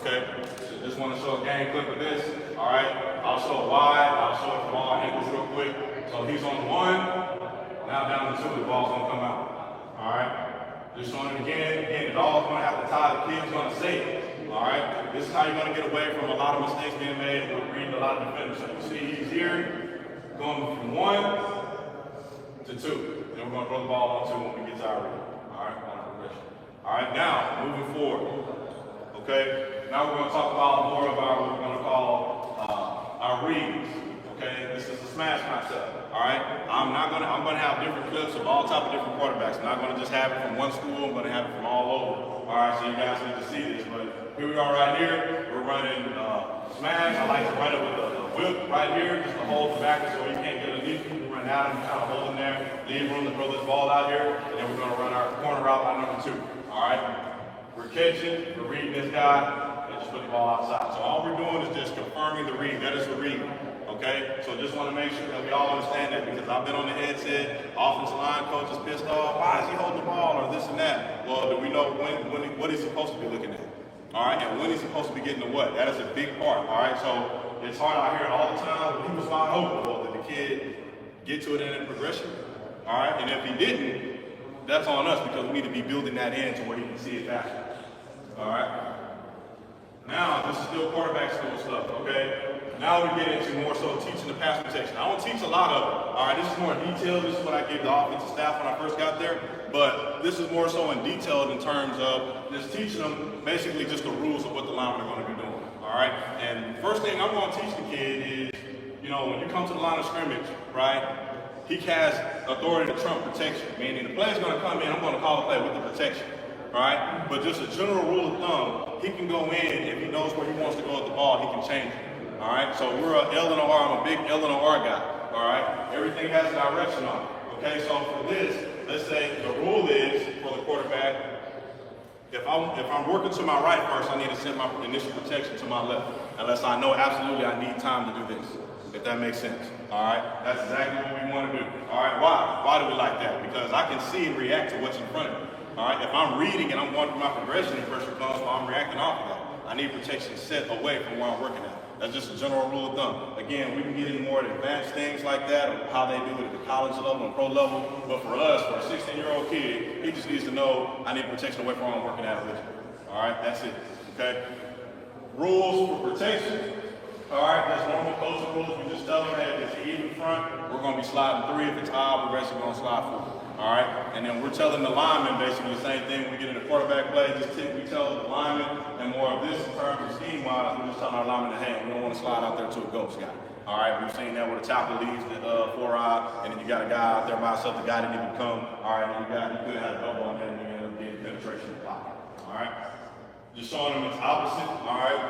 okay? So just want to show a game clip of this, all right? I'll show wide, I'll show it from all angles real quick. So he's on 1, now down to 2, the ball's going to come out. All right, just showing it again. Again, it all going to have to tie. The kid's going to say it. All right, this is how you're going to get away from a lot of mistakes being made with reading a lot of defenders. So you see he's here, going from 1 to 2. Then we're going to throw the ball on 2 when we get to our read. All right, on progression. All right, now moving forward. Okay, now we're going to talk about more about what we're going to call our reads. Okay, this is a smash concept. All right, I'm going to have different clips of all type of different quarterbacks. I'm not going to just have it from one school. I'm going to have it from all over. All right, so you guys need to see this. But here we are right here. We're running smash. I like to run it with a whip right here, just to hold the backer so he can't get underneath you. We run out and kind of hold him there. Leave room to throw this ball out here, and then we're going to run our corner route by number 2. All right, we're catching, we're reading this guy, and just put the ball outside. So all we're doing is just confirming the read. That is a read. Okay, so just want to make sure that we all understand that, because I've been on the headset, offensive line coach is pissed off, why is he holding the ball, or this and that. Well, do we know what he's supposed to be looking at? All right, and when he's supposed to be getting the what? That is a big part, all right? So it's hard, I hear it all the time, when he was wide open, well, did the kid get to it in a progression? All right, and if he didn't, that's on us, because we need to be building that in to where he can see it faster. All right? Now, this is still quarterback school stuff, okay? Now we get into more so teaching the pass protection. I don't teach a lot of it. All right, this is more detailed. This is what I gave the offensive staff when I first got there. But this is more so in detail in terms of just teaching them basically just the rules of what the linemen are going to be doing. All right, and first thing I'm going to teach the kid is, when you come to the line of scrimmage, right, he has authority to trump protection, meaning the player's going to come in, I'm going to call the play with the protection. All right, but just a general rule of thumb, he can go in, if he knows where he wants to go with the ball, he can change it. All right, so we're a L and R, I'm a big L and R guy. All right, everything has a direction on it. Okay, so for this, let's say the rule is for the quarterback, if I'm working to my right first, I need to send my initial protection to my left, unless I know absolutely I need time to do this, if that makes sense. All right, that's exactly what we want to do. All right, why? Why do we like that? Because I can see and react to what's in front of me. All right, if I'm reading and I'm going through my progression and pressure comes, well, I'm reacting off of that. I need protection set away from where I'm working at. That's just a general rule of thumb. Again, we can get into more advanced things like that, or how they do it at the college level and pro level. But for us, for a 16-year-old kid, he just needs to know I need protection away from where I'm working at originally. All right, that's it. Okay. Rules for protection. All right, that's normal coaching rules. We just tell them, hey, if it's even front, we're going to be sliding 3. If it's odd, we're basically going to slide 4. All right, and then we're telling the linemen basically the same thing when we get in the quarterback play. We tell the linemen, and more of this in terms of scheme-wise, we're just telling our linemen, hey, we don't want to slide out there to a ghost guy. All right, we've seen that where the tackle leaves the 4-eye, and then you got a guy out there by himself, the guy didn't even come. All right, and you could have had a double on there, and you end up getting penetration in the pocket. All right, just showing them it's opposite. All right,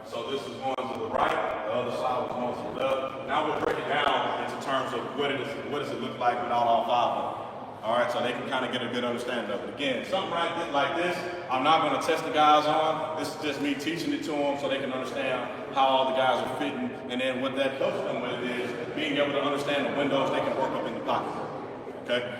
so this is going to the right, the other side was going to the left. Now we'll break it down into terms of what does it look like without all 5 of them. All right, so they can kind of get a good understanding of it. Again, something like this, I'm not going to test the guys on. This is just me teaching it to them so they can understand how all the guys are fitting. And then what that helps them with is being able to understand the windows they can work up in the pocket. Okay?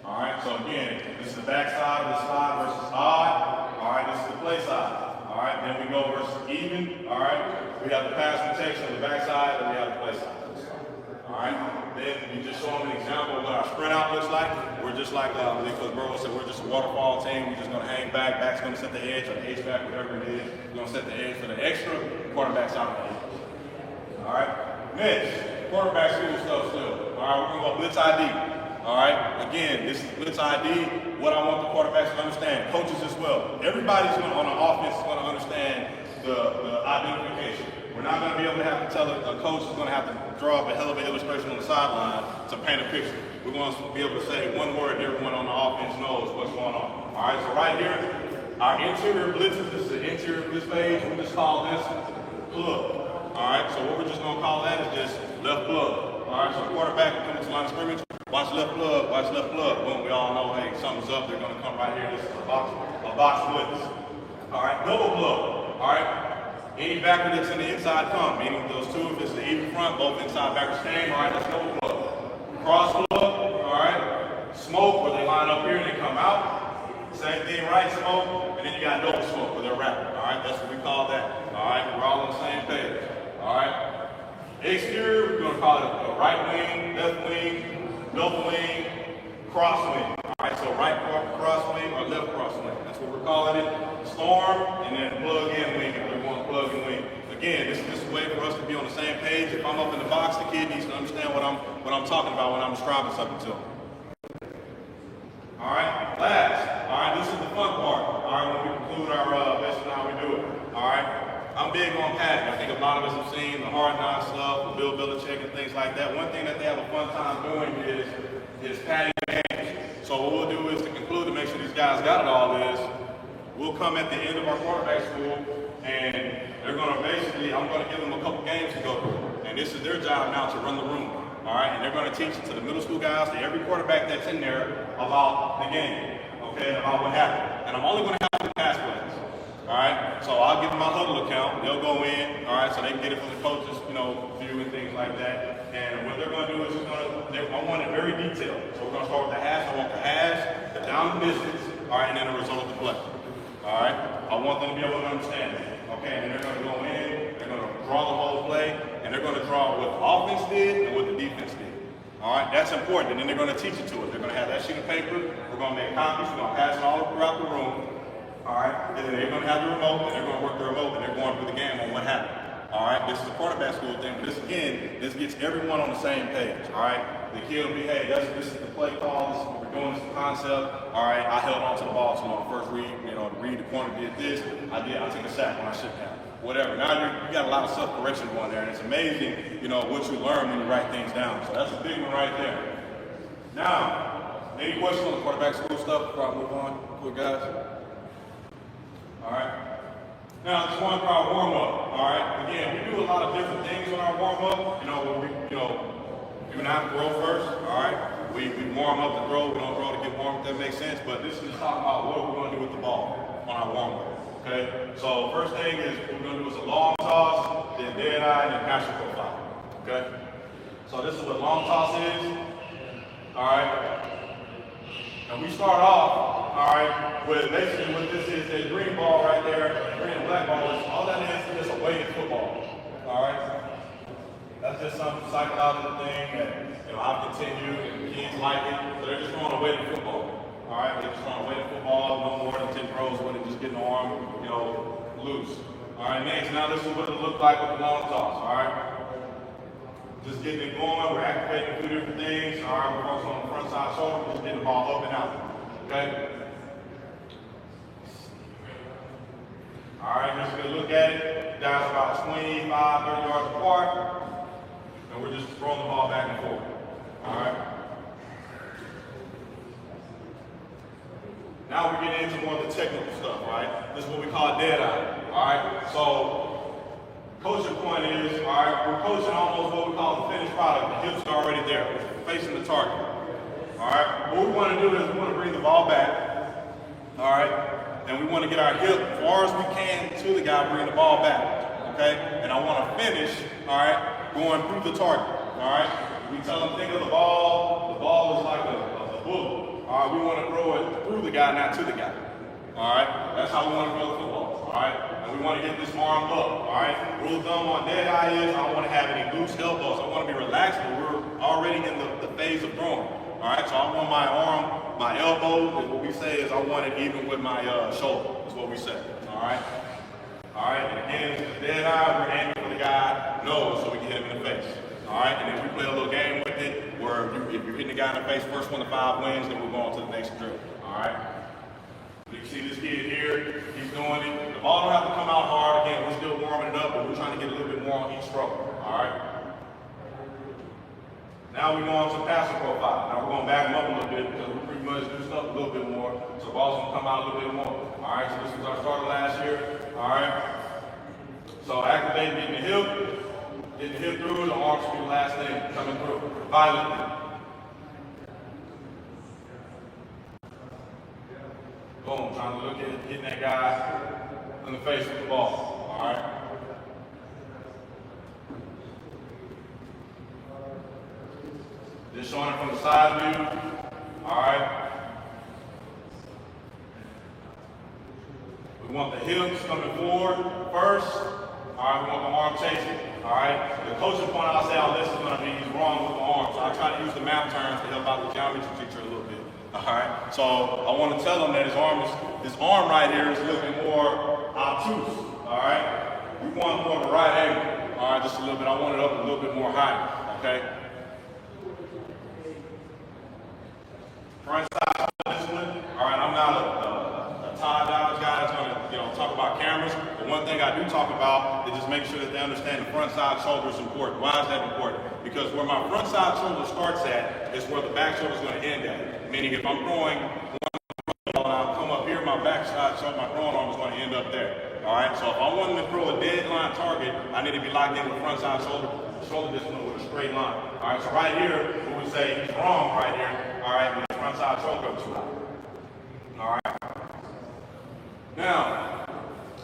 All right, so again, this is the back side of the slide versus odd. All right, this is the play side. All right, then we go versus even. All right, we have the pass protection on the back side, and we have the play side. All right, then we just show them an example of what our sprint out looks like. We're just like Coach Burrow said, we're just a waterfall team. We're just going to hang back. Back's going to set the edge, or the H-back, whatever it is. We're going to set the edge for the extra. Quarterback's out of the edge. All right, next, quarterback school stuff still. All right, we're going to go blitz ID. All right, again, this is blitz ID. What I want the quarterbacks to understand, coaches as well. Everybody's on the offense is going to understand the identification. We're not going to be able to have to tell a coach is going to have to draw up a hell of an illustration on the sideline to paint a picture. We're going to be able to say one word and everyone on the offense knows what's going on. All right, so right here, our interior blitzes, this is the interior blitz page. We just call this plug. All right, so what we're just going to call that is just left plug. All right, so the quarterback will come to line of scrimmage, watch left plug, watch left plug. Boom, we all know, hey, something's up. They're going to come right here. This is a box blitz. All right, double plug. All right. Any backer that's in the inside come, meaning those two, if it's the even front, both inside backers came, all right, that's double plug. Cross plug, all right. Smoke, where they line up here and they come out. Same thing, right, smoke, and then you got double smoke where they're wrapping, all right, that's what we call that. All right, we're all on the same page, all right. Exterior, we're gonna call it a right wing, left wing, double wing, cross wing. All right, so right cross wing or left cross wing, that's what we're calling it. Storm, and then plug in wing, if we want plug and wing. Again, this is a way for us to be on the same page. If I'm up in the box, the kid needs to understand what I'm talking about when I'm describing something to him. All right, last. All right, this is the fun part. All right, when we conclude our basically how we do it. All right, I'm big on padding. I think a lot of us have seen the hard knock stuff, the Bill Belichick and things like that. One thing that they have a fun time doing is padding games. So what we'll do is to conclude to make sure these guys got it all is we'll come at the end of our quarterback school, and they're going to basically, I'm going to give them a couple games to go through. And this is their job now to run the room. All right, and they're going to teach it to the middle school guys, to every quarterback that's in there about the game, okay, about what happened. And I'm only going to have the pass plays. All right, so I'll give them my huddle account. They'll go in, all right, so they can get it from the coaches, view and things like that. And what they're going to do is I want it very detailed. So we're going to start with the hash. I want the hash, the down distance, all right, and then the result of the play. All right, I want them to be able to understand it. Okay, and then they're going to go in, they're going to draw the whole play, and they're going to draw what the offense did and what the defense did. All right, that's important. And then they're going to teach it to us. They're going to have that sheet of paper. We're going to make copies. We're going to pass it all throughout the room. All right, and then they're going to have the remote, and they're going to work the remote, and they're going through the game on what happened. All right, this is the quarterback school thing, but this gets everyone on the same page. All right, the kid will be, hey, this is the play call. This is what we're doing. This is the concept. All right, I held on to the ball too long. First read, the read, the corner did this. I took a sack when I should have. Whatever. Now you got a lot of self-correction going there, and it's amazing, what you learn when you write things down. So that's a big one right there. Now, any questions on the quarterback school stuff before I move on? Cool, guys? All right. Now, it's one for our warm-up. All right. Again, we do a lot of different things on our warm-up. You're gonna have to throw first. All right. We warm up to throw. We don't throw to get warm. If that makes sense. But this is talking about what we're going to do with the ball on our warm-up. Okay. So first thing is what we're going to do is a long toss, then dead eye, and then passion profile. Okay. So this is what long toss is. All right. And we start off, all right, with basically what this is, that green ball right there, green and black ball, all that is just a weighted football, all right? That's just some psychological thing that, I've continued, and kids like it, so they're just throwing a weighted football, all right? They're just throwing a weighted football, no more than 10 throws when they just get the arm, loose. All right, next, now this is what it looks like with the long toss, all right? Just getting it going, we're activating a few different things. All right, we're focusing on the front side shoulder, just getting the ball up and out. Okay? All right, just gonna look at it. You guys are about 25, 30 yards apart. And we're just throwing the ball back and forth. All right. Now we're getting into more of the technical stuff, right? This is what we call dead eye. All right. So coaching point is, all right, we're coaching almost what we call the finished product. The hips are already there. We're facing the target. All right. What we want to do is we want to bring the ball back. All right. And we want to get our hip as far as we can to the guy, bring the ball back. Okay. And I want to finish, all right, going through the target. All right. We tell them, think of the ball. The ball is like a bullet. All right, we want to throw it through the guy, not to the guy. All right, that's how we want to throw the football. All right, and we want to get this arm up. All right, rule of thumb on dead eye is I don't want to have any loose elbows. I want to be relaxed, but we're already in the phase of throwing. All right, so I want my arm, my elbow, and what we say is I want it even with my shoulder. Is what we say. All right. All right, and again, this is dead eye. We're aiming for the guy nose so we can hit him in the face. All right, and then we play a little game with it where if you're hitting the guy in the face, first 1 to 5 wins, then we'll go on to the next drill. All right. You can see this kid here, he's doing it. The ball don't have to come out hard. Again, we're still warming it up, but we're trying to get a little bit more on each stroke. All right. Now we go on to passing profile. Now we're going to back him up a little bit because we pretty much do stuff a little bit more. So the ball's going to come out a little bit more. All right, so this was our starter last year. All right. So activate, getting the hip. Getting the hip through, the arm should be the last thing coming through. Violently. Boom, trying to look at hitting that guy in the face with the ball. All right. Just showing it from the side view. All right. We want the hips coming forward first. All right, we want the arm chasing. All right. The coaching point I'll say on this is going to be he's wrong with the arm. So I try to use the math terms to help out the geometry teacher a little bit. All right. So I want to tell him that his arm right here is looking more obtuse. All right. We want more of a right angle. All right, just a little bit. I want it up a little bit more high. Okay. Front side discipline. All right. I'm not a Todd Dodge guy that's going to talk about cameras. But one thing I do talk about is just make sure that they understand the front side shoulder is important. Why is that important? Because where my front side shoulder starts at is where the back shoulder is going to end at. Meaning if I'm throwing one and I'll come up here, my back side shoulder, my throwing arm is going to end up there. All right. So if I wanted to throw a dead line target, I need to be locked in with front side shoulder discipline with a straight line. All right. So right here, we would say he's wrong right here. All right. With the front side shoulder too high. All right. Now,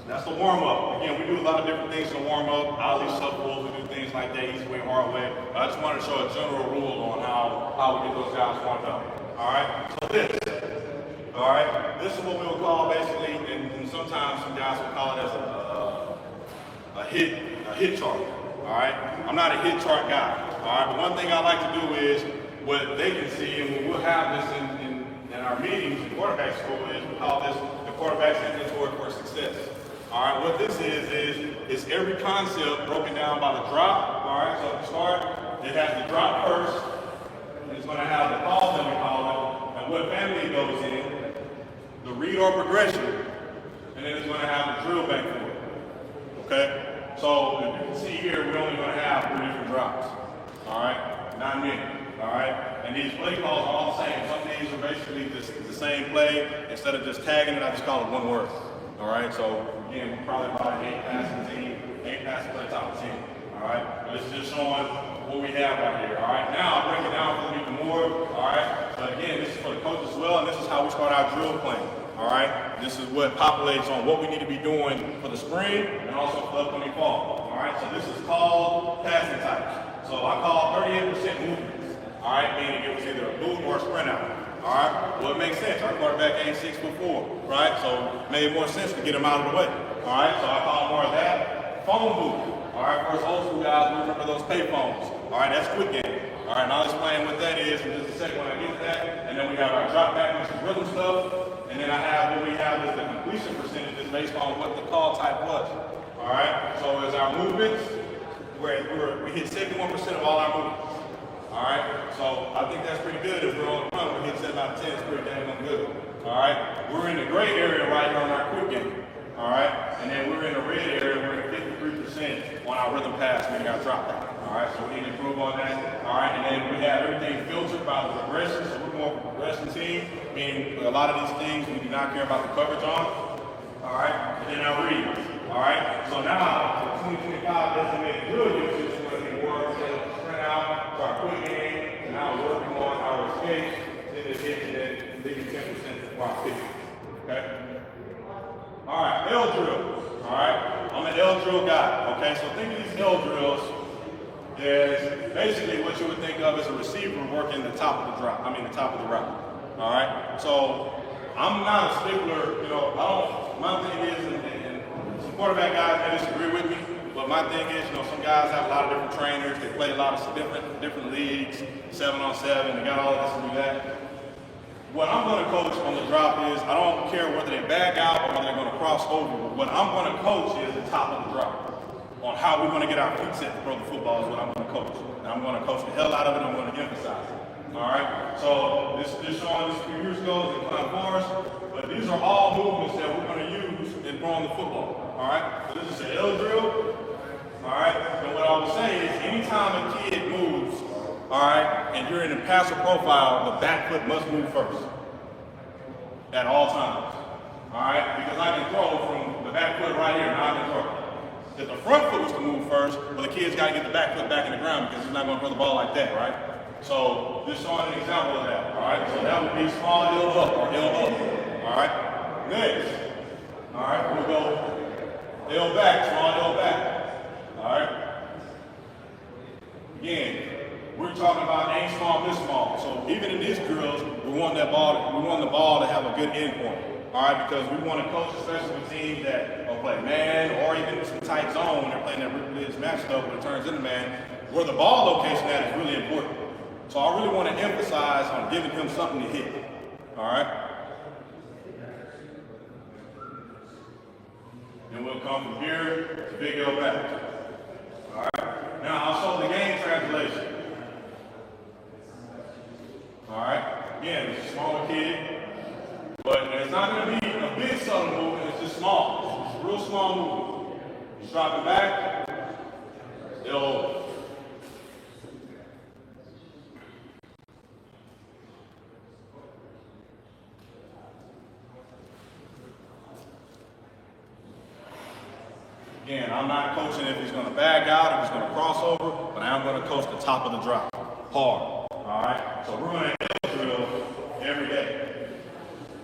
that's the warm-up. Again, we do a lot of different things in the warm-up. Ollie shuffles, we do things like that, easy way, hard way. I just wanted to show a general rule on how we get those guys warmed up. All right? So this is what we will call basically, and sometimes some guys will call it as a hit chart. All right? I'm not a hit chart guy. All right? But one thing I like to do is what they can see, and we'll have this in our meetings in quarterback school, is we call this the quarterback's inventory for success. All right, what this is every concept broken down by the drop. All right, so to start, it has the drop first, and it's going to have the call that we call it, and what family it goes in, the read or progression, and then it's going to have the drill back for it. Okay, so if you can see here, we're only going to have 3 different drops. All right, not many. All right, and these play calls are all the same. Some of these are basically just the same play. Instead of just tagging it, I just call it one word. All right, so again, we're probably about an 8-passing team, 8-passing play type of team. All right, but it's just showing what we have right here. All right, now I'll break it down for them even more. All right, but again, this is for the coach as well, and this is how we start our drill playing. All right, this is what populates on what we need to be doing for the spring and also for the upcoming fall. All right, so this is called passing types. So I call 38% movements. All right, meaning it was either a boot or a sprint out. All right, well, it makes sense. Our quarterback ain't 6'4", right? So it made more sense to get him out of the way. All right, so I call more of that. Phone booth. All right, for us old school guys, we remember those pay phones. All right, that's quick game. All right, and I'll explain what that is in just a second when I get to that. And then we have our drop back, which is rhythm stuff. And then I have what we have is the completion percentages based on what the call type was. All right, so as our movements, we hit 71% of all our movements. All right, so I think that's pretty good. If we're on the run, we hit 7 out of 10. It's pretty damn good. All right, we're in the gray area right here on our quick game. All all right? And then we're in the red area, we're at 53% on our rhythm pass, meaning our drop back, all right? So we need to improve on that, all right? And then we have everything filtered by the progression, so we're more of a progression team, meaning a lot of these things we do not care about the coverage on, all right? And then our reads, all right? So now, the 2025 estimated drill usage is going to be more instead of sprint out to our quick game, and now we're working on our escape, then it's hitting that maybe 10% for our 50, okay? All right, L drill. All right, I'm an L drill guy. Okay, so think of these L drills as basically what you would think of as a receiver working the top of the drop. I mean, the top of the route. All right, so I'm not a stickler. You know, my thing is, and some quarterback guys may disagree with me, but my thing is, you know, some guys have a lot of different trainers. They play a lot of different leagues, 7-on-7. They got all this and do that. What I'm going to coach on the drop is, I don't care whether they back out or whether they're going to cross over. What I'm going to coach is the top of the drop. On how we're going to get our feet set to throw the football is what I'm going to coach. And I'm going to coach the hell out of it, I'm going to emphasize it. All right? So this showing this a few years ago in Clown Forest, but these are all movements that we're going to use in throwing the football. All right? So this is an L drill. All right? And what I would say is, anytime a kid moves, all right, and you're in a passer profile, the back foot must move first at all times, all right? Because I can throw from the back foot right here, now I can throw. If the front foot was to move first, well, the kid's got to get the back foot back in the ground because he's not going to throw the ball like that, right? So just showing an example of that, all right? So that would be small L up or L up, all right? Next, all right, we'll go L back, small L back, all right? Again, we're talking about aim small, miss small. So even in these drills, we want the ball to have a good end point. All right, because we want to coach, especially with teams that will play man or even some tight zone when they're playing that really is matched up when it turns into man, where the ball location at is really important. So I really want to emphasize on giving him something to hit. All right. Then we'll come from here to big L back. All right. Now I'll show the game translation. All right, again, it's a smaller kid, but it's not going to be a big subtle movement, it's just small. It's a real small movement. You drop it back, L. Again, I'm not coaching if he's going to back out, if he's going to cross over, but I am going to coach the top of the drop, hard. All right, so we're going to L drill every day.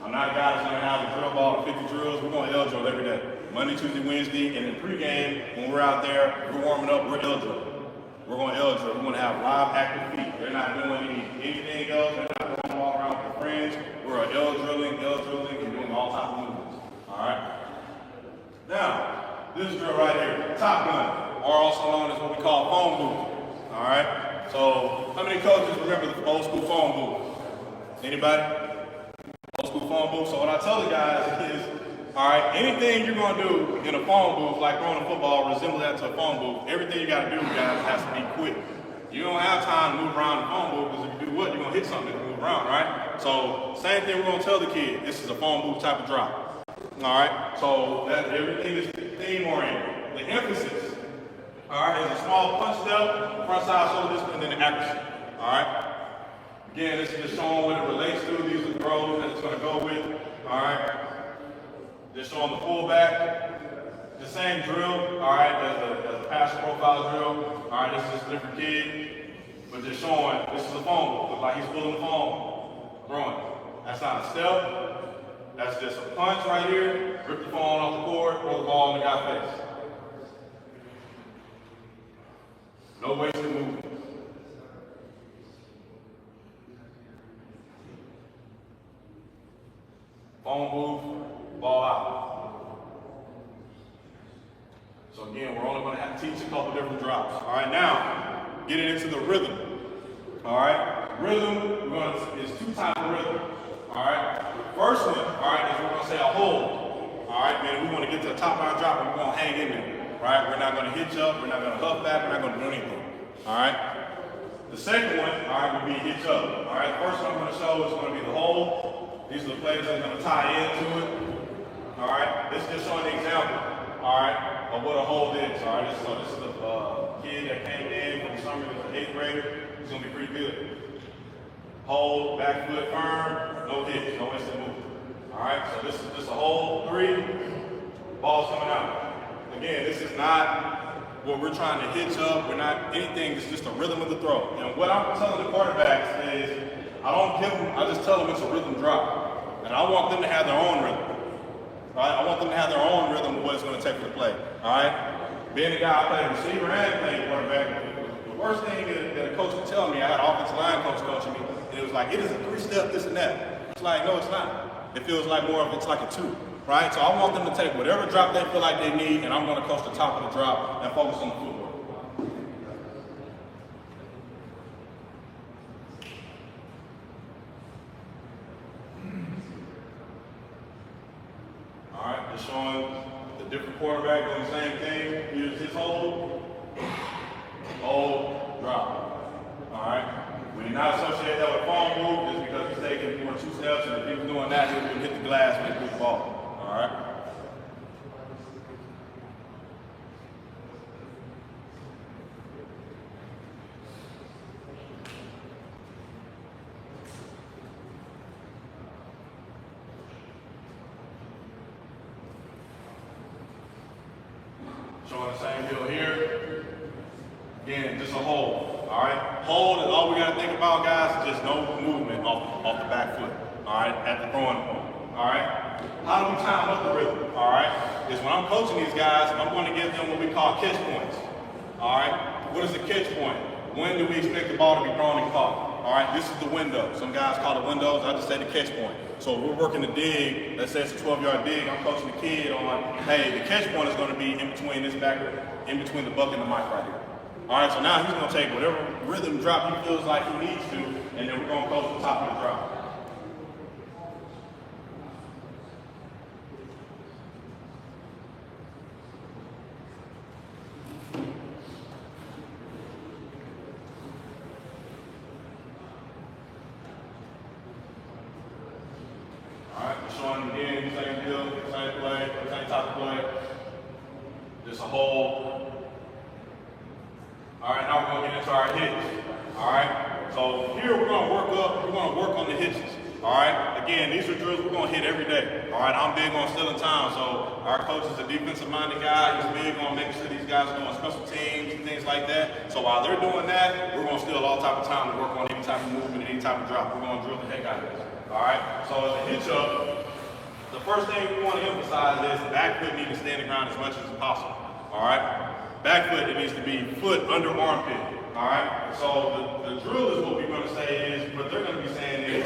I'm not a guy that's going to have a drill ball to 50 drills. We're going to L drill every day. Monday, Tuesday, Wednesday, and in pregame, when we're out there, we're warming up, we're L drill. We're going to L drill. We're going to have live active feet. They're not doing anything else. They're not going to walk around with their friends. We're L drilling, and doing all types of movements. All right? Now, this drill right here, top gun, or also known as what we call phone booth. All right? So, how many coaches remember the old school phone booth? Anybody? Old school phone booth? So what I tell the guys is, all right, anything you're going to do in a phone booth, like throwing a football, resemble that to a phone booth. Everything you got to do, guys, has to be quick. You don't have time to move around the phone booth, because if you do what, you're going to hit something to move around, right? So, same thing we're going to tell the kid. This is a phone booth type of drop. All right? So, that everything is theme-oriented. The emphasis, all right, is a small punch step, front side shoulder discipline, and then the accuracy. All right? Again, this is just showing what it relates to. These are the throws that it's going to go with. All right? Just showing the fullback. The same drill, all right, as a pass profile drill. All right, this is a different kid. But just showing, this is a phone. Looks like he's pulling the phone. Throwing. That's not a step. That's just a punch right here. Rip the phone off the court, throw the ball in the guy's face. No wasted movement. Phone booth, ball out. So again, we're only going to have to teach a couple different drops. All right, now, getting into the rhythm. All right, rhythm, is two types of rhythm. All right, the first one, all right, is we're going to say a hold. All right, man, we want to get to the top of our drop and we're going to hang in there. Right, we're not going to hitch up, we're not going to huff back, we're not going to do anything. All right, the second one, all right, will be hitch up. All right, the first one I'm going to show is going to be the hold. These are the plays that are going to tie into it. All right, this is just showing the example. all right, of what a hold is, all right? So this is a kid that came in from the summer, he was an 8th grader. He's gonna be pretty good. Hold, back foot firm, no hitch, no instant movement. All right, so this is just a hold 3, ball's coming out. Again, this is not what we're trying to hitch up. We're not anything, it's just a rhythm of the throw. And what I'm telling the quarterbacks is, I just tell them it's a rhythm drop. And I want them to have their own rhythm. Right? I want them to have their own rhythm of what it's going to take for the play. All right? Being a guy I played receiver and played quarterback, the worst thing that a coach could tell me, I had an offensive line coach coaching me, and it was like, it is a 3-step, this and that. It's like, no, it's not. It feels like more of it's like a 2. Right? So I want them to take whatever drop they feel like they need, and I'm going to coach the top of the drop and focus on the footwork. All right, just showing the different quarterback doing the same thing. Here's his hold, drop. All right, we did not associate that with phone move just because he's taking more 2 steps, and if he was doing that, he would hit the glass when he threw the ball. All right. Showing the same deal here. Again, just a hold. All right. Hold is all we got to think about, guys. Is just no movement off the back foot. All right, at the throwing point. All right. How do we time up the rhythm? All right. Is when I'm coaching these guys, I'm going to give them what we call catch points. All right. What is the catch point? When do we expect the ball to be thrown and caught? All right. This is the window. Some guys call it windows. I just say the catch point. So if we're working the dig, let's say it's a 12-yard dig, I'm coaching the kid on, hey, the catch point is going to be in between this back, in between the buck and the mic right here. All right, so now he's going to take whatever rhythm drop he feels like he needs to, and then we're going to coach the top of the drop. Showing again, same deal, same play, same type of play. Just a hold. All right, now we're going to get into our hits. All right, so here we're going to work on the hitches. All right, again, these are drills we're going to hit every day. All right, I'm big on stealing time, so our coach is a defensive-minded guy. He's big on making sure these guys are doing special teams and things like that. So while they're doing that, we're going to steal all type of time to work on any type of movement, any type of drop. We're going to drill the heck out of this. All right, so as a hitch up, the first thing we want to emphasize is the back foot needs to stay on the ground as much as possible. All right, back foot, it needs to be foot under armpit. All right, so the drill is what we're going to say is, what they're going to be saying is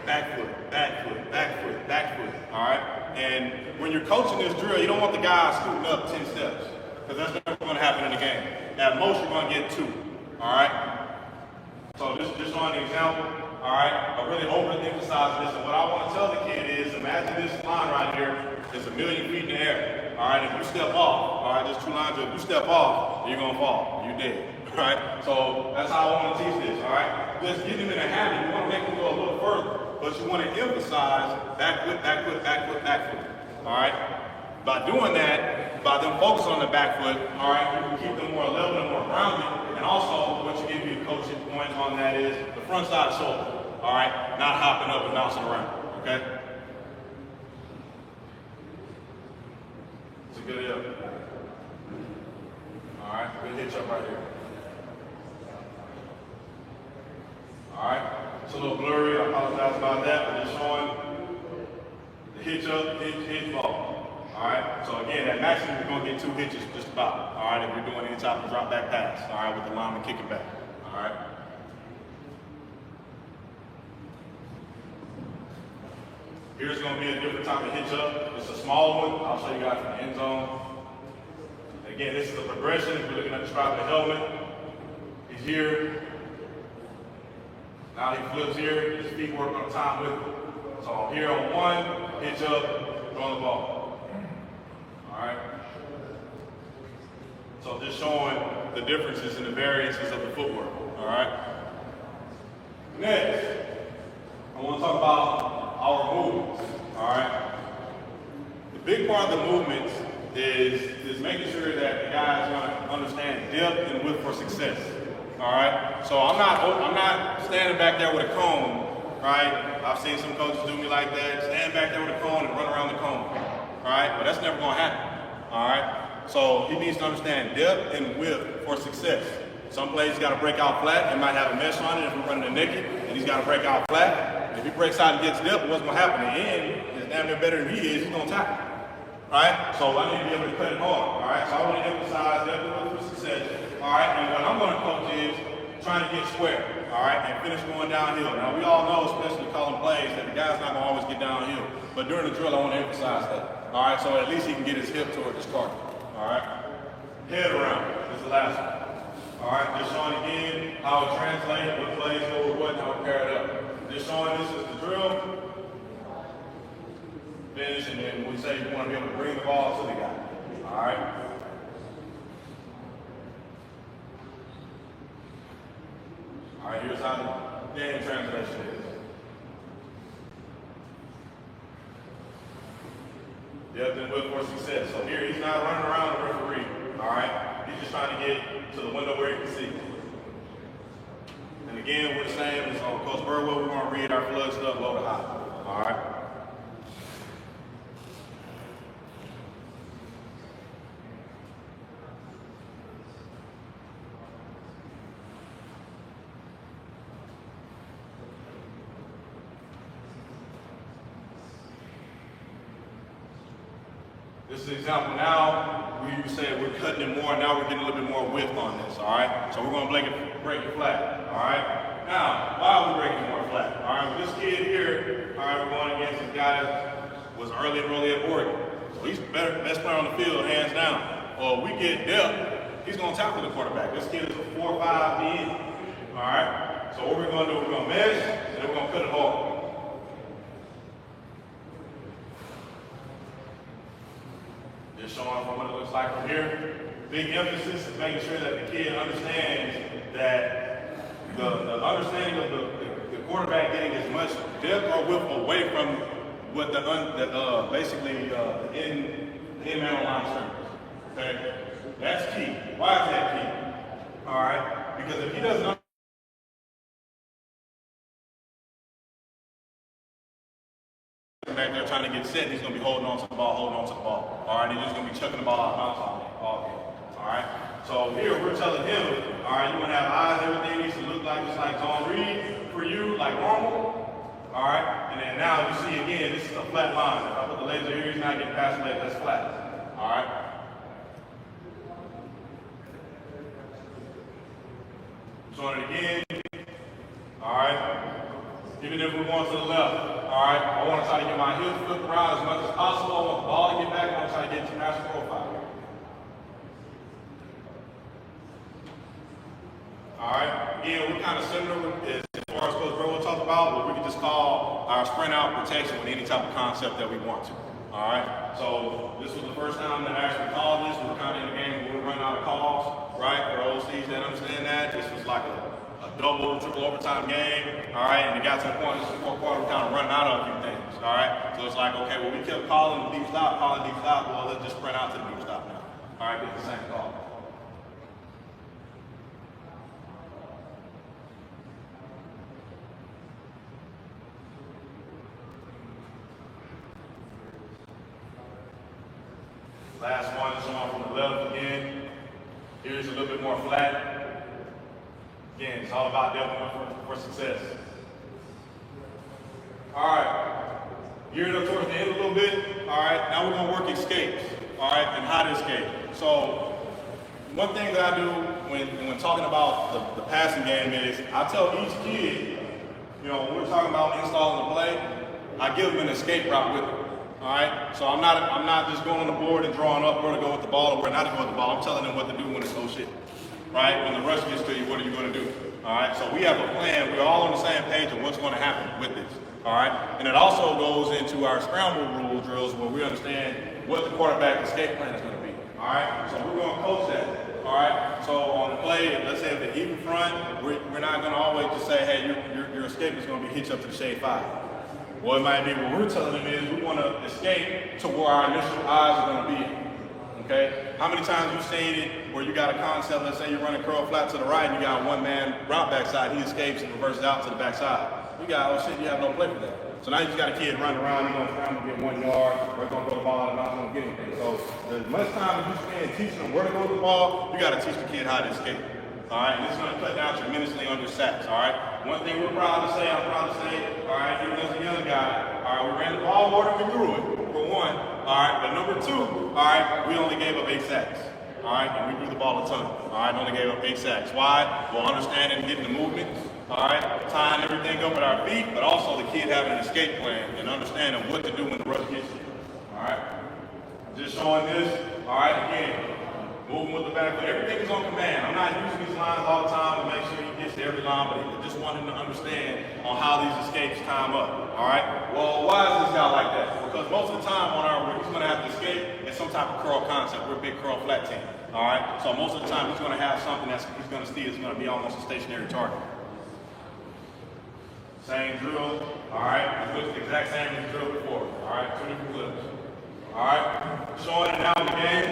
back foot, back foot, back foot, back foot. All right, and when you're coaching this drill, you don't want the guy scooting up 10 steps because that's never going to happen in the game. At most, you're going to get 2. All right, so just on the example. All right, I really overemphasize this, and what I want to tell the kid is, imagine this line right here is 1,000,000 feet in the air. All right, if you step off, all right, there's 2 lines. If you step off, you're gonna fall. You're dead. All right, so that's how I want to teach this. All right, just get him in a habit. You want to make him go a little further, but you want to emphasize back foot, back foot, back foot, back foot. All right, by doing that, by them focusing on the back foot, all right, you can keep them more level and more grounded. And also, what you give you coaching points on that is the front side shoulder. All right, not hopping up and bouncing around, okay? It's a good hip. All right, good hitch up right here. All right, it's a little blurry, I apologize about that, but just showing the hitch up, hitch ball. All right, so again, at maximum, you're gonna get 2 hitches just about. All right, if you're doing any type of drop back pass, all right, with the lineman kicking back, all right? Here's going to be a different type of hitch up. It's a small one. I'll show you guys from the end zone. Again, this is a progression. If we're looking at the stripe of the helmet, he's here. Now he flips here. His feet work on time with it. So here on 1, hitch up, throwing the ball. All right. So just showing the differences and the variances of the footwork. All right. Next, I want to talk about our movements, all right? The big part of the movements is making sure that the guys are going to understand depth and width for success. All right. So I'm not standing back there with a cone. Right. I've seen some coaches do me like that. Stand back there with a cone and run around the cone. All right. But that's never going to happen. All right. So he needs to understand depth and width for success. Some plays he's got to break out flat. It might have a mesh on it if we're running it naked, and he's got to break out flat. And if he breaks out and gets depth, what's going to happen? In the end, is damn near better than he is. He's going to tackle. Right? So I need to be able to cut it hard. All right? So I want to emphasize depth and width for success. All right? And what I'm going to coach is trying to get square. All right? And finish going downhill. Now, we all know, especially calling plays, that the guy's not going to always get downhill. But during the drill, I want to emphasize that. All right? So at least he can get his hip toward his target. All right? Head around. This is the last one. All right, just showing again how it translates, what plays go with what, and how it pair it up. Just showing this is the drill. Finish, and then we say you want to be able to bring the ball to the guy. All right. All right, here's how the game translation is. Depth and width for success. So here he's not running around the referee. All right. He's just trying to get to the window where he can see. And again, we're the same as on Coach Burwell. We're going to read our flood stuff low to high. All right. This is an example now. We say we're cutting it more. Now we're getting a little bit more width on this. All right. So we're going to break it flat. All right. Now, why are we breaking it more flat? All right. With this kid here, all right, we're going against a guy that was early enrollee at Oregon. So he's the best player on the field, hands down. Well, we get depth. He's going to tackle the quarterback. This kid is a 4-5 DN. All right. So what we're going to do? We're going to mesh, and then we're going to cut it hard. Just showing from what it looks like from here. Big emphasis is making sure that the kid understands that the understanding of the quarterback getting as much depth or width away from what basically the in man line service. Okay, that's key. Why is that key? All right, because if he doesn't back there trying to get set, he's going to be holding on to the ball. All right, he's just going to be chucking the ball out all game. All right, so here we're telling him, all right, you want to have eyes, everything needs to look like just like zone read for you, like normal. All right, and then now you see again, this is a flat line. If I put the laser here, he's not getting past the laser, that's flat. All right. Showing it again. All right. Even if we're going to the left, all right, I want to try to get my hips flipped around as much as possible. I want the ball to get back. I want to try to get to master profile. All right, again, we're kind of similar as far as Coach Burwell talked about, but we can just call our sprint out protection with any type of concept that we want to. All right, so this was the first time that I actually called this. We were kind of in the game where we were running out of calls, right? For OCs that understand that, this was like a double, triple overtime game, all right, and it got to the point in the fourth quarter we're kind of running out of a few things, all right? So it's like, okay, well, we kept calling the deep stop, well, let's just sprint out to the deep stop now. All right, get the same call. Last one is on from the left again. Here's a little bit more flat. Again, it's all about depth for success. All right, geared up towards the end a little bit. All right, now we're gonna work escapes. All right, and how to escape. So one thing that I do when talking about the passing game is I tell each kid, you know, when we're talking about installing the play, I give them an escape route with them. All right, so I'm not just going on the board and drawing up where to go with the ball or where not to go with the ball. I'm telling them what to do when it's no shit. Right? When the rush gets to you, what are you going to do? All right, so we have a plan. We're all on the same page of what's going to happen with this. All right, and it also goes into our scramble rule drills where we understand what the quarterback escape plan is going to be. All right, so we're going to coach that. All right, so on the play, let's say if they're even front, we're not going to always just say, hey, your escape is going to be hitch up to the shade 5. Well, it might be what we're telling them is we want to escape to where our initial eyes are going to be. Okay? How many times you've seen it where you got a concept, let's say you're running curl flat to the right and you got a one-man route backside, he escapes and reverses out to the backside. You got, oh shit, you have no play for that. So now you just got a kid running around, you're gonna get 1 yard, or he's gonna throw the ball and not gonna get anything. So as much time as you spend teaching them where to go with the ball, you gotta teach the kid how to escape. All right, and this is gonna cut down tremendously on your sacks, all right? One thing I'm proud to say, all right, even as a young guy, all right, we ran the ball more than we threw it, for one, all right, but number 2, all right, we only gave up 8 sacks, all right, and we threw the ball a ton, all right, only gave up 8 sacks. Why? Well, understanding and getting the movement, all right, tying everything up at our feet, but also the kid having an escape plan and understanding what to do when the rush gets you, all right? Just showing this, all right, again, moving with the back foot. Everything is on command. I'm not using these lines all the time to make sure he gets to every line, but I just want him to understand on how these escapes time up. All right? Well, why is this guy like that? Because most of the time on our he's going to have to escape in some type of curl concept. We're a big curl flat team. All right? So most of the time he's going to have something that he's going to see is going to be almost a stationary target. Same drill. All right? It looks the exact same as the drill before. All right? 2 different clips. All right? Showing it now in the game.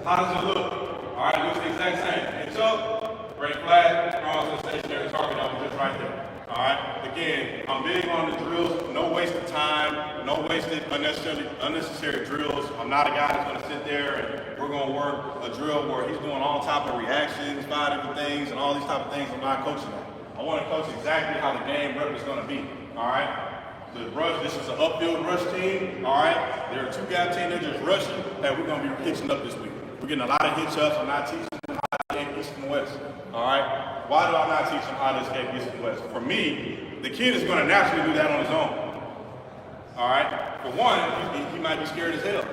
How does it look? All right, it looks the exact same. Hitch up, break flat, throw to the stationary target that was just right there. All right, again, I'm big on the drills, no wasted time, no wasted unnecessary drills. I'm not a guy that's gonna sit there and we're gonna work a drill where he's doing all type of reactions, 5 different things, and all these type of things. I'm not coaching that. I wanna coach exactly how the game rep is gonna be, all right? The rush, this is an upfield rush team, all right? They're a 2-guy team, they're just rushing, and we're gonna be hitching up this week. We're getting a lot of hitch ups. I'm not teaching them how to escape east and west. All right? Why do I not teach them how to escape east and west? For me, the kid is going to naturally do that on his own. All right? For one, he might be scared as hell.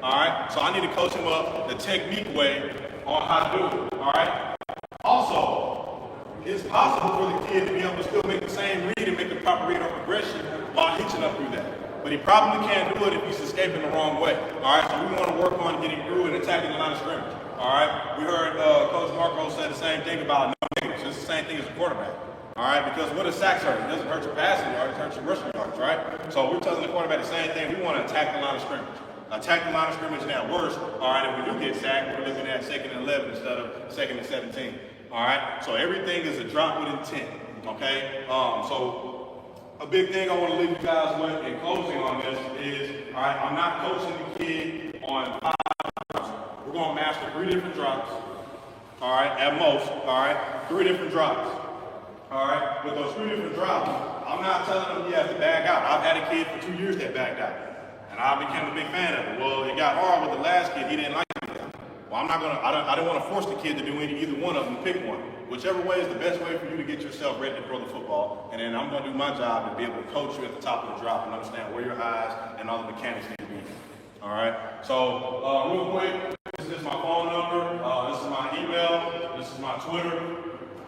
All right? So I need to coach him up the technique way on how to do it. All right? Also, it's possible for the kid to be able to still make the same read and make the proper read or progression while hitching up through that. But he probably can't do it if he's escaping the wrong way. All right, so we want to work on getting through and attacking the line of scrimmage. All right, we heard Coach Marco say the same thing about no negatives. It's the same thing as a quarterback. All right, because what does sacks hurt? It doesn't hurt your passing yards, it hurts your rushing yards, right? So we're telling the quarterback the same thing. We want to attack the line of scrimmage. Attack the line of scrimmage, and at worst, all right, if we do get sacked, we're looking at 2nd and 11 instead of 2nd and 17. All right, so everything is a drop with intent. Okay, so a big thing I want to leave you guys with in closing on this is, all right, I'm not coaching the kid on 5 drops. We're going to master 3 different drops, all right, at most, all right, 3 different drops, all right. With those 3 different drops, I'm not telling them you have to back out. I've had a kid for 2 years that backed out, and I became a big fan of it. Well, it got hard with the last kid. He didn't like it. Well, I'm not gonna. I don't want to force the kid to do either one of them. Pick one. Whichever way is the best way for you to get yourself ready to throw the football. And then I'm gonna do my job to be able to coach you at the top of the drop and understand where your eyes and all the mechanics need to be. All right. So real quick, this is my phone number. This is my email. This is my Twitter.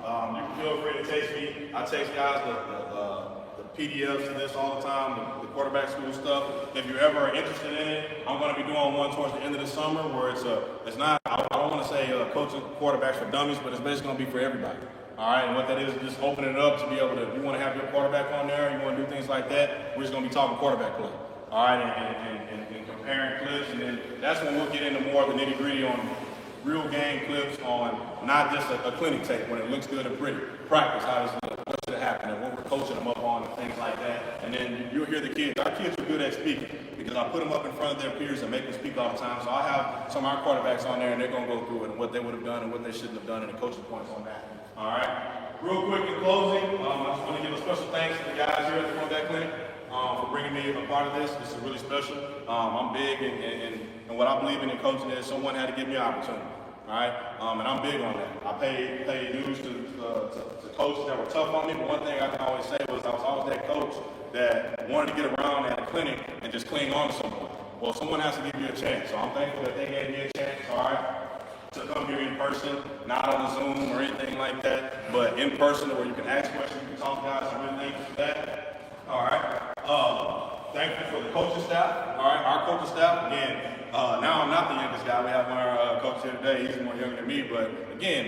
You can feel free to text me. I text guys the PDFs of this all the time, the quarterback school stuff. If you're ever interested in it, I'm going to be doing one towards the end of the summer where it's not, I don't want to say coaching quarterbacks for dummies, but it's basically going to be for everybody. All right, and what that is just opening it up to be able to, if you want to have your quarterback on there, you want to do things like that, we're just going to be talking quarterback play. All right, and comparing clips, and then that's when we'll get into more of the nitty gritty on real game clips on not just a clinic tape when it looks good and pretty. Practice, how does it look, what should happen, and what we're coaching them up on and things like that. And then you'll hear the kids. Our kids are good at speaking because I put them up in front of their peers and make them speak all the time. So I have some of our quarterbacks on there and they're going to go through it and what they would have done and what they shouldn't have done and the coaching points on that. All right. Real quick in closing, I just want to give a special thanks to the guys here at the Quarterback Clinic for bringing me a part of this. This is really special. I'm big and what I believe in coaching is someone had to give me an opportunity. All right, and I'm big on that. I pay dues to coaches that were tough on me, but one thing I can always say was I was always that coach that wanted to get around at a clinic and just cling on to someone. Well, someone has to give you a chance, so I'm thankful that they gave me a chance, all right, to come here in person, not on Zoom or anything like that, but in person where you can ask questions, you can talk to guys, I'm really thankful for that. All right, thankful for the coaching staff, all right, our coaching staff, again, now I'm not the youngest guy. We have one of our coaches here today. He's more younger than me. But again,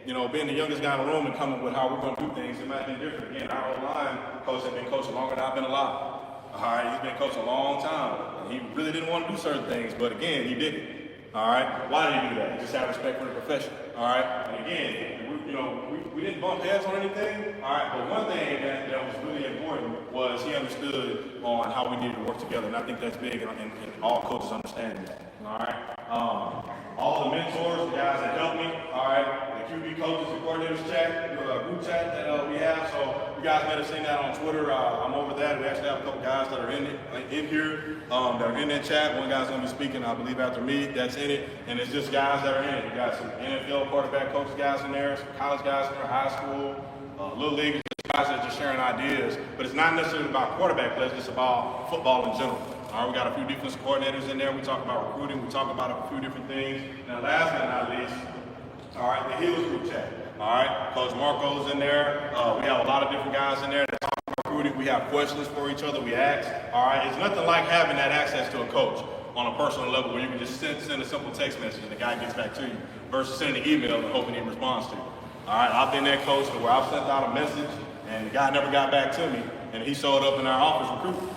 you know, being the youngest guy in the room and coming with how we're going to do things, it might be different. Again, our O-line coach has been coaching longer than I've been alive. All All right, he's been coaching a long time. And he really didn't want to do certain things, but again, he did it. All right, why did he do that? He just had respect for the profession. All right, and again, we didn't bump heads on anything. All right, but one thing that was really important was he understood on how we needed to work together, and I think that's big in all coaches understanding that. All right, all the mentors, the guys that helped me. All right, the QB coaches, the coordinators chat, the group chat that we have. So you guys might have seen that on Twitter. I'm over that. We actually have a couple guys that are in here that are in that chat. One guy's going to be speaking, I believe, after me. That's in it, and it's just guys that are in it. We got some NFL quarterback coaches guys in there, some college guys in there, high school, little league guys that are just sharing ideas. But it's not necessarily about quarterback play. It's just about football in general. All right, we got a few defensive coordinators in there. We talk about recruiting. We talk about a few different things. Now, last but not least, all right, the Heels group chat. All right, Coach Marco's in there. We have a lot of different guys in there that talk about recruiting. We have questions for each other. We ask. All right, it's nothing like having that access to a coach on a personal level where you can just send a simple text message and the guy gets back to you versus sending an email and hoping he responds to you. All right, I've been that coach where I've sent out a message and the guy never got back to me and he showed up in our office recruiting.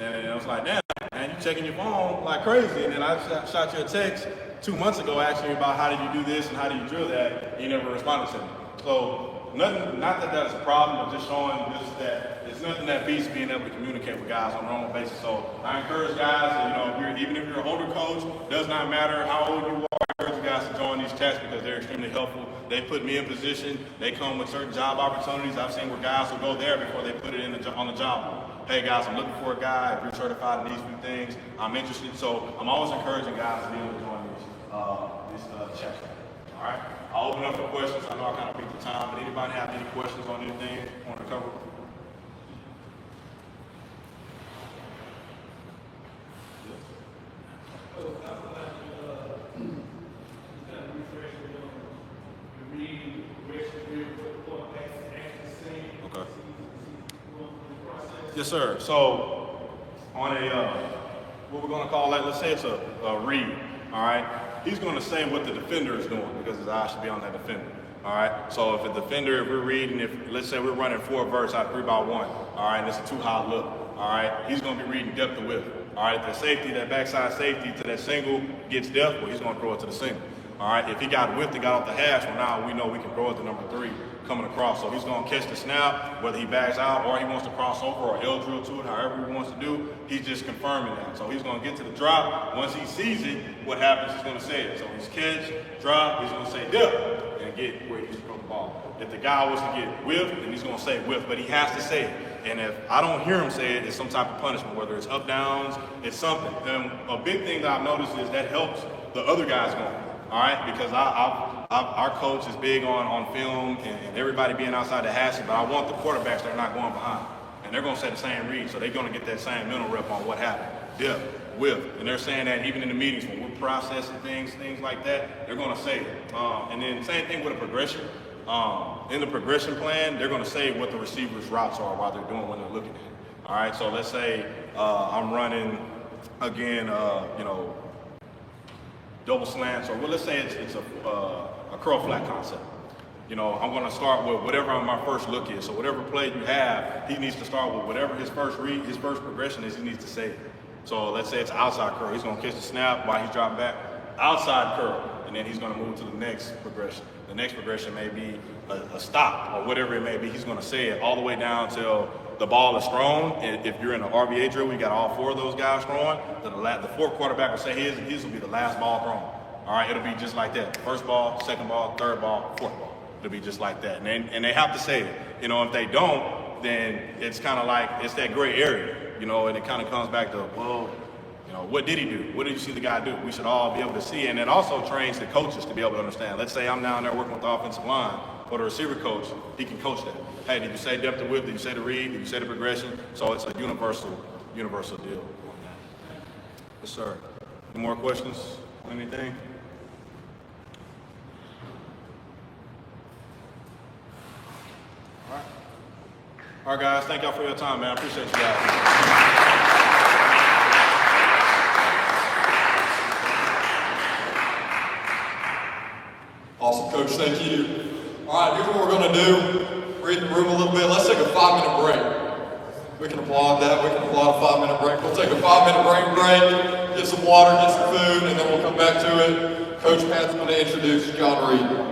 And I was like, damn, man, you checking your phone like crazy. And then I shot you a text 2 months ago asking you about how did you do this and how did you drill that, and you never responded to me. So nothing, not that that's a problem, but just showing just that it's nothing that beats being able to communicate with guys on a normal basis. So I encourage guys that, even if you're an older coach, does not matter how old you are, I encourage you guys to join these chats because they're extremely helpful. They put me in position. They come with certain job opportunities. I've seen where guys will go there before they put it on the job board. Hey guys, I'm looking for a guy. If you're certified in these few things, I'm interested. So I'm always encouraging guys to be able to join this chat. All right, I'll open up for questions. I know I kind of beat the time, but anybody have any questions on anything you want to cover? Okay. Yes, sir. So on what we're going to call that, let's say it's a read, all right? He's going to say what the defender is doing because his eye should be on that defender, all right? So if a defender, if we're reading, let's say we're running 4 verts out of 3 by 1, all right, and it's a 2-high look, all right? He's going to be reading depth of width, all right? The safety, that backside safety to that single gets depth, well, he's going to throw it to the single, all right? If he got width and got off the hash, well, now we know we can throw it to number 3 coming across. So he's going to catch the snap, whether he backs out or he wants to cross over or L drill to it, however he wants to do, he's just confirming that. So he's going to get to the drop. Once he sees it, what happens, he's going to say it. So he's catch, drop, he's going to say dip, and get where he's throw the ball. If the guy wants to get whiff, then he's going to say whiff, but he has to say it. And if I don't hear him say it, it's some type of punishment, whether it's up, downs, it's something. And a big thing that I've noticed is that helps the other guys going. All right, because our coach is big on film and everybody being outside the hash, but I want the quarterbacks that are not going behind. And they're going to say the same read, so they're going to get that same mental rep on what happened. Dip, whiff. And they're saying that even in the meetings when we're processing things like that, they're going to say it. And then same thing with a progression. In the progression plan, they're going to say what the receiver's routes are while they're doing when they're looking at it. All right, so let's say I'm running, again, double slants, or well, let's say it's a curl flat concept. I'm going to start with whatever my first look is. So whatever play you have, he needs to start with whatever his first read, his first progression is, he needs to say it. So let's say it's outside curl. He's going to catch the snap while he's dropping back, outside curl, and then he's going to move to the next progression. The next progression may be a stop or whatever it may be. He's going to say it all the way down till the ball is thrown. And if you're in an RBA drill, we got all 4 of those guys throwing. The 4th quarterback will say his will be the last ball thrown. All right, it'll be just like that. First ball, second ball, third ball, 4th ball. It'll be just like that. And they have to say it. If they don't, then it's kind of like, it's that gray area, and it kind of comes back to, well, what did he do? What did you see the guy do? We should all be able to see. And it also trains the coaches to be able to understand. Let's say I'm down there working with the offensive line, or the receiver coach, he can coach that. Hey, did you say depth of width? Did you say the read? Did you say the progression? So it's a universal deal. Yes, sir. Any more questions on anything? All right, guys, thank y'all for your time, man. I appreciate you guys. Awesome, Coach. Thank you. All right, here's what we're going to do. Read the room a little bit. Let's take a 5-minute break. We can applaud that. We can applaud a 5-minute break. We'll take a 5-minute brain break, get some water, get some food, and then we'll come back to it. Coach Pat's going to introduce John Reed.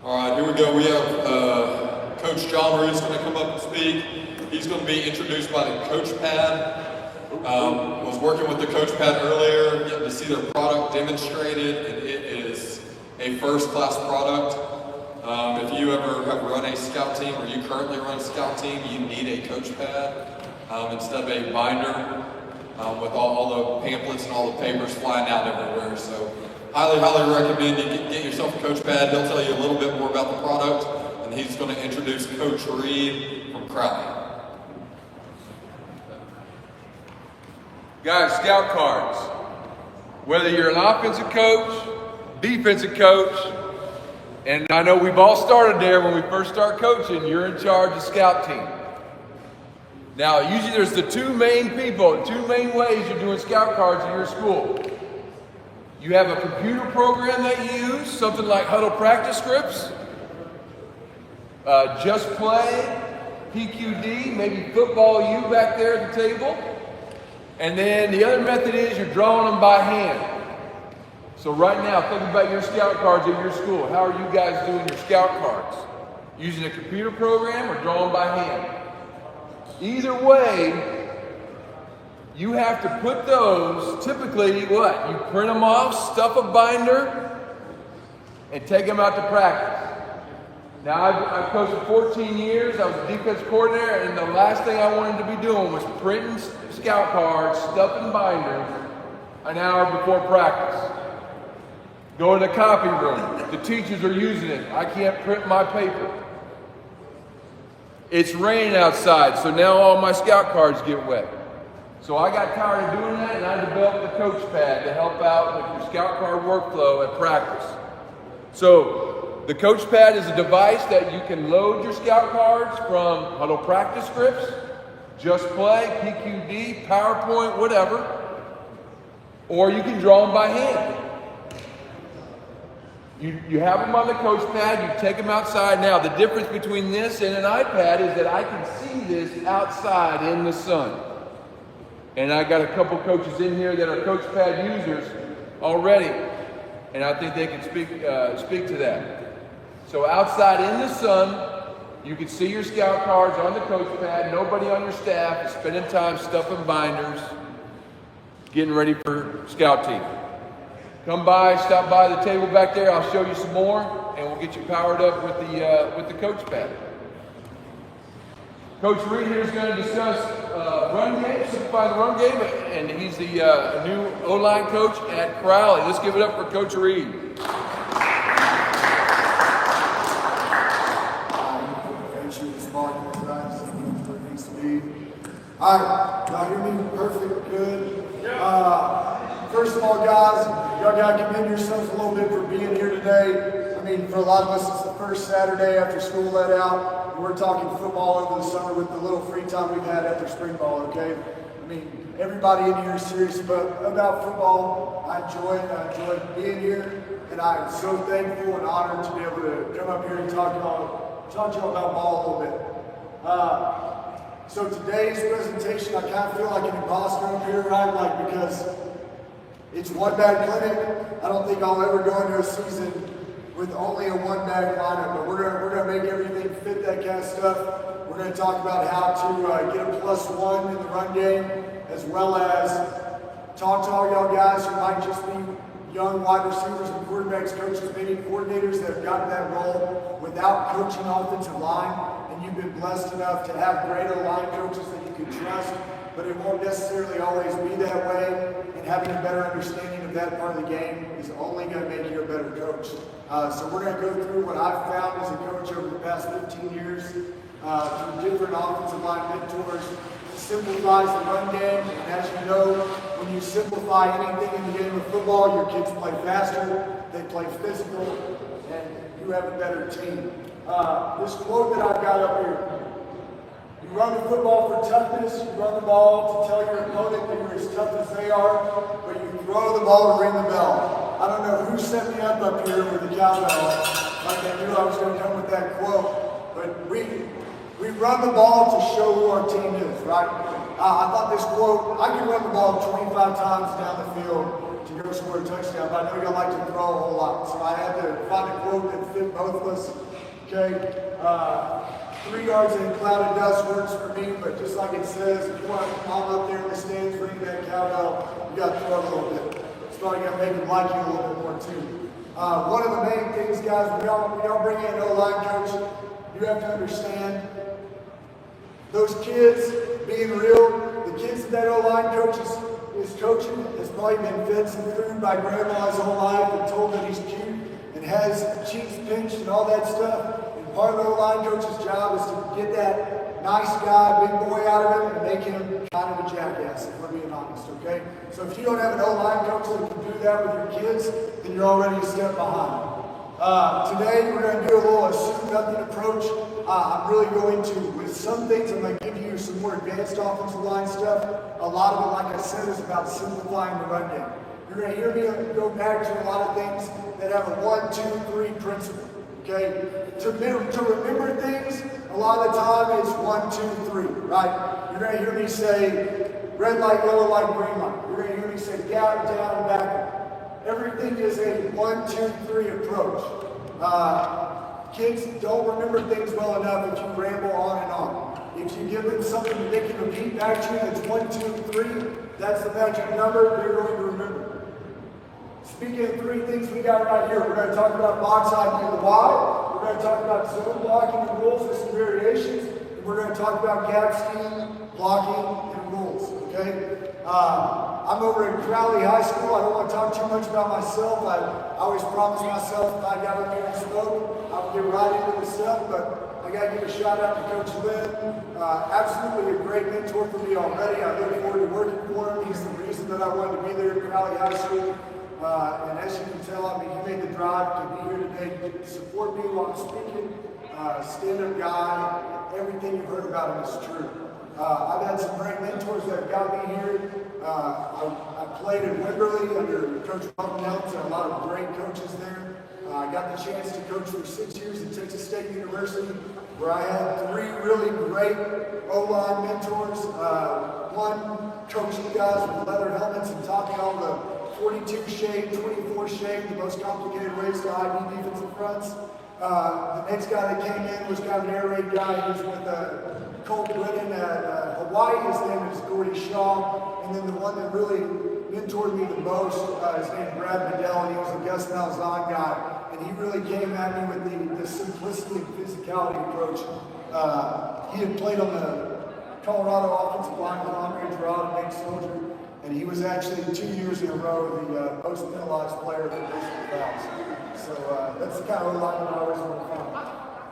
All right, here we go. We have Coach John Roos going to come up and speak. He's going to be introduced by the Coach Pad. Was working with the Coach Pad earlier, getting to see their product demonstrated, and it is a first-class product. If you ever have run a scout team, or you currently run a scout team, you need a Coach Pad instead of a binder with all the pamphlets and all the papers flying out everywhere. So highly recommend you get yourself a Coach Pad. He'll tell you a little bit more about the product, and he's going to introduce Coach Reed from Crowley. Guys, scout cards. Whether you're an offensive coach, defensive coach, and I know we've all started there when we first start coaching, you're in charge of scout team. Now, usually there's the two main ways you're doing scout cards in your school. You have a computer program that you use, something like Huddle Practice Scripts, Just Play, PQD, maybe Football U back there at the table. And then the other method is you're drawing them by hand. So right now, think about your scout cards at your school. How are you guys doing your scout cards? Using a computer program or drawing by hand? Either way, you have to put those, typically what? You print them off, stuff a binder, and take them out to practice. Now, I've coached for 14 years. I was a defense coordinator, and the last thing I wanted to be doing was printing scout cards, stuffing binders, an hour before practice. Go to the copy room. The teachers are using it. I can't print my paper. It's raining outside, so now all my scout cards get wet. So I got tired of doing that, and I developed the Coach Pad to help out with your scout card workflow at practice. So the Coach Pad is a device that you can load your scout cards from Huddle Practice Scripts, Just Play, PQD, PowerPoint, whatever, or you can draw them by hand. You have them on the Coach Pad, you take them outside. Now, the difference between this and an iPad is that I can see this outside in the sun. And I got a couple coaches in here that are Coach Pad users already, and I think they can speak to that. So outside in the sun, you can see your scout cards on the Coach Pad. Nobody on your staff is spending time stuffing binders, getting ready for scout team. Come by, stop by the table back there. I'll show you some more, and we'll get you powered up with the Coach Pad. Coach Reed here is going to discuss run game, simplify the run game, and he's the new O-line coach at Crowley. Let's give it up for Coach Reed. All right, y'all hear me perfect, good. First of all, guys, y'all got to commend yourselves a little bit for being here today. I mean, for a lot of us, it's the first Saturday after school let out. And we're talking football over the summer with the little free time we've had after spring ball, okay? I mean, everybody in here is serious about football. I enjoy being here, and I'm so thankful and honored to be able to come up here and talk to y'all about ball a little bit. So today's presentation, I kind of feel like an imposter up here, right? Like, because it's one-bag clinic. I don't think I'll ever go into a season with only a one-bag lineup, but we're gonna make everything fit that kind of stuff. We're gonna talk about how to get a +1 in the run game, as well as talk to all y'all guys who might just be young wide receivers and quarterbacks, coaches, maybe coordinators that have gotten that role without coaching offensive line, and you've been blessed enough to have greater line coaches that you can trust, but it won't necessarily always be that way, and having a better understanding of that part of the game is only going to make you a better coach. So we're going to go through what I've found as a coach over the past 15 years through different offensive line mentors. Simplifies the run game, and as you know, when you simplify anything in the game of football, your kids play faster, they play physical, and you have a better team. This quote that I've got up here: you run the football for toughness, you run the ball to tell your opponent that you're as tough as they are, but you throw the ball to ring the bell. I don't know who set me up here with the cowbell, like I knew I was going to come with that quote, but we run the ball to show who our team is, right? I thought this quote, I can run the ball 25 times down the field, to go score a touchdown, but I know y'all like to throw a whole lot. So I had to find a quote that fit both of us. Okay. 3 yards in a cloud of dust works for me, but just like it says, if you want to mom up there in the stands ringing that cowbell, you got to throw a little bit. It's probably going to make them like you a little bit more too. One of the main things, guys, when y'all bring in an O-line coach, you have to understand those kids, being real, the kids that that O-line coach is coaching has probably been fed some food by grandma his whole life and told that he's cute and has cheeks pinched and all that stuff. Part of the O-line coach's job is to get that nice guy, big boy out of him and make him kind of a jackass, if we're being honest, okay? So if you don't have an O-line coach that can do that with your kids, then you're already a step behind. Today, we're going to do a little assume nothing approach. I'm really going to, with some things, I'm going to give you some more advanced offensive line stuff. A lot of it, like I said, is about simplifying the run game. You're going to hear me go back to a lot of things that have a 1, 2, 3 principle. Okay, to remember things, a lot of the time it's 1, 2, 3, right? You're going to hear me say red light, yellow light, green light. You're going to hear me say gap, down, and back. Everything is a 1, 2, 3 approach. Kids don't remember things well enough if you ramble on and on. If you give them something that they can repeat back to you that's 1, 2, 3, that's the magic number they're going to remember. Speaking of 3 things we got right here, we're going to talk about box ID and the why. We're going to talk about zone blocking and rules with some variations. And we're going to talk about gap scheme, blocking, and rules. Okay? I'm over at Crowley High School. I don't want to talk too much about myself. I always promised myself if I got up here and spoke, I would get right into the stuff. But I got to give a shout out to Coach Lynn. Absolutely a great mentor for me already. I look forward to working for him. He's the reason that I wanted to be there at Crowley High School. And as you can tell, I mean, he made the drive to be here today to support me while I'm speaking. Stand-up guy, everything you've heard about him is true. I've had some great mentors that have got me here. I played at Wimberley under Coach Martin Nelson, a lot of great coaches there. I got the chance to coach for 6 years at Texas State University, where I had 3 really great O-line mentors. One coached you guys with leather helmets and taught me all the 42 shape, 24 shape, the most complicated ways to ID defensive fronts. The next guy that came in was kind of an air raid guy. He was with Colt Brennan at Hawaii. His name is Gordy Shaw. And then the one that really mentored me the most, his name is Brad Bedell, and he was a Gus Malzahn guy. And he really came at me with the simplicity and physicality approach. He had played on the Colorado offensive line with Andre Gerard and Nate Soldier. And he was actually 2 years in a row the most penalized player for personal fouls. So that's the kind of line that I always want to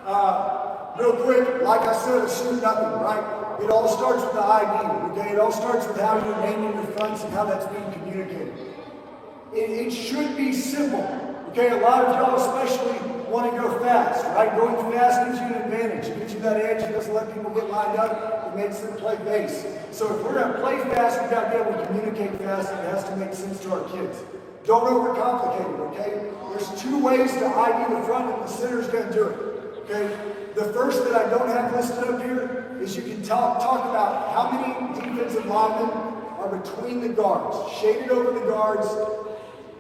find. Real quick, like I said, assume nothing, right? It all starts with the ID, okay? It all starts with how you're naming your fronts and how that's being communicated. It should be simple, okay? A lot of y'all especially want to go fast, right? Going fast gives you an advantage. It gives you that edge. It doesn't let people get lined up. It makes them play base. So if we're going to play fast, we've got to be able to communicate fast, and it has to make sense to our kids. Don't overcomplicate it, okay? There's 2 ways to ID the front, and the center's going to do it, okay? The first that I don't have listed up here is you can talk about how many defensive linemen are between the guards, shaded over the guards,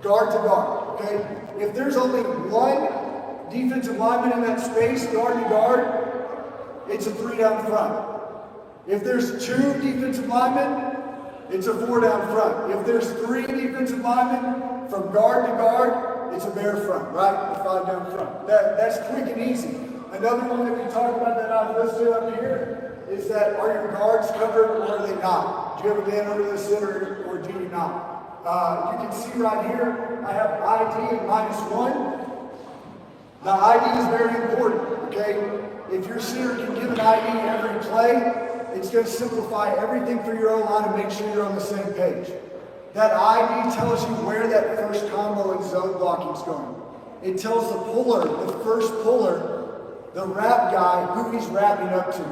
guard to guard, okay? If there's only 1 defensive lineman in that space, guard to guard, it's a 3 down front. If there's 2 defensive linemen, it's a 4 down front. If there's 3 defensive linemen from guard to guard, it's a bare front, right? A 5 down front. That's quick and easy. Another one that we talk about that I've listed up here is that are your guards covered or are they not? Do you have a man under the center or do you not? You can see right here, I have ID at -1. The ID is very important, okay? If your center can give an ID every play, it's going to simplify everything for your O-line and make sure you're on the same page. That ID tells you where that first combo and zone blocking is going. It tells the puller, the first puller, the wrap guy, who he's wrapping up to.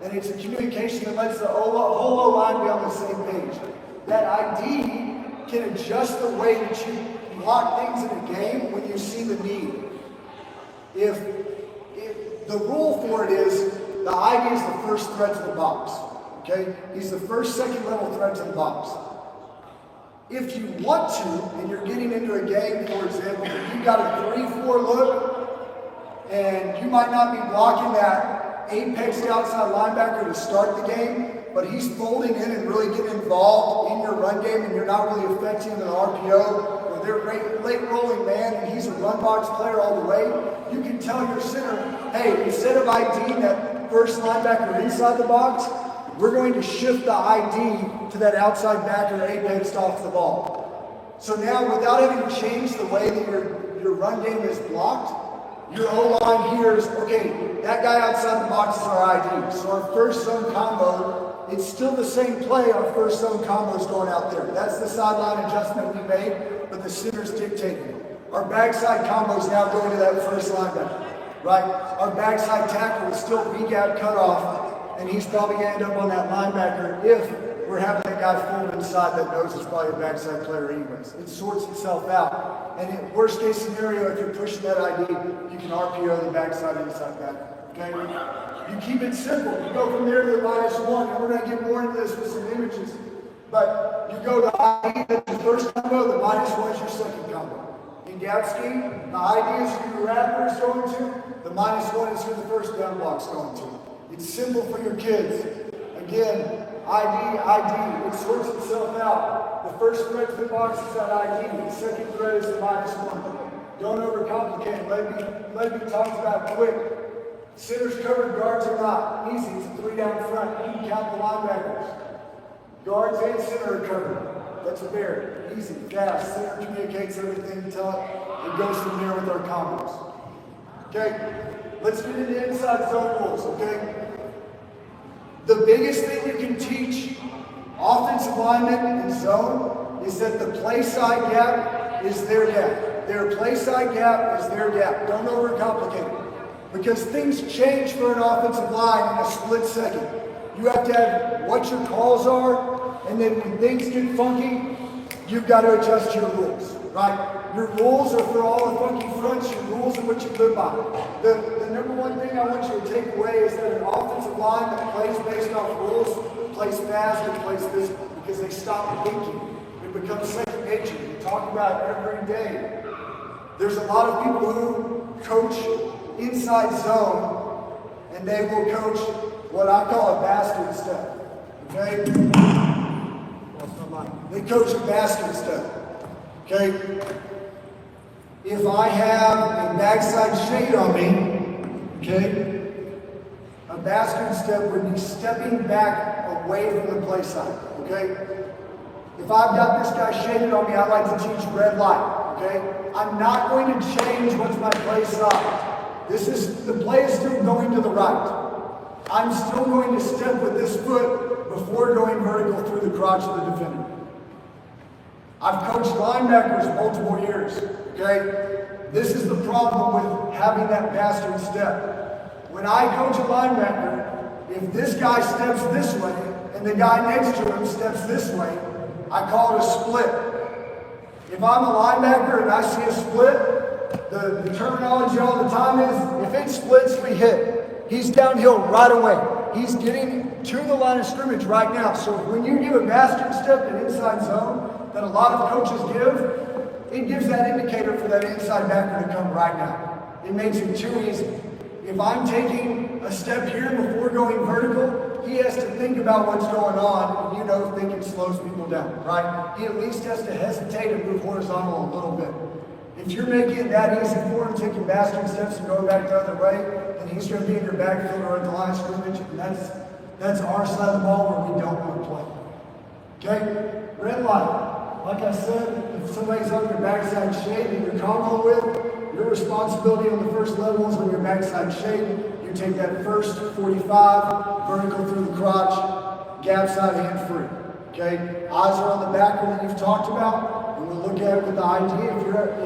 And it's a communication that lets the whole O-line be on the same page. That ID can adjust the way that you block things in a game when you see the need. If the rule for it is, the ID is the first threat to the box, okay? He's the first, second level threat to the box. If you want to, and you're getting into a game, for example, you've got a 3-4 look, and you might not be blocking that apex outside linebacker to start the game, but he's folding in and really getting involved in your run game, and you're not really affecting an RPO, or they're late rolling man, and he's a run box player all the way. You can tell your center, hey, instead of IDing that first linebacker inside the box, we're going to shift the ID to that outside backer apex off the ball. So now, without having to change the way that your run game is blocked, your O-line hears, okay, that guy outside the box is our ID. So our first zone combo, it's still the same play, our first zone combo is going out there. That's the sideline adjustment we made, but the center's dictating it. Our backside combo is now going to that first linebacker, right? Our backside tackle is still B-gap cutoff, and he's probably going to end up on that linebacker if we're having that guy fold inside that knows it's probably a backside player anyways. It sorts itself out. And in worst case scenario, if you're pushing that ID, you can RPO the backside inside backer. Okay? You keep it simple. You go from there to the -1, and we're going to get more into this with some images. But you go to ID, that's your first combo, the -1 is your second combo. In gap scheme, the ID is who your wrapper is going to, the -1 is who the first down block is going to. It's simple for your kids. Again, ID, it sorts itself out. The first threat to the box is that ID. The second threat is the -1. Don't overcomplicate it. Let me talk about it quick. Centers covered, guards are not. Easy, it's a 3 down front. You can count the linebackers. Guards and center are covered. That's a bear. Easy, fast. Center communicates everything until it goes from there with our combos. Okay? Let's get into inside zone rules, okay? The biggest thing you can teach offensive linemen in zone is that the play side gap is their gap. Their play side gap is their gap. Don't overcomplicate it. Because things change for an offensive line in a split second. You have to have what your calls are, and then when things get funky, you've got to adjust your rules, right? Your rules are for all the funky fronts. Your rules are what you live by. The number one thing I want you to take away is that an offensive line that plays based off rules plays fast and plays physical because they stop thinking. It becomes second nature. We talk about it every day. There's a lot of people who coach inside zone, and they will coach what I call a bastard step. Okay? They coach a bastard step. Okay? If I have a backside shade on me, okay, a bastard step would be stepping back away from the play side, okay? If I've got this guy shaded on me, I like to teach red light, okay? I'm not going to change what's my play side. The play is still going to the right. I'm still going to step with this foot before going vertical through the crotch of the defender. I've coached linebackers multiple years, okay? This is the problem with having that bastard step. When I coach a linebacker, if this guy steps this way and the guy next to him steps this way, I call it a split. If I'm a linebacker and I see a split, the terminology all the time is, if it splits, we hit. He's downhill right away. He's getting to the line of scrimmage right now. So when you give a bastard step in inside zone that a lot of coaches give, it gives that indicator for that inside backer to come right now. It makes it too easy. If I'm taking a step here before going vertical, he has to think about what's going on, and thinking slows people down, right? He at least has to hesitate and move horizontal a little bit. If you're making it that easy for him, taking bastard steps and going back the other way, then he's going to be in your backfield or at the line of scrimmage, and that's our side of the ball where we don't want to play. Okay? Red light. Like I said, if somebody's on your backside shade that you're combo with, your responsibility on the first level is on your backside shade. You take that first 45, vertical through the crotch, gap side hand free. Okay? Eyes are on the backer that you've talked about. And we'll look at it with the ID.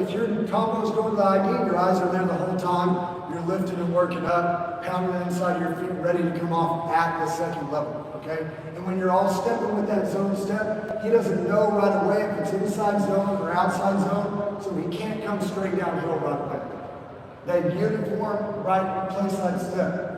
If your combo is going to the ID, your eyes are there the whole time. You're lifting and working up, pounding the inside of your feet, ready to come off at the second level. Okay? And when you're all stepping with that zone step, he doesn't know right away if it's inside zone or outside zone, so he can't come straight downhill right away. That uniform right play side step.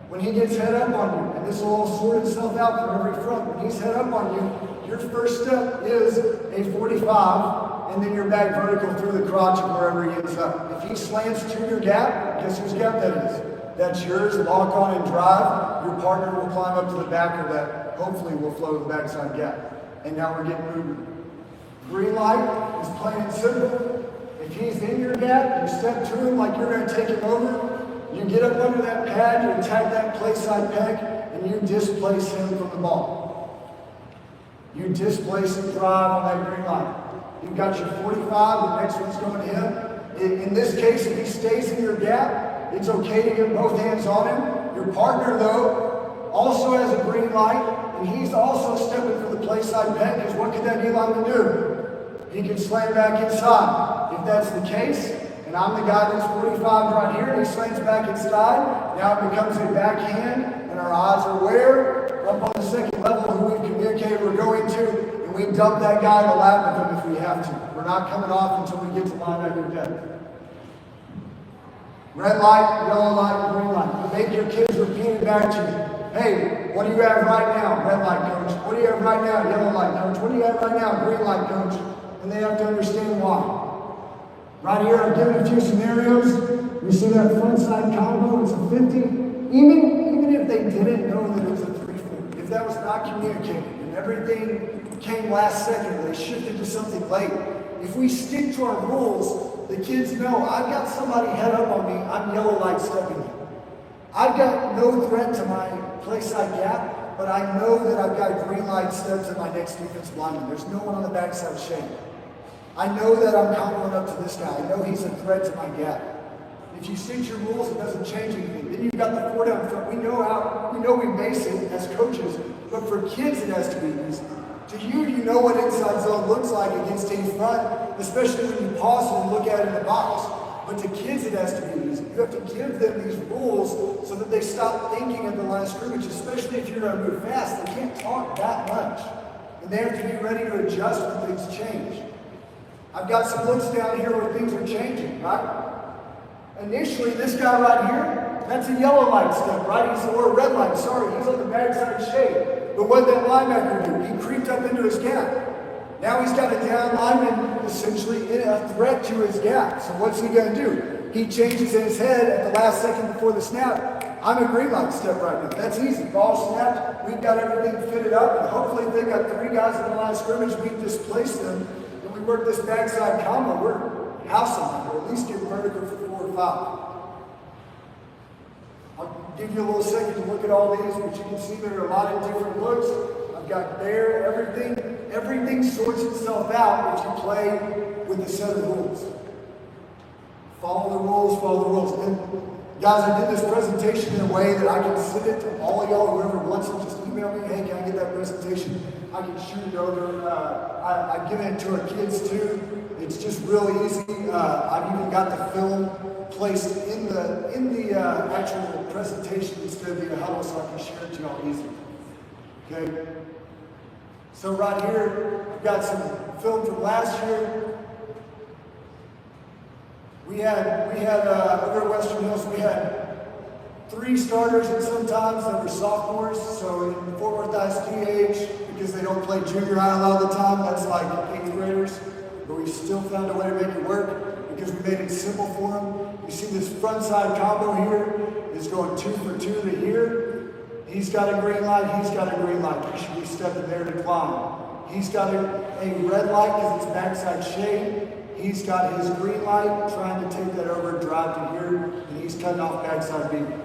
When he gets head up on you, and this will all sort itself out from every front, when he's head up on you, Your first step is a 45, and then your back vertical through the crotch and wherever he ends up. If he slants to your gap, guess whose gap that is? That's yours. Lock on and drive. Your partner will climb up to the backer that hopefully will flow to the backside gap. And now we're getting moving. Green light is plain and simple. If he's in your gap, you step to him like you're going to take him over. You get up under that pad, you attack that play side peg, and you displace him from the ball. You displace and drive on that green light. You've got your 45, the next one's going to him. In this case, if he stays in your gap, it's okay to get both hands on him. Your partner, though, also has a green light, and he's also stepping for the play side peg, because what can that D lineman do? He can slam back inside. If that's the case, and I'm the guy that's 45 right here, and he slams back inside, now it becomes a backhand, and our eyes are where? Up on the second level, who we've communicated we're going to, and we dump that guy in the lap of him if we have to. We're not coming off until we get to linebacker depth. Red light, yellow light, green light. Make your kids repeat it back to you. Hey, what do you have right now? Red light, coach. What do you have right now? Yellow light, coach. What do you have right now? Green light, coach. And they have to understand why. Right here, I've given a few scenarios. You see that front side combo, it's a 50. Even if they didn't know that it was a 3-4, if that was not communicated and everything came last second, or they shifted to something late, if we stick to our rules, the kids know I've got somebody head up on me, I'm yellow light stepping in. I've got no threat to my play side gap, but I know that I've got green light steps to my next defensive lineman. There's no one on the backside shade. I know that I'm comboing up to this guy. I know he's a threat to my gap. If you stick to your rules, it doesn't change anything. Then you've got the 4 down front. We know we base it as coaches, but for kids it has to be easy. To you, you know what inside zone looks like against team front, especially when you pause and look at it in the box. But to kids, it has to be easy. You have to give them these rules so that they stop thinking at the line of scrimmage, especially if you're going to move fast. They can't talk that much. And they have to be ready to adjust when things change. I've got some looks down here where things are changing, right? Initially, this guy right here, that's a yellow light step, right? Or a red light, sorry. He's on the backside shade. But what did that linebacker do? He creeped up into his gap. Now he's got a down lineman essentially in a threat to his gap. So what's he going to do? He changes in his head at the last second before the snap. I'm a green light step right now. That's easy. Ball snapped. We've got everything fitted up. And hopefully if they've got 3 guys in the line of scrimmage, we displace them. And we work this backside combo. We're housing them. Or at least get vertical for 4 or 5. I'll give you a little second to look at all these, but you can see there are a lot of different looks. I've got there, everything sorts itself out if you play with a set of rules. Follow the rules, follow the rules. And guys, I did this presentation in a way that I can send it to all of y'all, whoever wants it, just email me, hey, can I get that presentation? I can shoot it over. I give it to our kids too. It's just real easy. I've even got the film placed in the actual presentation instead of the huddle, so I can share it to y'all easily. Okay. So right here, I've got some film from last year. We had over at Western Hills, we had 3 starters, and sometimes they were sophomores. So in Fort Worth ISD because they don't play junior high a lot of the time, that's like 8th graders. But we still found a way to make it work because we made it simple for them. You see this front side combo here is going 2 for 2 to here. He's got a green light, he's got a green light. He should be stepping there to climb. He's got a red light because it's backside shade. He's got his green light, trying to take that over and drive to here, and he's cutting off backside beam.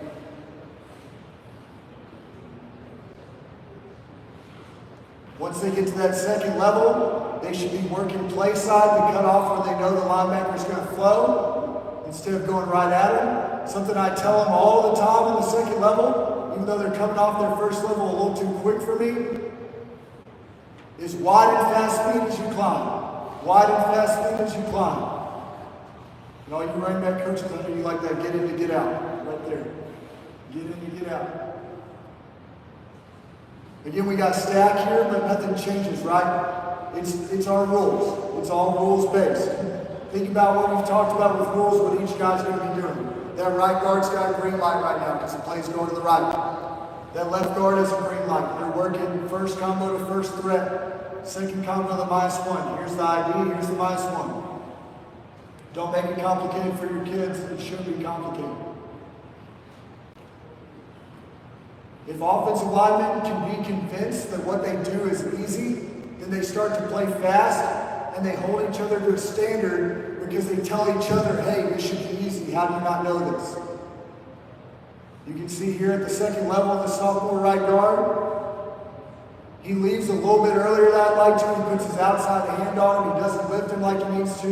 Once they get to that second level, they should be working play side to cut off where they know the linebacker's going to flow instead of going right at him. Something I tell them all the time on the second level, even though they're coming off their first level a little too quick for me, is wide and fast speed as you climb. Wide and fast speed as you climb. And all you running back coaches, I know you like that get in to get out. Right there. Get in to get out. Again, we got stack here, but nothing changes, right? It's our rules. It's all rules based. Think about what we've talked about with rules, what each guy's going to be doing. That right guard's got a green light right now because the play's going to the right. That left guard has a green light. They're working first combo to first threat. Second comment of the -1. Here's the ID, here's the -1. Don't make it complicated for your kids. It shouldn't be complicated. If offensive linemen can be convinced that what they do is easy, then they start to play fast and they hold each other to a standard because they tell each other, hey, this should be easy. How do you not know this? You can see here at the second level, the sophomore right guard, he leaves a little bit earlier than I'd like to. He puts his outside hand on him. He doesn't lift him like he needs to.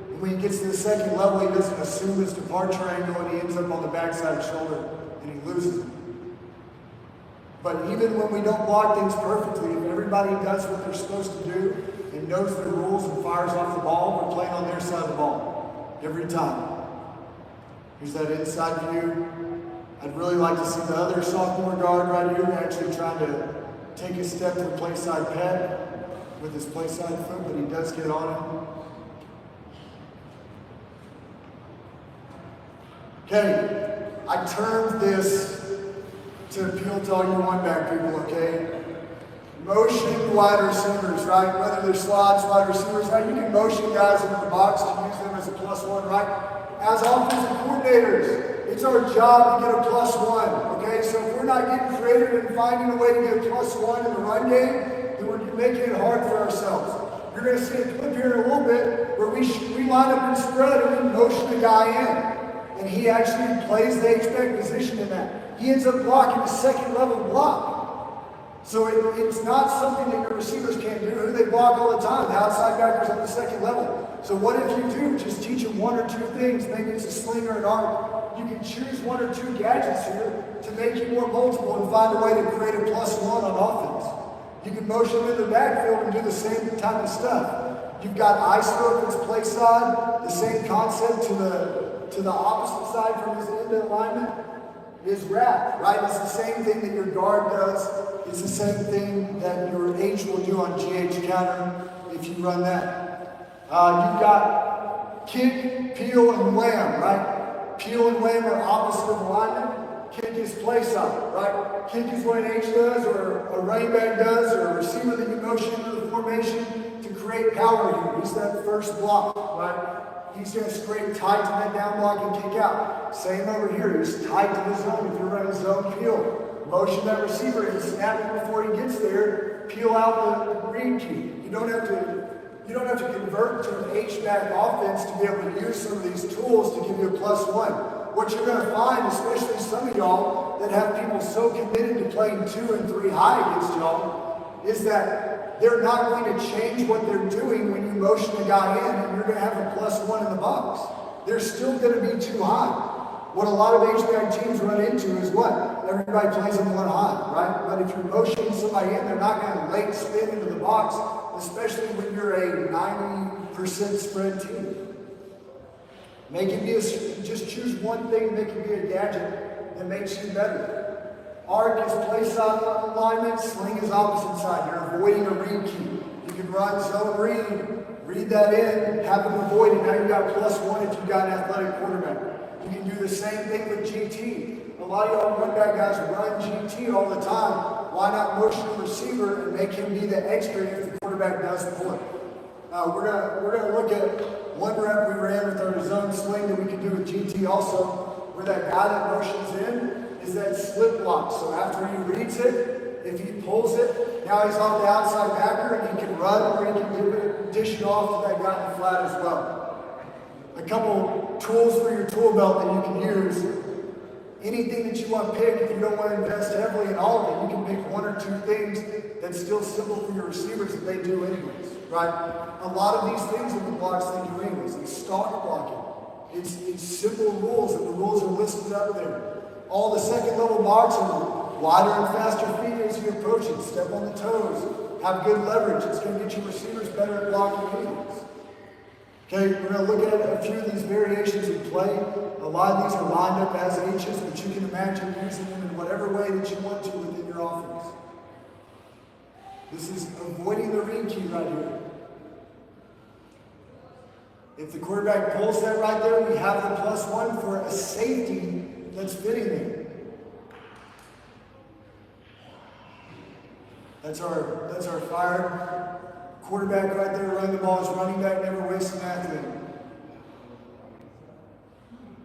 And when he gets to the second level, he doesn't assume his departure angle and he ends up on the backside shoulder and he loses it. But even when we don't block things perfectly, if everybody does what they're supposed to do and knows the rules and fires off the ball, we're playing on their side of the ball every time. Here's that inside view. I'd really like to see the other sophomore guard right here actually trying to take a step to the play side pad with his play side foot, but he does get on him. Okay, I turned this to appeal to all you one-back people, okay? Motion wide receivers, right? Whether they're slots, wide receivers, right? You can motion guys into the box to use them as a +1, right? As offensive coordinators, it's our job to get a +1, okay? So if we're not getting creative and finding a way to get a +1 in the run game, then we're making it hard for ourselves. You're going to see a clip here in a little bit where we line up and spread and we motion the guy in. And he actually plays the H-back position in that. He ends up blocking a second level block. So it's not something that your receivers can't do. They block all the time. The outside backers on the second level. So what if you do? Just teach them one or two things. Maybe it's a sling or an arc. You can choose one or two gadgets here to make you more multiple and find a way to create a +1 on offense. You can motion them in the backfield and do the same type of stuff. You've got ISO if it's play side, the same concept to the opposite side from his end of alignment is wrap, right? It's the same thing that your guard does. It's the same thing that your H will do on GH counter if you run that. You've got kick, peel, and wham, right? Peel and wham are opposite of alignment. Kick is play side, right? Kick is what an H does, or a running back does, or a receiver that you motion into the formation to create power here. He's that first block, right? He's going to scrape tight to that down block and kick out. Same over here. He's tight to the zone. If you're running zone peel, motion that receiver and snap it before he gets there. Peel out the read key. You don't have to convert to an H-back offense to be able to use some of these tools to give you a +1. What you're going to find, especially some of y'all that have people so committed to playing 2 and 3 high against y'all, is that they're not going to change what they're doing when you motion a guy in and you're going to have a +1 in the box. They're still going to be too high. What a lot of H-back teams run into is what? Everybody plays them one high, right? But if you're motioning somebody in, they're not going to late spin into the box, especially when you're a 90% spread team. Make it be just choose one thing, make it be a gadget that makes you better. Arc is play side alignment, sling is opposite side. You're avoiding a read key. You can run zone read that in, have them avoid it. Now you got +1 if you've got an athletic quarterback. You can do the same thing with GT. A lot of y'all run back guys run GT all the time. Why not motion the receiver and make him be the extra if the quarterback does pull it? We're gonna look at one rep we ran with our zone sling that we can do with GT also, where that guy that motions in is that slip block. So after he reads it, if he pulls it, now he's on the outside backer and he can run or he can dish it off to that guy in the flat as well. A couple tools for your tool belt that you can use. Anything that you want to pick, if you don't want to invest heavily in all of it, you can pick one or two things that's still simple for your receivers that they do anyways, right? A lot of these things in the blocks they do anyways. It's stalk blocking. It's simple rules, and the rules are listed up there. All the second level blocks are wider and faster feet as you approach it. Step on the toes. Have good leverage. It's going to get your receivers better at blocking anyways. Okay, we're going to look at a few of these variations in play. A lot of these are lined up as H's, but you can imagine using them in whatever way that you want to within your offense. This is avoiding the read key right here. If the quarterback pulls that right there, we have the +1 for a safety that's fitting there. That's our fire quarterback right there running the ball, his running back never wastes an athlete.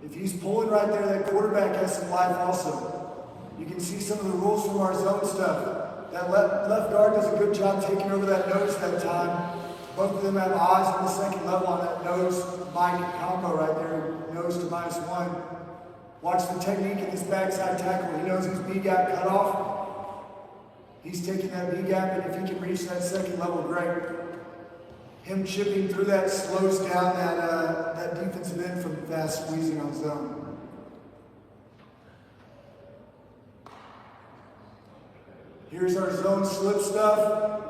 If he's pulling right there, that quarterback has some life also. You can see some of the rules from our zone stuff. That left guard does a good job taking over that nose that time. Both of them have eyes on the second level on that nose Mike combo right there, nose to -1. Watch the technique in his backside tackle. He knows his B-gap cut off. He's taking that B-gap, and if he can reach that second level, great. Him chipping through that slows down that defensive end from fast squeezing on zone. Here's our zone slip stuff.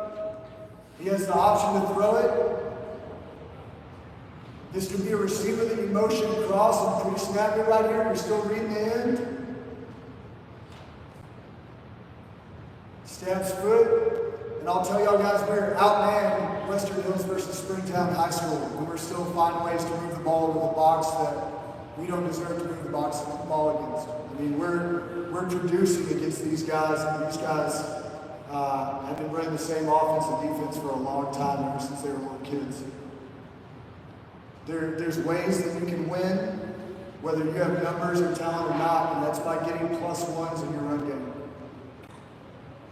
He has the option to throw it. This could be a receiver that you motion across and pre-snap it right here. You're still reading the end. Stabs foot. And I'll tell y'all guys, we're outmanned Western Hills versus Springtown High School. And we're still finding ways to move the ball to the box that we don't deserve to move the ball against. I mean, we're producing against these guys, and these guys have been running the same offense and defense for a long time, ever since they were little kids. There's ways that you can win, whether you have numbers or talent or not, and that's by getting +1s in your run game.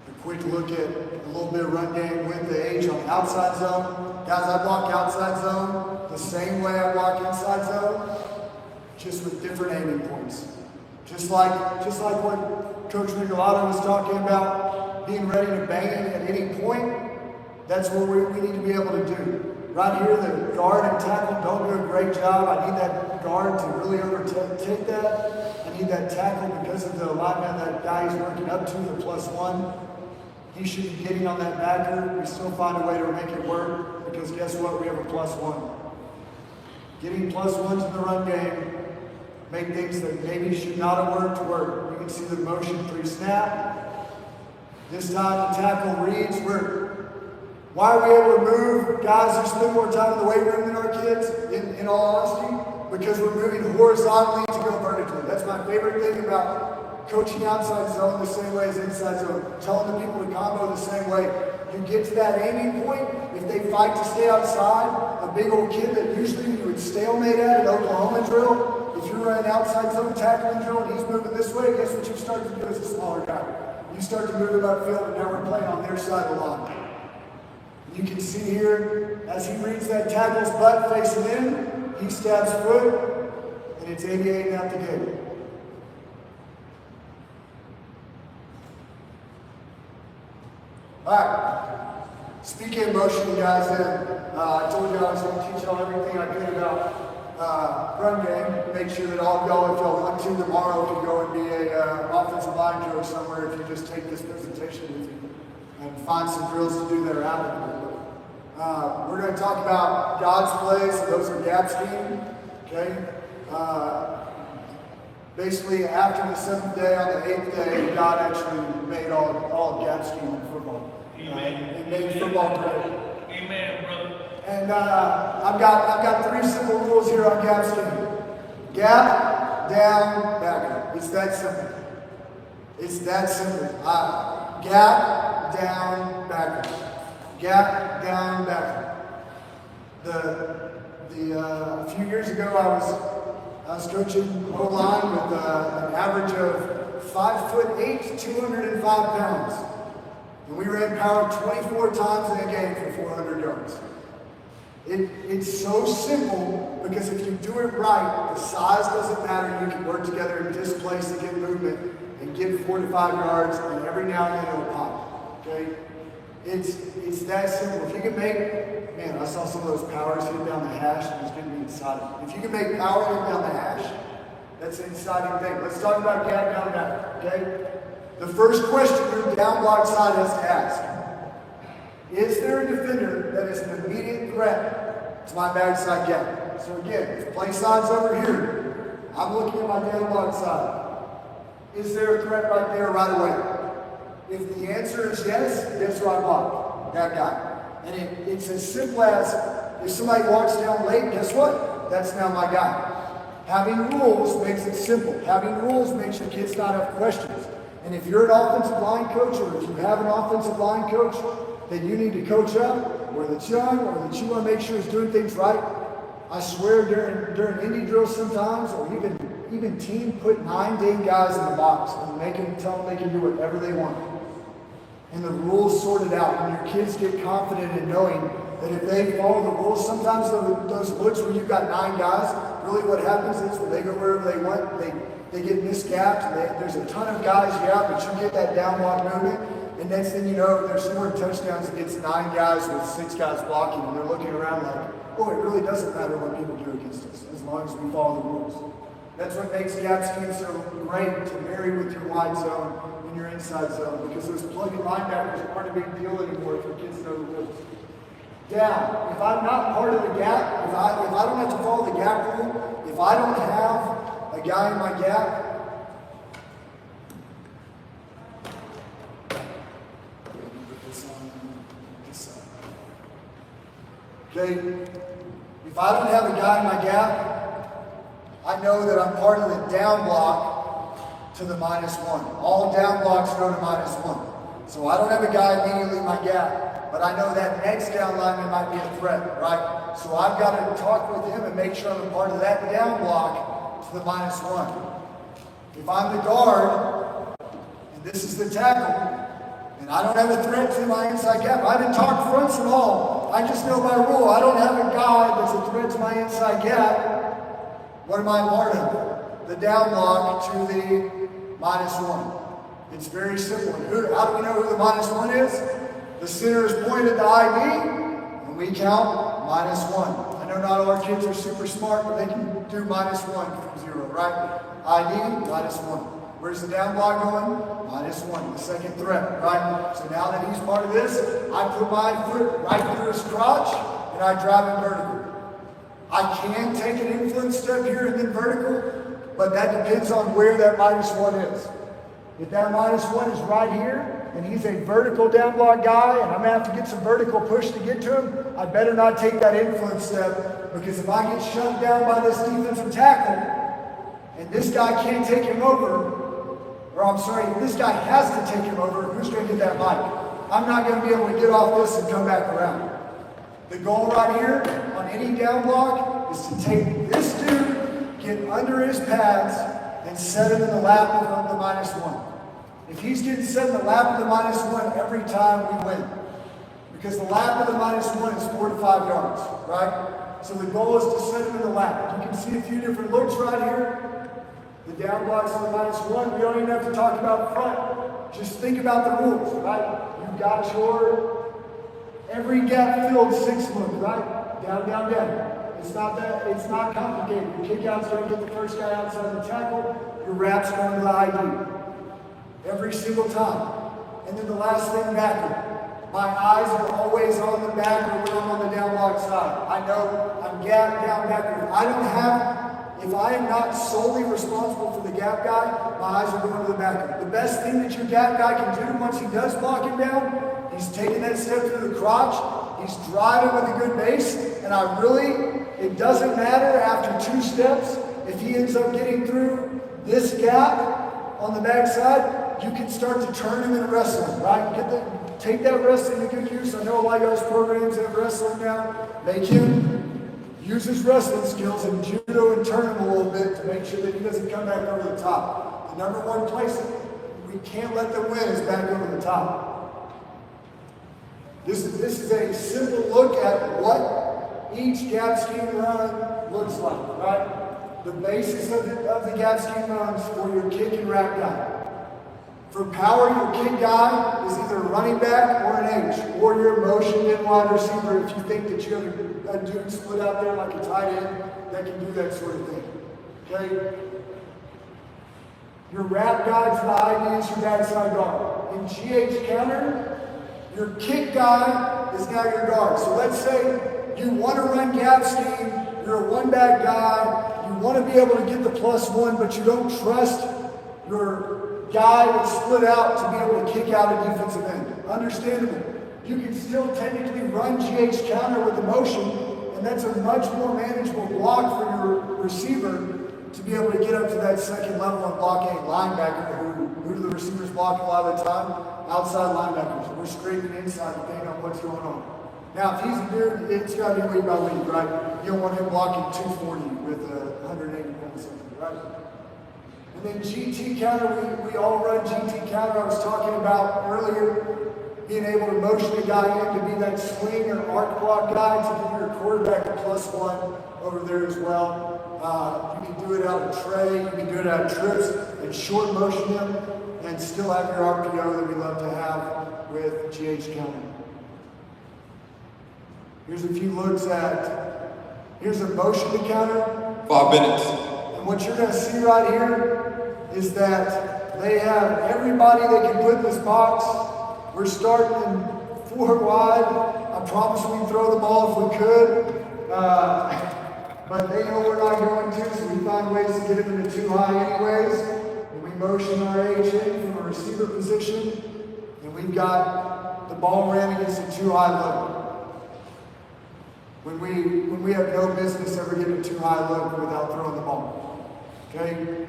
A quick look at a little bit of run game with the H on outside zone. Guys, I block outside zone the same way I block inside zone, just with different aiming points. Just like what Coach Regalado was talking about, being ready to bang it at any point, that's what we need to be able to do. Right here, the guard and tackle don't do a great job. I need that guard to really overtake that. I need that tackle because of the alignment that guy is working up to, the +1. He should be getting on that backer. We still find a way to make it work because guess what? We have a +1. Getting +1s in the run game make things that maybe should not have worked work. You can see the motion pre-snap. This time the tackle reads. Why are we able to move guys who spend more time in the weight room than our kids, in all honesty? Because we're moving horizontally to go vertically. That's my favorite thing about coaching outside zone the same way as inside zone. Telling the people to combo the same way. You get to that aiming point, if they fight to stay outside, a big old kid that usually you would stalemate at an Oklahoma drill, if you're running outside zone tackling drill and he's moving this way, guess what you start to do as a smaller guy? You start to move it upfield, and now we're playing on their side of the line. You can see here, as he reads that tackle's butt facing in, he stabs foot, and it's 88 and out the gate. All right. Speaking of motion, guys, I told you I was going to teach y'all everything I could about run game. Make sure that all of y'all, if y'all want to tomorrow, can go and be a offensive line coach somewhere if you just take this presentation with you and find some drills to do that are applicable. We're going to talk about God's plays, so those are gap scheme, okay? Basically, after the 7th day, on the 8th day, God actually made all gap scheme in football. Amen. He made football great. Amen, brother. And I've got 3 simple rules here on gap scheme. Gap, down, backer. It's that simple. It's that simple. Gap, down, backer. Gap, down, backer. A few years ago, I was coaching O-line with an average of 5'8", 205 pounds. And we ran power 24 times in a game for 400 yards. It's so simple because if you do it right, the size doesn't matter. You can work together and displace and get movement and get 4 to 5 yards, and every now and then it'll pop. Okay? It's that simple. If you can make, man, I saw some of those powers hit down the hash and it was getting me excited. If you can make power hit down the hash, that's an exciting thing. Let's talk about gap, down, back, okay? The first question your down block side has to ask, is there a defender that is an immediate threat to my backside gap? So again, if play side's over here, I'm looking at my down block side. Is there a threat right there right away? If the answer is yes, guess where I block? That guy. And it's as simple as, if somebody walks down late, guess what? That's now my guy. Having rules makes it simple. Having rules makes your kids not have questions. And if you're an offensive line coach, or if you have an offensive line coach that you need to coach up, or that's young, or that you want to make sure is doing things right, I swear during indie drills sometimes, or even team, put 9 dang guys in the box and tell them they can do whatever they want. And the rules sorted out, and your kids get confident in knowing that if they follow the rules, sometimes those looks where you've got 9 guys, really what happens is when they go wherever they want, they get misgapped. There's a ton of guys but you get that down block movement, and next thing you know, they're scoring touchdowns against 9 guys with 6 guys blocking, and they're looking around like, oh, it really doesn't matter what people do against us, as long as we follow the rules. That's what makes gap scheme so great to marry with your wide zone and your inside zone, because those plug-in linebackers aren't a big deal anymore if your kids know the rules. Down. If I'm not part of the gap, if I don't have to follow the gap rule, if I don't have a guy in my gap, okay, if I don't have a guy in my gap, I know that I'm part of the down block to the -1. All down blocks go to -1. So I don't have a guy immediately in my gap, but I know that next down lineman might be a threat, right? So I've got to talk with him and make sure I'm a part of that down block to the -1. If I'm the guard, and this is the tackle, and I don't have a threat to my inside gap, I didn't talk fronts at all. I just know by rule, I don't have a guy that's a threat to my inside gap. What am I part of? The down block to the -1. It's very simple. And how do we know who the -1 is? The center is pointed to ID, and we count -1. I know not all our kids are super smart, but they can do -1 from 0, right? ID, -1. Where's the down block going? -1, the second threat, right? So now that he's part of this, I put my foot right through his crotch, and I drive him vertical. I can take an influence step here and then vertical, but that depends on where that -1 is. If that -1 is right here, and he's a vertical down block guy, and I'm gonna have to get some vertical push to get to him, I better not take that influence step, because if I get shut down by this defensive tackle, and this guy can't take him over, or I'm sorry, if this guy has to take him over, who's gonna get that mic? I'm not gonna be able to get off this and come back around. The goal right here on any down block is to take this dude, get under his pads, and set him in the lap of the -1. If he's getting set in the lap of the -1 every time, we win. Because the lap of the -1 is 4 to 5 yards, right? So the goal is to set him in the lap. You can see a few different looks right here. The down blocks of the -1, we don't even have to talk about front. Just think about the rules, right? You've got your every gap filled 6 look, right? Down, down, down. It's not complicated. Your kick out's going to get the first guy outside the tackle. Your wrap's going to the ID. Every single time. And then the last thing, backward. My eyes are always on the backer when I'm on the down block side. I know I'm gap, down, backward. If I am not solely responsible for the gap guy, my eyes are going to the backer. The best thing that your gap guy can do once he does block him down, he's taking that step through the crotch, he's driving with a good base, and it doesn't matter after 2 steps, if he ends up getting through this gap on the backside, you can start to turn him in wrestling, right? Take that wrestling to good use. I know a lot of those programs that have wrestling now, make him use his wrestling skills and judo and turn him a little bit to make sure that he doesn't come back over the top. The number 1 place that we can't let them win is back over the top. This is a simple look at what each gap scheme run looks like, right? The basis of the gap scheme runs for your kick and wrap guy. For power, your kick guy is either a running back or an H, or your motion in wide receiver if you think that you have a dude split out there like a tight end that can do that sort of thing. Okay? Your wrap guy to the ID is your backside guard. In GH counter, your kick guy is now your guard. So let's say you want to run gap scheme, you're a one-back guy, you want to be able to get the +1, but you don't trust your guy that's split out to be able to kick out a defensive end. Understandable. You can still technically run GH counter with the motion, and that's a much more manageable block for your receiver to be able to get up to that second level and block a linebacker. Who do the receivers block a lot of the time? Outside linebackers. We're scraping inside depending on what's going on. Now, if he's a dude, it's got to be week by week, right? You don't want him blocking 240 with 180 pounds, right? And then GT counter, we all run GT counter. I was talking about earlier, being able to motion a guy in to be that swing or arc block guy to give your quarterback a +1 over there as well. You can do it out of tray, you can do it out of trips, and short motion him, and still have your RPO that we love to have with GH counter. Here's a few looks at, here's a motion to counter. 5 minutes. And what you're gonna see right here is that they have everybody they can put in this box. We're starting in 4 wide. I promise we'd throw the ball if we could. But they know we're not going to, so we find ways to get them into 2 high anyways. And we motion our H in from a receiver position, and we've got the ball ran against a 2 high look. When we have no business ever getting a 2 high look without throwing the ball. Okay?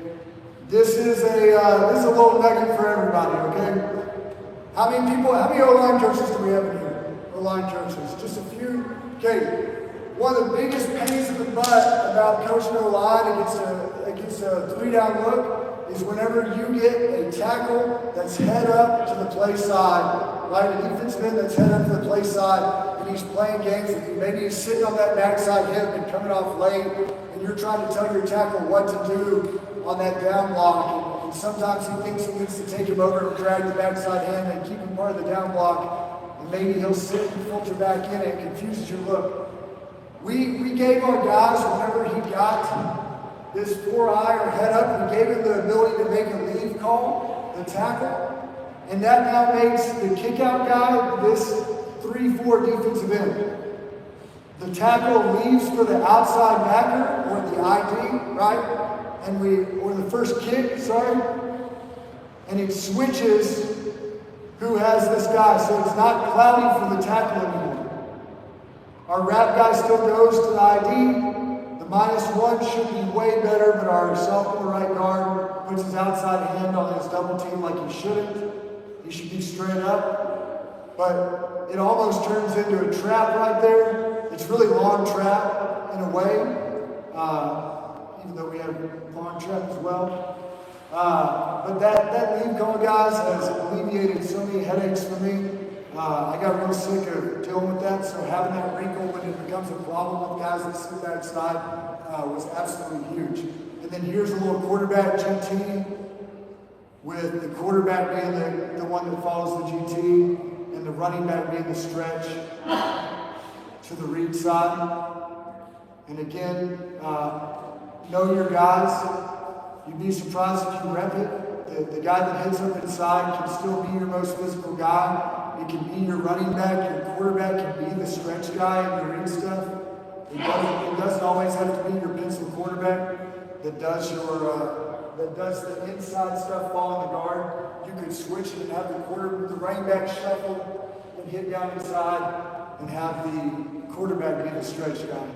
This is a little nugget for everybody, okay? How many O-line coaches do we have in here? O-line coaches, just a few? Okay. One of the biggest pains in the butt about coaching O-line against a 3-down look is whenever you get a tackle that's head up to the play side, right? A defensive end that's head up to the play side, and he's playing games with you. Maybe he's sitting on that backside hip and coming off late, and you're trying to tell your tackle what to do on that down block. And sometimes he thinks he needs to take him over and drag the backside hand and keep him part of the down block, and maybe he'll sit and filter back in and confuses your look. We gave our guys, whenever he got this 4-eye or head up, we gave him the ability to make a leave call, the tackle, and that now makes the kick-out guy this 3-4 defensive end. The tackle leaves for the outside backer, or the ID, right? Or the first kick, sorry, and it switches who has this guy, so it's not cloudy for the tackle anymore. Our wrap guy still goes to the ID. The -1 should be way better, but our sophomore right guard puts his outside hand on his double team like he shouldn't. He should be straight up. But it almost turns into a trap right there. It's really lawn trap in a way, even though we have lawn trap as well. But that lead call, guys, has alleviated so many headaches for me. I got real sick of dealing with that, so having that wrinkle when it becomes a problem with guys that sit backside was absolutely huge. And then here's a little quarterback GT, with the quarterback being the one that follows the GT, and the running back being the stretch to the read side. And again, know your guys. You'd be surprised if you rep it. The guy that hits up inside can still be your most physical guy. It can be your running back, your quarterback can be the stretch guy and your read stuff. It doesn't always have to be your pencil quarterback that does the inside stuff fall on the guard. You could switch it and have the running back shuffle and hit down inside and have the quarterback be the stretch guy.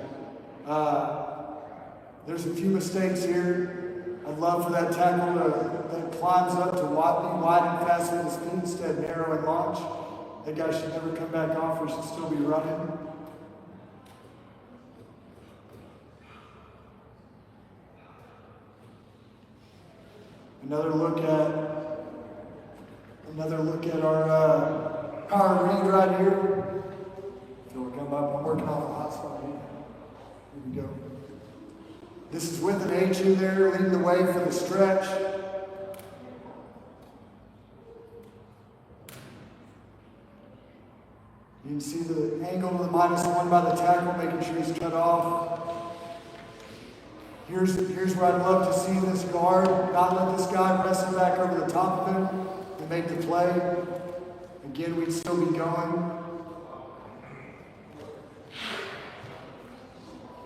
There's a few mistakes here. I'd love for that tackle that climbs up to be wide and fast with his feet instead of narrow and launch. That guy should never come back off or should still be running. Another look at our power read right here. If you'll come up, I'm working off a hot spot here. Here we go. This is with an H in there, leading the way for the stretch. You can see the angle of the -1 by the tackle, making sure he's cut off. Here's where I'd love to see this guard, not let this guy press him back over the top of him and make the play. Again, we'd still be going.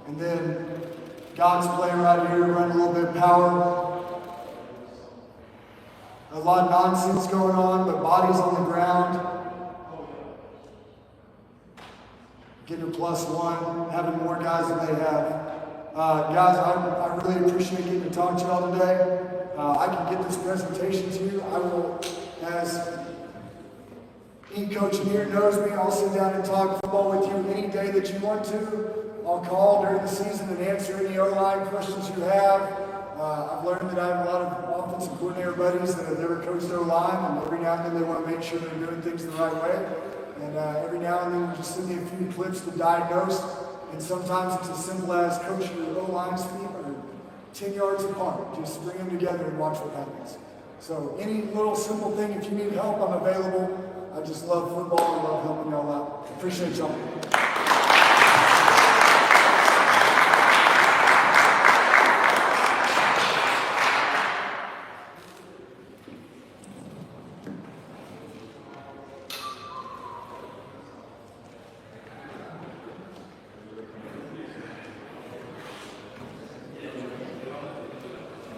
And then God's play right here, run a little bit of power. A lot of nonsense going on, but bodies on the ground. Getting a +1, having more guys than they have. Guys, I really appreciate getting to talk to y'all today. I can get this presentation to you. I will, any coach in here knows me. I'll sit down and talk football with you any day that you want to. I'll call during the season and answer any O-line questions you have. I've learned that I have a lot of offensive coordinator buddies that have never coached O-line, and every now and then they want to make sure they're doing things the right way. And every now and then we just send me a few clips to diagnose. And sometimes it's as simple as coach your O-line's feet are 10 yards apart. Just bring them together and watch what happens. So any little simple thing, if you need help, I'm available. I just love football. I love helping y'all out. Appreciate y'all.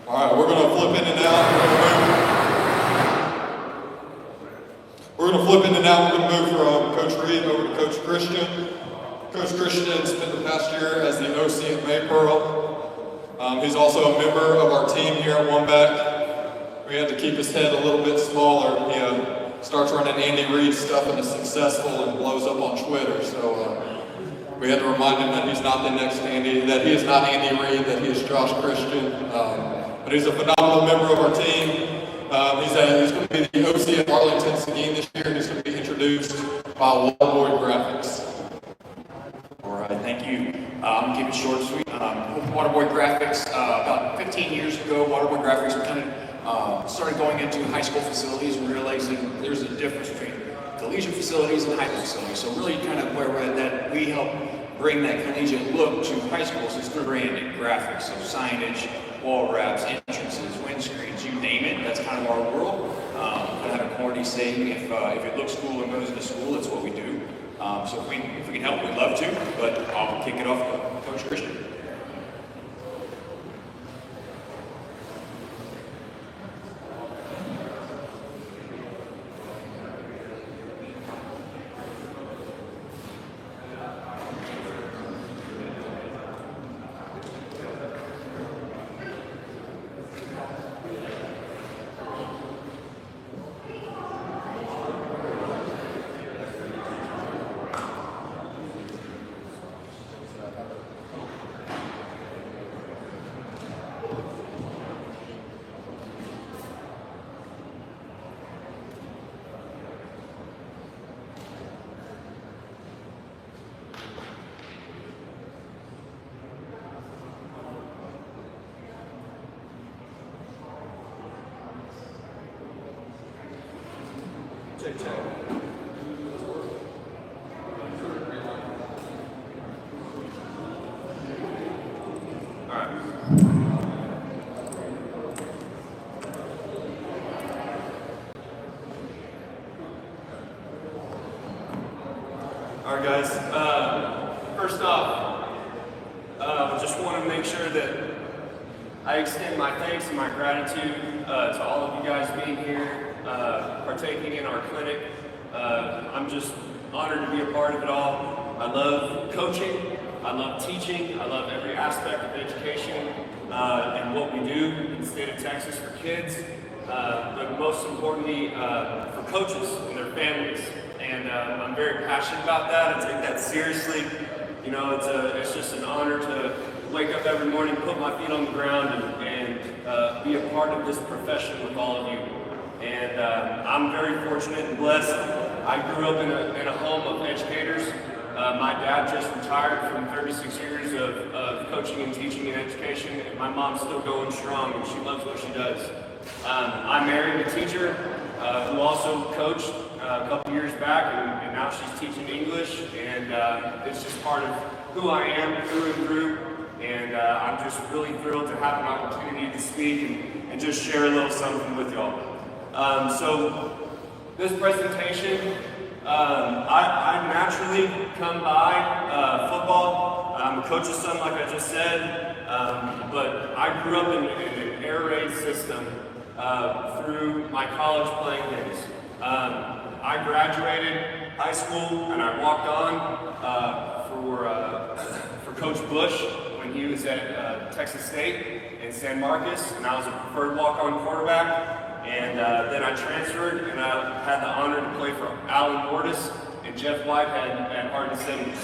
All right, we're going to flip into now. We're going to flip into now. We're going to move from Coach Reed over to Coach Christian. Coach Christian spent the past year as the OC at Maypearl. He's also a member of our team here at One-Back. We had to keep his head a little bit smaller. He starts running Andy Reid stuff and is successful and blows up on Twitter. So we had to remind him that he's not the next Andy, that he is not Andy Reid, that he is Josh Christian. But he's a phenomenal member of our team. He's going to be the OC at Arlington Seguin this year, and he's going to be introduced by Waterboy Graphics. All right, thank you. I'm going to keep it short and sweet. Waterboy Graphics, about 15 years ago, Waterboy Graphics were kind of started going into high school facilities and realizing there's a difference between collegiate facilities and high school facilities. So really kind of where that we help bring that collegiate look to high schools is through branding, graphics, so signage, wall wraps, entrances, windscreens, you name it. That's kind of our world. I have a corny saying, if it looks cool and goes into school, it's what we do. So if we can help, we'd love to, but I'll kick it off with Coach Christian. Check, check. All right. All right, guys. First off, just want to make sure that I extend my thanks and my gratitude to all of you guys being here, partaking in our clinic. I'm just honored to be a part of it all. I love coaching, I love teaching, I love every aspect of education and what we do in the state of Texas for kids, but most importantly for coaches and their families. And I'm very passionate about that. I take that seriously. You know, it's just an honor to wake up every morning, put my feet on the ground, and be a part of this profession with all of you. And I'm very fortunate and blessed. I grew up in a home of educators. My dad just retired from 36 years of coaching and teaching and education, and my mom's still going strong, and she loves what she does. I married a teacher who also coached a couple years back, and now she's teaching English, and it's just part of who I am through and through. And I'm just really thrilled to have an opportunity to speak and just share a little something with y'all. So this presentation, I naturally come by football. I'm a coach's son, like I just said, but I grew up in an air raid system through my college playing days. I graduated high school and I walked on for Coach Bush when he was at Texas State in San Marcos, and I was a preferred walk-on quarterback. And then I transferred, and I had the honor to play for Alan Mortis and Jeff Whitehead at Hardin Simmons.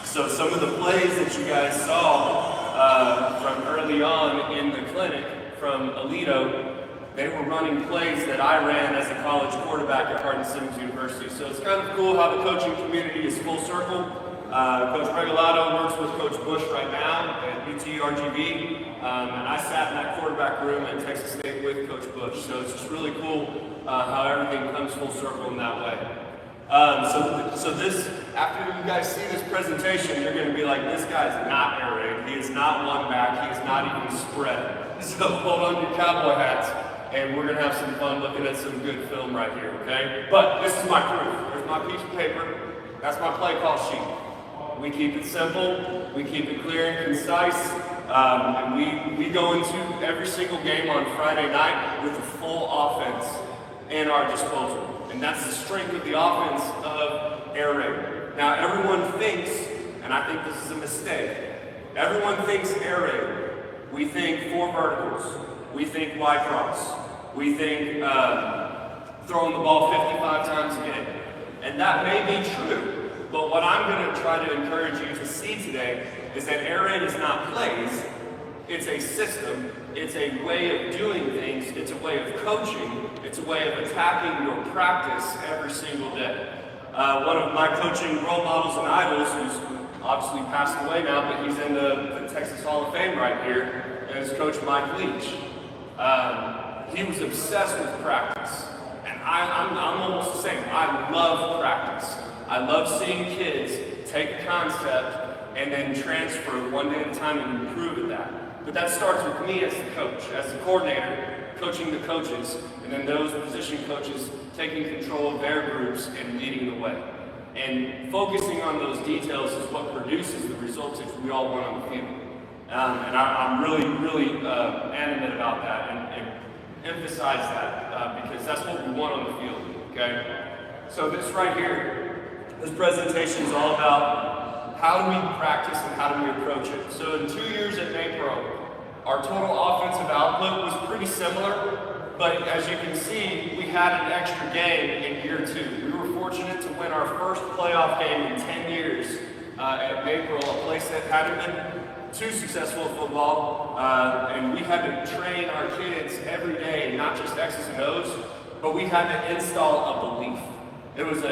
So some of the plays that you guys saw from early on in the clinic from Alito, they were running plays that I ran as a college quarterback at Hardin Simmons University. So it's kind of cool how the coaching community is full circle. Coach Regalado works with Coach Bush right now at UT-RGV, and I sat in that quarterback room at Texas State with Coach Bush. So it's just really cool how everything comes full circle in that way. So this, after you guys see this presentation, you're going to be like, this guy's not air raid. He is not one back. He is not even spread. So hold on to your cowboy hats, and we're going to have some fun looking at some good film right here, okay? But this is my proof. There's my piece of paper. That's my play call sheet. We keep it simple. We keep it clear and concise. And we go into every single game on Friday night with a full offense in our disposal. And that's the strength of the offense of air raid. Now everyone thinks, and I think this is a mistake, everyone thinks air raid. We think 4 verticals. We think wide cross. We think throwing the ball 55 times a game. And that may be true. But what I'm going to try to encourage you to see today is that air raid is not plays. It's a system. It's a way of doing things. It's a way of coaching. It's a way of attacking your practice every single day. One of my coaching role models and idols, who's obviously passed away now, but he's in the Texas Hall of Fame right here, is Coach Mike Leach. He was obsessed with practice. And I'm almost the same. I love practice. I love seeing kids take a concept and then transfer one day at a time and improve at that. But that starts with me as the coach, as the coordinator, coaching the coaches, and then those position coaches taking control of their groups and leading the way. And focusing on those details is what produces the results that we all want on the field. And I'm really animate about that and emphasize that because that's what we want on the field, okay? So this right here, this presentation is all about how do we practice and how do we approach it. So in 2 years at Maypro, our total offensive output was pretty similar, but as you can see, we had an extra game in year 2. We were fortunate to win our first playoff game in 10 years at Maypro, a place that hadn't been too successful at football, and we had to train our kids every day, not just X's and O's, but we had to install a belief. It was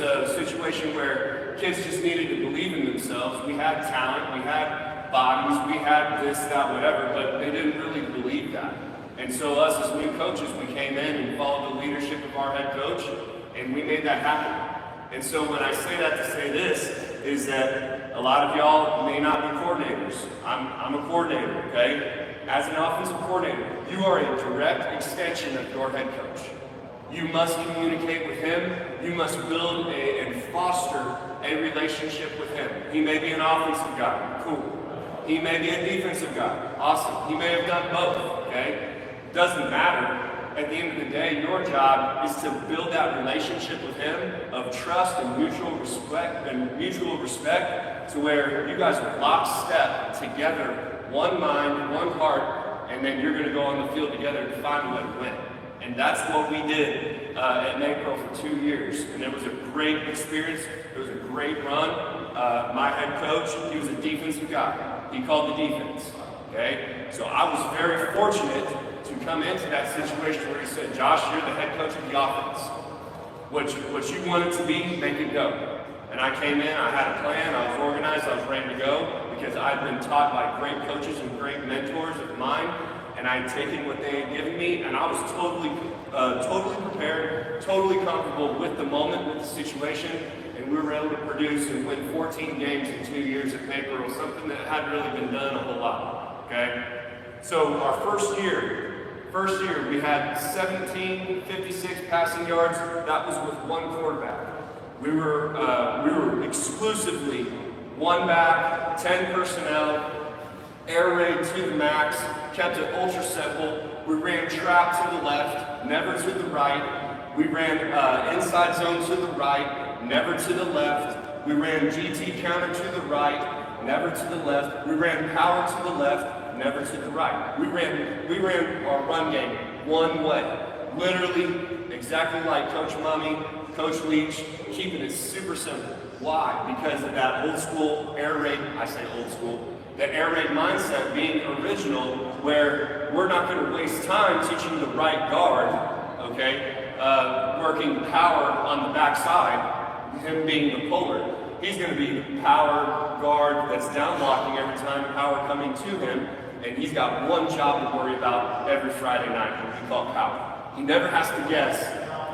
a situation where kids just needed to believe in themselves. We had talent, we had bodies, we had this, that, whatever, but they didn't really believe that. And so us as new coaches, we came in and followed the leadership of our head coach, and we made that happen. And so when I say that to say this, is that a lot of y'all may not be coordinators. I'm a coordinator, okay? As an offensive coordinator, you are a direct extension of your head coach. You must communicate with him. You must build and foster a relationship with him. He may be an offensive guy, cool. He may be a defensive guy, awesome. He may have done both, okay? Doesn't matter. At the end of the day, your job is to build that relationship with him of trust and mutual respect to where you guys are lockstep together, one mind, one heart, and then you're going to go on the field together to find a way to win. And that's what we did at Maypro for 2 years. And it was a great experience. It was a great run. My head coach, he was a defensive guy. He called the defense, okay? So I was very fortunate to come into that situation where he said, Josh, you're the head coach of the offense. What you want it to be, make it go. And I came in, I had a plan, I was organized, I was ready to go because I'd been taught by great coaches and great mentors of mine. And I had taken what they had given me, and I was totally prepared, totally comfortable with the moment, with the situation, and we were able to produce and win 14 games in 2 years at Maypro, something that hadn't really been done a whole lot, okay? So our first year, we had 1756 passing yards. That was with one quarterback. We were exclusively one back, 10 personnel, air raid to the max, kept it ultra simple. We ran trap to the left, never to the right. We ran inside zone to the right, never to the left. We ran GT counter to the right, never to the left. We ran power to the left, never to the right. We ran our run game one way. Literally, exactly like Coach Mummy, Coach Leach, keeping it super simple. Why? Because of that old school air raid, I say old school, that air raid mindset being original, where we're not going to waste time teaching the right guard, okay, working power on the backside, him being the puller. He's going to be the power guard that's down blocking every time, power coming to him, and he's got one job to worry about every Friday night, what we call power. He never has to guess.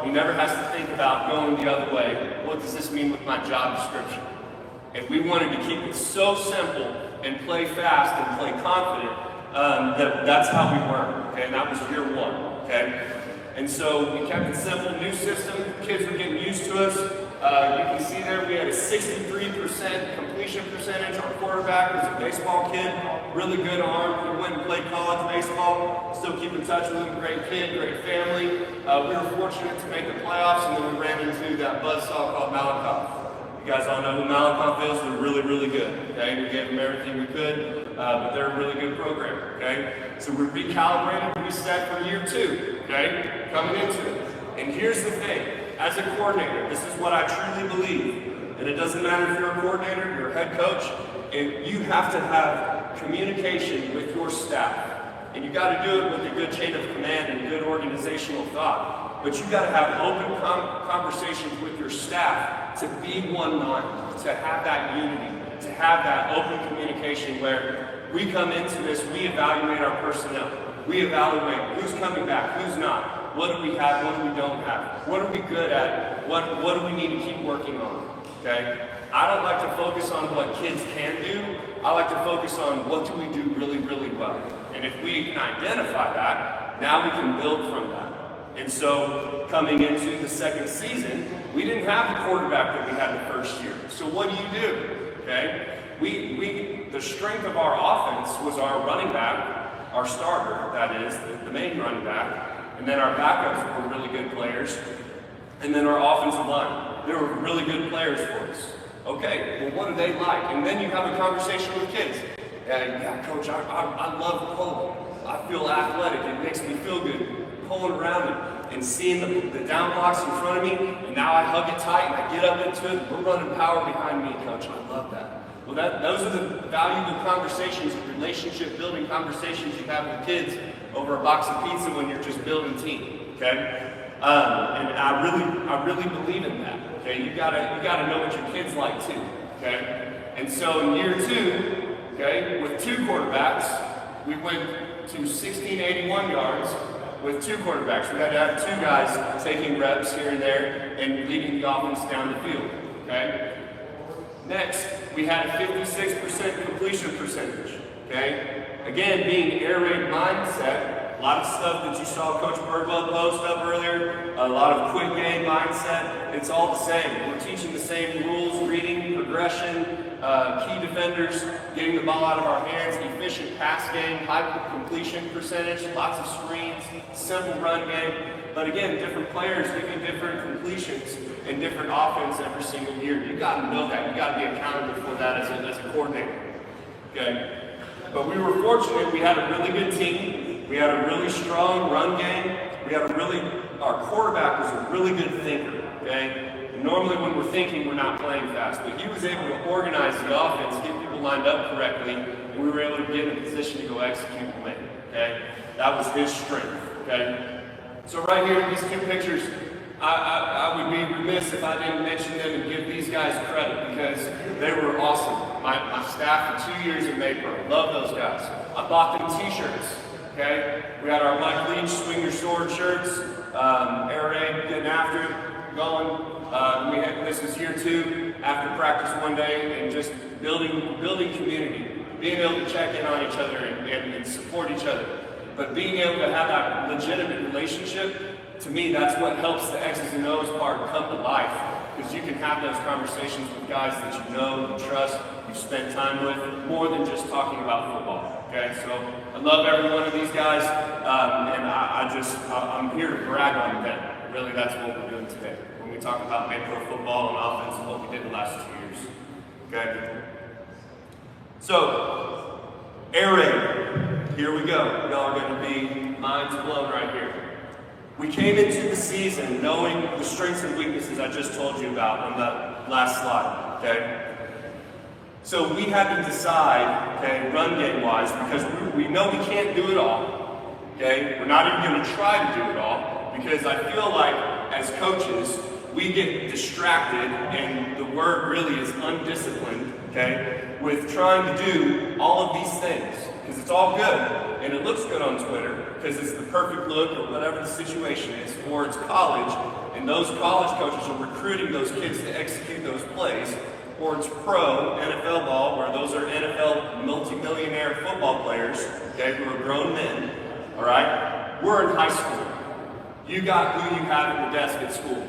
He never has to think about going the other way. What does this mean with my job description? If we wanted to keep it so simple and play fast and play confident, that's how we learn, okay? And that was year one, okay? And so we kept it simple, new system, kids were getting used to us. You can see there we had a 63% completion percentage. Our quarterback was a baseball kid, really good arm. He went and played college baseball, still keep in touch with him, great kid, great family. We were fortunate to make the playoffs, and then we ran into that buzzsaw called Malakoff. You guys all know who Malakoff is. They're really, really good, okay? We gave them everything we could, but they're a really good program, okay? So we recalibrated, reset for year two, okay? Coming into it. And here's the thing. As a coordinator, this is what I truly believe. And it doesn't matter if you're a coordinator, you're a head coach, and you have to have communication with your staff. And you got to do it with a good chain of command and good organizational thought. But you got to have open conversations with your staff to be one mind, to have that unity, to have that open communication where we come into this, we evaluate our personnel. We evaluate who's coming back, who's not. What do we have, what do we don't have? What are we good at? What do we need to keep working on? Okay? I don't like to focus on what kids can do. I like to focus on what do we do really, really well. And if we can identify that, now we can build from that. And so coming into the second season, we didn't have the quarterback that we had the first year. So what do? Okay? The strength of our offense was our running back, our starter, that is, the main running back. And then our backups were really good players. And then our offensive line, they were really good players for us. Okay, well, what do they like? And then you have a conversation with kids. Yeah, coach, I love pulling. I feel athletic. It makes me feel good pulling around it and seeing the down blocks in front of me. And now I hug it tight and I get up into it. We're running power behind me, coach. I love that. Well, those are the valuable conversations, relationship building conversations you have with kids over a box of pizza when you're just building team, okay? And I really believe in that, okay? You gotta know what your kids like too, okay? And so in year two, okay, with two quarterbacks, we went to 1681 yards with two quarterbacks. We had to have two guys taking reps here and there and leading the offense down the field, okay? Next, we had a 56% completion percentage, okay? Again, being air raid mindset, a lot of stuff that you saw Coach Birdwell post up earlier, a lot of quick game mindset, it's all the same. We're teaching the same rules, reading, progression, key defenders, getting the ball out of our hands, efficient pass game, high completion percentage, lots of screens, simple run game. But again, different players give you different completions and different offense every single year. You got to know that. You got to be accountable for that as a coordinator. Okay? But we were fortunate. We had a really good team. We had a really strong run game. We had our quarterback was a really good thinker. Okay? And normally when we're thinking, we're not playing fast. But he was able to organize the offense, get people lined up correctly, and we were able to get in a position to go execute and win. Okay? That was his strength. Okay? So right here, these two pictures, I would be remiss if I didn't mention them and give these guys credit because they were awesome. My staff for 2 years in Maypro, love those guys. I bought them t-shirts, okay? We had our Mike Leach Swing Your Sword shirts, air raid, getting after it, going. This was year two, after practice one day, and just building community, being able to check in on each other and support each other. But being able to have that legitimate relationship, to me, that's what helps the X's and O's part come to life. Because you can have those conversations with guys that you know, you trust, you've spent time with, more than just talking about football. Okay, so I love every one of these guys, and I'm here to brag on them. Really, that's what we're doing today. When we talk about Maypro football and offense and what we did the last 2 years. Okay? So, air raid. Here we go. Y'all are going to be minds blown right here. We came into the season knowing the strengths and weaknesses I just told you about on that last slide, okay? So we had to decide, okay, run game wise, because we know we can't do it all, okay? We're not even going to try to do it all, because I feel like as coaches, we get distracted, and the word really is undisciplined, okay, with trying to do all of these things, because it's all good, and it looks good on Twitter, because it's the perfect look or whatever the situation is, or it's college, and those college coaches are recruiting those kids to execute those plays, or it's pro NFL ball, where those are NFL multimillionaire football players, okay, who are grown men, all right? We're in high school. You got who you have at the desk at school.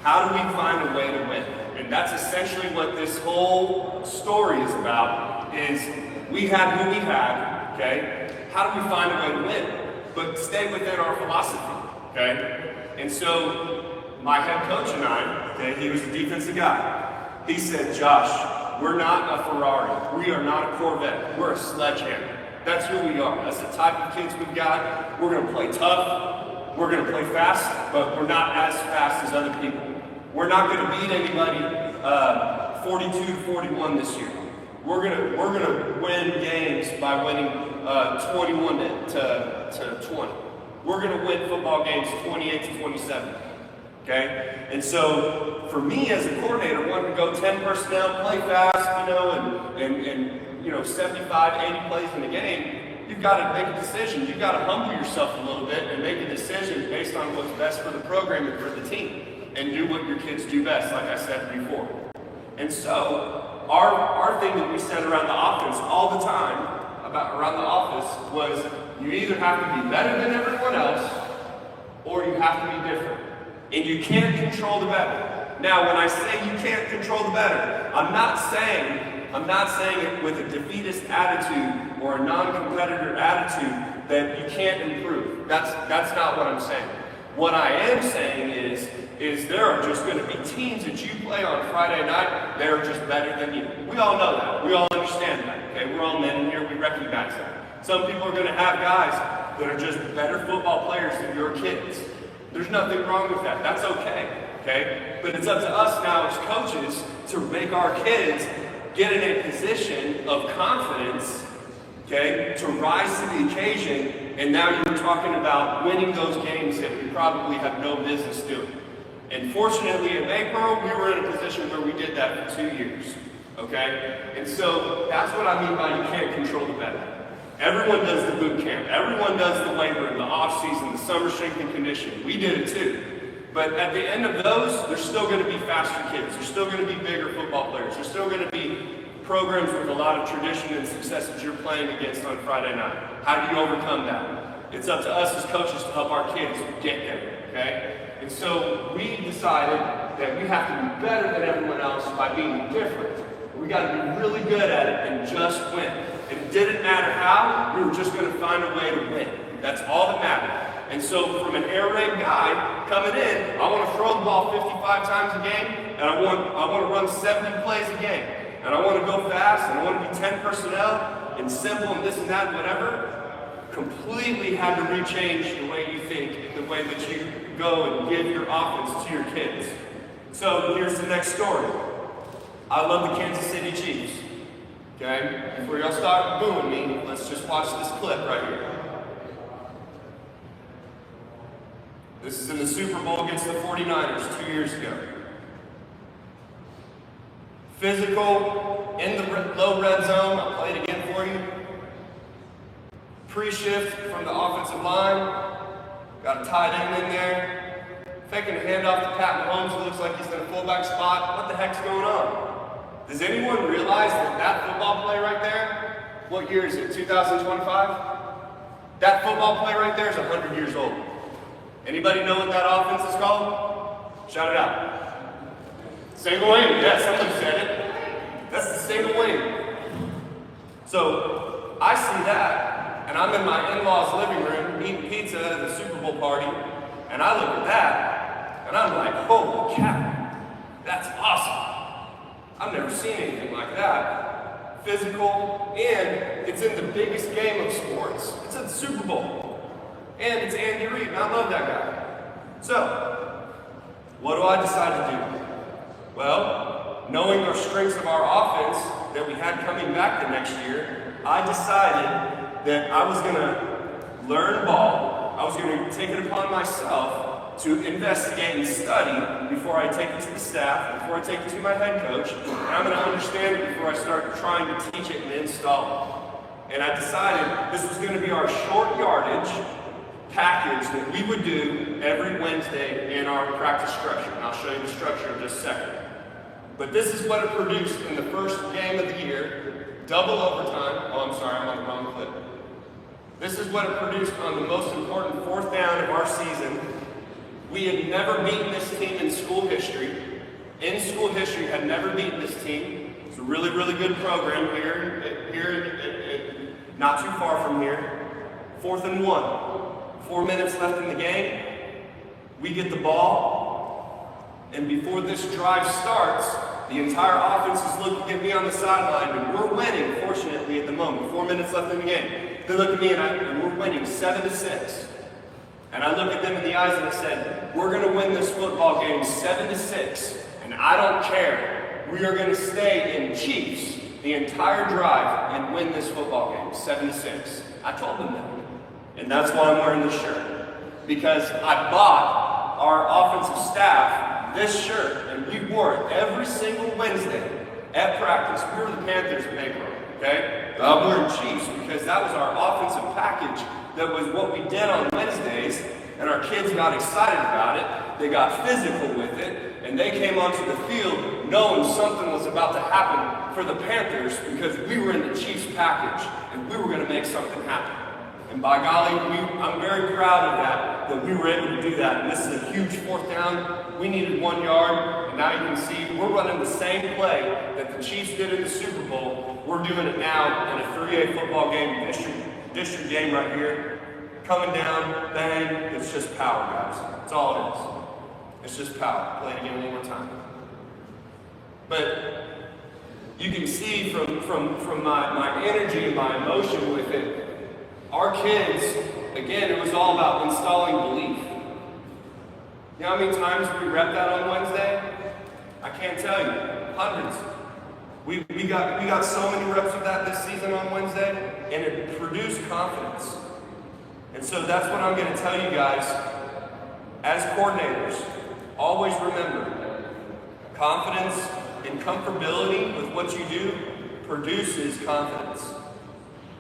How do we find a way to win? And that's essentially what this whole story is about, is we had who we had, okay? How do we find a way to win? But stay within our philosophy, okay? And so my head coach and I, okay, he was a defensive guy. He said, Josh, we're not a Ferrari. We are not a Corvette. We're a sledgehammer. That's who we are. That's the type of kids we've got. We're going to play tough. We're going to play fast, but we're not as fast as other people. We're not going to beat anybody 42-41 this year. We're gonna win games by winning 21 to 20. We're gonna win football games 28-27. Okay? And so for me as a coordinator, wanting to go 10 personnel, play fast, you know, and you know, 75, 80 plays in a game, you've got to make a decision. You've got to humble yourself a little bit and make a decision based on what's best for the program and for the team, and do what your kids do best, like I said before. And so our thing that we said around the offense all the time about around the office was, you either have to be better than everyone else, or you have to be different. And you can't control the better. Now, when I say you can't control the better, I'm not saying it with a defeatist attitude or a non-competitor attitude that you can't improve. That's not what I'm saying. What I am saying is there are just going to be teams that you play on Friday night, they're just better than you. We all know that. We all understand that. Okay, we're all men in here, we recognize that. Some people are going to have guys that are just better football players than your kids. There's nothing wrong with that. That's okay? But it's up to us now as coaches to make our kids get in a position of confidence, okay, to rise to the occasion. And now you're talking about winning those games that we probably have no business doing. And fortunately at Maypearl, we were in a position where we did that for 2 years, okay? And so that's what I mean by you can't control the better. Everyone does the boot camp. Everyone does the labor in the off season, the summer strength and conditioning. We did it too. But at the end of those, there's still going to be faster kids. There's still going to be bigger football players. There's still going to be programs with a lot of tradition and success that you're playing against on Friday night. How do you overcome that? It's up to us as coaches to help our kids get there, okay? And so we decided that we have to be better than everyone else by being different. We got to be really good at it and just win. It didn't matter how, we were just going to find a way to win. That's all that mattered. And so from an air raid guy coming in, I want to throw the ball 55 times a game, and I want to run 70 plays a game. And I want to go fast, and I want to be 10 personnel, and simple, and this and that, and whatever. Completely had to rechange the way you think, the way that you go and give your offense to your kids. So here's the next story. I love the Kansas City Chiefs. Okay? Before y'all start booing me, let's just watch this clip right here. This is in the Super Bowl against the 49ers 2 years ago. Physical, in the low red zone. I'll play it again for you. Pre-shift from the offensive line. Got a tight end in there. Faking a handoff to Pat Mahomes, who looks like he's in a fullback spot. What the heck's going on? Does anyone realize that football play right there, what year is it, 2025? That football play right there is 100 years old. Anybody know what that offense is called? Shout it out. Single wing, yeah, somebody said it. That's the single wing. So I see that, and I'm in my in-laws' living room eating pizza at the Super Bowl party, and I look at that, and I'm like, holy cow, that's awesome. I've never seen anything like that. Physical, and it's in the biggest game of sports. It's at the Super Bowl. And it's Andy Reid, and I love that guy. So, what do I decide to do? Well, knowing our strengths of our offense that we had coming back the next year, I decided that I was going to learn ball. I was going to take it upon myself to investigate and study before I take it to the staff, before I take it to my head coach, and I'm going to understand it before I start trying to teach it and install it. And I decided this was going to be our short yardage package that we would do every Wednesday in our practice structure. And I'll show you the structure in just a second. But this is what it produced in the first game of the year, double overtime. Oh, I'm sorry, I'm on the wrong clip. This is what it produced on the most important fourth down of our season. We had never beaten this team in school history. In school history, had never beaten this team. It's a really, really good program here, not too far from here. 4th and 1. 4 minutes left in the game. We get the ball, and before this drive starts, the entire offense is looking at me on the sideline, and we're winning, fortunately, at the moment. 4 minutes left in the game. They look at me, and we're winning 7-6. And I look at them in the eyes and I said, we're going to win this football game 7-6, and I don't care. We are going to stay in Chiefs the entire drive and win this football game 7-6. I told them that. And that's why I'm wearing this shirt. Because I bought our offensive staff this shirt, and we wore it every single Wednesday at practice. We were the Panthers at Maypro, okay? I'm wearing Chiefs because that was our offensive package. That was what we did on Wednesdays, and our kids got excited about it. They got physical with it, and they came onto the field knowing something was about to happen for the Panthers because we were in the Chiefs package, and we were going to make something happen. And by golly, I'm very proud of that we were able to do that. And this is a huge 4th down. We needed 1 yard, and now you can see we're running the same play that the Chiefs did in the Super Bowl. We're doing it now in a 3A football game, district game right here. Coming down, bang, it's just power, guys. That's all it is. It's just power. Play it again one more time. But you can see from my energy and my emotion with it, our kids, again, it was all about installing belief. You know how many times we rep that on Wednesday? I can't tell you. Hundreds. We got so many reps of that this season on Wednesday, and it produced confidence. And so that's what I'm going to tell you guys. As coordinators, always remember, confidence and comfortability with what you do produces confidence.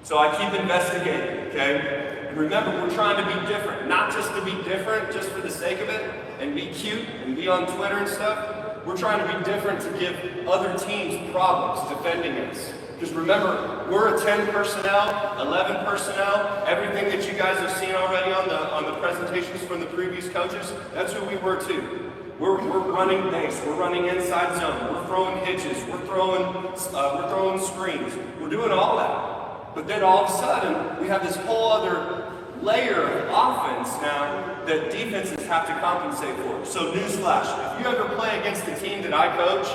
So I keep investigating, okay? And remember, we're trying to be different. Not just to be different, just for the sake of it, and be cute, and be on Twitter and stuff. We're trying to be different to give other teams problems defending us. Because remember, we're a 10 personnel, 11 personnel, everything that you guys have seen already on the presentations from the previous coaches, that's who we were too. We're running base, we're running inside zone, we're throwing hitches, we're throwing screens, we're doing all that. But then all of a sudden, we have this whole other layer of offense now that defenses have to compensate for. So newsflash, if you ever play against the team that I coach,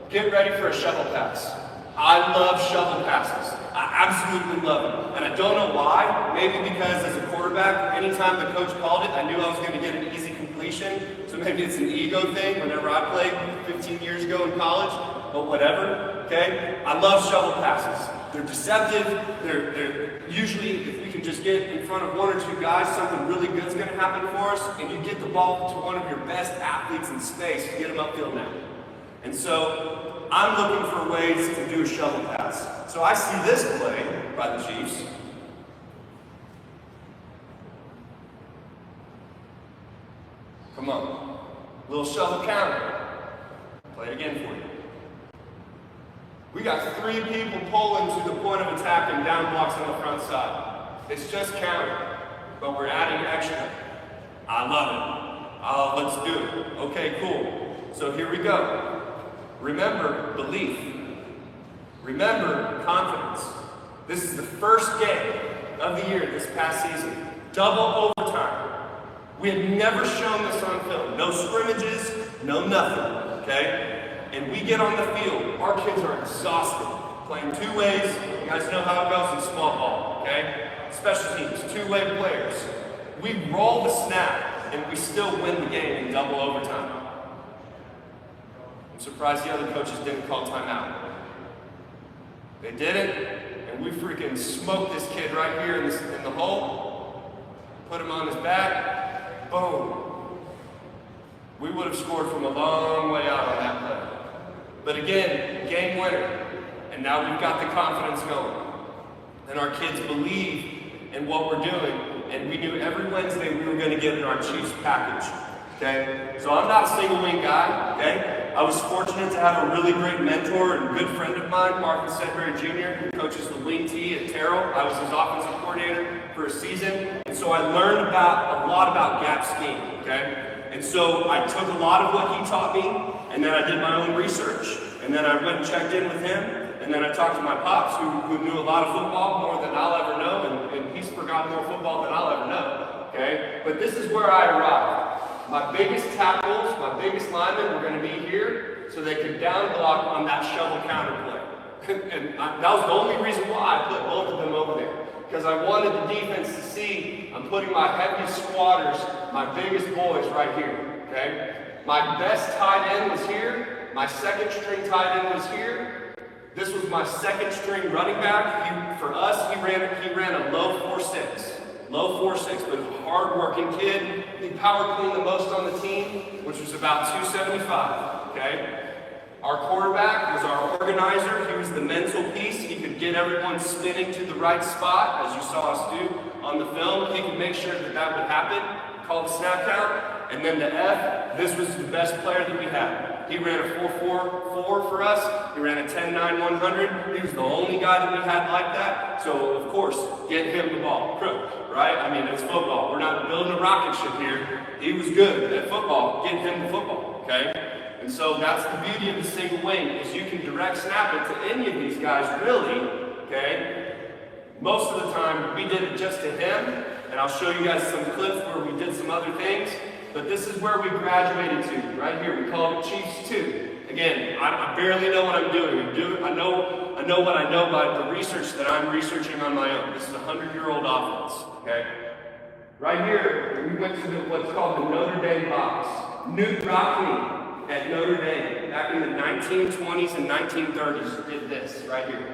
get ready for a shovel pass. I love shovel passes. I absolutely love them. And I don't know why. Maybe because as a quarterback, anytime the coach called it, I knew I was going to get an easy completion. So maybe it's an ego thing whenever I played 15 years ago in college, but whatever, okay? I love shovel passes. They're deceptive. They're usually, if we can just get in front of 1 or 2 guys, something really good's going to happen for us, and you get the ball to one of your best athletes in space, you get them upfield now. And so I'm looking for ways to do a shovel pass. So I see this play by the Chiefs. Come on. Little shovel counter. Play it again for you. We got 3 people pulling to the point of attack and down blocks on the front side. It's just counter, but we're adding extra. I love it. Let's do it. Okay, cool. So here we go. Remember belief. Remember confidence. This is the first game of the year this past season. Double overtime. We had never shown this on film. No scrimmages, no nothing, okay? And we get on the field. Our kids are exhausted. Playing 2 ways. You guys know how it goes in small ball, okay? Special teams, 2-way players. We roll the snap, and we still win the game in double overtime. I'm surprised the other coaches didn't call timeout. They didn't, and we freaking smoked this kid right here in the hole, put him on his back, boom. We would have scored from a long way out on that play. But again, game winner. And now we've got the confidence going. And our kids believe in what we're doing. And we knew every Wednesday we were going to get in our Chiefs package. Okay? So I'm not a single wing guy. Okay? I was fortunate to have a really great mentor and good friend of mine, Marvin Sedbury Jr., who coaches the wing tee at Terrell. I was his offensive coordinator for a season. And so I learned a lot about gap scheme. Okay? And so I took a lot of what he taught me, and then I did my own research, and then I went and checked in with him, and then I talked to my pops, who knew a lot of football, more than I'll ever know, and he's forgotten more football than I'll ever know, okay? But this is where I arrived. My biggest tackles, my biggest linemen were going to be here, so they could down block on that shovel counter play. And that was the only reason why I put both of them over there. Because I wanted the defense to see I'm putting my heavy squatters, my biggest boys right here, okay? My best tight end was here. My second string tight end was here. This was my second string running back. For us, he ran a low 4.6. Low 4.6, but a hard-working kid. He power cleaned the most on the team, which was about 275, okay? Our quarterback was our organizer. He was the mental piece. He could get everyone spinning to the right spot, as you saw us do on the film. He could make sure that that would happen. Call the snap count. And then the F, this was the best player that we had. He ran a 4.44 for us. He ran a 10.9 100. He was the only guy that we had like that. So, of course, get him the ball. Right? I mean, it's football. We're not building a rocket ship here. He was good at football. Get him the football, okay? And so that's the beauty of the single wing, is you can direct snap it to any of these guys, really, okay? Most of the time, we did it just to him, and I'll show you guys some clips where we did some other things, but this is where we graduated to, right here. We called it Chiefs 2. Again, I barely know what I'm doing. I know what I know by the research that I'm researching on my own. This is a 100-year-old offense, okay? Right here, we went to what's called the Notre Dame box. Newt Rockne at Notre Dame back in the 1920s and 1930s did this right here.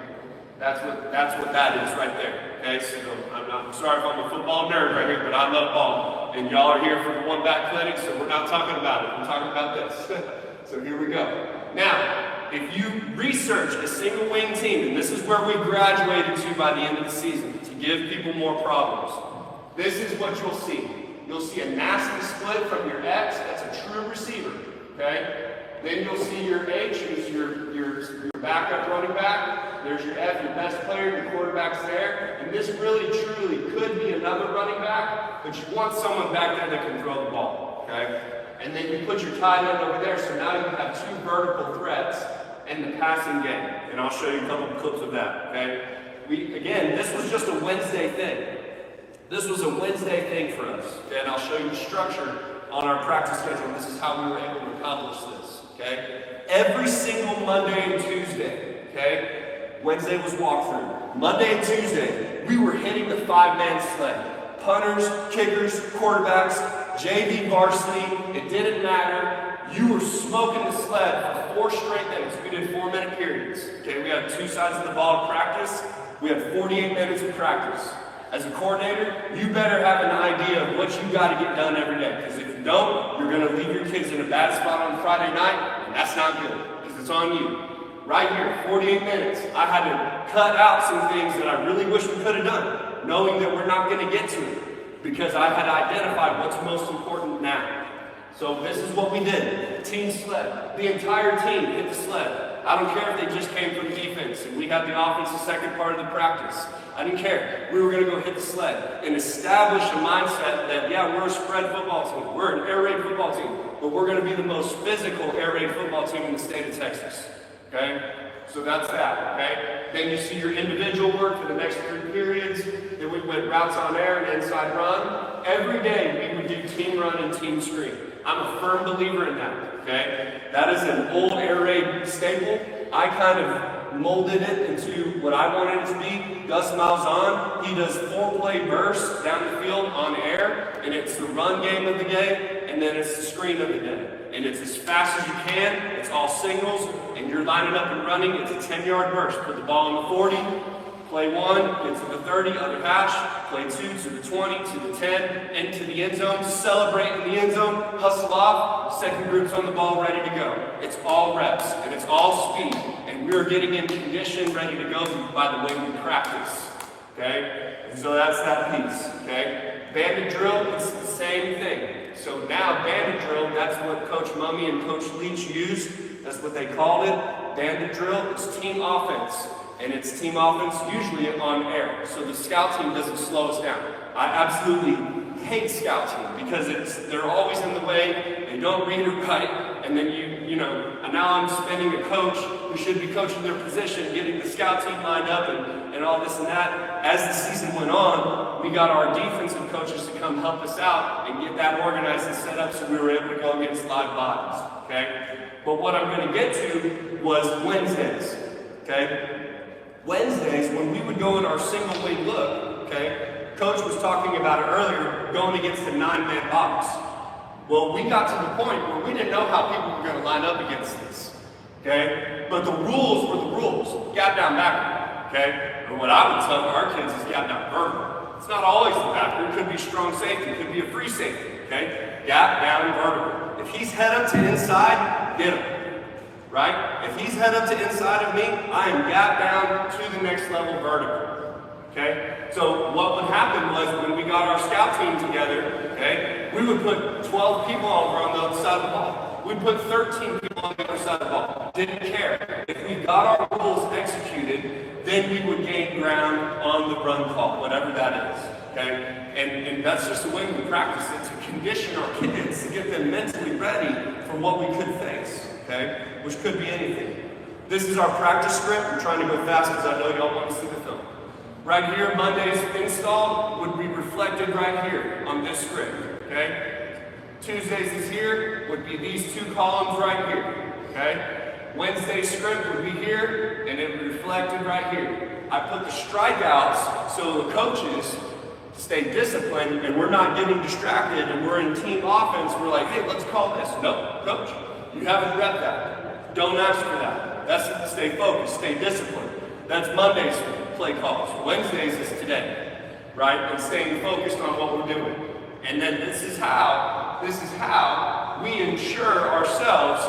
That's what that is right there. Okay, so I'm sorry if I'm a football nerd right here, but I love ball. And y'all are here for the one back clinic, so we're not talking about it. We're talking about this. So here we go. Now, if you research a single wing team, and this is where we graduated to by the end of the season, to give people more problems, this is what you'll see. You'll see a nasty split from your X, that's a true receiver. Okay? Then you'll see your H, who's your backup running back. There's your F, your best player, your quarterback's there. And this really, truly could be another running back, but you want someone back there that can throw the ball. Okay? And then you put your tight end over there, so now you have two vertical threats in the passing game. And I'll show you a couple of clips of that. Okay? Again, this was just a Wednesday thing. This was a Wednesday thing for us. Okay? And I'll show you the structure on our practice schedule. This is how we were able to accomplish this, okay? Every single Monday and Tuesday, okay? Wednesday was walkthrough. Monday and Tuesday, we were hitting the 5-man sled. Punters, kickers, quarterbacks, JV varsity, it didn't matter. You were smoking the sled for 4 straight minutes. We did 4-minute periods, okay? We had 2 sides of the ball to practice. We had 48 minutes of practice. As a coordinator, you better have an idea of what you got to get done every day. Because if you don't, you're going to leave your kids in a bad spot on Friday night, and that's not good, because it's on you. Right here, 48 minutes, I had to cut out some things that I really wish we could have done, knowing that we're not going to get to it, because I had identified what's most important now. So this is what we did. Team sled. The entire team hit the sled. I don't care if they just came from defense and we had the offense the second part of the practice. I didn't care. We were going to go hit the sled and establish a mindset that, yeah, we're a spread football team. We're an air raid football team. But we're going to be the most physical air raid football team in the state of Texas. Okay? So that's that. Okay? Then you see your individual work for the next 3 periods. Then we went routes on air and inside run. Every day we would do team run and team screen. I'm a firm believer in that. Okay? That is an old air raid staple. I kind of molded it into what I wanted it to be. Gus Malzahn, he does 4-play bursts down the field on air, and it's the run game of the day, and then it's the screen of the day. And it's as fast as you can, it's all singles, and you're lining up and running, it's a 10-yard burst. Put the ball in the 40, play 1, get to the 30, other hash, play 2 to the 20, to the 10, into the end zone, celebrate in the end zone, hustle off, second group's on the ball, ready to go. It's all reps, and it's all speed, and we're getting in condition, ready to go by the way we practice, okay? And so that's that piece, okay? Bandit drill, it's the same thing. So now bandit drill, that's what Coach Mummy and Coach Leach used. That's what they called it. Bandit drill, it's team offense. And it's team offense usually on air. So the scout team doesn't slow us down. I absolutely hate scout team because they're always in the way, they don't read it right, and then you know, and now I'm spending a coach who should be coaching their position, getting the scout team lined up and all this and that. As the season went on, we got our defensive coaches to come help us out and get that organized and set up so we were able to go against live bodies, okay? But what I'm gonna get to was Wednesdays, okay? Wednesdays, when we would go in our single wing look, okay, Coach was talking about it earlier, going against the 9-man box. Well, we got to the point where we didn't know how people were going to line up against this, okay? But the rules were the rules. Gap down backward, okay? And what I would tell our kids is gap down vertical. It's not always the backward. It could be strong safety. It could be a free safety, okay? Gap down vertical. If he's head up to inside, get him. Right? If he's head up to inside of me, I am gap down to the next level vertical. Okay? So what would happen was when we got our scout team together, okay, we would put 12 people over on the other side of the ball. We'd put 13 people on the other side of the ball. Didn't care. If we got our rules executed, then we would gain ground on the run call, whatever that is. Okay? And that's just the way we practice it, to condition our kids, to get them mentally ready for what we could face. Okay? Which could be anything. This is our practice script. I'm trying to go fast because I know y'all want to see the film. Right here, Monday's install would be reflected right here on this script. Okay? Tuesday's is here, would be these 2 columns right here. Okay? Wednesday's script would be here, and it would be reflected right here. I put the strikeouts so the coaches stay disciplined and we're not getting distracted and we're in team offense. We're like, hey, let's call this. No, coach. You haven't read that. Don't ask for that. That's stay focused, stay disciplined. That's Monday's play calls. Wednesdays is today, right? And staying focused on what we're doing. And then this is how we ensure ourselves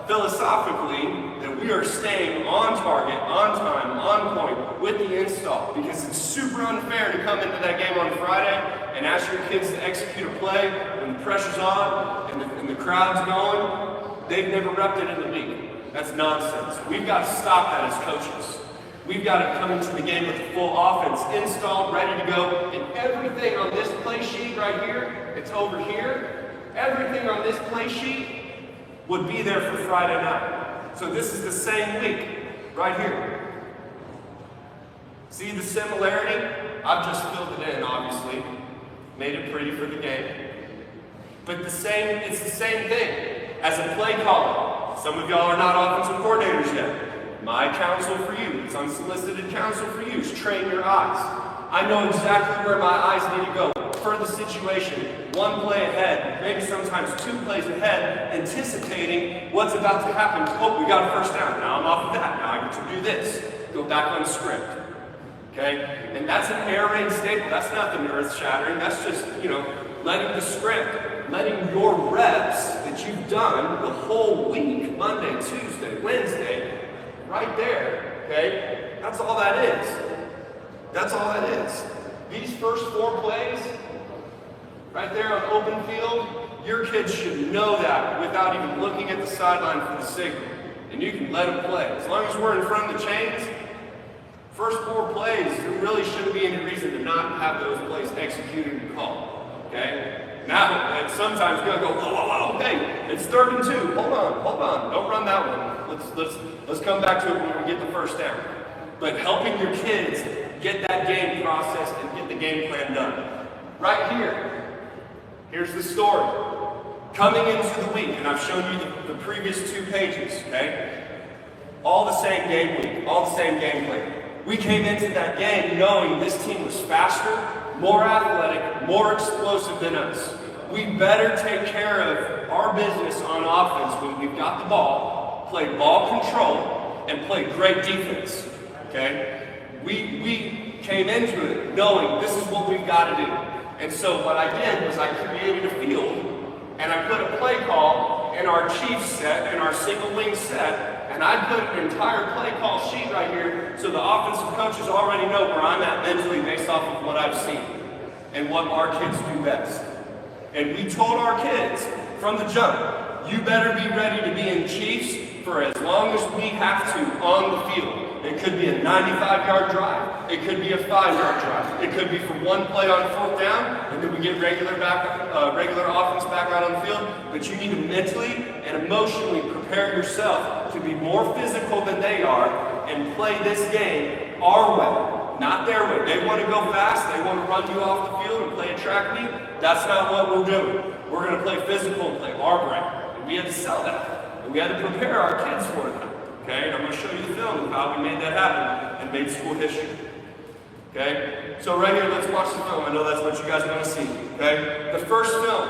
philosophically that we are staying on target, on time, on point with the install. Because it's super unfair to come into that game on Friday and ask your kids to execute a play when the pressure's on and the crowd's going. They've never repped it in the league. That's nonsense. We've got to stop that as coaches. We've got to come into the game with the full offense installed, ready to go. And everything on this play sheet right here, it's over here. Everything on this play sheet would be there for Friday night. So this is the same week, right here. See the similarity? I've just filled it in, obviously. Made it pretty for the game. But it's the same thing. As a play caller, some of y'all are not offensive coordinators yet. My counsel for you, it's unsolicited counsel for you, is train your eyes. I know exactly where my eyes need to go for the situation, 1 play ahead, maybe sometimes 2 plays ahead, anticipating what's about to happen. Oh, we got a first down. Now I'm off of that. Now I get to do this. Go back on script. Okay? And that's an air raid staple. That's nothing earth-shattering. That's just, letting the script, letting your reps that you've done the whole week, Monday, Tuesday, Wednesday, right there, okay? That's all that is. That's all that is. These first 4 plays, right there on open field, your kids should know that without even looking at the sideline for the signal. And you can let them play. As long as we're in front of the chains, first 4 plays, there really shouldn't be any reason to not have those plays executed and called, okay? Now, sometimes you're gonna go, whoa, hey, it's 3rd and 2. Hold on, don't run that one. Let's come back to it when we get the first down. But helping your kids get that game processed and get the game plan done. Right here, here's the story. Coming into the week, and I've shown you the previous 2 pages, okay? all the same game week, all the same game plan. We came into that game knowing this team was faster, more athletic, more explosive than us. We better take care of our business on offense when we've got the ball, play ball control, and play great defense, okay? We came into it knowing this is what we've got to do. And so what I did was I created a field, and I put a play call in our chief set, in our single wing set, and I put an entire play call sheet right here so the offensive coaches already know where I'm at mentally based off of what I've seen and what our kids do best. And we told our kids from the jump, you better be ready to be in Chiefs for as long as we have to on the field. It could be a 95-yard drive. It could be a 5-yard drive. It could be for one play on 4th down, and then we get regular offense back out on the field. But you need to mentally and emotionally prepare yourself to be more physical than they are and play this game our way, not their way. They want to go fast. They want to run you off the field and play a track meet. That's not what we're doing. We're going to play physical and play our brand. And we had to sell that. And we had to prepare our kids for that. Okay, and I'm going to show you the film of how we made that happen and made school history. Okay, so right here, let's watch the film. I know that's what you guys want to see. Okay, the first film.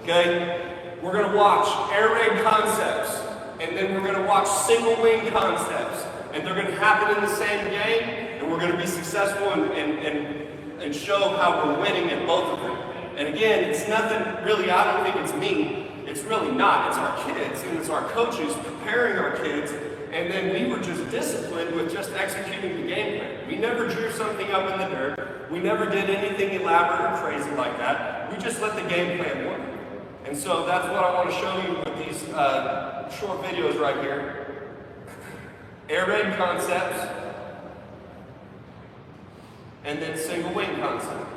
Okay, we're going to watch air raid concepts, and then we're going to watch single wing concepts, and they're going to happen in the same game, and we're going to be successful and show how we're winning at both of them. And again, it's nothing really. I don't think it's me. It's really not. It's our kids and it's our coaches preparing our kids, and then we were just disciplined with just executing the game plan. We never drew something up in the dirt. We never did anything elaborate or crazy like that. We just let the game plan work. And so that's what I want to show you with these short videos right here. Air raid concepts, and then single wing concept.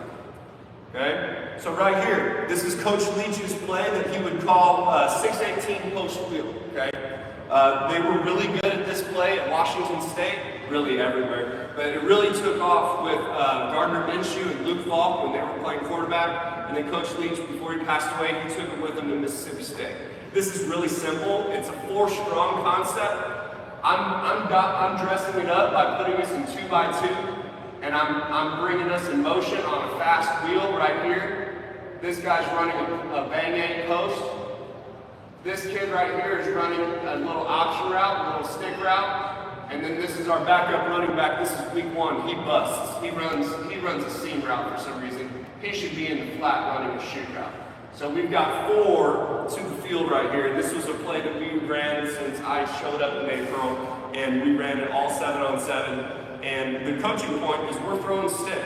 Okay? So right here, this is Coach Leach's play that he would call 618 post wheel. Okay? They were really good at this play at Washington State, really everywhere. But it really took off with Gardner Minshew and Luke Falk when they were playing quarterback. And then Coach Leach, before he passed away, he took it with him to Mississippi State. This is really simple. It's a 4-strong concept. I'm dressing it up by putting us in 2x2. And I'm bringing us in motion on a fast wheel right here. This guy's running a bang 8 post. This kid right here is running a little option route, a little stick route. And then this is our backup running back. This is week 1. He busts. He runs a seam route for some reason. He should be in the flat running a shoot route. So we've got 4 to the field right here. This was a play that we ran since I showed up in April, and we ran it all 7-on-7. And the coaching point is we're throwing stick,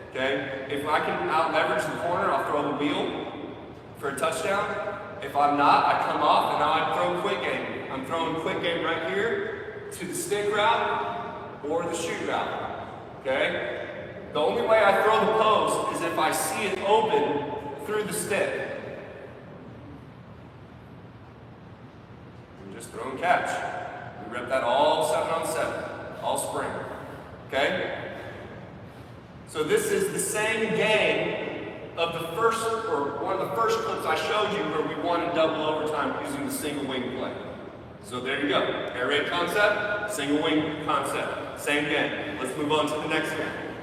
okay? If I can out-leverage the corner, I'll throw the wheel for a touchdown. If I'm not, I come off and now I throw quick game. I'm throwing quick game right here to the stick route or the shoot route, okay? The only way I throw the post is if I see it open through the stick. I'm just throwing catch. We rep that all 7-on-7, all spring. Okay? So this is the same game of the first, or one of the first clips I showed you where we won in double overtime using the single wing play. So there you go. Air raid concept, single wing concept. Same game. Let's move on to the next game.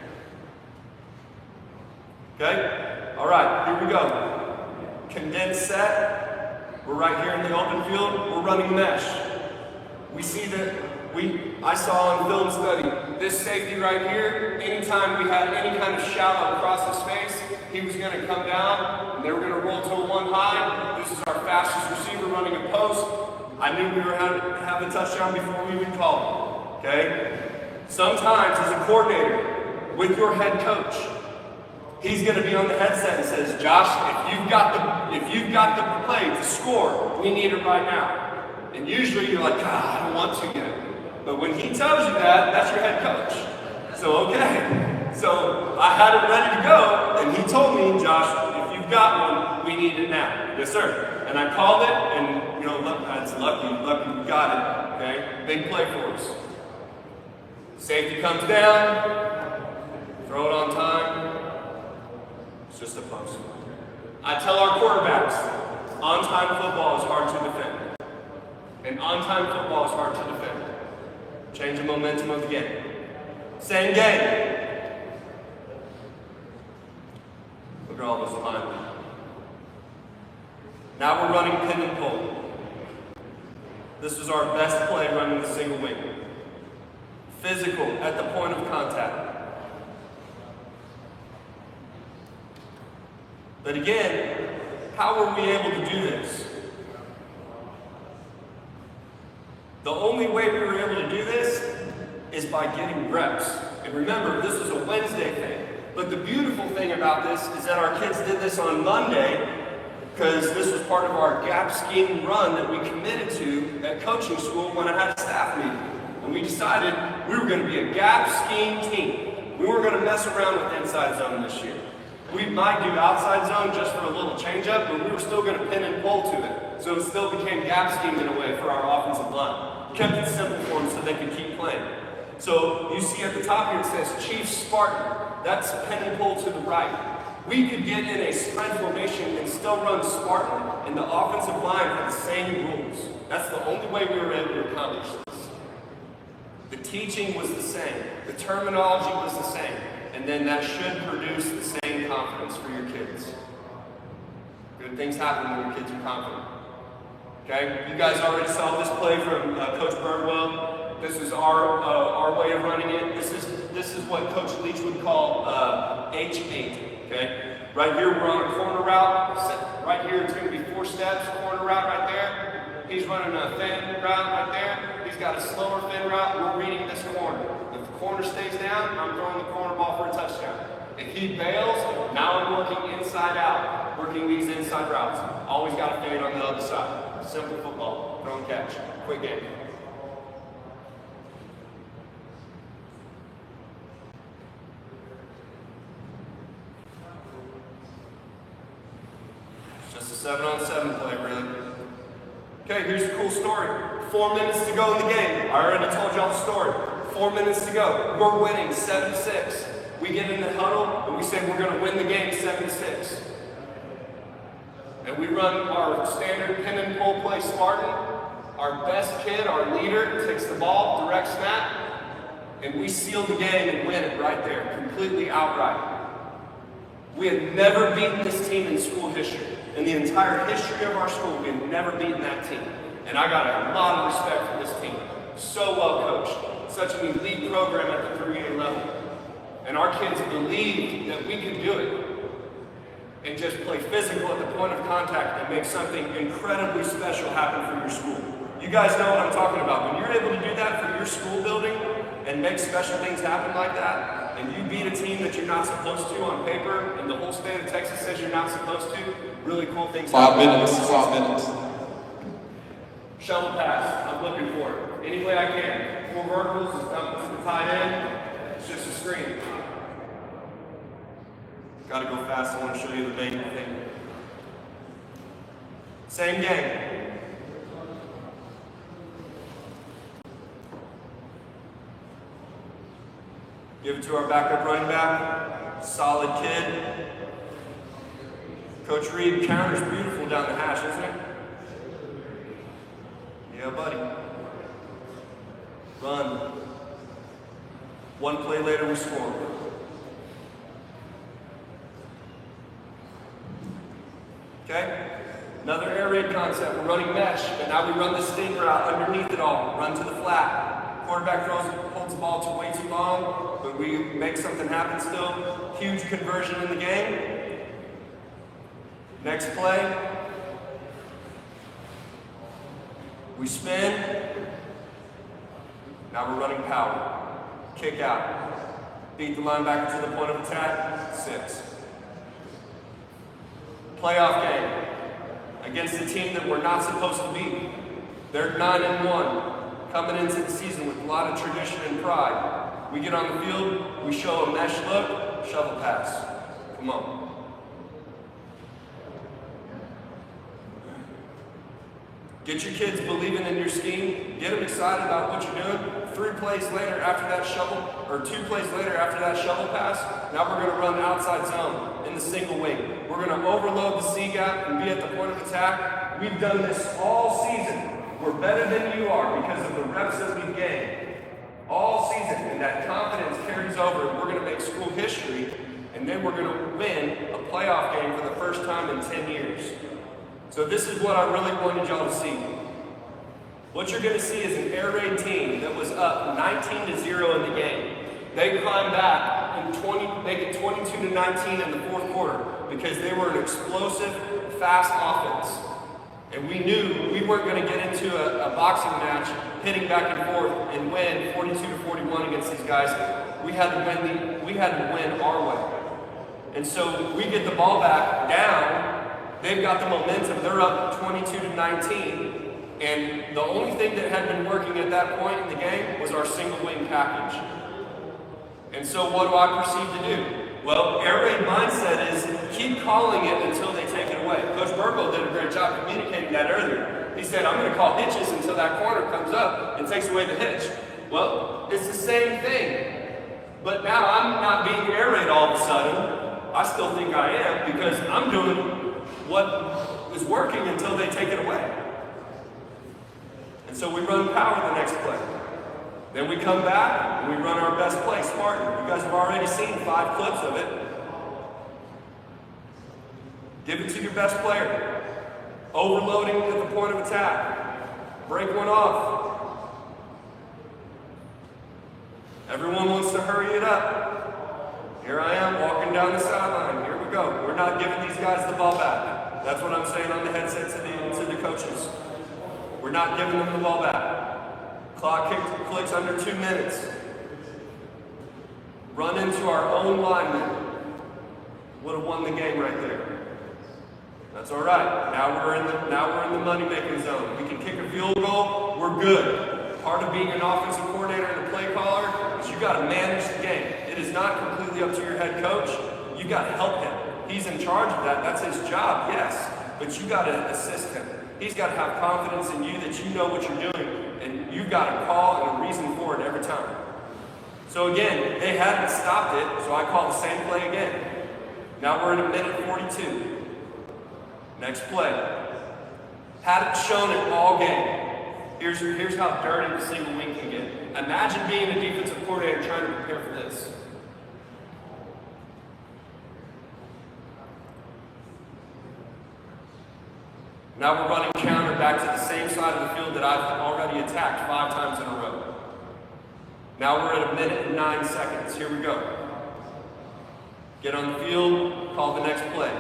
Okay? Alright, here we go. Condensed set. We're right here in the open field. We're running mesh. We see that I saw in film study, this safety right here, anytime we had any kind of shallow across his face, he was going to come down, and they were going to roll to a 1 high. This is our fastest receiver running a post. I knew we were going to have a touchdown before we even called it, okay? Sometimes, as a coordinator, with your head coach, he's going to be on the headset and says, Josh, if you've got the play to score, we need it right now. And usually you're like, God, I don't want to yet. But when he tells you that, that's your head coach. So, okay. So I had it ready to go, and he told me, Josh, if you've got one, we need it now. Yes, sir. And I called it, and, that's lucky we got it, okay? Big play for us. Safety comes down, throw it on time. It's just a post. I tell our quarterbacks, on-time football is hard to defend. And on-time football is hard to defend. Change the momentum of the game. Same game. Look at all those behind me. Now we're running pin and pull. This was our best play running the single wing. Physical at the point of contact. But again, how were we able to do this? The only way we were able to do this is by getting reps. And remember, this was a Wednesday thing. But the beautiful thing about this is that our kids did this on Monday because this was part of our gap scheme run that we committed to at coaching school when I had a staff meeting. And we decided we were going to be a gap scheme team. We weren't going to mess around with inside zone this year. We might do outside zone just for a little change up, but we were still going to pin and pull to it. So it still became gap scheme in a way for our offensive line. Kept it simple for them so they could keep playing. So you see at the top here it says Chiefs Spartan. That's pin and pull to the right. We could get in a spread formation and still run Spartan, and the offensive line had the same rules. That's the only way we were able to accomplish this. The teaching was the same. The terminology was the same. And then that should produce the same confidence for your kids. Good things happen when your kids are confident. Okay? You guys already saw this play from Coach Birdwell. This is our way of running it. This is what Coach Leach would call H8. Okay? Right here we're on a corner route. Right here it's going to be 4 steps. Corner route right there. He's running a thin route right there. He's got a slower thin route. We're reading this corner. If the corner stays down, I'm throwing the corner ball for a touchdown. If he bails, now I'm working inside out, working these inside routes. Always got to fade on the other side. Simple football. Throw and catch. Quick game. Just a 7-on-7 play, really. Okay, here's a cool story. 4 minutes to go in the game. I already told y'all the story. 4 minutes to go. We're winning 7-6. We get in the huddle and we say we're going to win the game 7-6. And we run our standard pin and pull play Spartan. Our best kid, our leader, takes the ball, direct snap, and we seal the game and win it right there, completely outright. We had never beaten this team in school history. In the entire history of our school, we had never beaten that team. And I got a lot of respect for this team. So well coached. Such an elite program at the 3A level. And our kids believed that we could do it. And just play physical at the point of contact and make something incredibly special happen for your school. You guys know what I'm talking about. When you're able to do that for your school building and make special things happen like that, and you beat a team that you're not supposed to on paper, and the whole state of Texas says you're not supposed to, really cool things happen. 5 minutes. Shovel pass, I'm looking for it. Any way I can. 4 verticals, it's coming to the tight end. It's just a screen. Gotta go fast, I want to show you the main thing. Same game. Give it to our backup running back. Solid kid. Coach Reed counters beautiful down the hash, isn't it? Yeah, buddy. Run. 1 play later, we score. Okay? Another air raid concept. We're running mesh, but now we run the sting route underneath it all. Run to the flat. Quarterback holds the ball to way too long, but we make something happen still. Huge conversion in the game. Next play. We spin. Now we're running power. Kick out. Beat the linebacker to the point of attack. 6. Playoff game against a team that we're not supposed to beat. They're 9-1. Coming into the season with a lot of tradition and pride. We get on the field, we show a mesh look, shovel pass. Come on. Get your kids believing in your scheme. Get them excited about what you're doing. 3 plays later after that shovel, or 2 plays later after that shovel pass, now we're going to run outside zone in the single wing. We're going to overload the C gap and be at the point of attack. We've done this all season. We're better than you are because of the reps that we've gained. all season, and that confidence carries over, and we're going to make school history, and then we're going to win a playoff game for the first time in 10 years. So this is what I really wanted y'all to see. What you're going to see is an air raid team that was up 19-0 in the game. They climbed back and make it 22-19 in the fourth quarter because they were an explosive, fast offense. And we knew we weren't going to get into a boxing match, hitting back and forth and win 42-41 against these guys. We had to win our way. And so we get the ball back down. They've got the momentum. They're up 22-19. And the only thing that had been working at that point in the game was our single wing package. And so what do I proceed to do? Well, air raid mindset is keep calling it until they take it away. Coach Burkle did a great job communicating that earlier. He said, I'm going to call hitches until that corner comes up and takes away the hitch. Well, it's the same thing. But now I'm not being air raid all of a sudden. I still think I am because I'm doing what is working until they take it away. And so we run power the next play. Then we come back and we run our best play, Spartan. You guys have already seen 5 clips of it. Give it to your best player. Overloading at the point of attack. Break one off. Everyone wants to hurry it up. Here I am walking down the sideline. Here we go. We're not giving these guys the ball back. That's what I'm saying on the headset to the coaches. We're not giving them the ball back. Clock clicks under 2 minutes. Run into our own lineman. Would have won the game right there. That's all right. Now we're in the money-making zone. We can kick a field goal. We're good. Part of being an offensive coordinator and a play caller is you got to manage the game. It is not completely up to your head coach. You got to help him. He's in charge of that. That's his job, yes. But you got to assist him. He's got to have confidence in you that you know what you're doing, and you've got a call and a reason for it every time. So again, they hadn't stopped it, so I call the same play again. Now we're in a minute 42. Next play. Hadn't shown it all game. Here's how dirty the single wing can get. Imagine being a defensive coordinator trying to prepare for this. Now we're running counter back to the same side of the field that I've already attacked 5 times in a row. Now we're at a minute and 9 seconds. Here we go. Get on the field, call the next play.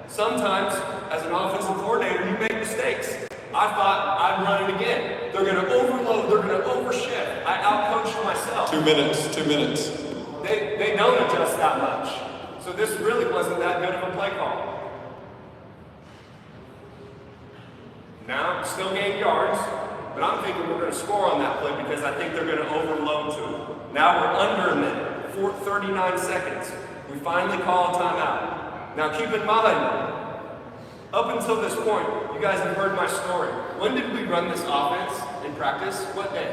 Sometimes, as an offensive coordinator, you make mistakes. I thought I'd run it again. They're going to overload. They're going to overshift. I outcoached myself. 2 minutes. 2 minutes. They don't adjust that much. So this really wasn't that good of a play call. Now, still gain yards, but I'm thinking we're going to score on that play because I think they're going to overload to it. Now we're under a minute, 39 seconds. We finally call a timeout. Now keep in mind, up until this point, you guys have heard my story. When did we run this offense in practice? What day?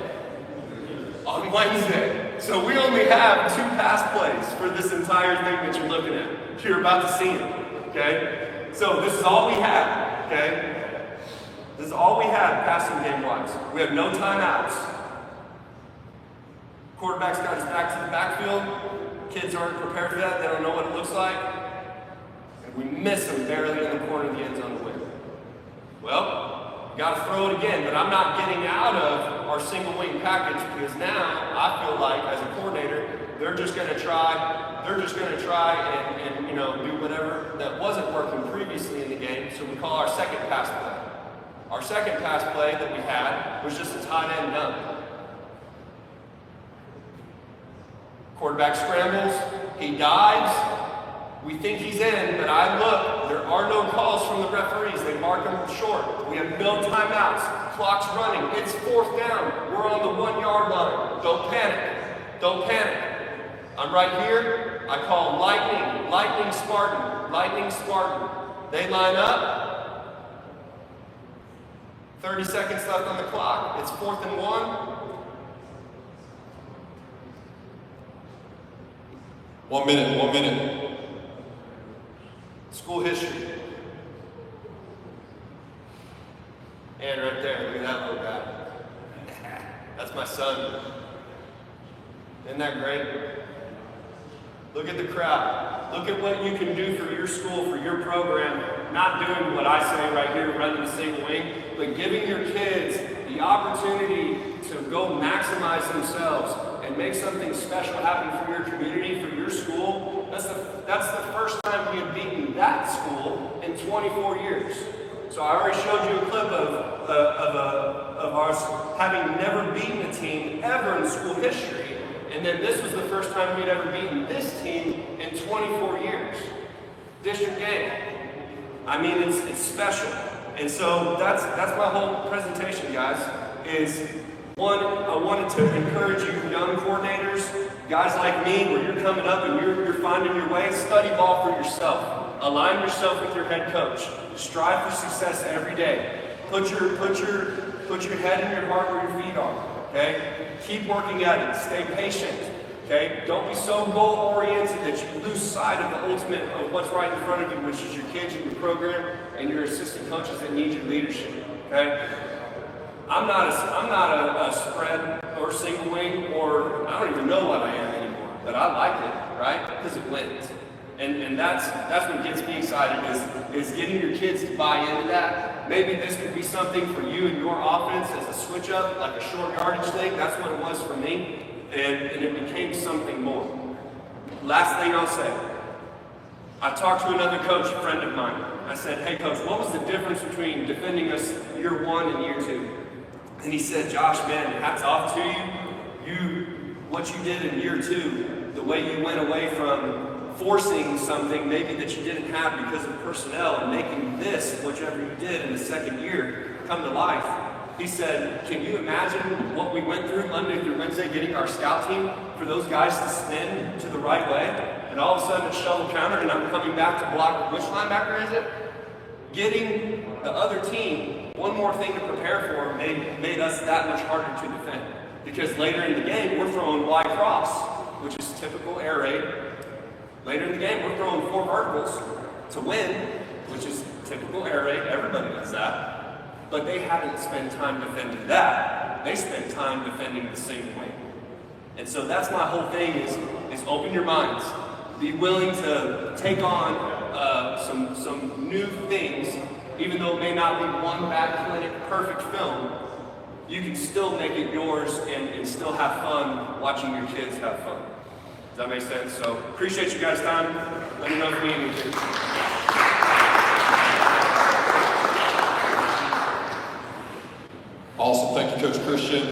On Wednesday. So we only have 2 pass plays for this entire thing that you're looking at. You're about to see it, okay? So this is all we have, okay? This is all we had passing game-wise. We have no timeouts. Quarterback's got his back to the backfield. Kids aren't prepared for that. They don't know what it looks like. And we miss him barely in the corner of the end zone to win. Well, got to throw it again, but I'm not getting out of our single wing package because now I feel like as a coordinator, they're just going to try and you know, do whatever that wasn't working previously in the game. So we call our second pass play. Our second pass play that we had was just a tight end dump. Quarterback scrambles, he dives. We think he's in, but I look, there are no calls from the referees. They mark him short. We have no timeouts. Clock's running. It's 4th down. We're on the 1-yard line. Don't panic. Don't panic. I'm right here. I call lightning. Lightning Spartan. Lightning Spartan. They line up. 30 seconds left on the clock. It's 4th and 1. 1 minute. 1 minute. School history. And right there, look at that little guy. That's my son. Isn't that great? Look at the crowd. Look at what you can do for your school, for your program. Not doing what I say right here, running the single wing, but giving your kids the opportunity to go maximize themselves and make something special happen for your community, for your school. That's the first time we have beaten that school in 24 years. So I already showed you a clip of us having never beaten a team ever in school history. And then this was the first time we'd ever beaten this team in 24 years. District game. I mean, it's special. And so that's my whole presentation, guys, is one, I wanted to encourage you young coordinators, guys like me, where you're coming up and you're finding your way, study ball for yourself. Align yourself with your head coach. Strive for success every day. Put your head and your heart where your feet are. Okay? Keep working at it. Stay patient. Okay? Don't be so goal-oriented that you lose sight of the ultimate of what's right in front of you, which is your kids and your program and your assistant coaches that need your leadership. Okay? I'm not a spread or single wing, or I don't even know what I am anymore. But I like it, right? Because it wins. And that's what gets me excited is getting your kids to buy into that. Maybe this could be something for you and your offense as a switch up, like a short yardage thing. That's what it was for me. And it became something more. Last thing I'll say. I talked to another coach, a friend of mine. I said, hey coach, what was the difference between defending us year 1 and year 2? And he said, Josh, man, hats off to you. What you did in year 2, the way you went away from forcing something maybe that you didn't have because of personnel and making this, whichever you did in the second year, come to life. He said, can you imagine what we went through Monday through Wednesday getting our scout team for those guys to spin to the right way? And all of a sudden it's shovel counter and I'm coming back to block. Which linebacker is it? Getting the other team one more thing to prepare for made us that much harder to defend. Because later in the game, we're throwing Y cross, which is typical air raid. Later in the game, we're throwing 4 verticals to win, which is typical air raid. Everybody does that. But they haven't spent time defending that. They spent time defending the single wing. And so that's my whole thing is open your minds. Be willing to take on some new things, even though it may not be one back clinic perfect film. You can still make it yours and still have fun watching your kids have fun. Does that make sense? So appreciate you guys' time. Let me know if you need anything. Awesome. Thank you, Coach Christian.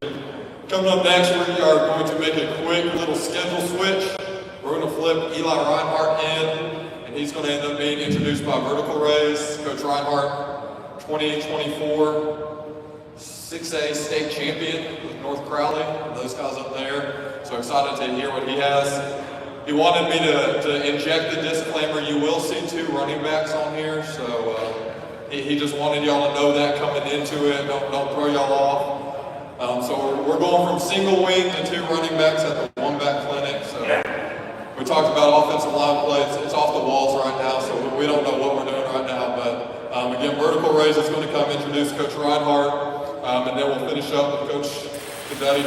Coming up next, we are going to make a quick little schedule switch. We're going to flip Eli Reinhardt in, and he's going to end up being introduced by Vertical Rays. Coach Reinhardt, 2024 6A state champion with North Crowley, those guys up there. So excited to hear what he has. He wanted me to inject the disclaimer, you will see 2 running backs on here, so he just wanted y'all to know that coming into it. Don't throw y'all off. So we're going from single wing to 2 running backs at the 1-back clinic. So we talked about offensive line plays. It's off the walls right now, so we don't know what we're doing right now. But again, Vertical Rays is going to come introduce Coach Reinhardt. And then we'll finish up with Coach Cadetti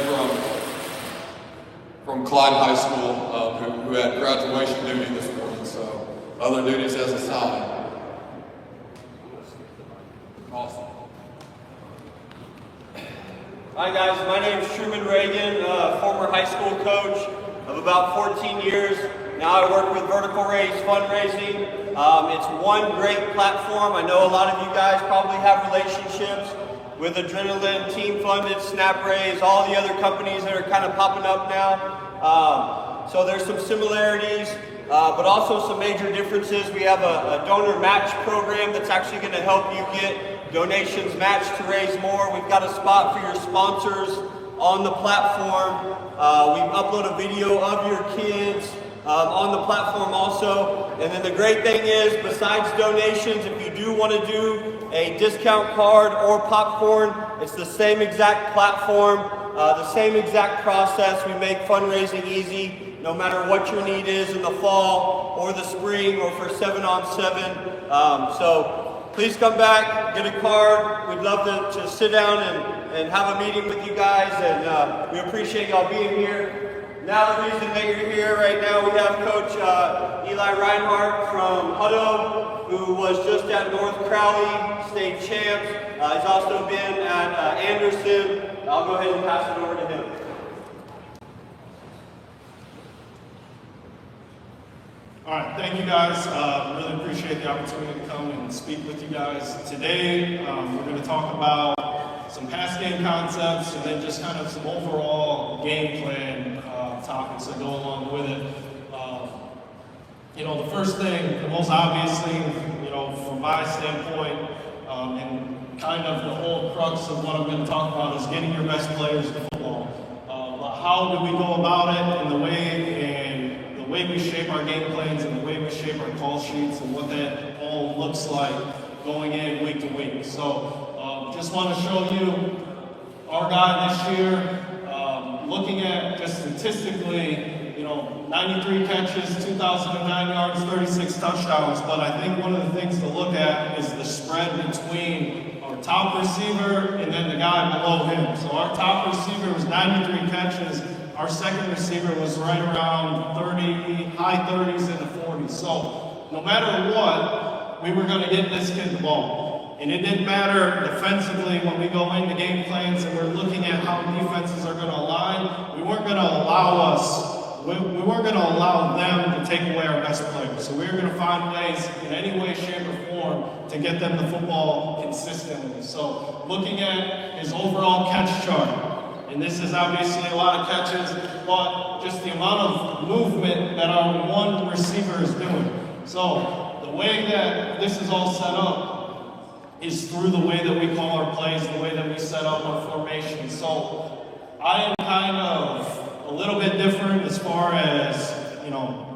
from Clyde High School, who had graduation duty this morning, so other duties as assigned. Awesome. Hi guys, my name is Truman Reagan, former high school coach of about 14 years. Now I work with Vertical Rays Fundraising. It's one great platform. I know a lot of you guys probably have relationships with Adrenaline, Team Funded, Snap Rays, all the other companies that are kind of popping up now. So there's some similarities, but also some major differences. We have a donor match program that's actually going to help you get donations matched to raise more. We've got a spot for your sponsors on the platform. We upload a video of your kids on the platform also. And then the great thing is, besides donations, if you do want to do a discount card or popcorn, it's the same exact platform, the same exact process. We make fundraising easy, no matter what your need is in the fall or the spring or for 7-on-7. So please come back, get a card. We'd love to sit down and have a meeting with you guys, and we appreciate y'all being here. Now the reason that you're here right now, we have Coach Eli Reinhardt from Hutto, who was just at North Crowley state champs. He's also been at Anderson. I'll go ahead and pass it over to him. All right, thank you guys. Really appreciate the opportunity to come and speak with you guys today. We're going to talk about some pass game concepts and then just kind of some overall game plan topics that go along with it. The first thing, the most obvious thing, from my standpoint, and kind of the whole crux of what I'm going to talk about is getting your best players to football. But how do we go about it and the way we shape our game plans and the way we shape our call sheets and what that all looks like going in week to week. So just want to show you our guy this year, looking at just statistically, 93 catches, 2,009 yards, 36 touchdowns. But I think one of the things to look at is the spread between our top receiver and then the guy below him. So our top receiver was 93 catches. Our second receiver was right around 30, high 30s and the 40s. So no matter what, we were going to get this kid the ball. And it didn't matter defensively when we go into game plans and we're looking at how defenses are going to align. We weren't going to allow them to take away our best players. So we were going to find ways in any way, shape, or form to get them the football consistently. So looking at his overall catch chart, and this is obviously a lot of catches, but just the amount of movement that our one receiver is doing. So the way that this is all set up is through the way that we call our plays, the way that we set up our formation. So I am kind of a little bit different as far as,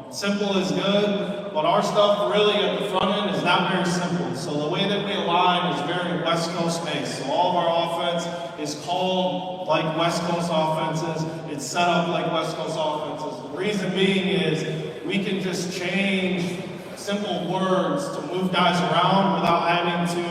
simple is good, but our stuff really at the front end is not very simple. So the way that we align is very West Coast based. So all of our offense is called like West Coast offenses. It's set up like West Coast offenses. The reason being is we can just change simple words to move guys around without having to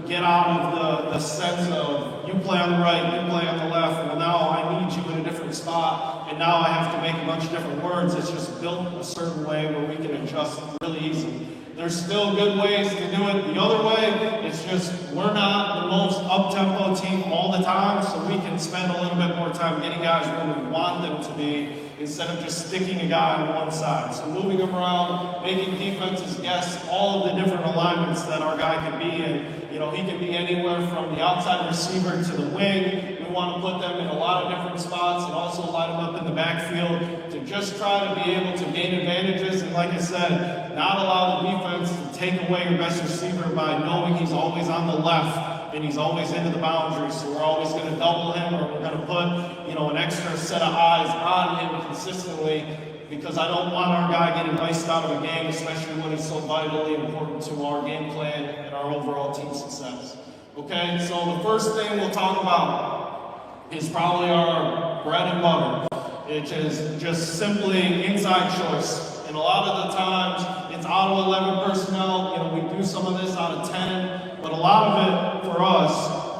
get out of the sense of you play on the right, you play on the left, well now I need you in a different spot, and now I have to make a bunch of different words. It's just built a certain way where we can adjust really easily. There's still good ways to do it the other way. It's just we're not the most up-tempo team all the time, so we can spend a little bit more time getting guys where we want them to be instead of just sticking a guy on one side. So moving them around, making defenses guess all of the different alignments that our guy can be in. He can be anywhere from the outside receiver to the wing. We want to put them in a lot of different spots and also line them up in the backfield to just try to be able to gain advantages. And like I said, not allow the defense to take away your best receiver by knowing he's always on the left and he's always into the boundary. So we're always going to double him, or we're going to put, an extra set of eyes on him consistently, because I don't want our guy getting iced out of a game, especially when it's so vitally important to our game plan and our overall team success. Okay, so the first thing we'll talk about is probably our bread and butter, which is just simply inside choice. And a lot of the times it's out of 11 personnel. We do some of this out of 10, but a lot of it for us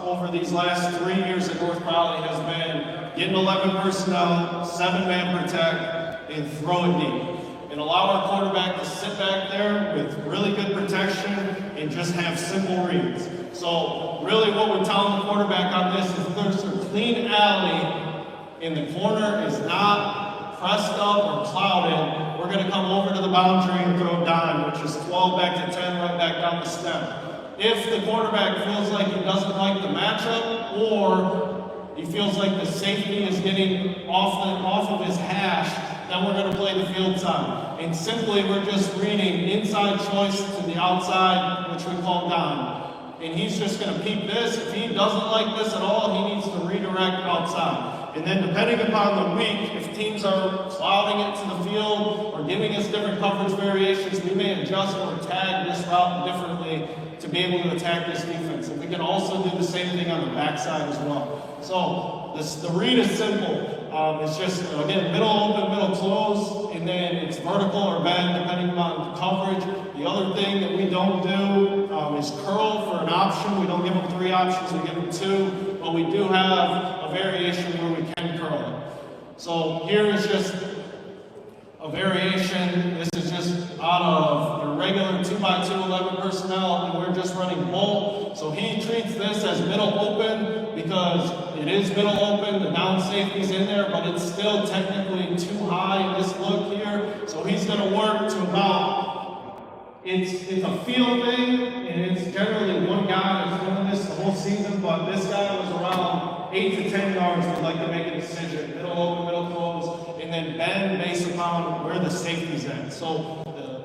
over these last 3 years at North Crowley has been getting 11 personnel, 7-man protect, and throw it deep. And allow our quarterback to sit back there with really good protection and just have simple reads. So really what we're telling the quarterback on this is if there's a clean alley and the corner is not pressed up or clouded, we're going to come over to the boundary and throw dime, which is 12 back to 10, right back down the stem. If the quarterback feels like he doesn't like the matchup, or he feels like the safety is getting off of his hash, then we're going to play the field side. And simply, we're just reading inside choice to the outside, which we call dime. And he's just going to peep this. If he doesn't like this at all, he needs to redirect outside. And then depending upon the week, if teams are clouding it to the field or giving us different coverage variations, we may adjust or tag this route differently to be able to attack this defense. And we can also do the same thing on the backside as well. So the read is simple. It's just, again, middle open, middle close, and then it's vertical or bend depending on the coverage. The other thing that we don't do is curl for an option. We don't give them 3 options, we give them 2, but we do have a variation where we can curl it. So here is just a variation. This is just out of your regular 2x2 11 personnel, and we're just running bolt. So he treats this as middle open because it is middle open, the down safety's in there, but it's still technically too high in this look here. So he's gonna work to about, it's a field thing, and it's generally one guy that's doing this the whole season, but this guy was around 8 to 10 yards would like to make a decision. Middle open, middle close, and then bend based upon where the safety's at. So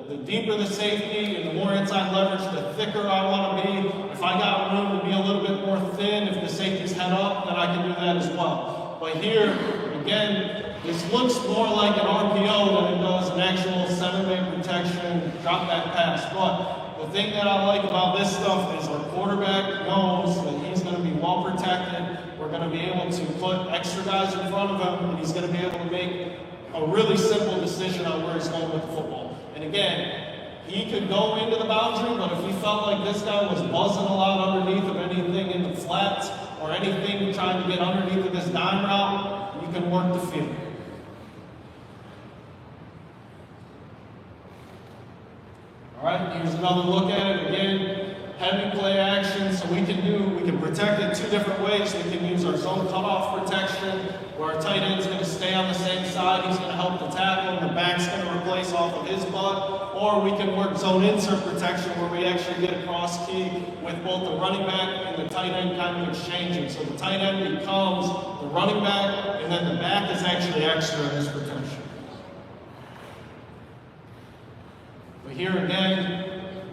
the deeper the safety and the more inside leverage, the thicker I want to be. If I got room to be a little bit more thin, if the safety's head up, then I can do that as well. But here, again, this looks more like an RPO than it does an actual 7-man protection, drop back pass. But the thing that I like about this stuff is our quarterback knows that he's going to be well protected. We're going to be able to put extra guys in front of him, and he's going to be able to make a really simple decision on where he's going with the football. And again, he could go into the boundary, but if he felt like this guy was buzzing a lot underneath of anything in the flats or anything trying to get underneath of this dime route, you can work the field. All right, here's another look at it. Again, heavy play action, so we can protect it two different ways. We can use our zone cutoff protection, where our tight end's going to stay on the same side. He's going to help the tackle, and the back's going to replace off of his butt. Or we can work zone insert protection, where we actually get a cross key with both the running back and the tight end kind of exchanging. So the tight end becomes the running back, and then the back is actually extra in this protection. But here again,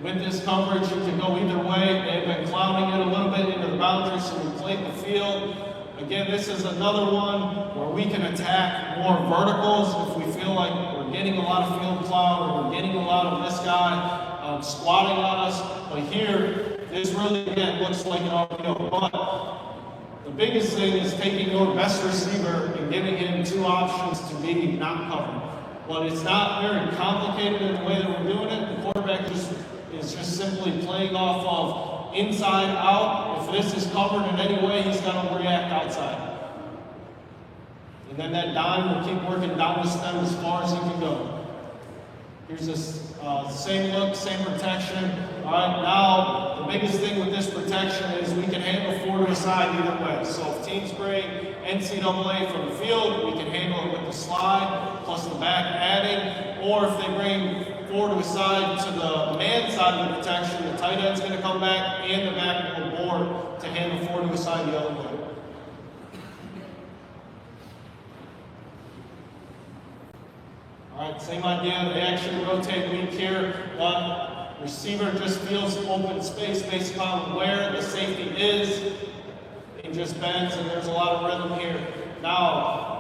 with this coverage, you can go either way. They've been clouding it a little bit into the boundary, so we played the field. Again, this is another one where we can attack more verticals if we feel like we're getting a lot of field cloud or we're getting a lot of this guy squatting on us. But here, this really, again, looks like an RPO. But the biggest thing is taking your best receiver and giving him two options to be not covered. But it's not very complicated in the way that we're doing it. The quarterback is just simply playing off of inside out. If this is covered in any way, he's going to react outside. And then that dime will keep working down the stem as far as he can go. Here's this same look, same protection. All right, now the biggest thing with this protection is we can handle 4 to a side either way. So if teams bring NCAA from the field, we can handle it with the slide plus the back adding. Or if they bring 4 to a side to the man side of the protection, the tight end's going to come back and the back will board to handle 4 to a side the other way. All right, same idea. They actually rotate weak here, but receiver just feels open space based upon where the safety is. He just bends, and there's a lot of rhythm here. Now,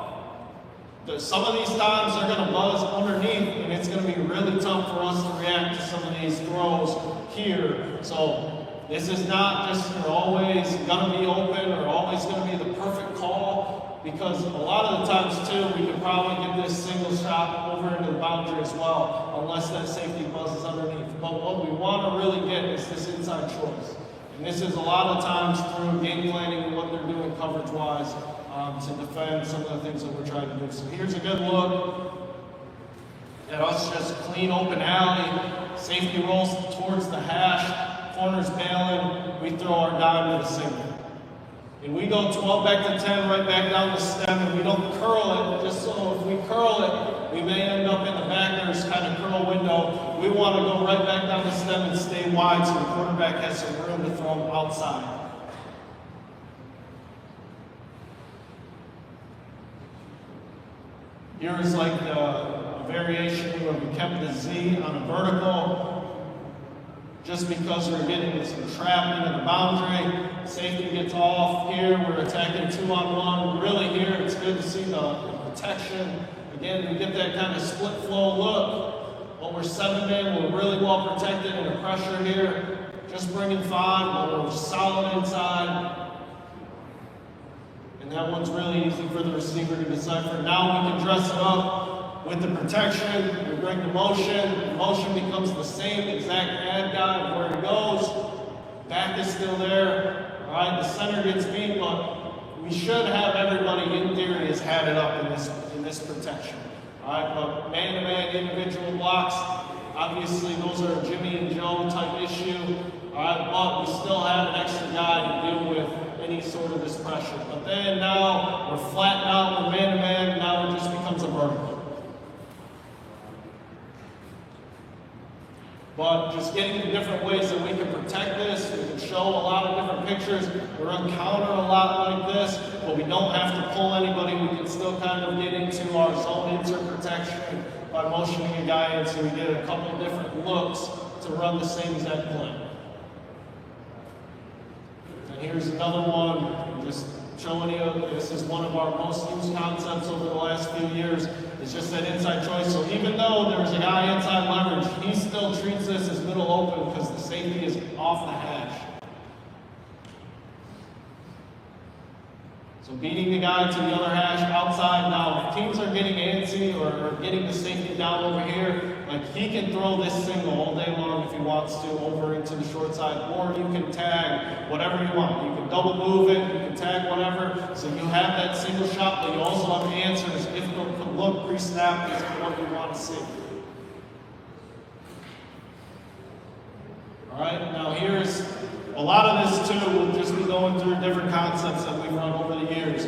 some of these times they're going to buzz underneath, and it's going to be really tough for us to react to some of these throws here. So this is not just you're always going to be open or always going to be the perfect call, because a lot of the times too we could probably get this single shot over into the boundary as well, unless that safety buzzes underneath. But what we want to really get is this inside choice. And this is a lot of times through game planning and what they're doing coverage-wise to defend some of the things that we're trying to do. So here's a good look at us just clean open alley. Safety rolls towards the hash, corners bailing, we throw our dime to the single. And we go 12 back to 10, right back down the stem, and we don't curl it, just so if we curl it, we may end up in the backer's kind of curl window. We want to go right back down the stem and stay wide so the quarterback has some room to throw them outside. Here is like a variation where we kept the Z on a vertical, just because we're getting some trap into the boundary. Safety gets off here, we're attacking 2-on-1. Really here, it's good to see the protection. Again, we get that kind of split flow look. But we're 7-man, we're really well protected in the pressure here. Just bringing 5, but we're solid inside. And that one's really easy for the receiver to decipher. Now we can dress it up with the protection. We bring the motion. The motion becomes the same exact ad guy of where he goes. Back is still there. All right, the center gets beat, but we should have everybody in theory is had it up in this protection. All right, but man-to-man individual blocks, obviously those are a Jimmy and Joe type issue. All right, but we still have an extra guy to deal with any sort of this pressure. But then now we're flattened out, we're man-to-man, now it just becomes a vertical. But just getting the different ways that we can protect this, we can show a lot of different pictures, we run counter a lot like this, but we don't have to pull anybody, we can still kind of get into our zone insert protection by motioning a guy in so we get a couple different looks to run the same exact play. And here's another one, just showing you, this is one of our most used concepts over the last few years. It's just that inside choice. So even though there's a guy inside leverage, he still treats this as middle open because the safety is off the hash. So beating the guy to the other hash outside. Now, if teams are getting antsy or getting the safety down over here, like he can throw this single all day long if he wants to over into the short side, or you can tag whatever you want. You can double move it, you can tag whatever. So you have that single shot, but you also have answers if the look pre-snap is what you want to see. All right, now here's a lot of this too. We'll just be going through different concepts that we've run over the years.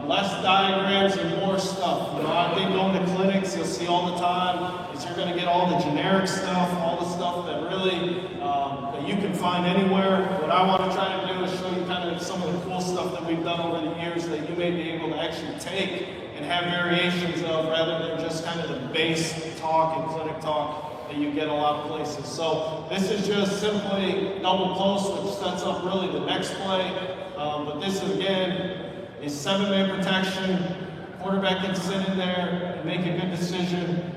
Less diagrams and more stuff. You know, I think going to clinics, you'll see all the time is you're going to get all the generic stuff, all the stuff that really that you can find anywhere. What I want to try to do is show you kind of some of the cool stuff that we've done over the years that you may be able to actually take and have variations of, rather than just kind of the base talk and clinic talk that you get a lot of places. So this is just simply double post, which sets up really the next play. But this is, again, is 7-man protection. Quarterback can sit in there and make a good decision.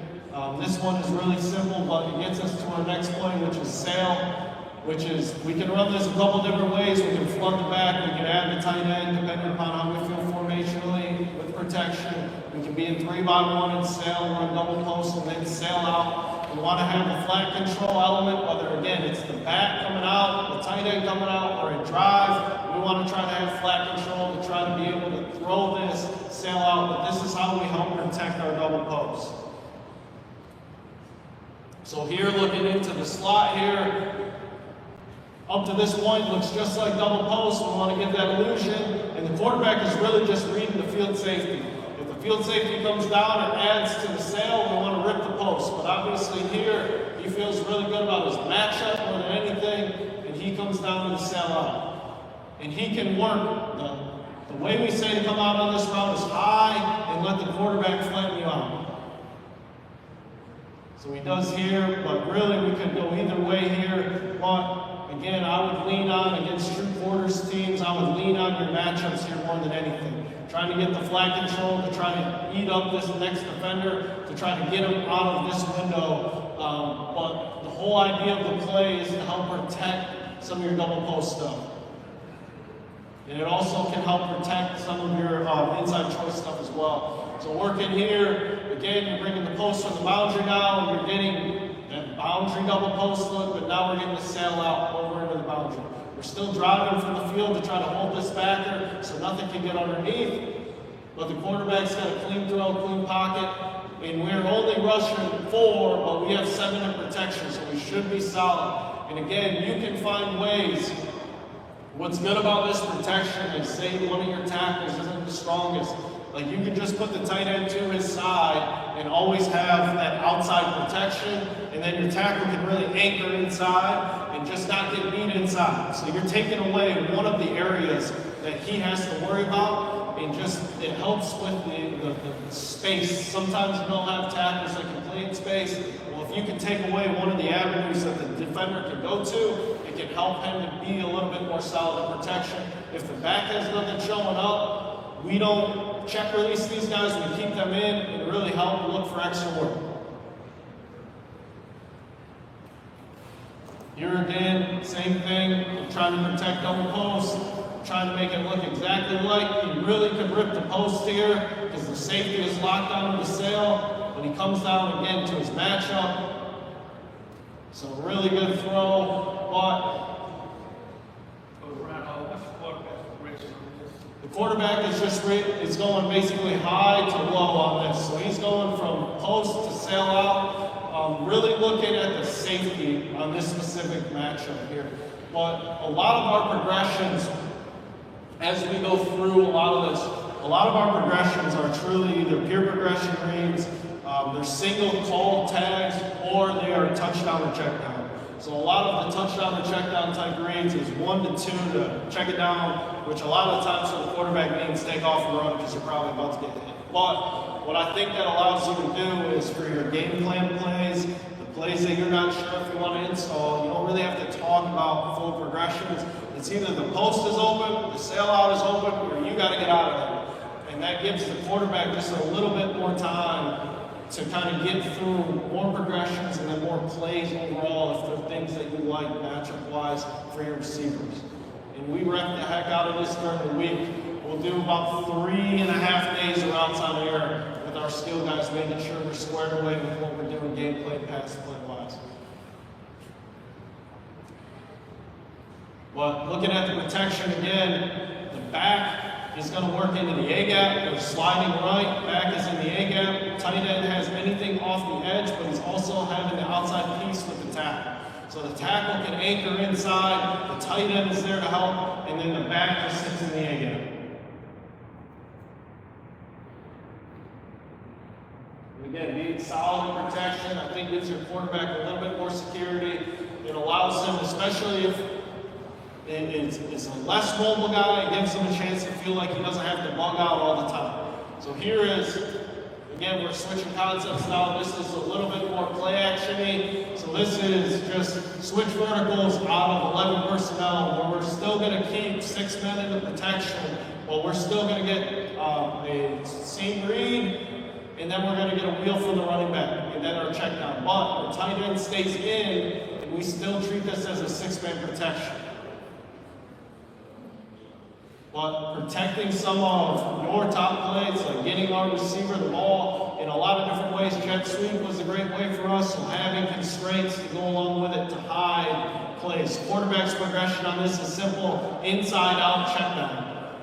This one is really simple, but it gets us to our next play, which is sail, which is, we can run this a couple different ways. We can flood the back, we can add the tight end, depending upon how we feel formationally with protection. We can be in 3-by-1 and sail, run double post, and then sail out. We want to have a flat control element, whether, again, it's the back coming out, the tight end coming out, or a drive. We want to try to have flat control to try to be able to throw this, sail out, but this is how we help protect our double post. So here, looking into the slot here, up to this point looks just like double post. We want to give that illusion, and the quarterback is really just reading the field safety. If the field safety comes down and adds to the sail, we want to rip the post. But obviously here, he feels really good about his matchup more than anything, and he comes down to the sail out. And he can work. The way we say to come out on this route is high and let the quarterback flatten you out. So he does here, but really we could go either way here. But again, I would lean on, against true quarters teams, I would lean on your matchups here more than anything. Trying to get the flat control, to try to eat up this next defender, to try to get him out of this window. But the whole idea of the play is to help protect some of your double post stuff. And it also can help protect some of your inside choice stuff as well. So working here, again, you're bringing the post from the boundary now, and you're getting that boundary double post look, but now we're getting the sail out over into the boundary. We're still driving from the field to try to hold this backer so nothing can get underneath, but the quarterback's got a clean throw, clean pocket, and we're only rushing 4, but we have 7 in protection, so we should be solid. And again, you can find ways. What's good about this protection is, say one of your tackles isn't the strongest, like you can just put the tight end to his side and always have that outside protection, and then your tackle can really anchor inside and just not get beat inside. So you're taking away one of the areas that he has to worry about, and just it helps with the space. Sometimes you don't have tackles that can play in space. Well, if you can take away one of the avenues that the defender can go to, it can help him to be a little bit more solid in protection. If the back has nothing showing up, we don't check release these guys, we keep them in and really help look for extra work. Here again, same thing, trying to protect double post, trying to make it look exactly like you really could rip the post here because the safety is locked onto the sail, but he comes down again to his matchup. So really good throw, but The quarterback is going basically high to low on this. So he's going from post to sail out, really looking at the safety on this specific matchup here. But a lot of our progressions, as we go through a lot of our progressions are truly either peer progression reads, they're single call tags, or they are touchdown or check down. So a lot of the touchdown or check down type reads is 1 to 2 to check it down, which a lot of the times for the quarterback means take off and run because you're probably about to get hit. But what I think that allows you to do is for your game plan plays, the plays that you're not sure if you want to install, you don't really have to talk about full progressions. It's either the post is open, the sail out is open, or you got to get out of there. And that gives the quarterback just a little bit more time to kind of get through more progressions and then more plays overall if there are things that you like matchup-wise for your receivers. And we rep the heck out of this during the week. We'll do about 3.5 days of routes on air with our skill guys, making sure we're squared away with what we're doing game play, pass play-wise. But looking at the protection again, the back is going to work into the A-gap. They're sliding right. Back is in the A-gap. Tight end has anything off the edge, but he's also having the outside piece with the tackle. So the tackle can anchor inside. The tight end is there to help, and then the back just sits in the A-gap. Again, being solid in protection, I think gives your quarterback a little bit more security. It allows him, especially if it's a less mobile guy, it gives him a chance to feel like he doesn't have to bug out all the time. So here is, again, we're switching concepts now. This is a little bit more play action-y. So this is just switch verticals out of 11 personnel, where we're still going to keep 6 men in the protection, but we're still going to get a seam read, and then we're going to get a wheel from the running back, and then our check down. But our tight end stays in, and we still treat this as a 6-man protection. But protecting some of your top plays, like getting our receiver the ball in a lot of different ways. Jet sweep was a great way for us, so having constraints to go along with it to hide plays. Quarterback's progression on this is simple, inside out check down.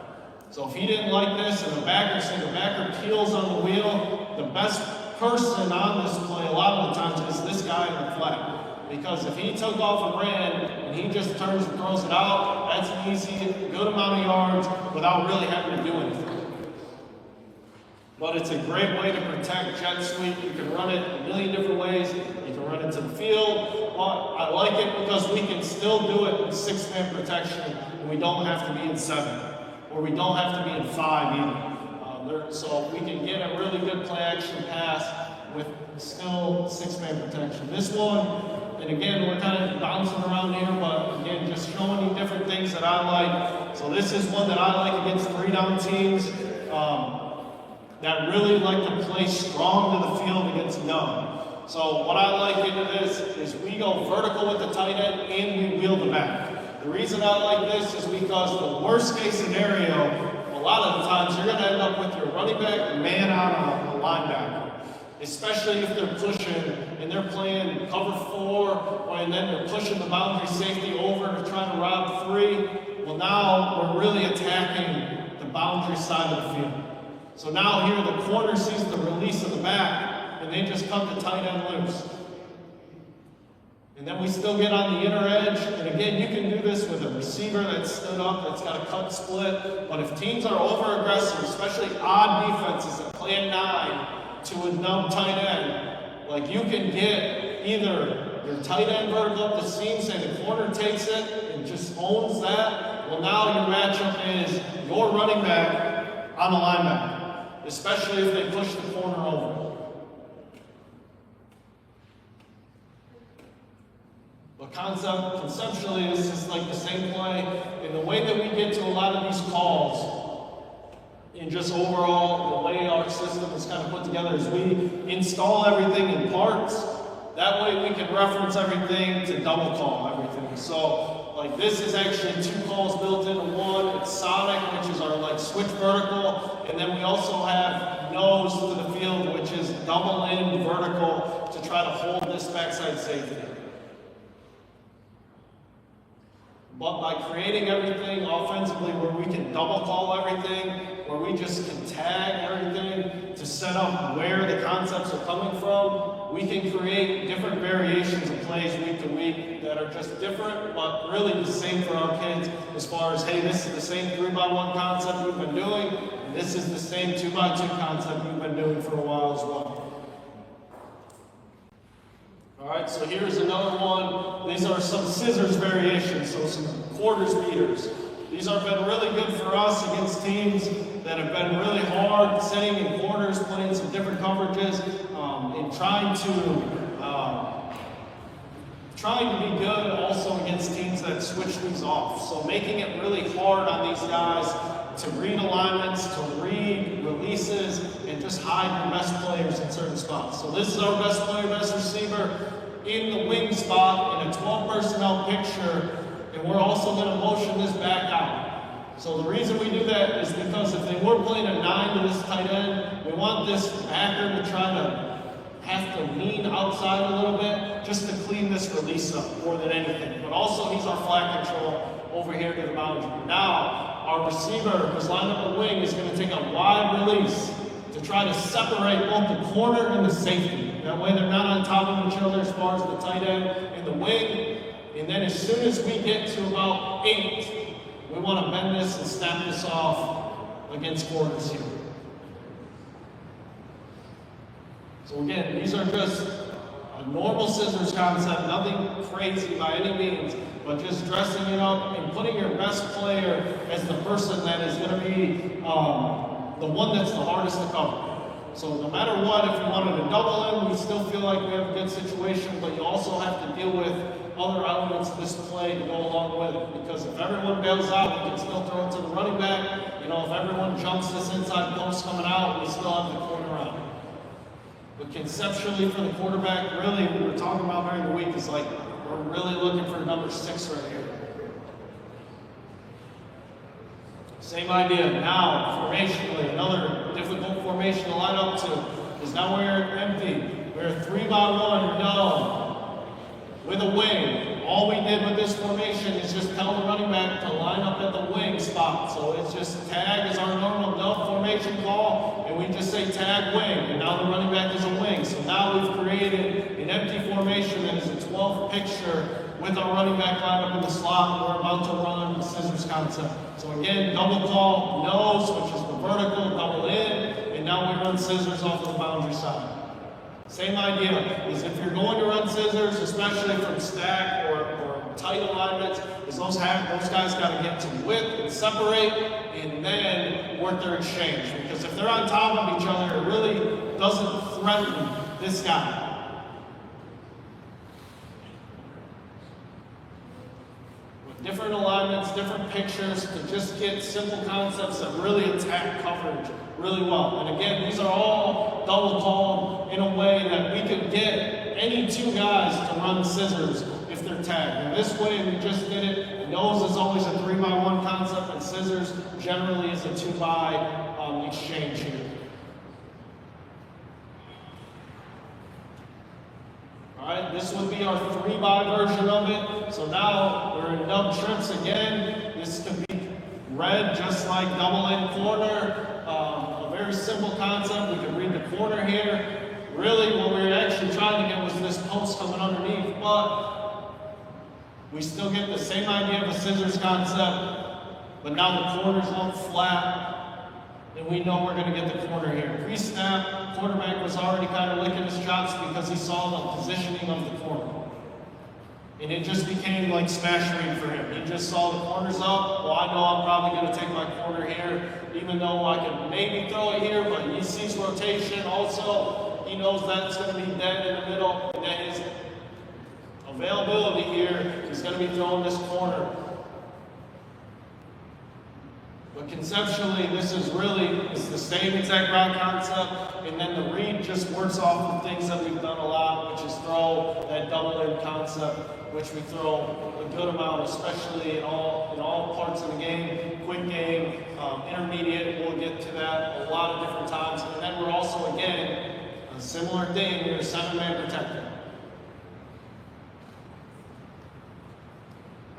So if he didn't like this and the backer peels on the wheel, the best person on this play a lot of the times is this guy in the flat. Because if he took off and ran and he just turns and throws it out, that's an easy, good amount of yards without really having to do anything. But it's a great way to protect jet sweep. You can run it a million different ways. You can run it to the field. But I like it because we can still do it in 6-man protection, and we don't have to be in 7, or we don't have to be in 5 either. So we can get a really good play action pass with still 6-man protection. This one, and again, we're kind of bouncing around here, but again, just showing you different things that I like. So this is one that I like against 3-down teams that really like to play strong to the field against none. So what I like into this is we go vertical with the tight end and we wheel the back. The reason I like this is because the worst case scenario, a lot of the times you're going to end up with your running back man out on a linebacker. Especially if they're pushing and they're playing cover 4, and then they're pushing the boundary safety over to try to rob 3. Well, now we're really attacking the boundary side of the field. So now here the corner sees the release of the back, and they just cut the tight end loose. And then we still get on the inner edge, and again, you can do this with a receiver that's stood up, that's got a cut split. But if teams are over aggressive, especially odd defenses that play a 9, to a numb tight end, like you can get either your tight end vertical up the seam, say the corner takes it and just owns that. Well, now your matchup is your running back on the linebacker, especially if they push the corner over. But conceptually, this is like the same play. And the way that we get to a lot of these calls, and just overall, the way our system is kind of put together is we install everything in parts. That way we can reference everything to double call everything. So like this is actually 2 calls built into one. It's Sonic, which is our like switch vertical. And then we also have nose to the field, which is double in vertical to try to hold this backside safety. But by creating everything offensively where we can double call everything, where we just can tag everything to set up where the concepts are coming from, we can create different variations of plays week to week that are just different, but really the same for our kids as far as, hey, this is the same 3x1 concept we've been doing, and this is the same 2x2 concept we've been doing for a while as well. All right, so here's another one. These are some scissors variations, so some quarters beaters. These have been really good for us against teams that have been really hard, sitting in quarters, playing some different coverages, and trying to be good also against teams that switch these off. So making it really hard on these guys to read alignments, to read releases, and just hide your best players in certain spots. So this is our best player, best receiver in the wing spot in a 12 personnel picture, and we're also going to motion this back out. So the reason we do that is because if they were playing a 9 to this tight end, we want this backer to try to have to lean outside a little bit just to clean this release up more than anything. But also he's our flat control over here to the boundary. Now, our receiver who's lined up a wing is going to take a wide release to try to separate both the corner and the safety. That way they're not on top of each other as far as the tight end and the wing. And then as soon as we get to about 8, we want to bend this and snap this off against quarters here. So again, these are just a normal scissors concept, nothing crazy by any means, but just dressing it up and putting your best player as the person that is going to be the one that's the hardest to cover. So no matter what, if you wanted to double him, we still feel like we have a good situation, but you also have to deal with other elements of this play to go along with it. Because if everyone bails out, we can still throw it to the running back. You know, if everyone jumps this inside post coming out, we still have the corner out. But conceptually for the quarterback, really, what we're talking about during the week is like, we're really looking for number 6 right here. Same idea now, formationally, another difficult formation to line up to is now we're empty. We're 3x1, no, with a wing. All we did with this formation is just tell the running back to line up at the wing spot. So it's just tag is our normal no formation call, and we just say tag wing, and now the running back is a wing. So now we've created an empty formation that is a 12 picture with our running back line up in the slot. We're about to run the scissors concept. So again, double call nose, which is the vertical, double in, and now we run scissors off the boundary side. Same idea is if you're going to run scissors, especially from stack or tight alignments, is those guys got to get to width and separate and then work their exchange. Because if they're on top of each other, it really doesn't threaten this guy. Different alignments, different pictures to just get simple concepts that really attack coverage really well. And again, these are all double called in a way that we could get any 2 guys to run scissors if they're tagged. And this way we just did it. Nose is always a 3x1 concept, and scissors generally is a 2x exchange here. Alright, this would be our 3x version of it. So now we're in dub trips again. This could be red just like double in corner. A very simple concept. We can read the corner here. Really what we were actually trying to get was this post coming underneath, but we still get the same idea of a scissors concept, but now the corners look flat, and we know we're going to get the corner here. Pre-snap, quarterback was already kind of licking his chops because he saw the positioning of the corner. And it just became like smash read for him. He just saw the corners up. Well, I know I'm probably going to take my corner here, even though I can maybe throw it here, but he sees rotation also. He knows that's going to be dead in the middle, and that his availability here is going to be throwing this corner. But conceptually, this is really, it's the same exact route concept, and then the read just works off the things that we've done a lot, which is throw that double in concept, which we throw a good amount, especially in all parts of the game, quick game, intermediate, we'll get to that a lot of different times. And then we're also, again, a similar thing, we're a 7-man protector.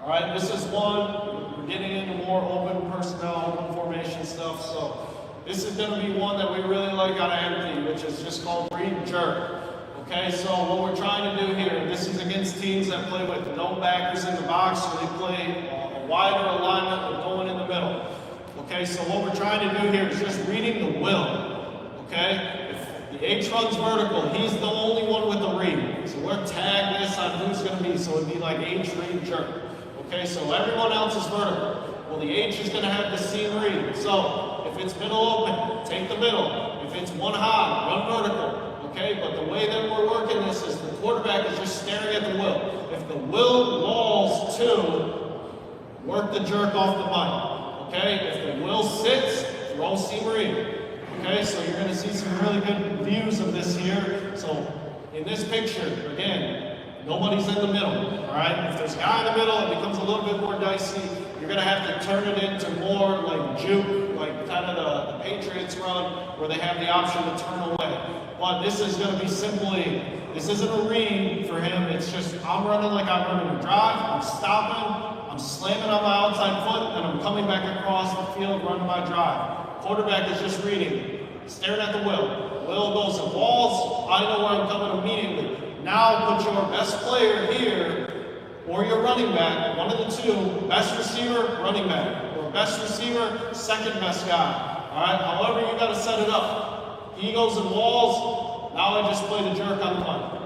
All right, this is one. We're getting into more open personnel, open formation stuff. So this is going to be one that we really like out of empty, which is just called read and jerk. Okay, so what we're trying to do here, this is against teams that play with no backers in the box, so they play a wider alignment with going in the middle. Okay, so what we're trying to do here is just reading the will. Okay, if the H runs vertical, he's the only one with the read. So we're tag this on who's going to be, so it'd be like H, read, jerk. Okay, so everyone else is vertical. Well, the H is going to have the seam read. So if it's middle open, take the middle. If it's one high, run vertical. Okay, but the way that we're working this is the quarterback is just staring at the will. If the will walls to, work the jerk off the mic. Okay, if the will sits, throw seam read. Okay, so you're going to see some really good views of this here. So in this picture, again, nobody's in the middle. All right, if there's a guy in the middle, it becomes a little bit more dicey. You're going to have to turn it into more like juke, like kind of the Patriots run, where they have the option to turn away. But this is going to be simply, this isn't a read for him. It's just, I'm running like I'm running a drive. I'm stopping. I'm slamming on my outside foot, and I'm coming back across the field running my drive. Quarterback is just reading, staring at the will. Will goes to walls. I know where I'm coming immediately. Now put your best player here, or your running back, one of the two, best receiver, running back, or best receiver, second best guy. All right, however you got to set it up. He goes in walls, now I just play the jerk on the mic.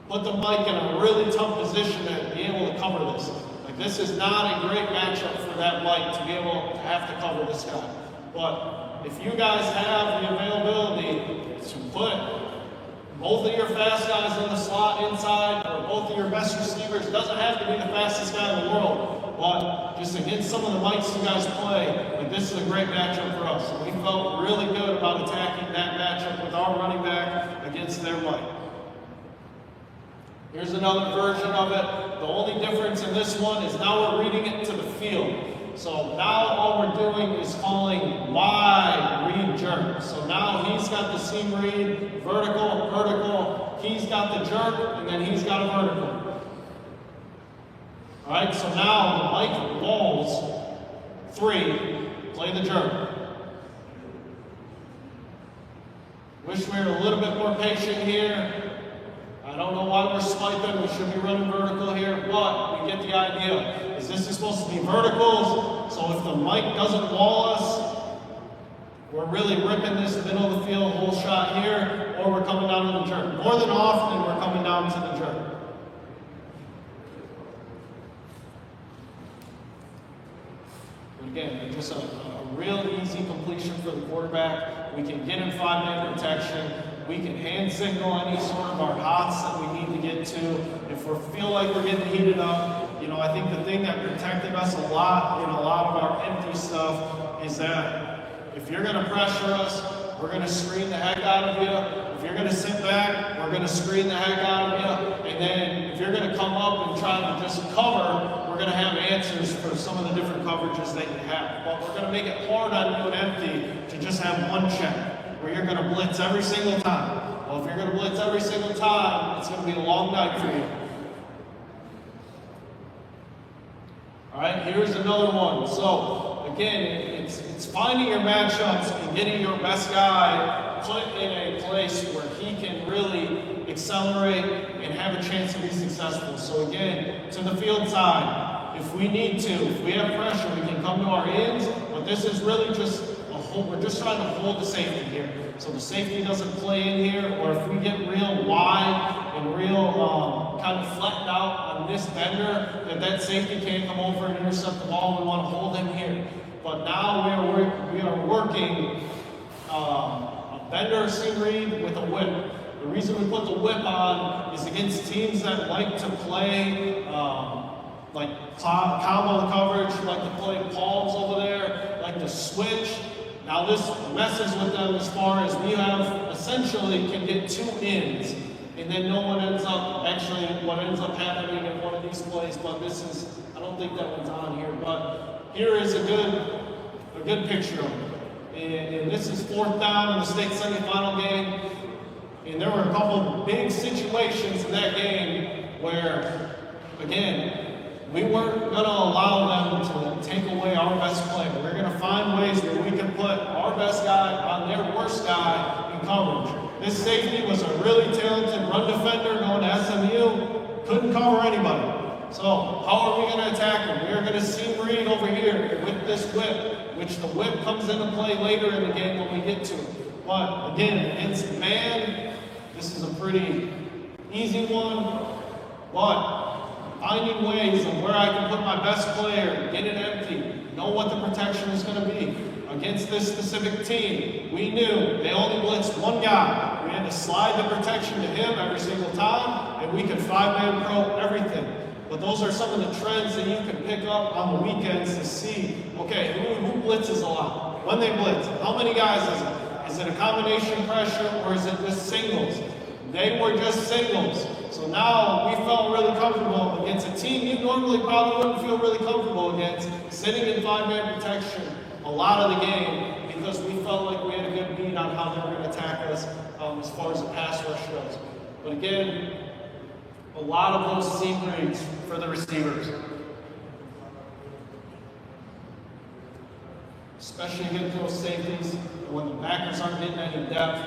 Put the mic in a really tough position to be able to cover this. Like, this is not a great matchup for that mic to be able to have to cover this guy. But if you guys have the availability to put both of your fast guys in the slot inside, or both of your best receivers, it doesn't have to be the fastest guy in the world. But just against some of the mics you guys play, like, this is a great matchup for us. And we felt really good about attacking that matchup with our running back against their mic. Here's another version of it. The only difference in this one is now we're reading it to the field. So now all we're doing is calling Y read jerk. So now he's got the seam read, vertical, vertical. He's got the jerk, and then he's got a vertical. All right, so now the mic walls 3, play the jerk. Wish we were a little bit more patient here. I don't know why we're swiping. We should be running vertical here, but we get the idea. Is this supposed to be verticals? So if the mic doesn't wall us, we're really ripping this middle of the field whole shot here, or we're coming down to the jerk. More than often, we're coming down to the jerk. Again, just a real easy completion for the quarterback. We can get in 5-man protection. We can hand signal any sort of our hots that we need to get to. If we feel like we're getting heated up, you know, I think the thing that protected us a lot in a lot of our empty stuff is that if you're going to pressure us, we're going to screen the heck out of you. If you're going to sit back, we're going to screen the heck out of you. And then if you're going to come up and try to just cover, we're going to have answers for some of the different coverages that you have. But we're going to make it hard on you and empty to just have one check, where you're going to blitz every single time. Well, if you're going to blitz every single time, it's going to be a long night for you. All right, here's another one. So, again, it's finding your matchups and getting your best guy put in a place where he can really accelerate and have a chance to be successful. So again, to the field side, if we need to, if we have pressure, we can come to our ends, but this is really just we're just trying to hold the safety here. So the safety doesn't play in here, or if we get real wide and real kind of flattened out on this bender, that safety can't come over and intercept the ball. We want to hold him here. But now we are working a bender seam read with a whip. The reason we put the whip on is against teams that like to play like combo coverage, like to play palms over there, like to switch. Now this messes with them as far as we have essentially can get 2 ends, and then no one ends up, actually what ends up happening in one of these plays, but this is, I don't think that one's on here, but here is a good picture of it. And this is 4th down in the state semifinal game, and there were a couple of big situations in that game where, again, we weren't going to allow them to take away our best player. We're going to find ways that we can put our best guy on their worst guy in coverage. This safety was a really talented run defender known as SMU, couldn't cover anybody. So how are we going to attack him? We are going to seam read over here with this whip, which the whip comes into play later in the game when we get to it. But again, against man, this is a pretty easy one. But finding ways of where I can put my best player, get it empty, know what the protection is going to be. Against this specific team, we knew they only blitzed one guy. We had to slide the protection to him every single time, and we could 5-man pro everything. But those are some of the trends that you can pick up on the weekends to see, okay, who blitzes a lot? When they blitz, how many guys is it? Is it a combination pressure or is it just singles? They were just singles. So now we felt really comfortable against a team you normally probably wouldn't feel really comfortable against, sitting in 5-man protection a lot of the game because we felt like we had a good beat on how they were going to attack us as far as the pass rush goes. But again, a lot of those seam reads for the receivers. Especially against those safeties when the backers aren't getting any depth.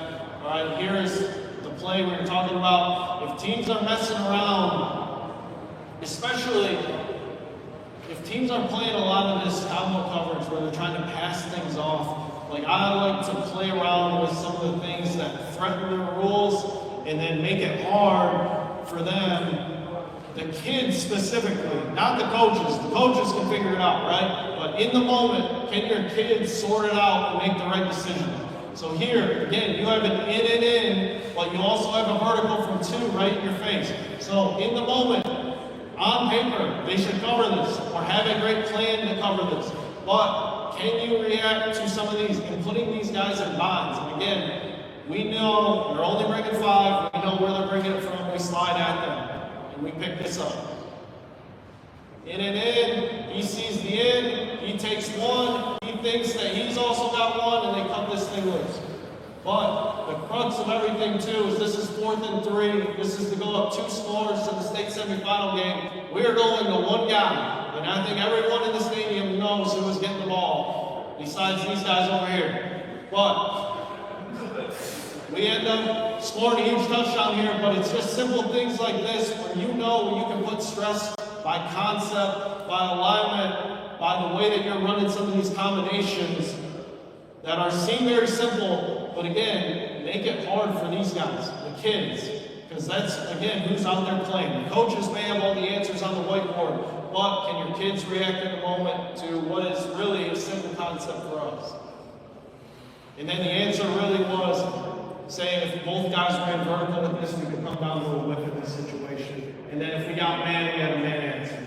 All right, here is the play we were talking about. If teams are messing around, especially if teams are playing a lot of this combo coverage where they're trying to pass things off, like I like to play around with some of the things that threaten the rules and then make it hard for them, the kids specifically, not the coaches. The coaches can figure it out, right? But in the moment, can your kids sort it out and make the right decision? So here, again, you have an in and in, but you also have a vertical from 2 right in your face. So in the moment, on paper, they should cover this or have a great plan to cover this. But can you react to some of these and putting these guys in binds? And again, we know they're only bringing 5. We know where they're bringing it from. We slide at them, and we pick this up. In and in, he sees the in, he takes 1, he thinks that he's also got 1, and they cut this thing loose. But the crux of everything too is this is 4th and 3. This is to go up 2 scores to the state semifinal game. We're going to 1 guy, and I think everyone in the stadium knows who is getting the ball, besides these guys over here. But we end up scoring a huge touchdown here, but it's just simple things like this where you know you can put stress by concept, by alignment, by the way that you're running some of these combinations that seem very simple, but again, make it hard for these guys, the kids, because that's, again, who's out there playing. The coaches may have all the answers on the whiteboard, but can your kids react in the moment to what is really a simple concept for us? And then the answer really was, say if both guys ran vertical with this, we could come down to a whip in this situation. And then if we got man, we had a man answer.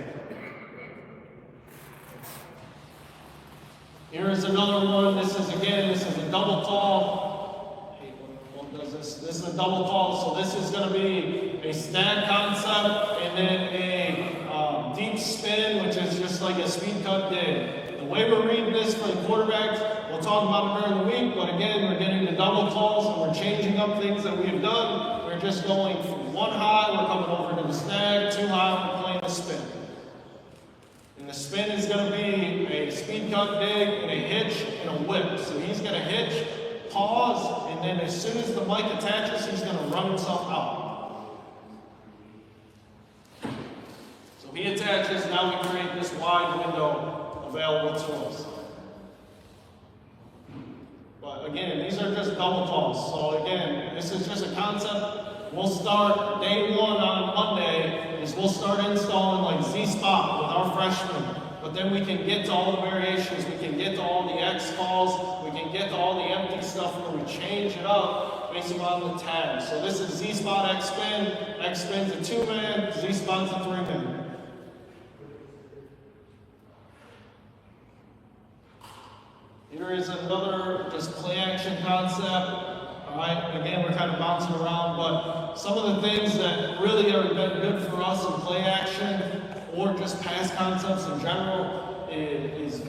Here is another one. This is a double call. Hey, what does this? This is a double call. So this is going to be a snag concept and then a deep spin, which is just like a speed cut dig. The way we're reading this for the quarterbacks, we'll talk about it during the week, but again, we're getting the double calls and we're changing up things that we have done. We're just going from 1 high, we're coming over to the snag, 2 high, we're playing the spin. And the spin is going to be a speed cut dig and a hitch and a whip. So he's going to hitch, pause, and then as soon as the mic attaches, he's going to run himself out. So he attaches, now we create this wide window available to us. But again, these are just double calls. So again, this is just a concept. We'll start day 1 on Monday is we'll start installing like Z-Spot with our freshmen. But then we can get to all the variations. We can get to all the X calls. We can get to all the empty stuff where we change it up based on the tag. So this is Z-Spot X-Spin. X-Spin's a 2-man. Z-Spot's a 3-man. Here is another just play action concept. All right, again, we're kind of bouncing around, but some of the things that really have been good for us in play action or just pass concepts in general is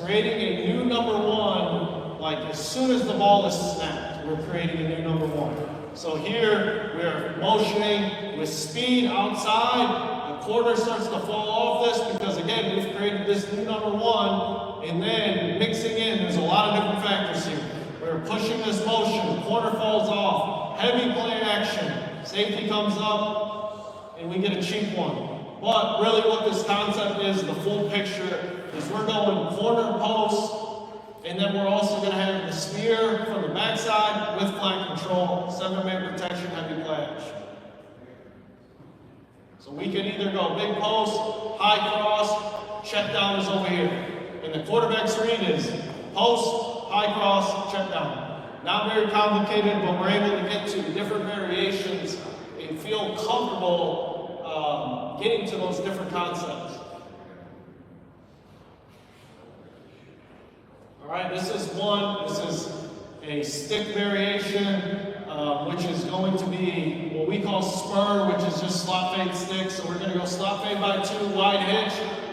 creating a new number 1. Like as soon as the ball is snapped, we're creating a new number 1. So here we're motioning with speed outside. The quarter starts to fall off this again, we've created this new number one, and then mixing in, there's a lot of different factors here. We're pushing this motion, corner falls off, heavy play action, safety comes up, and we get a cheap one. But really what this concept is, the full picture, is we're going corner post, and then we're also going to have the spear from the backside with flank control, 7-man protection, heavy play action. So we can either go big post, high cross, check down is over here. And the quarterback's read is post, high cross, check down. Not very complicated, but we're able to get to different variations and feel comfortable getting to those different concepts. All right, this is one. This is a stick variation, which is going to be what we call spur, which is just slot fade stick. So we're going to go slot fade by 2, wide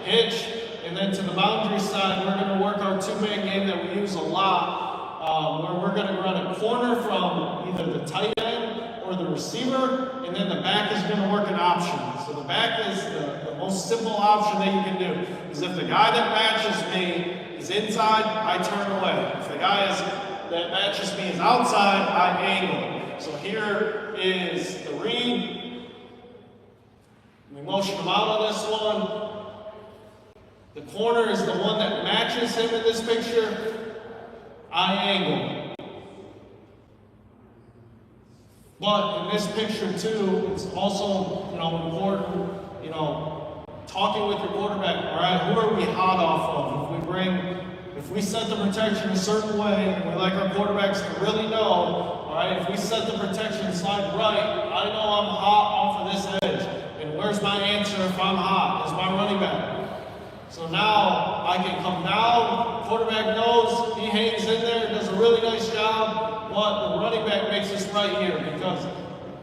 hitch, and then to the boundary side, we're going to work our 2-man game that we use a lot, where we're going to run a corner from either the tight end or the receiver, and then the back is going to work an option. So the back is the most simple option that you can do, is if the guy that matches me is inside, I turn away. If the guy that matches me is outside, I angle. So here is the read. We motion him out on this one. The corner is the one that matches him in this picture. I angle. But in this picture too, it's also, important, talking with your quarterback. All right, who are we hot off of? If we set the protection a certain way, and we like our quarterbacks to really know, all right, if we set the protection slide right, I know I'm hot off of this edge. And where's my answer if I'm hot? Is my running back. So now I can come down, quarterback knows, he hangs in there, does a really nice job, but the running back makes this right here because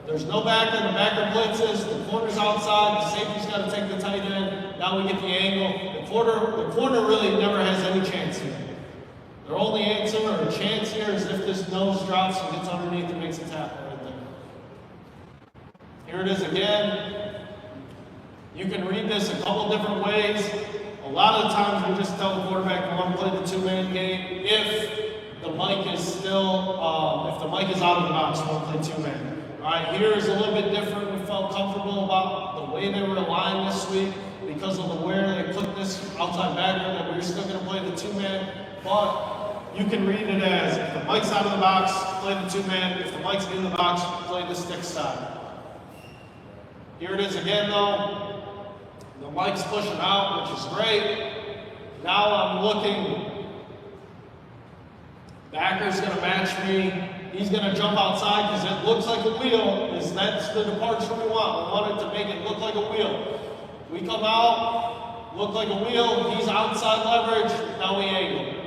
there's no backer, the backer blitzes, the corner's outside, the safety's got to take the tight end, now we get the angle. The corner really never has any chance here. Their only answer or chance here is if this nose drops and gets underneath and makes a tackle right there. Here it is again. You can read this a couple different ways. A lot of the times we just tell the quarterback we want to play the 2-man game. If the mic is still, if the mic is out of the box, we want to play 2-man. All right, here is a little bit different. We felt comfortable about the way they were aligned this week because of the where they put this outside backer that we were still going to play the 2-man. But you can read it as if the mic's out of the box, play the 2-man. If the mic's in the box, play the stick side. Here it is again though. The mic's pushing out, which is great. Now I'm looking. Backer's going to match me. He's going to jump outside because it looks like a wheel. That's the departure we want. We want it to make it look like a wheel. We come out, look like a wheel. He's outside leverage. Now we angle.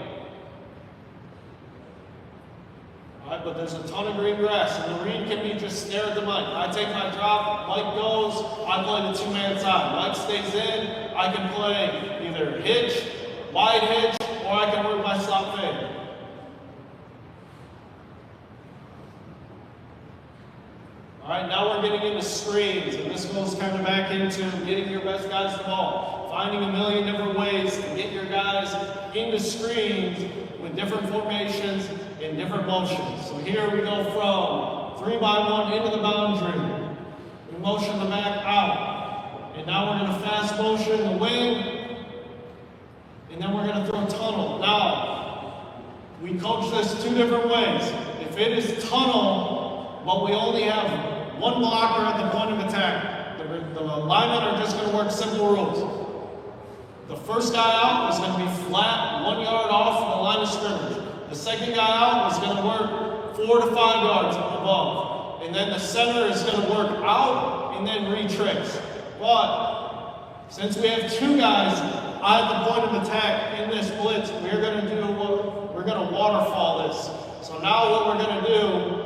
All right, but there's a ton of green grass, and the read can be just stare at the mic. I take my drop, mic goes, I play the 2-man side. Mic stays in, I can play either hitch, wide hitch, or I can work my slot fade. All right, now we're getting into screens, and this goes kind of back into getting your best guys the ball, finding a million different ways to get your guys into screens with different formations and different motions. So here we go from 3x1 into the boundary. We motion the back out, and now we're going to fast motion the wing, and then we're going to throw tunnel. Now, we coach this 2 different ways. If it is tunnel, but we only have one blocker at the point of attack, the linemen are just going to work simple rules. The first guy out is going to be flat 1 yard off the line of scrimmage. The second guy out is going to work 4 to 5 yards above. And then the center is going to work out and then retrace. But since we have 2 guys at the point of attack in this blitz, we're going to waterfall this. So now what we're going to do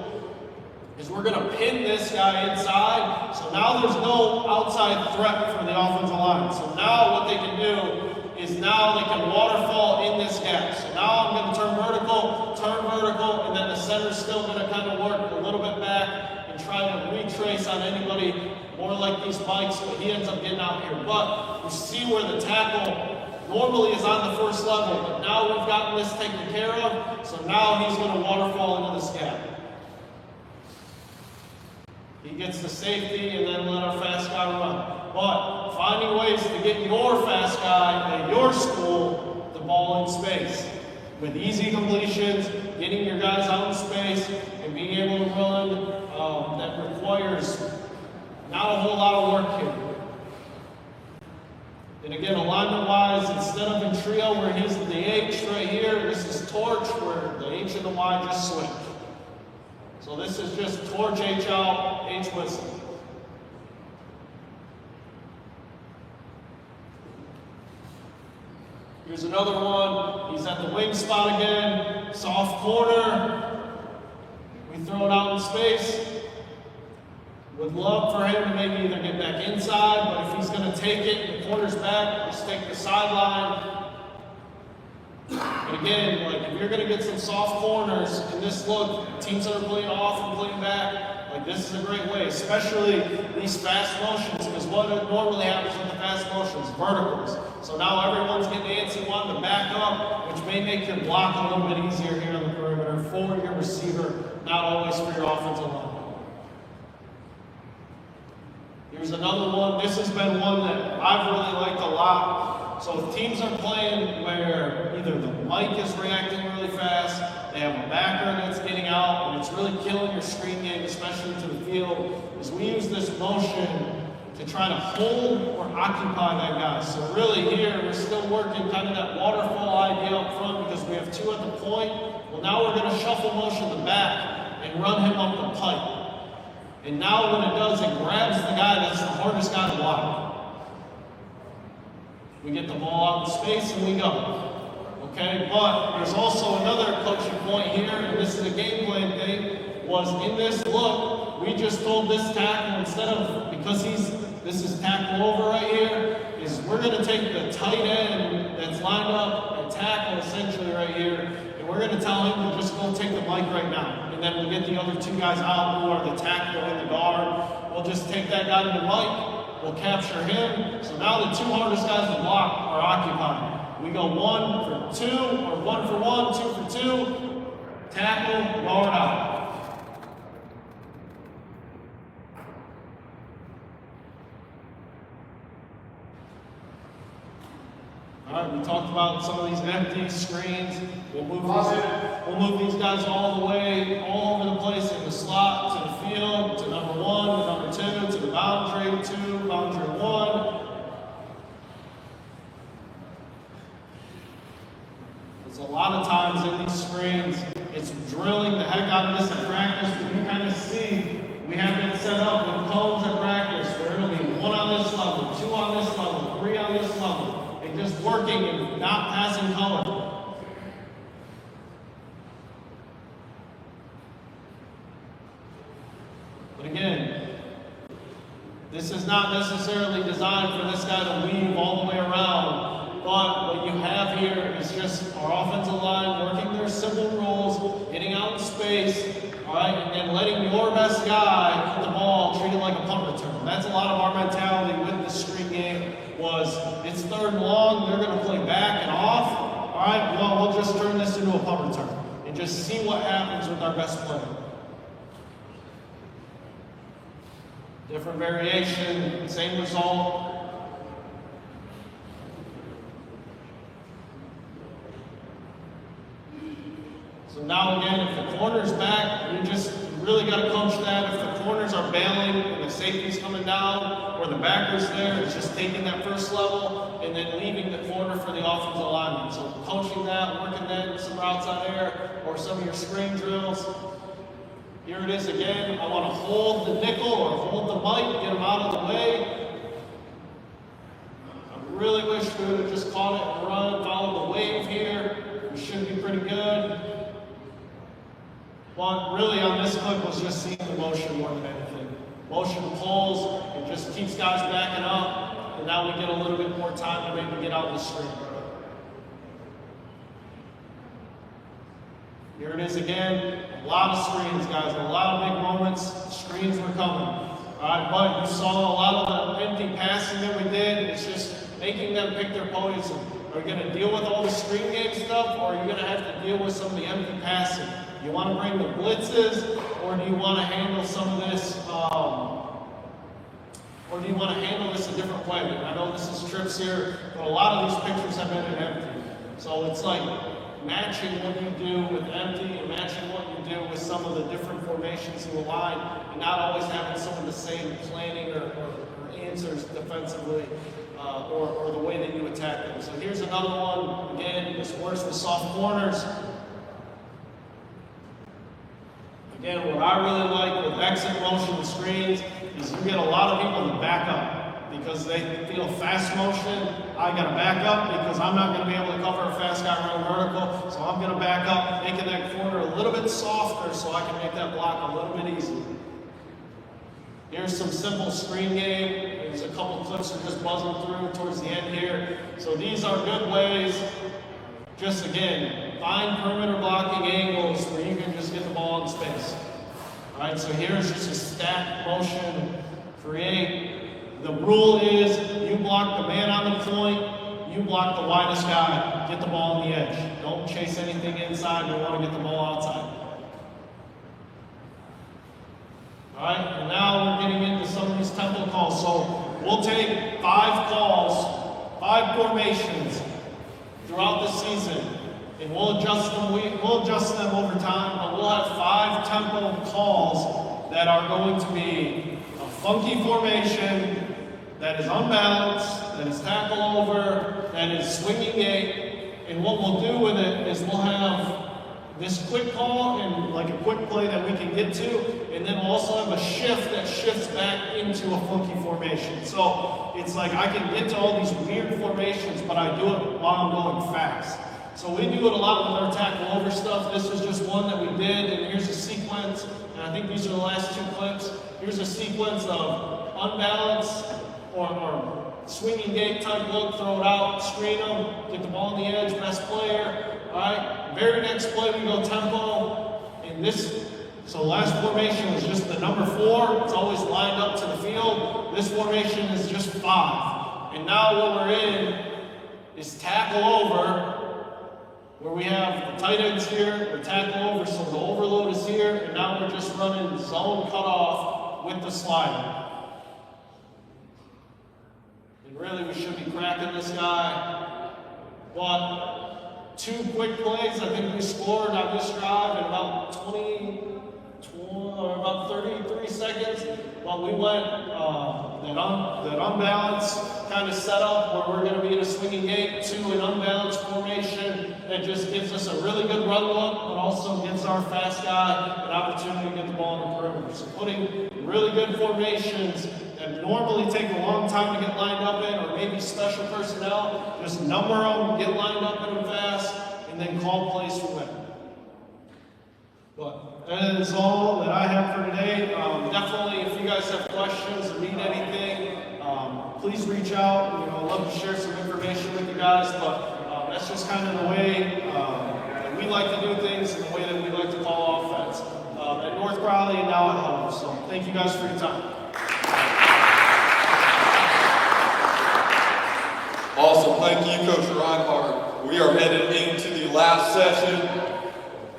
is we're going to pin this guy inside. So now there's no outside threat for the offensive line. So now what they can do is now they can waterfall in this gap. So now I'm going to turn vertical, and then the center's still going to kind of work a little bit back and try to retrace on anybody more like these bikes, but he ends up getting out here. But you see where the tackle normally is on the first level, but now we've gotten this taken care of, so now he's going to waterfall into this gap. He gets the safety and then let our fast guy run. But finding ways to get your fast guy at your school the ball in space. With easy completions, getting your guys out in space, and being able to run that requires not a whole lot of work here. And again, alignment-wise, instead of in trio where he's the H right here, this is torch where the H and the Y just switch. So this is just torch, H out, H whistle. Here's another one. He's at the wing spot again. Soft corner. We throw it out in space. Would love for him to maybe either get back inside, but if he's going to take it and the corner's back, just take the sideline. And again, like if you're going to get some soft corners in this look, teams that are playing off and playing back, like this is a great way, especially these fast motions, because what normally happens with the fast motions, verticals. So now everyone's getting antsy, wanting to back up, which may make your block a little bit easier here on the perimeter for your receiver, not always for your offensive line. Here's another one. This has been one that I've really liked a lot. So if teams are playing where either the mic is reacting really fast, they have a backer that's getting out, and it's really killing your screen game, especially to the field, is we use this motion to try to hold or occupy that guy. So really here, we're still working kind of that waterfall idea up front because we have two at the point. Well, now we're going to shuffle motion the back and run him up the pipe. And now when it does, it grabs the guy that's the hardest guy to block. We get the ball out in space and we go. Okay, but there's also another coaching point here, and this is a game plan thing, was in this look, we just told this tackle, instead of, because this is tackle over right here, is we're going to take the tight end that's lined up and tackle essentially right here, and we're going to tell him to just go take the mic right now. And then we'll get the other two guys out who are the tackle and the guard. We'll just take that guy to the mic. We'll capture him. So now the two hardest guys to block are occupied. We go 1 for 2, or 1 for 1, 2 for 2. Tackle, guard out. All right, we talked about some of these empty screens. We'll move these guys all the way, all over the place in the slot, to the field, to number 1, to number 2, to the boundary 2, boundary 1. There's a lot of times in these screens, it's drilling the heck out of this in practice. You can kind of see we have it set up with cones at practice where it'll be 1 on this level, 2 on this level, 3 on this level. And just working and not passing color. But again, this is not necessarily designed for this guy to weave all the way around, but what you have here is just our offensive line working their simple rules, getting out in space, all right, and then letting your best guy put the ball, treat it like a punt return. That's a lot of our mentality with the screen game. Was it's 3rd and long, they're going to play back and off. All right, well, we'll just turn this into a punt return and just see what happens with our best player. Different variation, same result. So now again, if the corner's back, you really got to coach that. If the corners are bailing and the safety's coming down, or the backer's there, it's just taking that first level and then leaving the corner for the offensive lineman. So coaching that, working that, some routes out there, or some of your screen drills. Here it is again. I want to hold the nickel or hold the mic, get them out of the way. I really wish we would have just caught it and run, followed the wave here. We should be pretty good. But really on this clip was just seeing the motion more than anything. Motion pulls, it just keeps guys backing up, and now we get a little bit more time to maybe get out the screen. Here it is again, a lot of screens, guys, a lot of big moments. Screens were coming. All But you saw a lot of the empty passing that we did. It's just making them pick their poison. Are you going to deal with all the screen game stuff, or are you going to have to deal with some of the empty passing? You want to bring the blitzes, or do you want to handle some of this, a different way? I know this is trips here, but a lot of these pictures have been in empty. So it's like matching what you do with empty and matching what you do with some of the different formations you align, and not always having some of the same planning or answers defensively or the way that you attack them. So here's another one. Again, this works with soft corners. Again, what I really like with exit motion screens is you get a lot of people to back up because they feel fast motion. I got to back up because I'm not going to be able to cover a fast guy running vertical, so I'm going to back up, making that corner a little bit softer so I can make that block a little bit easier. Here's some simple screen game. There's a couple clips that are just buzzing through towards the end here. So these are good ways, just again, find perimeter blocking angles where you can just get the ball in space. All right, so here's just a stack motion, create. The rule is you block the man on the point, you block the widest guy, get the ball on the edge. Don't chase anything inside, we want to get the ball outside. All right, and now we're getting into some of these tempo calls. So we'll take 5 calls, 5 formations throughout the season, and we'll adjust them. We'll adjust them over time, but we'll have 5 tempo calls that are going to be a funky formation that is unbalanced, that is tackle over, that is swinging gate, and what we'll do with it is we'll have this quick call and like a quick play that we can get to, and then we'll also have a shift that shifts back into a funky formation. So it's like I can get to all these weird formations, but I do it while I'm going fast. So we do it a lot with our tackle over stuff. This is just one that we did, and here's a sequence, and I think these are the last 2 clips. Here's a sequence of unbalanced or swinging gate type look, throw it out, screen them, get the ball on the edge, best player. All right, very next play we go tempo, and this, so last formation was just the number 4, it's always lined up to the field. This formation is just 5. And now what we're in is tackle over, where we have the tight ends here, or tackle over, so the overload is here, and now we're just running zone cutoff with the slider. And really we should be cracking this guy, but 2 quick plays, I think we scored on this drive in about 33 seconds. But we went that unbalanced kind of setup where we're going to be in a swinging gate to an unbalanced formation that just gives us a really good run look, but also gives our fast guy an opportunity to get the ball in the perimeter. So putting really good formations that normally take a long time to get lined up in, or maybe special personnel, just number them, get lined up in them fast, and then call plays from there. But that is all that I have for today. Definitely, if you guys have questions or need anything, please reach out. You know, I'd love to share some information with you guys, but that's just kind of the way that we like to do things and the way that we like to call offense at North Crowley and now at home. So thank you guys for your time. Awesome. Thank you, Coach Reinhardt. We are headed into the last session.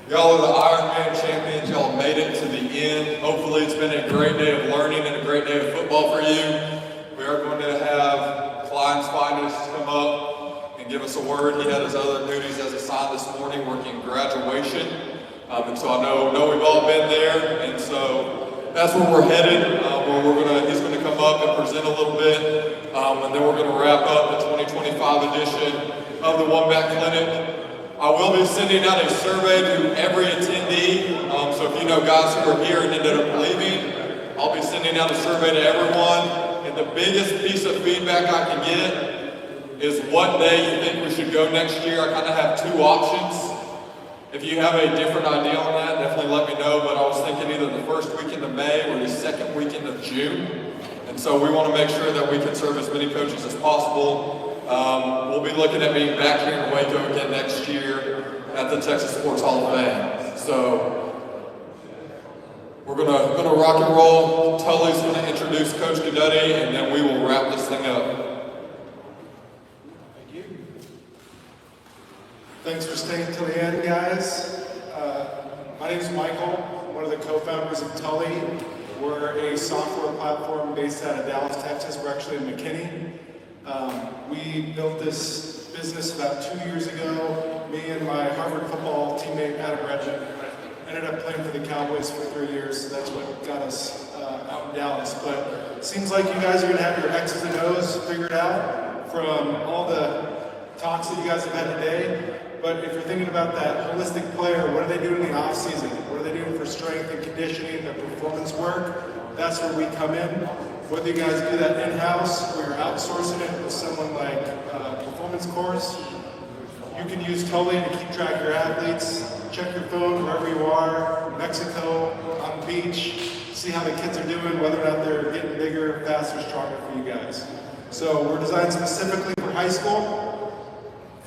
Y'all are the Ironman champions. Y'all have made it to the end. Hopefully it's been a great day of learning and a great day of football for you. We are going to have Klein's finest come up and give us a word. He had his other duties as assigned this morning, working graduation. And so I know we've all been there. And so that's where we're headed. He's going to come up and present a little bit. And then we're going to wrap up the 2025 edition of the One Back Clinic. I will be sending out a survey to every attendee. So if you know guys who are here and ended up leaving, I'll be sending out a survey to everyone. And the biggest piece of feedback I can get is what day you think we should go next year. I kind of have 2 options. If you have a different idea on that, definitely let me know. But I was thinking either the first weekend of May or the second weekend of June. And so we want to make sure that we can serve as many coaches as possible. We'll be looking at being back here in Waco again next year at the Texas Sports Hall of Fame. So We're gonna rock and roll. Tully's gonna introduce Coach Guidetti, and then we will wrap this thing up. Thank you. Thanks for staying till the end, guys. My name is Michael. I'm one of the co-founders of Tully. We're a software platform based out of Dallas, Texas. We're actually in McKinney. We built this business about 2 years ago. Me and my Harvard football teammate, Adam Regin, ended up playing for the Cowboys for 3 years, so that's what got us out in Dallas. But it seems like you guys are going to have your X's and O's figured out from all the talks that you guys have had today. But if you're thinking about that holistic player, what are they doing in the off season? What are they doing for strength and conditioning, the performance work? That's where we come in. Whether you guys do that in-house or you're outsourcing it with someone like Performance Course, you can use Tully to keep track of your athletes. Check your phone wherever you are, Mexico, on the beach, see how the kids are doing, whether or not they're getting bigger, faster, stronger for you guys. So we're designed specifically for high school,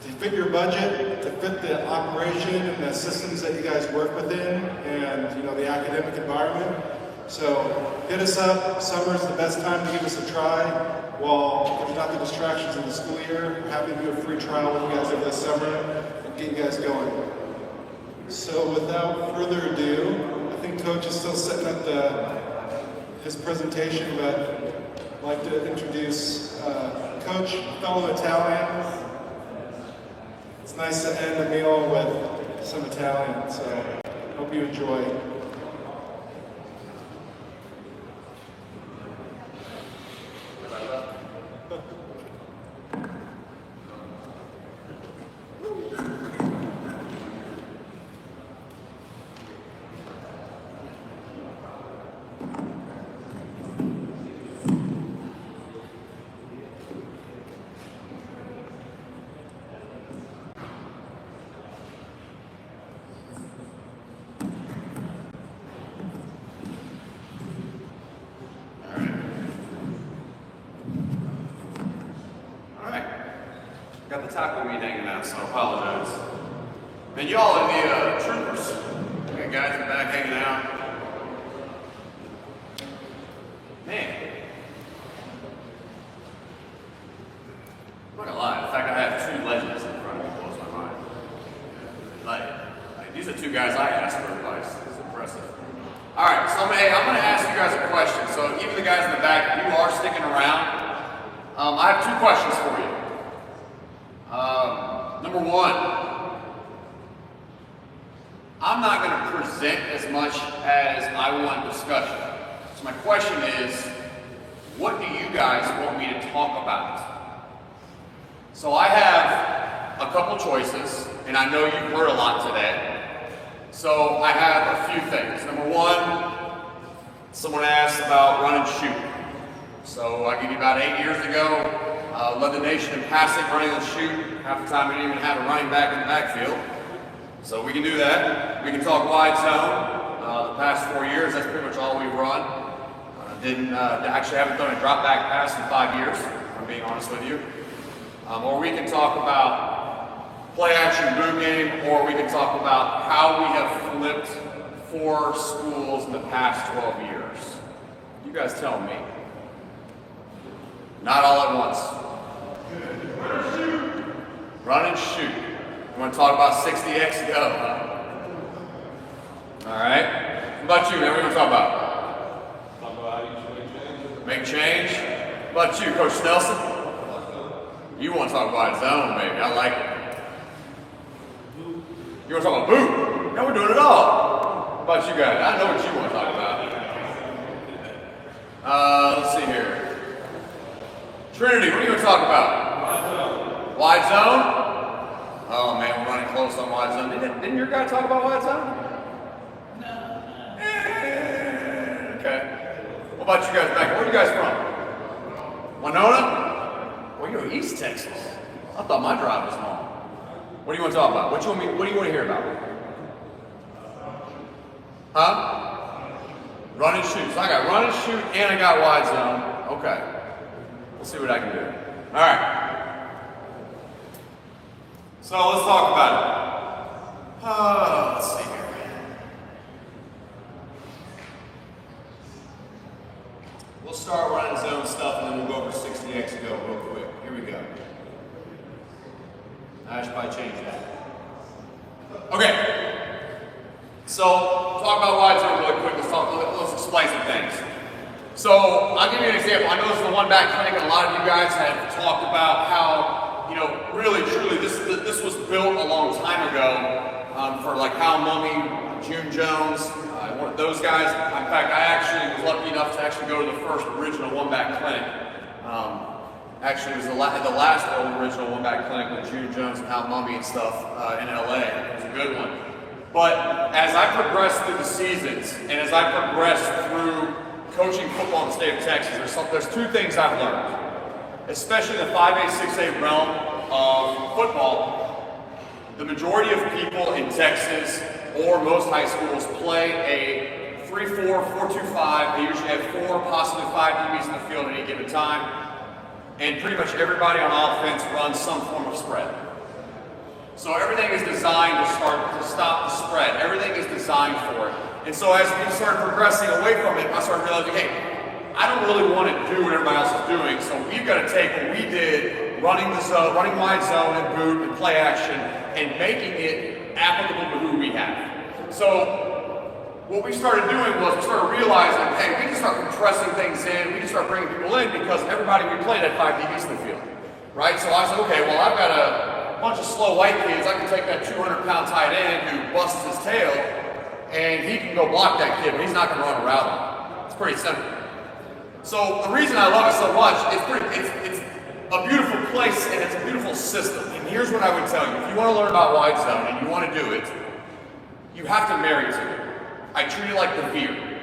to fit your budget, to fit the operation and the systems that you guys work within, and the academic environment. So hit us up. Summer's the best time to give us a try. While there's not the distractions in the school year, we're happy to do a free trial with you guys over this summer and get you guys going. So without further ado, I think Coach is still setting up his presentation, but I'd like to introduce Coach, fellow Italian. It's nice to end the meal with some Italian, so hope you enjoy. Got the tackle meat hanging out, so I apologize. Man, y'all are the troopers. We got guys in the back hanging out. Man. I'm not gonna lie, the fact I have 2 legends in front of me blows my mind. Like these are 2 guys I asked for advice. It's impressive. Alright, so I'm gonna ask you guys a question. So even the guys in the back, if you are sticking around, I have 2 questions for you. Number 1, I'm not going to present as much as I want discussion. So my question is, what do you guys want me to talk about? So I have a couple choices, and I know you've heard a lot today. So I have a few things. Number 1, someone asked about run and shoot. So I give you about 8 years ago, led the nation in passing, running, and shoot. Half the time we didn't even have a running back in the backfield. So we can do that. We can talk wide zone. The past 4 years, that's pretty much all we've run. Actually haven't done a drop back pass in 5 years, if I'm being honest with you. Or we can talk about play action boot game, or we can talk about how we have flipped 4 schools in the past 12 years. You guys tell me. Not all at once. Run and shoot. You want to talk about 60x go, huh? All right. What about you, man? What are you going to talk about? Talk about how you Make change. What about you, Coach Nelson? You want to talk about zone, baby. I like it. You want to talk about boot? Now we're doing it all. What about you guys? I know what you want to talk about. Let's see here. Trinity, what are you going to talk about? Wide zone? Oh man, we're running close on wide zone. Didn't your guy talk about wide zone? No. Okay. What about you guys back? Where are you guys from? Winona? Well, you're East Texas. I thought my drive was long. What do you want to talk about? What do you want to hear about? Huh? Run and shoot. So I got run and shoot and I got wide zone. Okay. We'll see what I can do. All right. So let's talk about it. Let's see here. start running zone stuff and then we'll go over 60X go real quick. Here we go. I should probably change that. Okay. So, talk about wide zone really quick. Let's explain some things. So, I'll give you an example. I know this is the one back clinic, and a lot of you guys have talked about how, you know, really, truly, this was built a long time ago for like Hal Mummy, June Jones, one of those guys. In fact, I actually was lucky enough to actually go to the first original one back clinic. Actually, it was the last original one back clinic with June Jones and Hal Mummy and stuff in LA. It was a good one. But as I progressed through the seasons, and as I progressed through coaching football in the state of Texas, there's two things I've learned, especially in the 5A, 6A realm of football. The majority of people in Texas or most high schools play a 3-4, 4-2-5. They usually have 4, possibly 5 DBs in the field at any given time. And pretty much everybody on offense runs some form of spread. So everything is designed to stop the spread. Everything is designed for it. And so as we started progressing away from it, I started realizing, hey, I don't really want to do what everybody else is doing. So we've got to take what we did, running wide zone and boot and play action, and making it applicable to who we have. So what we started doing was we started realizing, hey, we can start compressing things in, we can start bringing people in because everybody we played had 5 DBs in the field, right? So I said, okay, well, I've got a bunch of slow white kids. I can take that 200-pound tight end who busts his tail, and he can go block that kid, but he's not going to run a route. It's pretty simple. So the reason I love it so much, it's a beautiful place and it's a beautiful system. And here's what I would tell you. If you want to learn about wide zone and you want to do it, you have to marry to it. I treat it like the veer.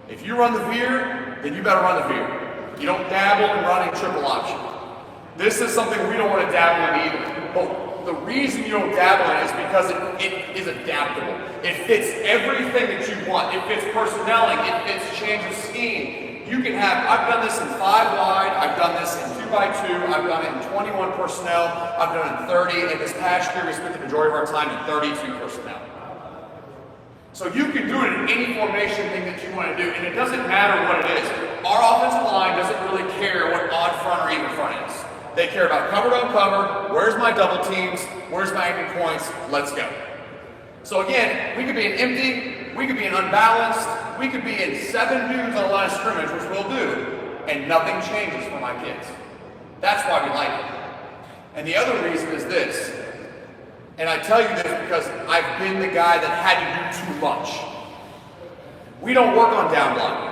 If you run the veer, then you better run the veer. You don't dabble in running triple option. This is something we don't want to dabble in either. But the reason you don't dabble in it is because it is adaptable. It fits everything that you want. It fits personnelling. It fits change of scheme. You can have, I've done this in 5 wide, I've done this in 2x2, I've done it in 21 personnel, I've done it in 30, and this past year we spent the majority of our time in 32 personnel. So you can do it in any formation thing that you want to do, and it doesn't matter what it is. Our offensive line doesn't really care what odd front or even front is. They care about cover don't cover, where's my double teams, where's my anchor points, let's go. So again, we could be an empty, we could be an unbalanced, we could be in 7 dudes on the line of scrimmage, which we'll do, and nothing changes for my kids. That's why we like it. And the other reason is this, and I tell you this because I've been the guy that had to do too much. We don't work on down blocking.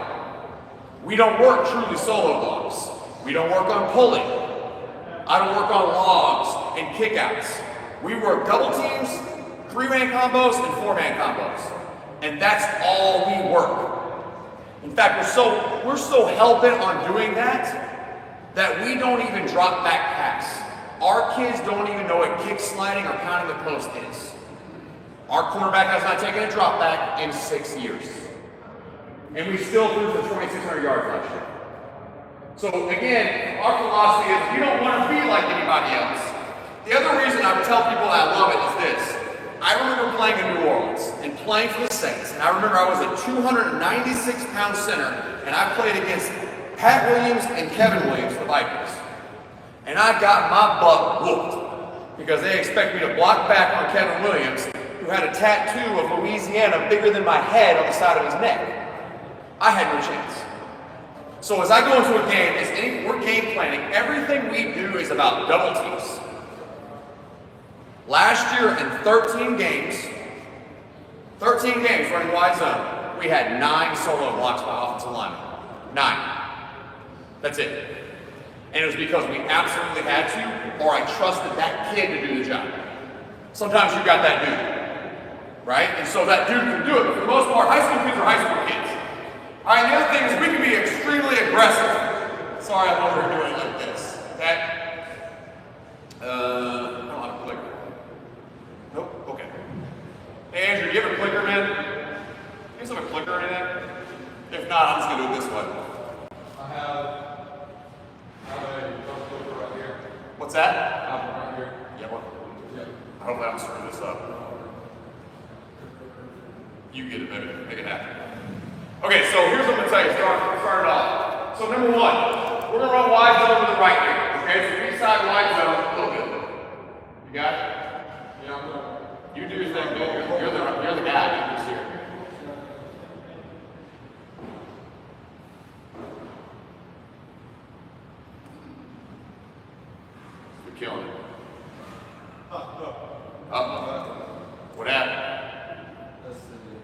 We don't work truly solo blocks. We don't work on pulling. I don't work on logs and kickouts. We work double teams, 3-man combos, and 4-man combos. And that's all we work. In fact, we're so hell-bent on doing that we don't even drop back pass. Our kids don't even know what kick sliding or pounding the post is. Our quarterback has not taken a drop back in 6 years. And we still threw for 2,600 yards last year. So again, our philosophy is you don't want to be like anybody else. The other reason I would tell people that I love it is this. I remember playing in New Orleans and playing for the Saints. And I remember I was a 296-pound center, and I played against Pat Williams and Kevin Williams, the Vikings. And I got my butt whooped because they expect me to block back on Kevin Williams, who had a tattoo of Louisiana bigger than my head on the side of his neck. I had no chance. So as I go into a game, we're game planning. Everything we do is about double teams. Last year in 13 games running wide zone, we had 9 solo blocks by offensive linemen. 9. That's it. And it was because we absolutely had to, or I trusted that kid to do the job. Sometimes you got that dude, right? And so that dude can do it, but for the most part, high school kids are high school kids. All right, the other thing is we can be extremely aggressive. Sorry, I'm over here doing it like this. Okay? I don't have a clicker. Nope, okay. Hey, Andrew, do you have a clicker, man? You guys have a clicker or anything? If not, I'm just going to do it this way. I have a clicker right here. What's that? I have one right here. Yeah, what? Yeah. Hopefully I don't screw this up. You get it, baby. Make it happen. Okay, so here's what I'm going to tell you. Start it off. So number one, we're gonna run wide zone to the right here. Okay, so weak side wide zone, a little bit. You got it? Yeah. You do your thing, man. You're the guy who's here. You're killing it. What happened?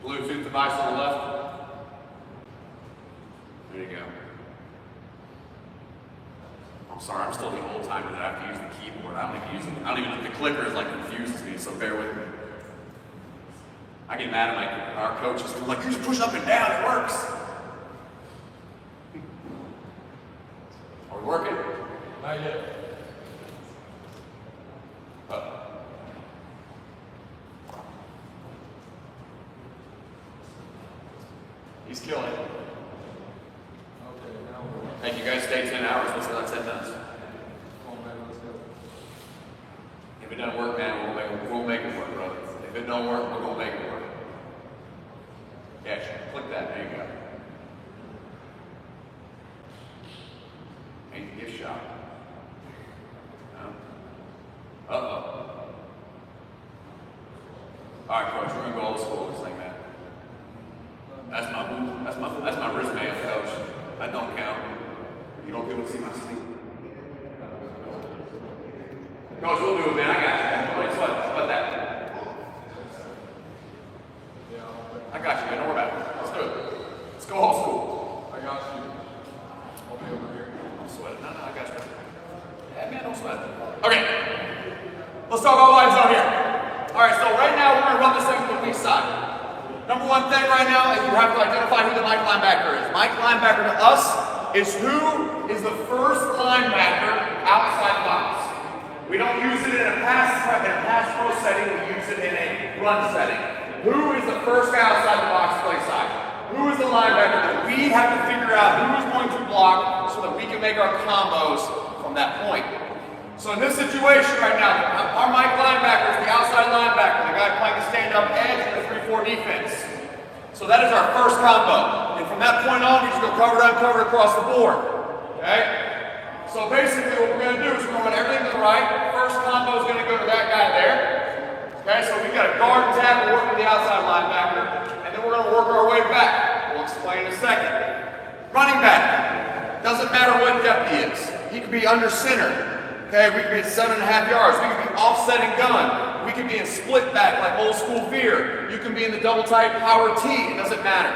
Bluetooth device on the left. There you go. I'm sorry, I'm still the old timer that I have to use the keyboard. I don't even the clicker is like confuses me, so bear with me. I get mad at our coaches. They're like, you just push up and down, it works. Are we working? Not yet. He's killing it. Hey, you guys stay 10 hours. Let's not 10 minutes. If it doesn't work, man, we'll make it work, brother. If it don't work, we're gonna make it work. Yeah, click that. There you go. Ain't the gift shop. No. Uh-oh. All right, coach. We're gonna go old school. This thing, man. That's my wristband, coach. That don't count. You don't be able to see my sleep. Coach, we'll do it, man. I got you. Wait, sweat that. I got you, man. Don't worry about it. Let's do it. Let's go old school. I got you. I'll be over here. Don't sweat it. No, I got you. Yeah, man, don't sweat it. Okay. Let's talk all lines out here. All right, so right now we're going to run this thing to the weak side. Number one thing right now is you have to identify who the Mike linebacker is. Mike linebacker to us is who is the first linebacker outside the box. We don't use it in a pass pro setting, we use it in a run setting. Who is the first guy outside the box play side? Who is the linebacker that we have to figure out who is going to block so that we can make our combos from that point? So in this situation right now, our Mike linebacker is the outside linebacker, the guy playing the stand-up edge in the 3-4 defense. So that is our first combo. And from that point on, we just go cover to uncover across the board. Okay? So basically what we're going to do is we're going to run everything to the right. First combo is going to go to that guy there. Okay, so we've got a guard and tackle working the outside linebacker. And then we're going to work our way back. We'll explain in a second. Running back. Doesn't matter what depth he is. He could be under center. Okay, we could be at 7.5 yards. We could be offsetting gun. We could be in split back like old school veer. You can be in the double tight power T. It doesn't matter.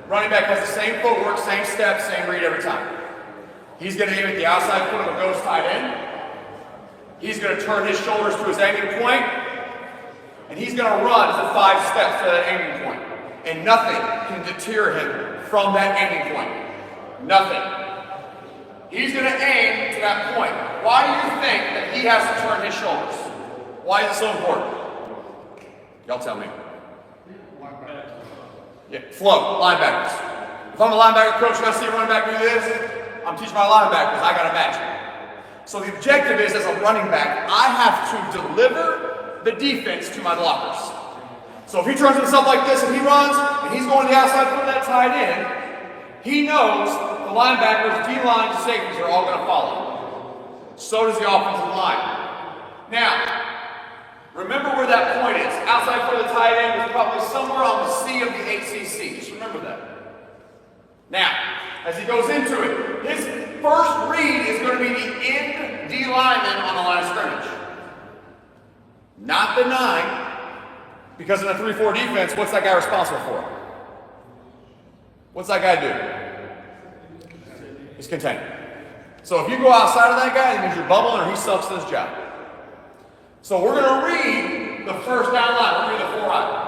Running back has the same footwork, same steps, same read every time. He's going to aim at the outside foot of a ghost tight end. He's going to turn his shoulders to his aiming point. And he's going to run for 5 steps to that aiming point. And nothing can deter him from that aiming point. Nothing. He's going to aim to that point. Why do you think that he has to turn his shoulders? Why is it so important? Y'all tell me. Yeah, flow, linebackers. If I'm a linebacker coach and I see a running back do this, I'm teaching my linebackers, I got to match it. So the objective is, as a running back, I have to deliver the defense to my blockers. So if he turns himself like this and he runs, and he's going to the outside foot of that tight end, he knows the linebackers, D-line, and safeties are all going to follow. So does the offensive line. Now, remember where that point is. Outside foot of the tight end is probably somewhere on the C of the ACC. Just remember that. Now, as he goes into it, his first read is going to be the end D lineman on the line of scrimmage. Not the 9. Because in a 3-4 defense, what's that guy responsible for? What's that guy do? He's contained. So if you go outside of that guy, it means you're bubbling or he sucks at his job. So we're going to read the first down line. We're going to read the 4-eye.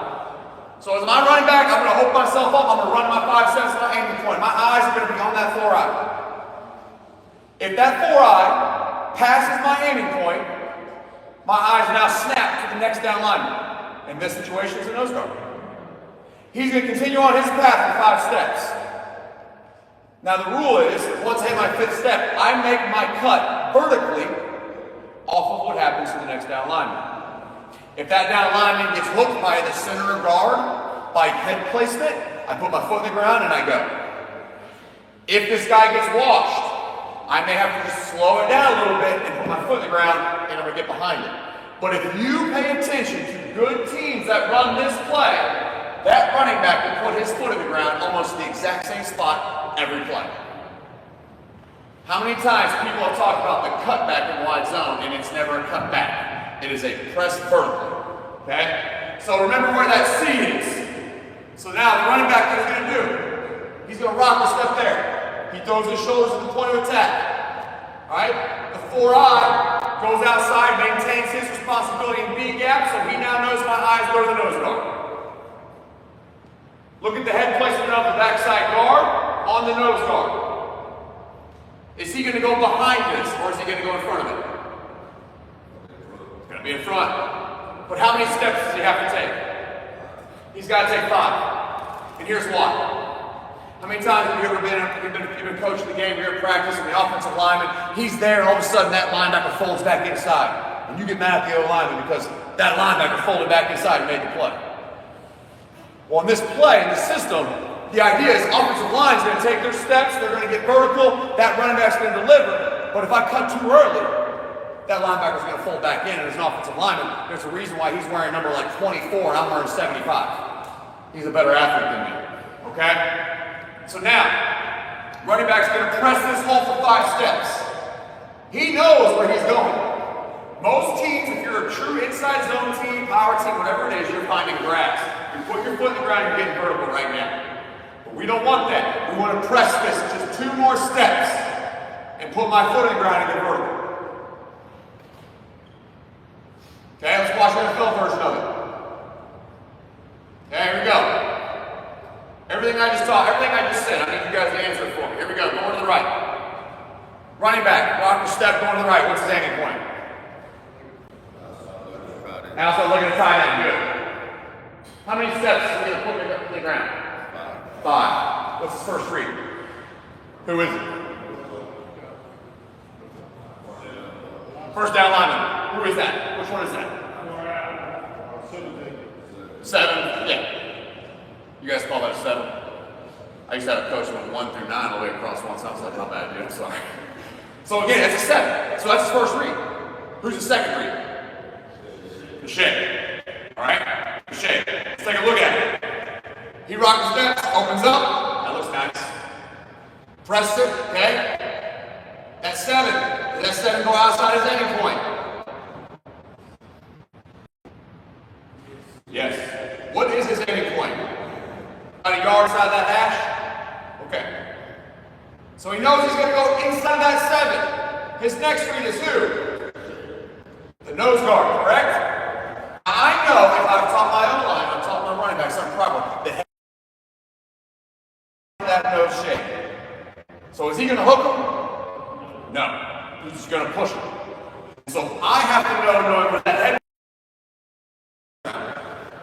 So as I'm running back, I'm going to hold myself up. I'm going to run my 5 steps to my aiming point. My eyes are going to be on that 4-eye. If that 4-eye passes my aiming point, my eyes now snap to the next down lineman. In this situation, it's a nose guard. He's going to continue on his path for 5 steps. Now the rule is, once I hit my 5th step, I make my cut vertically off of what happens to the next down lineman. If that down lineman gets hooked by the center of guard, by head placement, I put my foot in the ground and I go. If this guy gets washed, I may have to just slow it down a little bit and put my foot in the ground and I'm going to get behind it. But if you pay attention to good teams that run this play, that running back will put his foot in the ground almost the exact same spot every play. How many times people have talked about the cutback in wide zone and it's never a cutback? It is a press vertical, okay? So remember where that C is. So now the running back, what he's going to do? He's going to rock a step there. He throws his shoulders at the point of attack. All right? The 4-eye goes outside, maintains his responsibility in B gap, so he now knows my eyes go to the nose guard. Look at the head placement of the backside guard on the nose guard. Is he going to go behind this, or is he going to go in front of it? He's going to be in front. But how many steps does he have to take? He's got to take 5. And here's why. How many times have you ever been coaching the game, you're at practice, and the offensive lineman, he's there, and all of a sudden that linebacker folds back inside. And you get mad at the O-lineman because that linebacker folded back inside and made the play. Well, in this play, in the system, the idea is offensive line's going to take their steps, they're going to get vertical, that running back's going to deliver. But if I cut too early, that linebacker's going to fold back in, and as an offensive lineman, there's a reason why he's wearing a number like 24 and I'm wearing 75. He's a better athlete than me, okay? So now, running back's going to press this hole for 5 steps. He knows where he's going. Most teams, if you're a true inside zone team, power team, whatever it is, you're finding grass. You put your foot in the ground, you're getting vertical right now. But we don't want that. We want to press this just 2 more steps and put my foot in the ground and get vertical. Okay, let's watch the NFL version of it. Okay, here we go. Everything I just taught, everything I just said, I need you guys to answer it for me. Here we go, going to the right. Running back, rock your step, going to the right. What's his aiming point? Outside looking at tight end, good. How many steps is he going to put in the ground? 5. What's his first read? Who is it? First down lineman. Who is that? Which one is that? 7, yeah. You guys call that a 7? I used to have a coach who went 1 through 9 all the way across one side. That's not bad, dude. I'm sorry. So again, it's a 7. So that's his first read. Who's the second read? Michelle. All right? Michelle. Let's take a look at it. He rocks his steps, opens up. That looks nice. Press it, okay? That's 7. Does that 7 go outside his aiming point? Yes. What is his aiming point? About a yard inside that hash? Okay. So he knows he's going to go inside that 7. His next read is who? The nose guard, correct? I know if I've taught my own line, I've taught my running back something proper, the head that nose shape. So is he going to hook him? No. He's just going to push him. So I have to know, knowing where that head.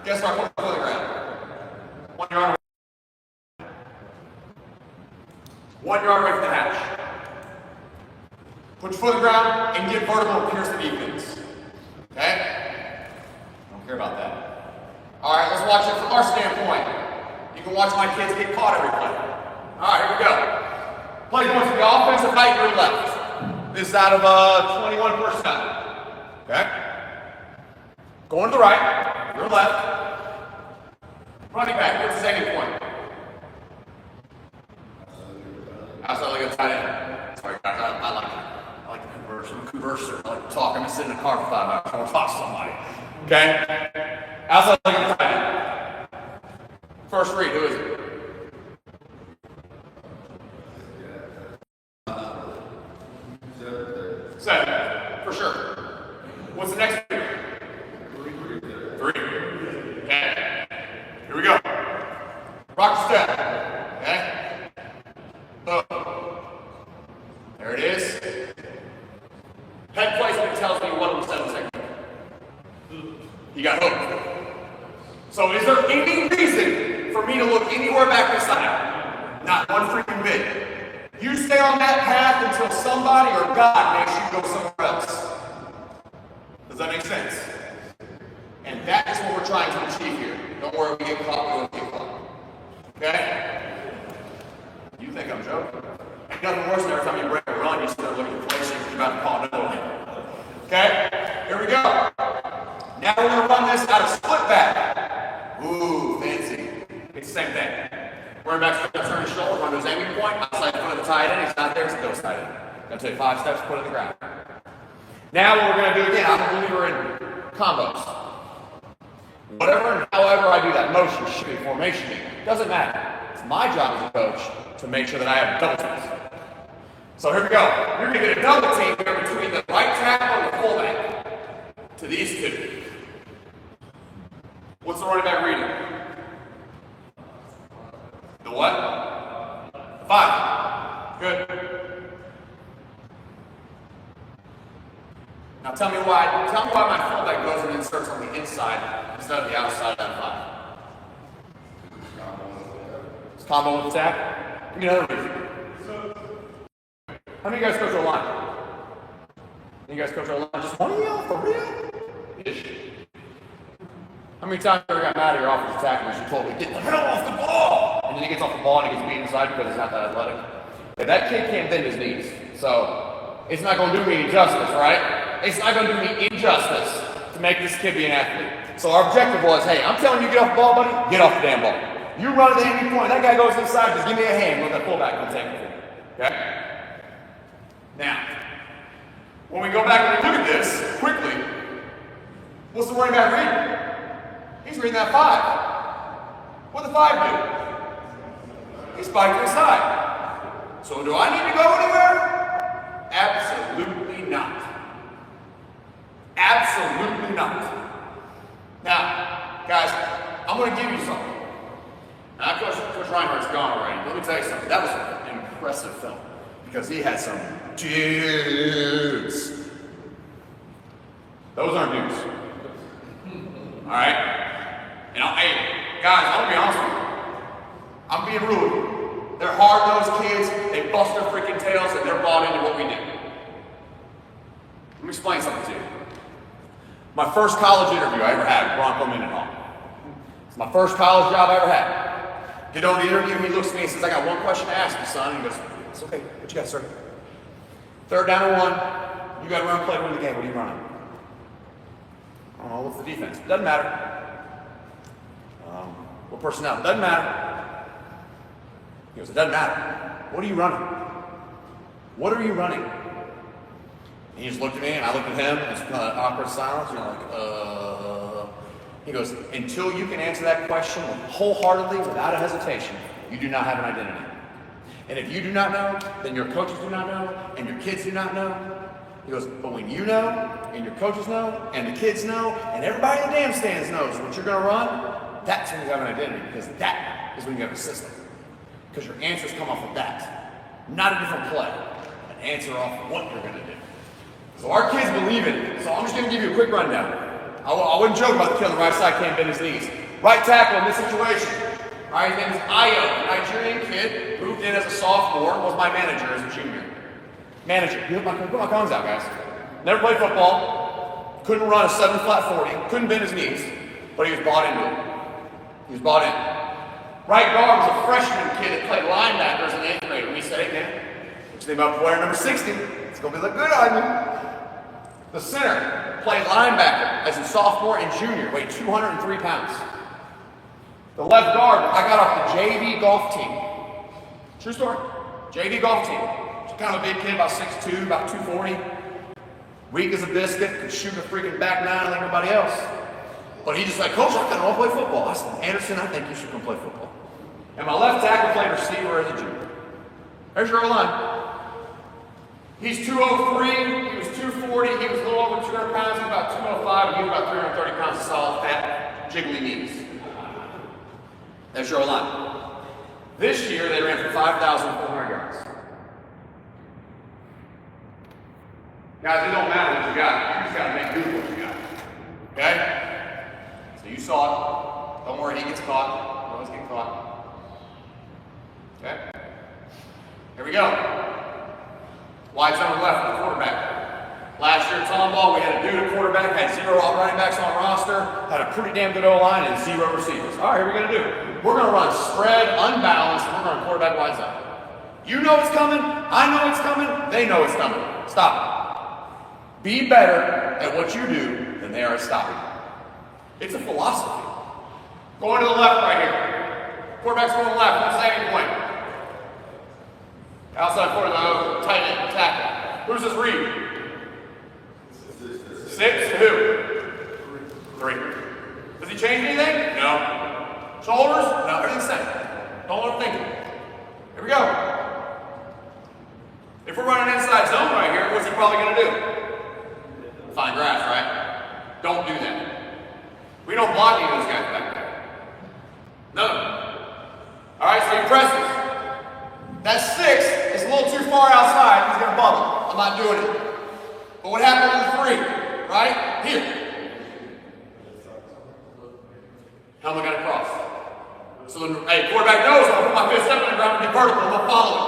Guess what? Put the ground. 1 yard away. 1 yard away from the hash. Put your foot in the ground and get vertical and pierce the defense. Okay? Don't care about that. Alright, let's watch it from our standpoint. You can watch my kids get caught every play. Alright, here we go. Play going to the offensive right or left. This is out of 21%. Okay? Going to the right, your left. Running back, what's his aiming point? Outside like a tight end. Sorry guys, I like to converse. I'm a converser. I like to talk. I'm gonna sit in the car for 5 hours. I want to talk to somebody. Okay? Outside like a tight end. First read, who is it? Seven, for sure. What's the next read? 3. Okay. Here we go. Rock step. Okay. Boom. There it is. Head placement tells me what was 7 seconds. He got hooked. So is there any reason for me to look anywhere back this side? Not one freaking bit. You stay on that path until somebody or God makes you go somewhere else. Does that make sense? And that is what we're trying to achieve here. Don't worry, we get caught, we don't get caught. Okay? You think I'm joking? Ain't nothing worse than every time you break a run, you start looking at the play sheet, you're about to call no. Okay? Here we go. Now we're going to run this out of split back. Ooh, fancy. It's the same thing. Running back's going to turn his shoulder, run to his aiming point, outside foot of the tight end. He's not there, it's a ghost tight end. Going to take 5 steps, put it in the ground. Now what we're going to do again, I'm a believer in combos. Whatever and however I do that motion, should be formation, doesn't matter. It's my job as a coach to make sure that I have double teams. So here we go. You're going to get a double team here between the right tackle and the fullback to these two. What's the running back reading? The what? The 5. Good. Now tell me why my fullback goes and inserts on the inside instead of the outside of that 5. It's combo with attack. Give me another reason. How many of you guys coach a line? You guys coach a line? Just one of y'all? For real? Ish. How many times have you ever got mad at your offensive tackle and you told me, get the hell off the ball? And then he gets off the ball and he gets beat inside because he's not that athletic. Yeah, that kid can't bend his knees. So it's not going to do me any justice, right? It's not going to do me injustice to make this kid be an athlete. So our objective was, hey, I'm telling you get off the ball, buddy, get off the damn ball. You run to the aiming point, that guy goes inside, just give me a hand, let that fullback come take it. Okay? Now, when we go back and we look at this, quickly, what's the running back reading? He's reading that 5. What'd the 5 do? He spiked inside. So do I need to go anywhere? Absolutely not. Absolutely not. Now, guys, I'm going to give you something. Now, Coach Reinhardt's gone already. Let me tell you something. That was an impressive film because he had some dudes. Those aren't dudes. All right? And hey, guys, I'm going to be honest with you. I'm being rude. They're hard-nosed kids. They bust their freaking tails, and they're bought into what we do. Let me explain something to you. My first college interview I ever had, Bronco Mendenhall. It's my first college job I ever had. Get on the interview, he looks at me and says, I got one question to ask you, son. And he goes, it's okay. What you got, sir? 3rd down and 1. You got to run, play, win the game. What are you running? I don't know. What's the defense? Doesn't matter. What personnel? Doesn't matter. He goes, it doesn't matter. What are you running? What are you running? And he just looked at me, and I looked at him, and it's kind of awkward silence. You know, He goes, until you can answer that question wholeheartedly, without a hesitation, you do not have an identity. And if you do not know, then your coaches do not know, and your kids do not know. He goes, but when you know, and your coaches know, and the kids know, and everybody in the damn stands knows what you're going to run, that's when you have an identity, because that is when you have a system. Because your answers come off of that, not a different play, an answer off of what you're going to do. So our kids believe in it. So I'm just going to give you a quick rundown. I wouldn't joke about the kid on the right side can't bend his knees. Right tackle in this situation. Right, his name is Ayo, a Nigerian kid, moved in as a sophomore, was my manager as a junior. Manager, put my cones out, guys. Never played football, couldn't run a 7-flat 40, couldn't bend his knees, but he was bought into it. He was bought in. Right guard was a freshman kid that played linebackers in the 8th grade. And we said, hey man, what you think about player number 60? It's going to be look good on you. The center played linebacker as a sophomore and junior, weighed 203 pounds. The left guard, I got off the JV golf team. True story. JV golf team. Kind of a big kid, about 6'2", about 240. Weak as a biscuit, could shoot a freaking back 9 like nobody else. But he just like, Coach, I kind of want to play football. I said, Anderson, I think you should come play football. And my left tackle played receiver as a junior. There's your line. He's 203, he was 240, he was a little over 200 pounds, he was about 205, and he was about 330 pounds of solid, fat, jiggly knees. There's your line. This year, they ran for 5,400 yards. Guys, it don't matter what you got. You just got to make do with what you got. Okay? So you saw it. Don't worry, he gets caught. Always get caught. Okay? Here we go. Wide zone left for the quarterback. Last year at Tomball, we had a dude at quarterback, had 0 running backs on roster, had a pretty damn good O-line, and 0 receivers. All right, here we going to do. We're going to run spread, unbalanced, and we're going to quarterback wide zone. You know it's coming, I know it's coming, they know it's coming. Stop it. Be better at what you do than they are at stopping you. It's a philosophy. Going to the left right here. Quarterback's going left, what's the standing point? Outside for the tight end, tackle. Who's this read? 6 to who? 3. Does he change anything? No. Shoulders? No, everything's the same. Don't overthink it. Here we go. If we're running inside zone right here, what's he probably going to do? Find grass, right? Don't do that. We don't block any of those guys back there. None of them. All right, so he presses. That 6 is a little too far outside. He's going to bubble. I'm not doing it. But what happened to the 3? Right? Here. Helmet got across. So the quarterback knows I'll put my fifth step on the ground and be vertical. I'm going to follow him.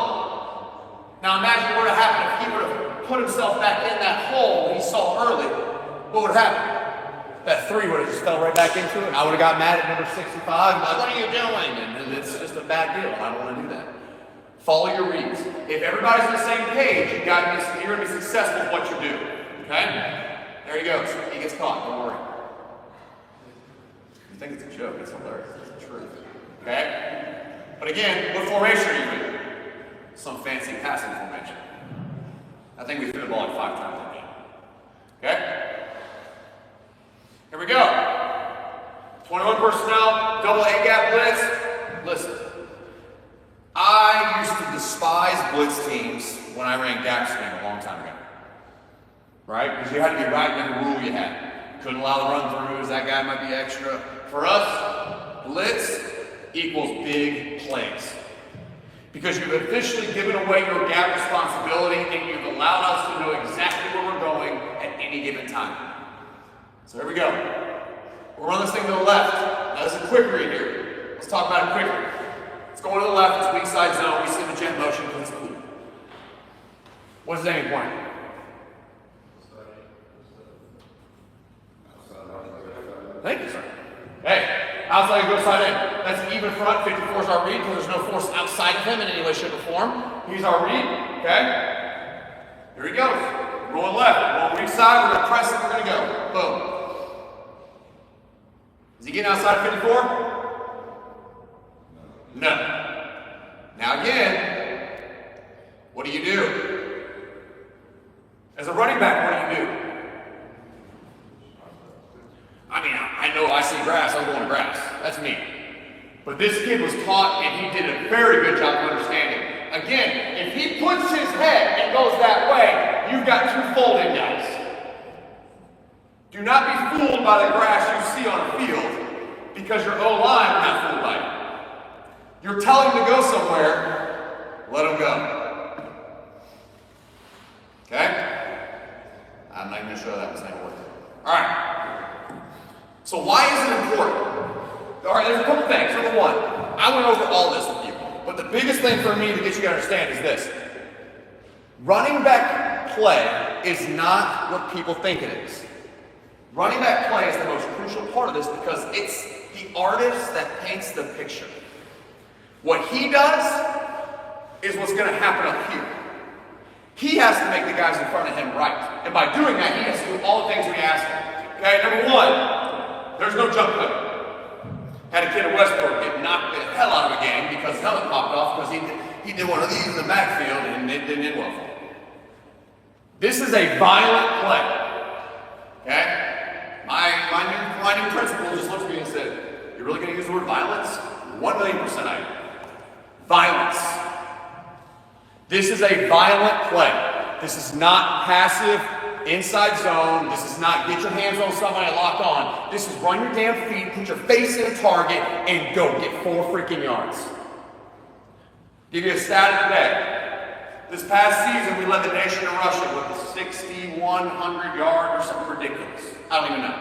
Now imagine what would have happened if he would have put himself back in that hole he saw early. What would have happened? That 3 would have just fell right back into it, and I would have got mad at number 65 and like, what are you doing? And it's just a bad deal. I don't want to do that. Follow your reads. If everybody's on the same page, you're going to be successful with what you do. Okay? There he goes. He gets caught. Don't worry. You think it's a joke? It's hilarious. It's the truth. Okay? But again, what formation are you in? Some fancy passing formation. I think we threw the ball like 5 times that game. Okay? Here we go. 21 personnel, double A-gap blitz. Listen, I used to despise blitz teams when I ran gap scheme a long time ago. Right? Because you had to be right in every rule you had. Couldn't allow the run-throughs, that guy might be extra. For us, blitz equals big plays. Because you've officially given away your gap responsibility and you've allowed us to know exactly where we're going at any given time. So here we go. We'll run this thing to the left. Now this is a quick read here. Let's talk about it quickly. It's going to the left, it's weak side zone. We see the jet motion because it's cool. What's the aiming point? Thank you, sir. Hey, outside goes side in. That's even front. 54 is our read because there's no force outside of him in any way, shape, or form. He's our read. Okay? Here he goes. Rolling left. Rolling weak side. We're going to press it. We're going to go. Boom. Is he getting outside of 54? No. Now again, what do you do? As a running back, what do you do? I mean, I know I see grass, I'm going to grass. That's me. But this kid was taught, and he did a very good job of understanding. Again, if he puts his head and goes that way, you've got 2 fold-in guys. Do not be fooled by the grass you see on the field, because your O-line will not fooled by it. You're telling him to go somewhere, let him go. Okay? I'm not even going to show that was not working. All right. So why is it important? All right, there's a couple things. Number 1, I went over all this with you, but the biggest thing for me to get you to understand is this. Running back play is not what people think it is. Running back play is the most crucial part of this because it's the artist that paints the picture. What he does is what's going to happen up here. He has to make the guys in front of him right. And by doing that, he has to do all the things we ask him. Okay, number 1, there's no jump cut. Had a kid at Westport get knocked the hell out of a game because his helmet popped off because he did one of these in the backfield and it didn't end well for him. This is a violent play. Okay? My new principal just looked at me and said, "You're really going to use the word violence?" 1,000,000% I am. Violence. This is a violent play. This is not passive. Inside zone, this is not get your hands on somebody and lock on. This is run your damn feet, put your face in a target, and go get 4 freaking yards. Give you a stat of the day. This past season, we led the nation in rushing with a 6,100 yard or something ridiculous. I don't even know.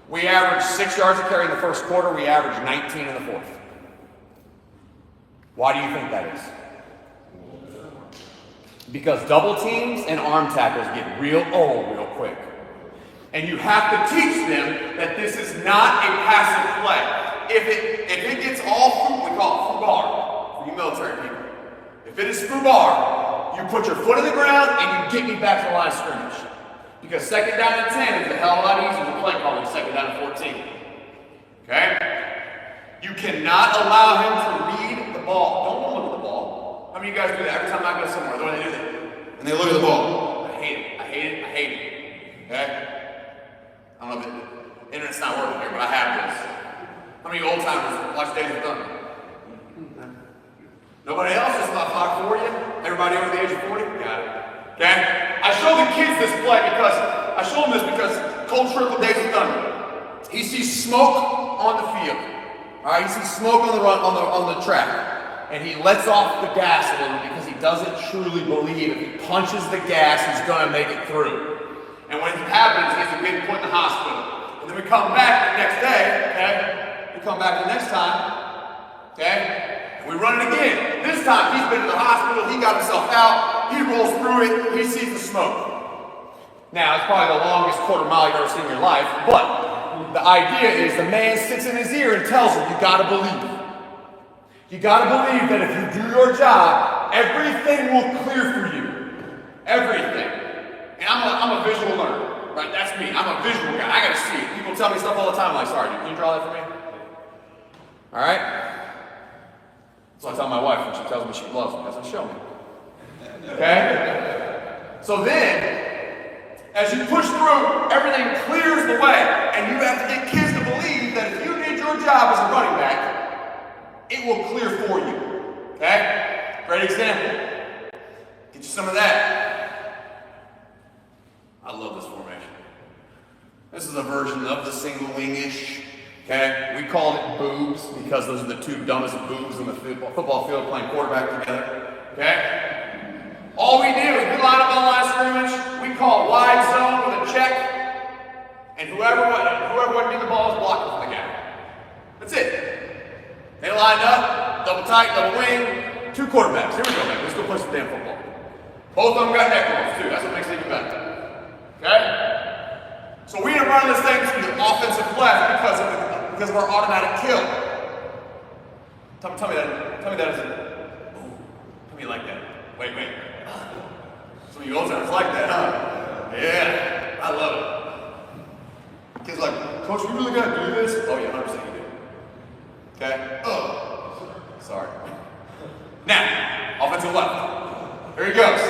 We averaged 6 yards a carry in the first quarter. We averaged 19 in the fourth. Why do you think that is? Because double teams and arm tackles get real old real quick. And you have to teach them that this is not a passive play. If it gets all food, we call it fubar for you military people. If it is FUBAR, you put your foot in the ground and you get me back to the line of scrimmage. Because second down and 10 is a hell of a lot easier to play call than second down and 14. Okay? You cannot allow him to read the ball. Don't look at the ball. How many of you guys do that every time I go somewhere? They do that. And they look at the ball. I hate it. I hate it. I hate it. Okay? I don't know if the internet's not working here, but I have this. How many old timers watch Days of Thunder? Nobody else? It's not Fox 40? Everybody over the age of 40? Got it. Okay? I show the kids this play because Cole Trickle, Days of Thunder. He sees smoke on the field. Alright, he sees smoke on the track. And he lets off the gas a little because he doesn't truly believe if he punches the gas, he's gonna make it through. And when it happens, he has to get put in the hospital. And then we come back the next day, okay? We come back the next time, okay? We run it again. This time, he's been to the hospital, he got himself out, he rolls through it, he sees the smoke. Now, it's probably the longest quarter mile you've ever seen in your life, but the idea is the man sits in his ear and tells him, you gotta believe. You gotta believe that if you do your job, everything will clear for you. Everything. And I'm a visual learner, right? That's me. I'm a visual guy. I gotta see it. People tell me stuff all the time. I'm like, sorry, can you draw that for me? All right? So I tell my wife when she tells me she loves me. That's what show me. Okay? So then, as you push through, everything clears the way, and you have to get kids to believe that if you did your job as a running back, it will clear for you. Okay? Great example. Get you some of that. I love this formation. This is a version of the single wing-ish. Okay? We called it boobs because those are the two dumbest boobs in the football field playing quarterback together. Okay? All we do is we line up on the line of scrimmage, we call wide zone with a check, and whoever went to the ball is blocking for the guy. That's it. They lined up, double tight, double wing, two quarterbacks. Here we go, man. Let's go play some damn football. Both of them got neck rolls, too. That's what makes it even better. Okay? So we end up running this thing to the offensive left because of our automatic kill. Tell me that isn't. Tell me you like that. Wait. Some of you old timers like that, huh? Yeah, I love it. Kids like, Coach, we really gotta do this? Oh yeah, 100% you do. Okay? Oh, sorry. Now, offensive left. Here he goes.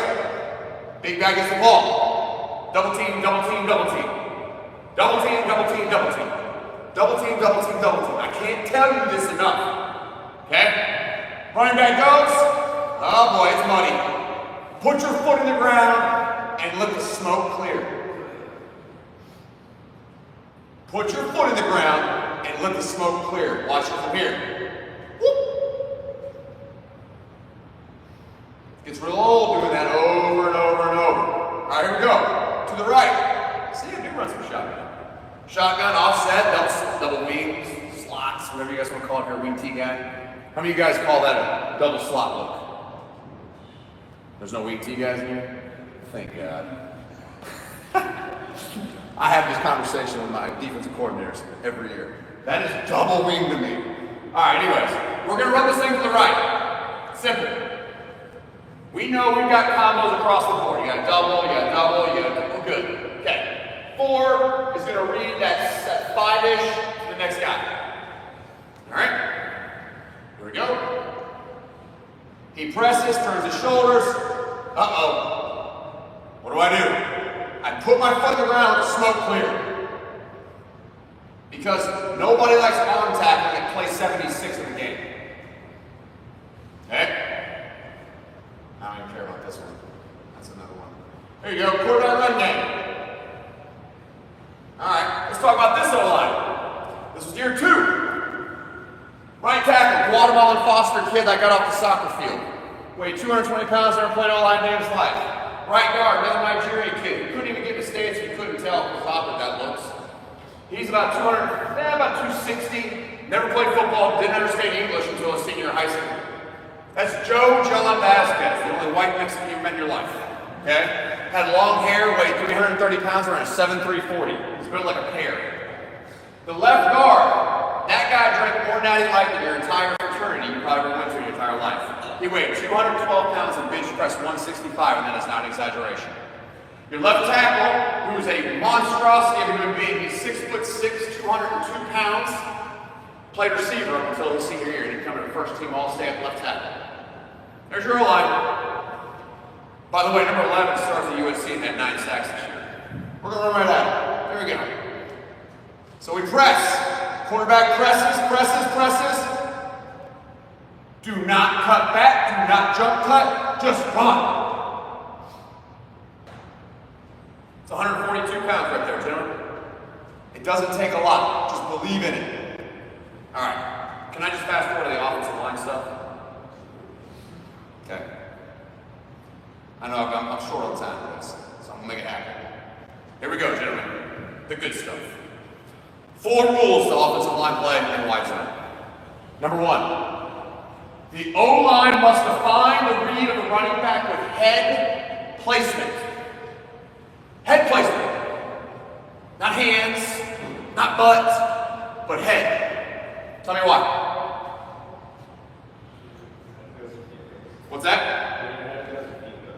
Big guy gets the ball. Double team, double team, double team. Double team, double team, double team. Double team, double team, double team. I can't tell you this enough. Okay? Running back goes. Oh boy, it's muddy. Put your foot in the ground and let the smoke clear. Put your foot in the ground and let the smoke clear. Watch it from here. Whoop. Gets real old doing that over and over and over. All right, here we go. To the right. See, I do run some shotgun. Shotgun, offset, double wings, slots, whatever you guys want to call it here, wing T guy. How many of you guys call that a double slot look? There's no wing T guys in here? Thank God. I have this conversation with my defensive coordinators every year. That is double wing to me. All right, anyways, we're going to run this thing to the right. Simple. We know we've got combos across the board. You got double, we're good. Okay. 4 is going to read that 5-ish to the next guy. All right? Here we go. He presses, turns his shoulders. Uh-oh. What do? I put my foot in the ground with smoke clear. Because nobody likes arm tackling at play 76 of the game. Okay? I don't even care about this one. That's another one. There you go, quarterback run game. Alright, let's talk about this O-line. This was year 2. Right tackle, Guatemalan foster kid that got off the soccer field. Weighed 220 pounds, never played O-line day in his life. Right guard, another Nigerian kid. Couldn't even get in the stance, you couldn't tell how awkward that looks. He's about 260, never played football, didn't understand English until a senior in high school. That's Joe John Vasquez, the only white Mexican you've met in your life. Okay? Had long hair, weighed 330 pounds, around a 7'3" 40. He's built like a pear. The left guard, that guy drank more Natty Light than your entire fraternity you probably ever went through your entire life. He weighed 212 pounds and bench pressed 165, and that is not an exaggeration. Your left tackle, who is a monstrosity of a human being, he's 6'6", 202 pounds, played receiver up until his senior year, and he became a first-team All-State at left tackle. There's your O-line. By the way, number 11 starts at USC and had 9 sacks this year. We're going to run right at it. There we go. So we press. Quarterback presses. Do not cut back. Do not jump cut. Just run. It's 142 pounds right there, gentlemen. It doesn't take a lot. Just believe in it. All right. Can I just fast forward to the offensive line stuff? Okay. I know I'm short on time for this, so I'm going to make it happen. Here we go, gentlemen. The good stuff. 4 rules to offensive line play in wide zone. Number 1, the O-line must define the read of the running back with head placement. Head placement. Not hands, not butt, but head. Tell me why. What's that?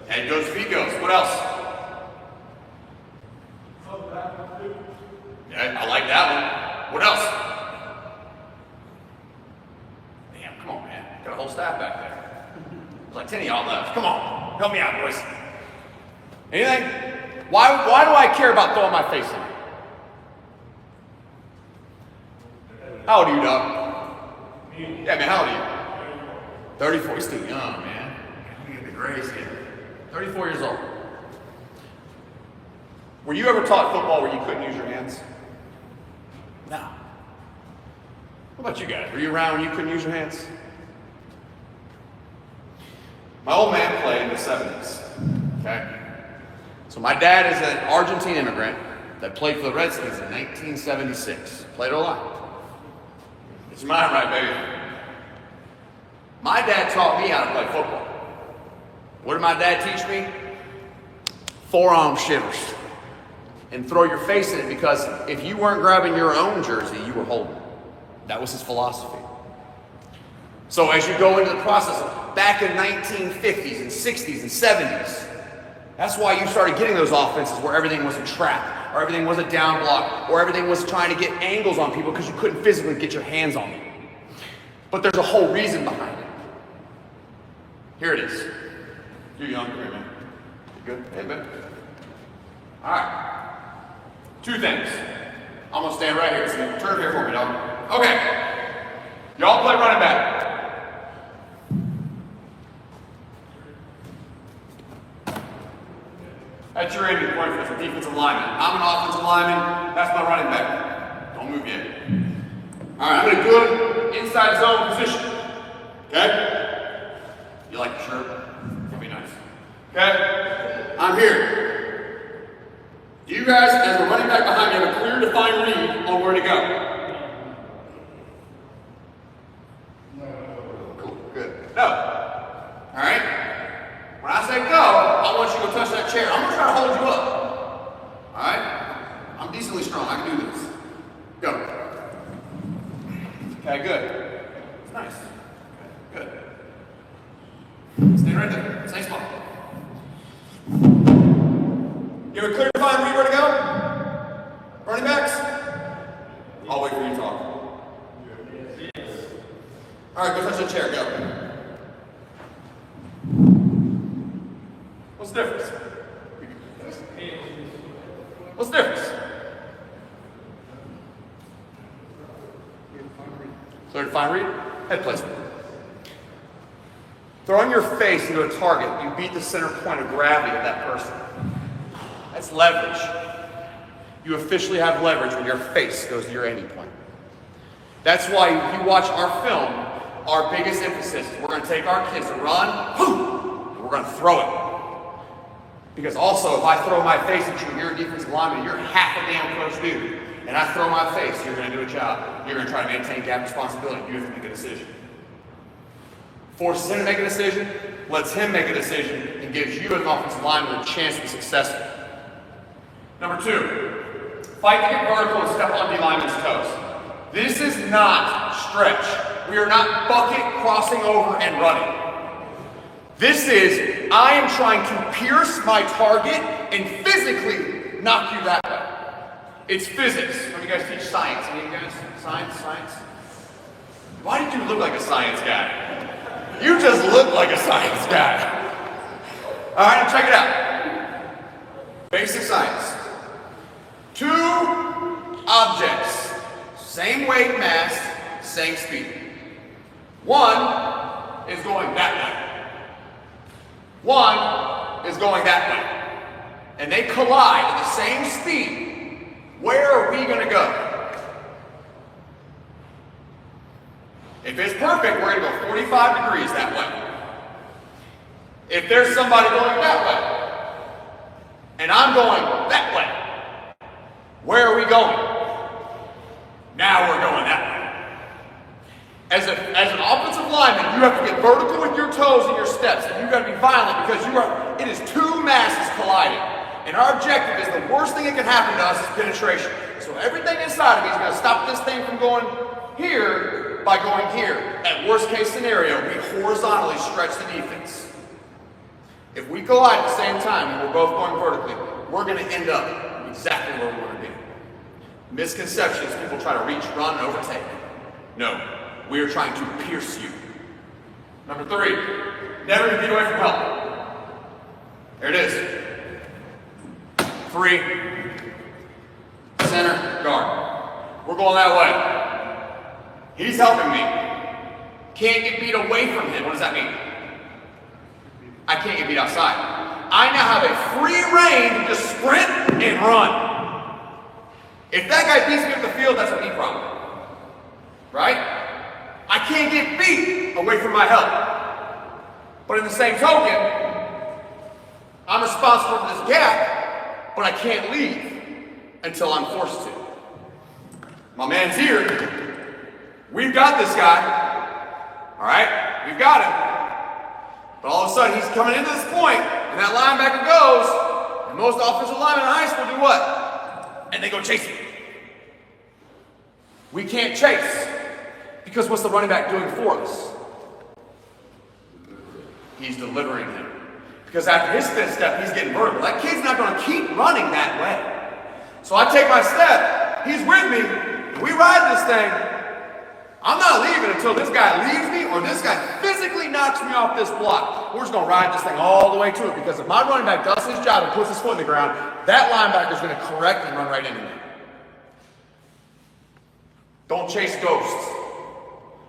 Head goes, feet goes. What else? Yeah, I like that one. What else? Damn, come on, man. Got a whole staff back there. There's like 10 of y'all left. Come on. Help me out, boys. Anything? Why do I care about throwing my face in it? How old are you, Doug? Yeah, man, how old are you? 34. You're still young, man. You get the grays here. 34 years old. Were you ever taught football where you couldn't use your hands? No. What about you guys? Were you around when you couldn't use your hands? My old man played in the 70s. Okay? So my dad is an Argentine immigrant that played for the Redskins in 1976. Played a lot. It's mine, right, baby? My dad taught me how to play football. What did my dad teach me? Forearm shivers. And throw your face in it, because if you weren't grabbing your own jersey, you were holding it. That was his philosophy. So as you go into the process, back in 1950s and 60s and 70s, that's why you started getting those offenses where everything was a trap, or everything was a down block, or everything was trying to get angles on people because you couldn't physically get your hands on them. But there's a whole reason behind it. Here it is. You're young, come here, man. You good? Hey, man. All right. 2 things. I'm gonna stand right here. So turn here for me, dog. Okay. Y'all play running back. That's your aiming point for the defensive lineman. I'm an offensive lineman. That's my running back. Don't move yet. All right, I'm in a good inside zone position. Okay? You like the shirt? That'd be nice. Okay? I'm here. You guys, as the running back behind me, have a clear, defined read on where to go. Cool, good. No. All right? When I say go, I want you to go touch that chair. I'm going to try to hold you up. All right? I'm decently strong. I can do this. Go. Okay, good. It's nice. Good. Stay right there. Stay small. You have a clear, defined read where to go? Running backs? I'll wait for you to talk. All right, go touch that chair. Go. What's the difference? What's the difference? Clear, defined read? Head placement. Throwing your face into a target, you beat the center point of gravity of that person. That's leverage. You officially have leverage when your face goes to your aiming point. That's why if you watch our film, our biggest emphasis is we're going to take our kids to run, boom, and we're going to throw it. Because also, if I throw my face at you and you're a defensive lineman, you're half a damn close dude, and I throw my face, you're going to do a job. You're going to try to maintain gap responsibility. You have to make a decision. Forces him to make a decision, lets him make a decision, and gives you as an offensive lineman a chance to be successful. Number 2, fight to get vertical and step on D lineman's toes. This is not stretch. We are not bucket, crossing over, and running. This is, I am trying to pierce my target and physically knock you that way. It's physics. When you guys teach science, any of you guys? Science? Why did you look like a science guy? You just look like a science guy. All right, now check it out. Basic science. Two objects, same weight, mass, same speed. One is going that way. One is going that way. And they collide at the same speed. Where are we going to go? If it's perfect, we're going to go 45 degrees that way. If there's somebody going that way, and I'm going that way, where are we going? Now we're going that way. As an offensive lineman, you have to get vertical with your toes and your steps, and you've got to be violent because it is two masses colliding. And our objective is the worst thing that can happen to us is penetration. So everything inside of me is going to stop this thing from going here by going here. At worst case scenario, we horizontally stretch the defense. If we collide at the same time and we're both going vertically, we're going to end up exactly where we want to be. Misconceptions, people try to reach, run, and overtake. No, we are trying to pierce you. Number 3, never get away from help. There it is. 3, center, guard. We're going that way. He's helping me. Can't get beat away from him. What does that mean? I can't get beat outside. I now have a free rein to just sprint and run. If that guy beats me up the field, that's a me problem. Right? I can't get beat away from my help. But in the same token, I'm responsible for this gap, but I can't leave until I'm forced to. My man's here. We've got this guy. All right? We've got him. But all of a sudden, he's coming into this point, and that linebacker goes, and most offensive linemen in high school do what? And they go chase him. We can't chase, because what's the running back doing for us? He's delivering him. Because after his fifth step, he's getting vertical. That kid's not going to keep running that way. So I take my step, he's with me, and we ride this thing. I'm not leaving until this guy leaves me or this guy physically knocks me off this block. We're just going to ride this thing all the way to it, because if my running back does his job and puts his foot in the ground, that linebacker is going to correct and run right into me. Don't chase ghosts.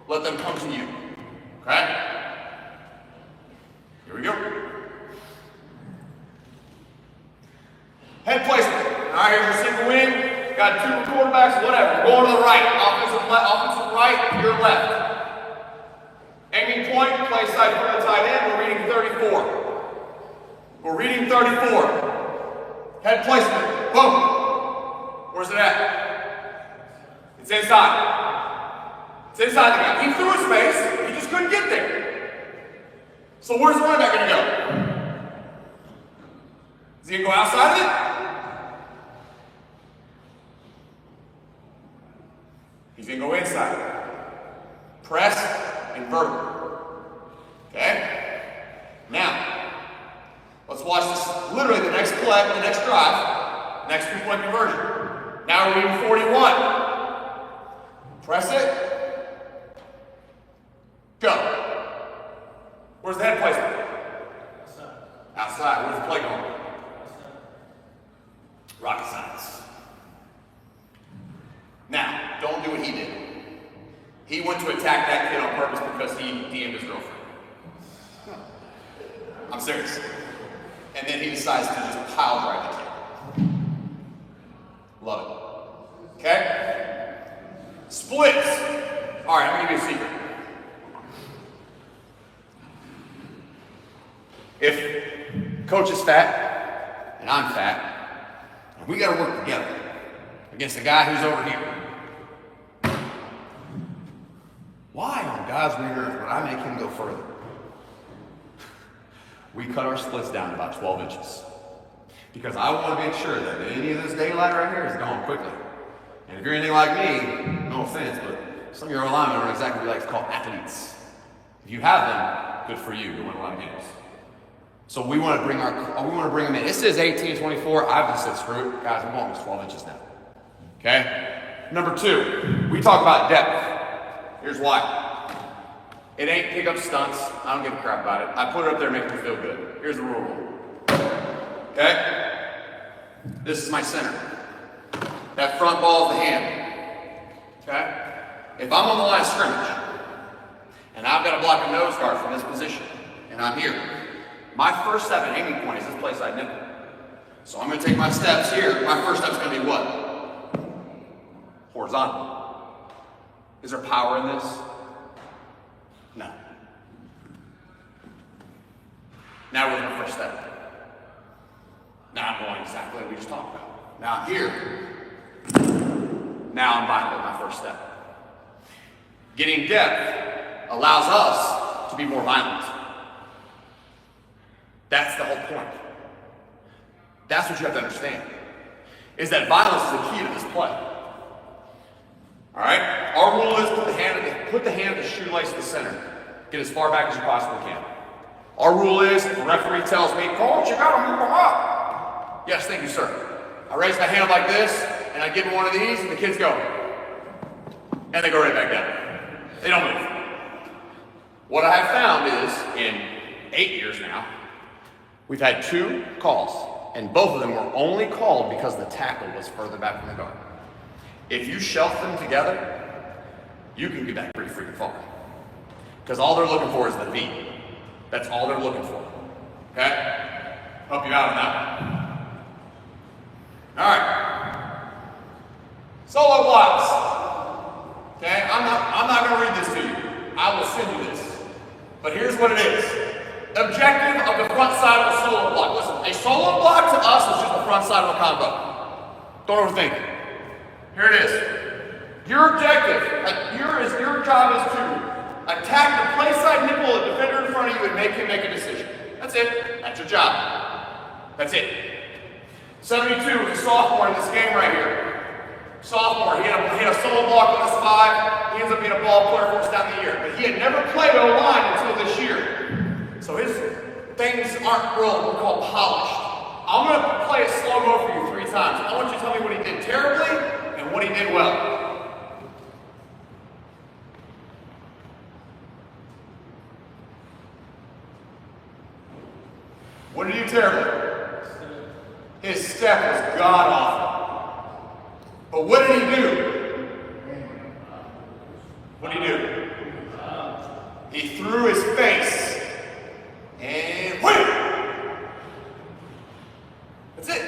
Let them come to you. Okay? Here we go. Head placement. All right, here's your single wing. Got 2 quarterbacks, whatever. Going to the right. Offensive right, your left. Aiming point, play side for the tight end. We're reading 34. We're reading 34. Head placement. Boom. Where's it at? It's inside. It's inside the guy. He threw his face. He just couldn't get there. So where's the running back going to go? Is he going to go outside of it? He's going to go inside. Press and vertical. Okay? Now, let's watch this. Literally the next play, the next drive, next 2-point conversion. Now we're reading 41. Press it. Go. Where's the head placement? Outside. Where's the play going? Rocket science. Now, don't do what he did. He went to attack that kid on purpose because he DM'd his girlfriend. I'm serious. And then he decides to just pile drive the kid. Love it. Okay? Splits. All right, I'm going to give you a secret. If coach is fat and I'm fat, we got to work together against the guy who's over here. Why on God's green earth would I make him go further? We cut our splits down to about 12 inches. Because I want to make sure that any of this daylight right here is gone quickly. And if you're anything like me, no offense, but some of your linemen are exactly what we like to call athletes. If you have them, good for you. You win a lot of games. So we want to bring them in. It says 18-24. I've just said screw it. Guys, I'm going with 12 inches now. Okay? Number 2, we talk about depth. Here's why. It ain't pick up stunts. I don't give a crap about it. I put it up there to make me feel good. Here's the rule. Okay? This is my center. That front ball is the hand. Okay? If I'm on the line of scrimmage, and I've got to block a nose guard from this position, and I'm here, my first step and aiming point is this place I nipple. So I'm going to take my steps here. My first step's going to be what? Horizontal. Is there power in this? No. Now where's my first step? Now I'm going exactly what we just talked about. Now I'm here. Now I'm violent with my first step. Getting depth allows us to be more violent. That's the whole point. That's what you have to understand, is that violence is the key to this play. All right? Our rule is put the hand at the shoelace of the center. Get as far back as you possibly can. Our rule is, if the referee tells me, Coach, you gotta move them up. Yes, thank you, sir. I raise my hand like this, and I give them one of these, and the kids go. And they go right back down. They don't move. What I have found is, in 8 years now, we've had 2 calls, and both of them were only called because the tackle was further back from the guard. If you shelf them together, you can get back pretty freaking far. Because all they're looking for is the V. That's all they're looking for. Okay? Help you out on that one. All right. Solo blocks. Okay? I'm not going to read this to you. I will send you this. But here's what it is. Objective of the front side of a solo block. Listen, a solo block to us is just the front side of a combo. Don't overthink it. Here it is. Your objective, your job is to attack the play side nipple of the defender in front of you and make him make a decision. That's it. That's your job. That's it. 72 is a sophomore in this game right here. Sophomore, he had a solo block on his 5. He ends up being a ball player for us down the year. But he had never played O-line until this year. So his things aren't real, what we call polished. I'm going to play a slow-mo for you 3 times. I want you to tell me what he did terribly and what he did well. What did he do terribly? His step was god-awful. But what did he do? What did he do? He threw his face and wham! That's it.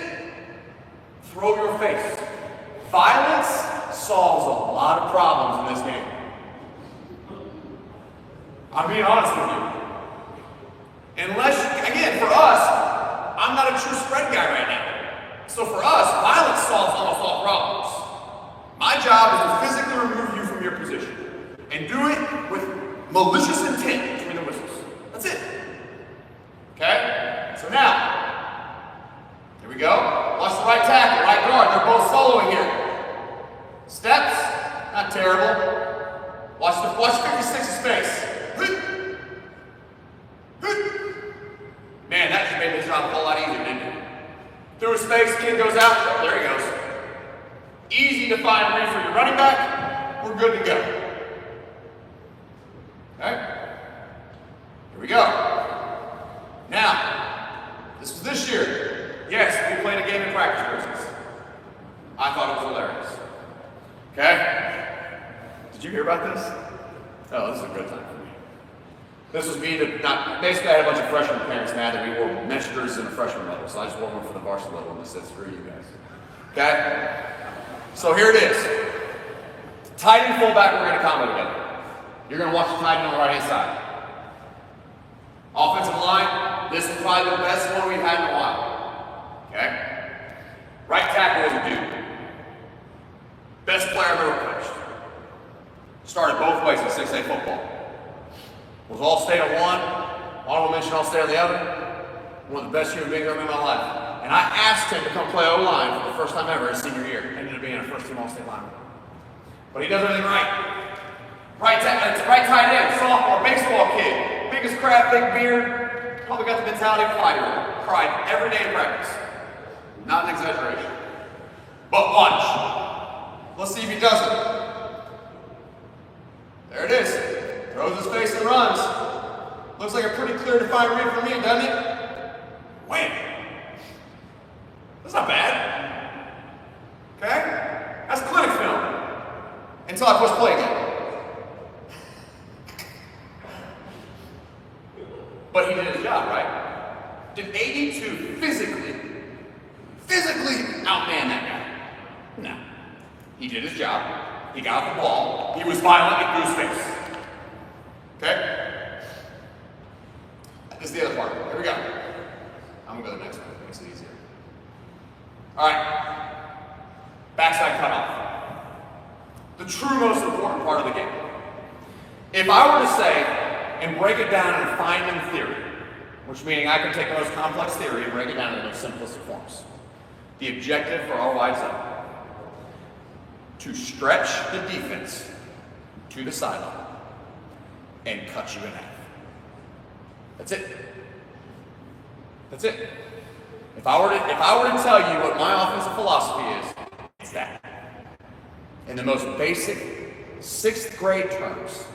Throw your face. Violence solves a lot of problems in this game. I'm being honest with you. Unless, again, for us, I'm not a true spread guy right now. So for us, violence solves almost all problems. My job is to physically remove you from your position and do it with malicious intent between the whistles. That's it. Okay? So now, here we go. Watch the right tackle, right guard. They're both soloing here. Steps, not terrible. Watch 56's face. Man, that just made his job a whole lot easier, didn't it? Through his face, kid goes out. There he goes. Easy to find read for your running back. We're good to go. Okay? Here we go. Now, this was this year. Yes, we played a game in practice jerseys. I thought it was hilarious. Okay? Did you hear about this? Oh, this is a good time for me. This was me basically I had a bunch of freshman parents mad that we wore mesh jerseys in the freshman level, so I just wore one for the varsity level and just said, screw you guys. Okay? So here it is. Tight end fullback, we're going to combo together. You're going to watch the tight end on the right-hand side. Offensive line, this is probably the best one we've had in a while. Okay? Right tackle is a dude. Best player I've ever coached. Started both ways in 6A football. Was All-State on one, honorable mention All-State on the other. One of the best human beings I've ever met in my life. And I asked him to come play O-line for the first time ever his senior year. Ended up being a first-team All-State lineman. But he does everything right. Right tight end, sophomore, baseball kid. Big biggest crap, big beard, probably got the mentality of a 5-year-old. Cried every day in practice. Not an exaggeration. But watch. Let's see if he does it. There it is. Throws his face and runs. Looks like a pretty clear defined read for me, doesn't it? Wham! That's not bad. Okay? That's clinic film. Until I push play again. But he did his job, right? Did 82 physically outman that guy? No. He did his job. He got the ball. He was violent and threw his face. Okay? This is the other part. Here we go. I'm gonna go to the next one. It makes it easier. Alright. Backside cutoff. The true most important part of the game. If I were to say and break it down in Feynman theory, which meaning I can take the most complex theory and break it down into the simplistic forms. The objective for our wide zone, to stretch the defense to the sideline and cut you in half. That's it. That's it. If I were to tell you what my offensive philosophy is, it's that. In the most basic 6th grade terms,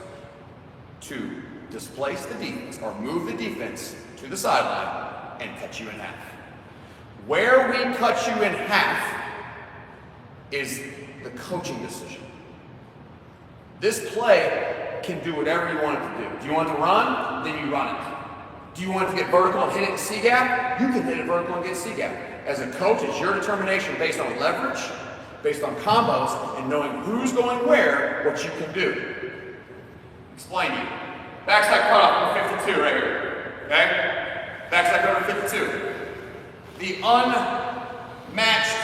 to displace the defense or move the defense to the sideline and cut you in half. Where we cut you in half is the coaching decision. This play can do whatever you want it to do. Do you want it to run? Then you run it. Do you want it to get vertical and hit it in C-gap? You can hit it vertical and get C-gap. As a coach, it's your determination based on leverage, based on combos, and knowing who's going where, what you can do. Explain to you. Backside cutoff number 52 right here. Okay? Backside cutoff number 52. The unmatched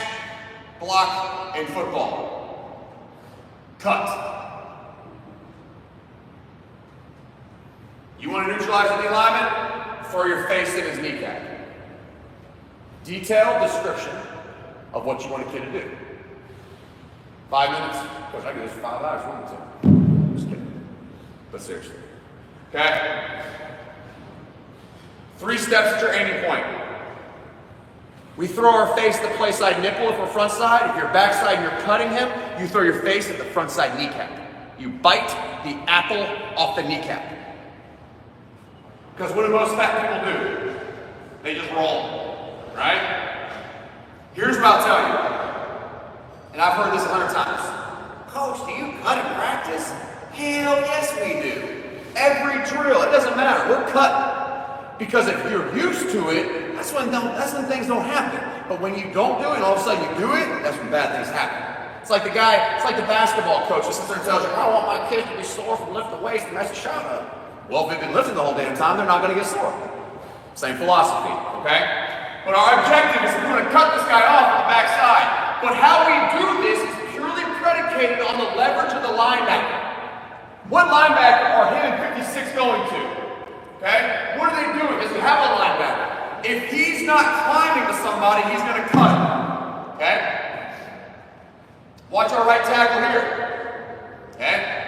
block in football. Cut. You want to neutralize the alignment? Throw your face in his kneecap. Detailed description of what you want a kid to do. 5 minutes. Of course, I can do this for 5 hours. One just kidding. But seriously. Okay? 3 steps at your aiming point. We throw our face at the play side nipple if we're front side. If you're backside and you're cutting him, you throw your face at the front side kneecap. You bite the apple off the kneecap. Because what do most fat people do? They just roll, right? Here's what I'll tell you, and I've heard this 100 times. Coach, do you cut in practice? Hell yes we do. Every drill, it doesn't matter, we're cutting. Because if you're used to it, that's when things don't happen. But when you don't do it, and all of a sudden you do it, that's when bad things happen. It's like the basketball coach that sits there and tells you, I want my kids to be sore from lifting weights and mess the shot up. Well, if they've been lifting the whole damn time, they're not going to get sore. Same philosophy, okay? But our objective is we're going to cut this guy off on the backside. But how we do this is purely predicated on the leverage of the linebacker. What linebacker are him and 56 going to? Okay? What are they doing? Because we have a linebacker. If he's not climbing to somebody, he's going to cut him. Okay? Watch our right tackle here. Okay?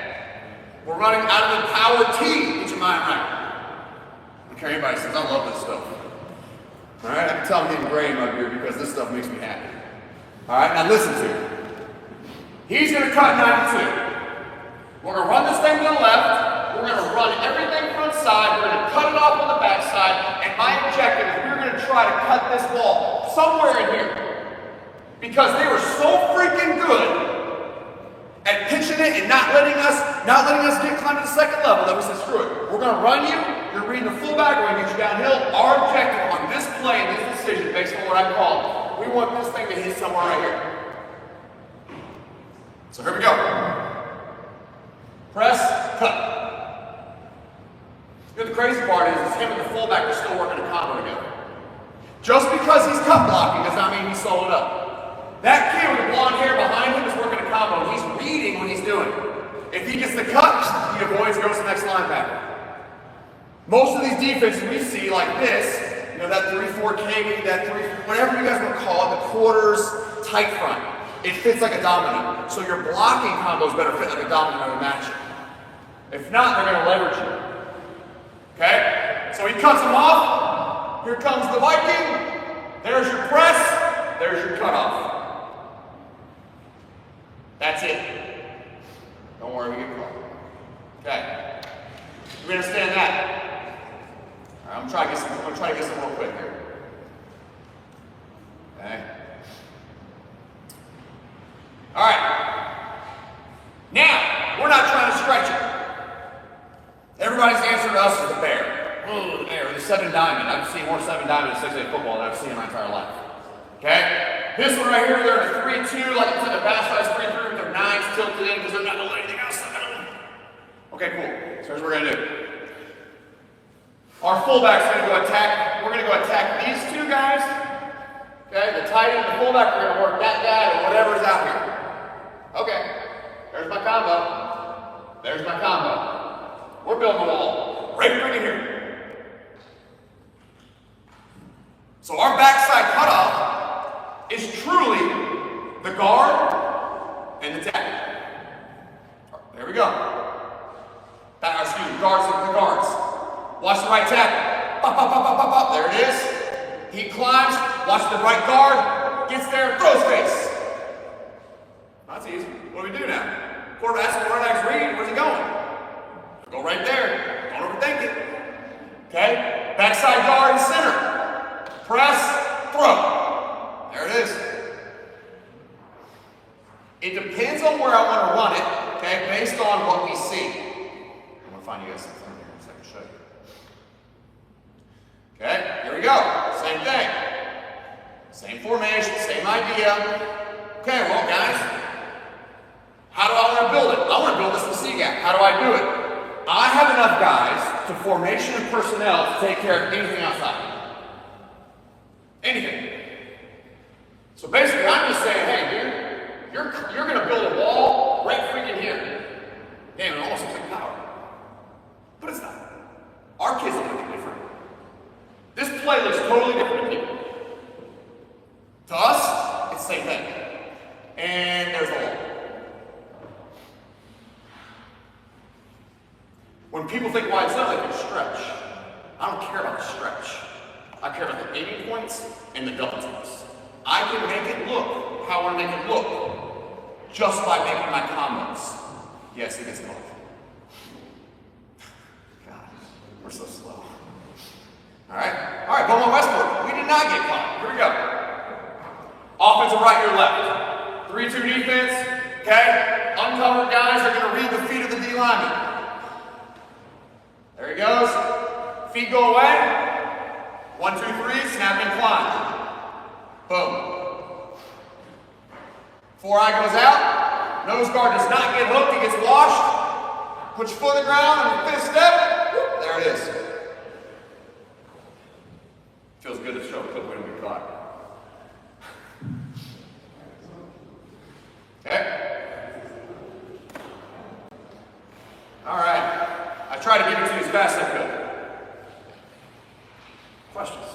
We're running out of the power T. Get your mind right. I don't care anybody says, I love this stuff. Alright? I can tell I'm getting gray in my beard because this stuff makes me happy. Alright? Now listen to me. He's going to cut 92. We're going to run this thing to the left. We're going to run everything front side. We're going to cut it off on the back side. And my objective is we're going to try to cut this ball somewhere in here. Because they were so freaking good at pitching it and not letting us get climbed to the second level that we said, screw it. We're going to run you. You're reading the fullback. We're going to get you downhill. Our objective on this play and this decision, based on what I call, we want this thing to hit somewhere right here. So here we go. Press, cut. You know, the crazy part is him and the fullback are still working a combo together. Just because he's cut blocking does not mean he's soloed up. That kid with the blonde hair behind him is working a combo. He's reading what he's doing. If he gets the cut, he avoids, goes to the next linebacker. Most of these defenses we see like this, you know, that 3-4 K, that 3, whatever you guys want to call it, the quarters, tight front. It fits like a domino. So your blocking combos better fit like a domino to match it. If not, they're going to leverage you. Okay? So he cuts him off. Here comes the Viking. There's your press. There's your cutoff. That's it. Don't worry, we get caught. Okay. We understand that? All right, I'm gonna try to get some real quick here. Okay. All right. Now, we're not trying to stretch it. Everybody's answer to us is the bear. Oh, the bear, the 7 diamond. I've seen more 7 diamond in 6A football than I've seen in my entire life. Okay? This one right here, they're in a 3-2, like I said, the bass size 3-3 with their 9s tilted in because they're not gonna let anything else. Okay, cool. So here's what we're gonna do. Our fullback's gonna go attack. We're gonna go attack these two guys. Okay, the tight end and the fullback are gonna work that guy and whatever's out here. Okay, there's my combo. There's my combo. We're building a wall. Right freaking here. So our backside cutoff is truly the guard and the tackle. There we go. Excuse me, guards and the guards. Watch the right tackle. Pop, pop, pop, pop, pop, pop. There it is. He climbs. Watch the right guard. Gets there. Throws face. That's easy. What do we do now? Quarterback's read. Where's he going? Go right there. Don't overthink it. Okay? Backside guard and center. Press. Throw. There it is. It depends on where I want to run it, okay, based on what we see. I'm going to find you guys something here so I can show you. Okay, here we go. Same thing. Same formation, same idea. Okay, well, guys, how do I want to build it? I want to build this with C-gap. How do I do it? I have enough guys to formation and personnel to take care of anything outside. Anything. So basically, I'm just saying, hey, dude, you're going to build a wall right freaking here. Damn, it almost looks like power. But it's not. Our kids look different. This play looks totally different to people. To us, it's the same thing. And there's the wall. When people think wide zone, they can stretch. I don't care about the stretch. I care about the aiming points and the double teams. I can make it look how I want to make it look just by making my combos. Yes, it gets both. God, we're so slow. All right, Beaumont Westport. We did not get caught. Here we go. Offensive right, your left. 3-2 defense, okay? Uncovered guys are going to read the feet of the D lineman. There he goes. Feet go away. 1, 2, 3, snap and climb. Boom. 4-eye goes out. Nose guard does not get hooked. He gets washed. Put your foot on the ground and fifth step. Whoop, there it is. Feels good to show a quick way to be caught. Okay. All right. I tried to give it to you as fast as I could. Questions?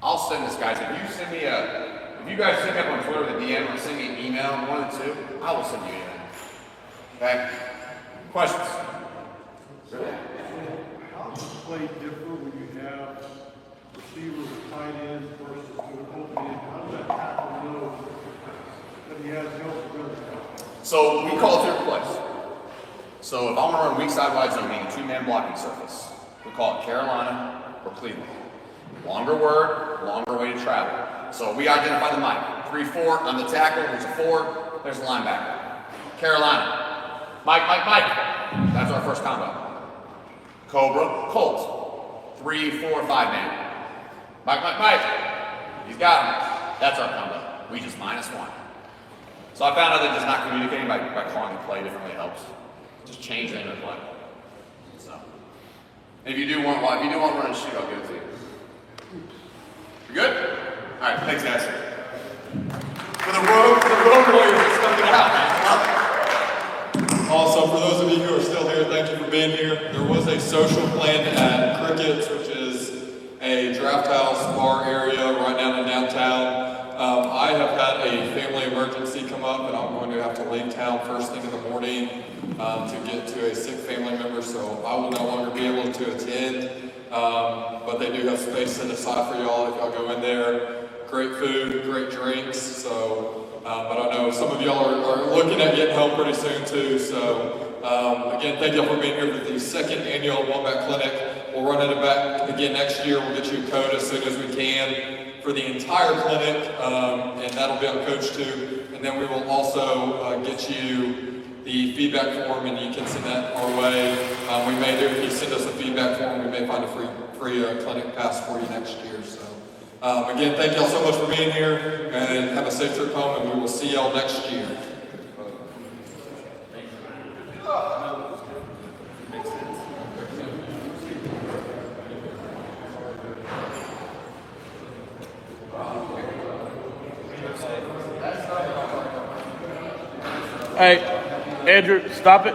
I'll send this, guys. If you guys send me up on Twitter with a DM or send me an email, one of the two, I will send you an email. Okay? Questions? Really? How does the play differ when you have receivers or tight ends versus an open end? How does that tackle know that he has help to So we call it different plays. So if I want to run weak side wide zone, meaning 2-man blocking surface, we call it Carolina or Cleveland. Longer word, longer way to travel. So we identify the mic. 3-4 on the tackle, there's a 4, there's a linebacker. Carolina. Mike. That's our first combo. Cobra, Colt. 3, 4, 5-man. Mike. He's got him. That's our combo. We just -1. So I found out that just not communicating by calling the play differently helps. Just change the name of the play. So, and if you do want to run and shoot, I'll give it to you. You good? All right, thanks, guys. For the road warriors, it's going to get out, man. Also, for those of you who are still here, thank you for being here. There was a social planned at Crickets, which is a draft house bar area right down in downtown. I have had a family emergency come up, and I'm going going to have to leave town first thing in the morning to get to a sick family member, so I will no longer be able to attend. But they do have space set aside for y'all if y'all go in there. Great food, great drinks. So, but I know some of y'all are looking at getting home pretty soon too. So, again, thank y'all for being here for the second annual Wombat Clinic. We'll run it back again next year. We'll get you a code as soon as we can for the entire clinic, and that'll be on Coach 2. And then we will also get you the feedback form, and you can send that our way. We may do, if you send us a feedback form, we may find a free clinic pass for you next year. So, again, thank y'all so much for being here, and have a safe trip home, and we will see y'all next year. Hey, Andrew, stop it.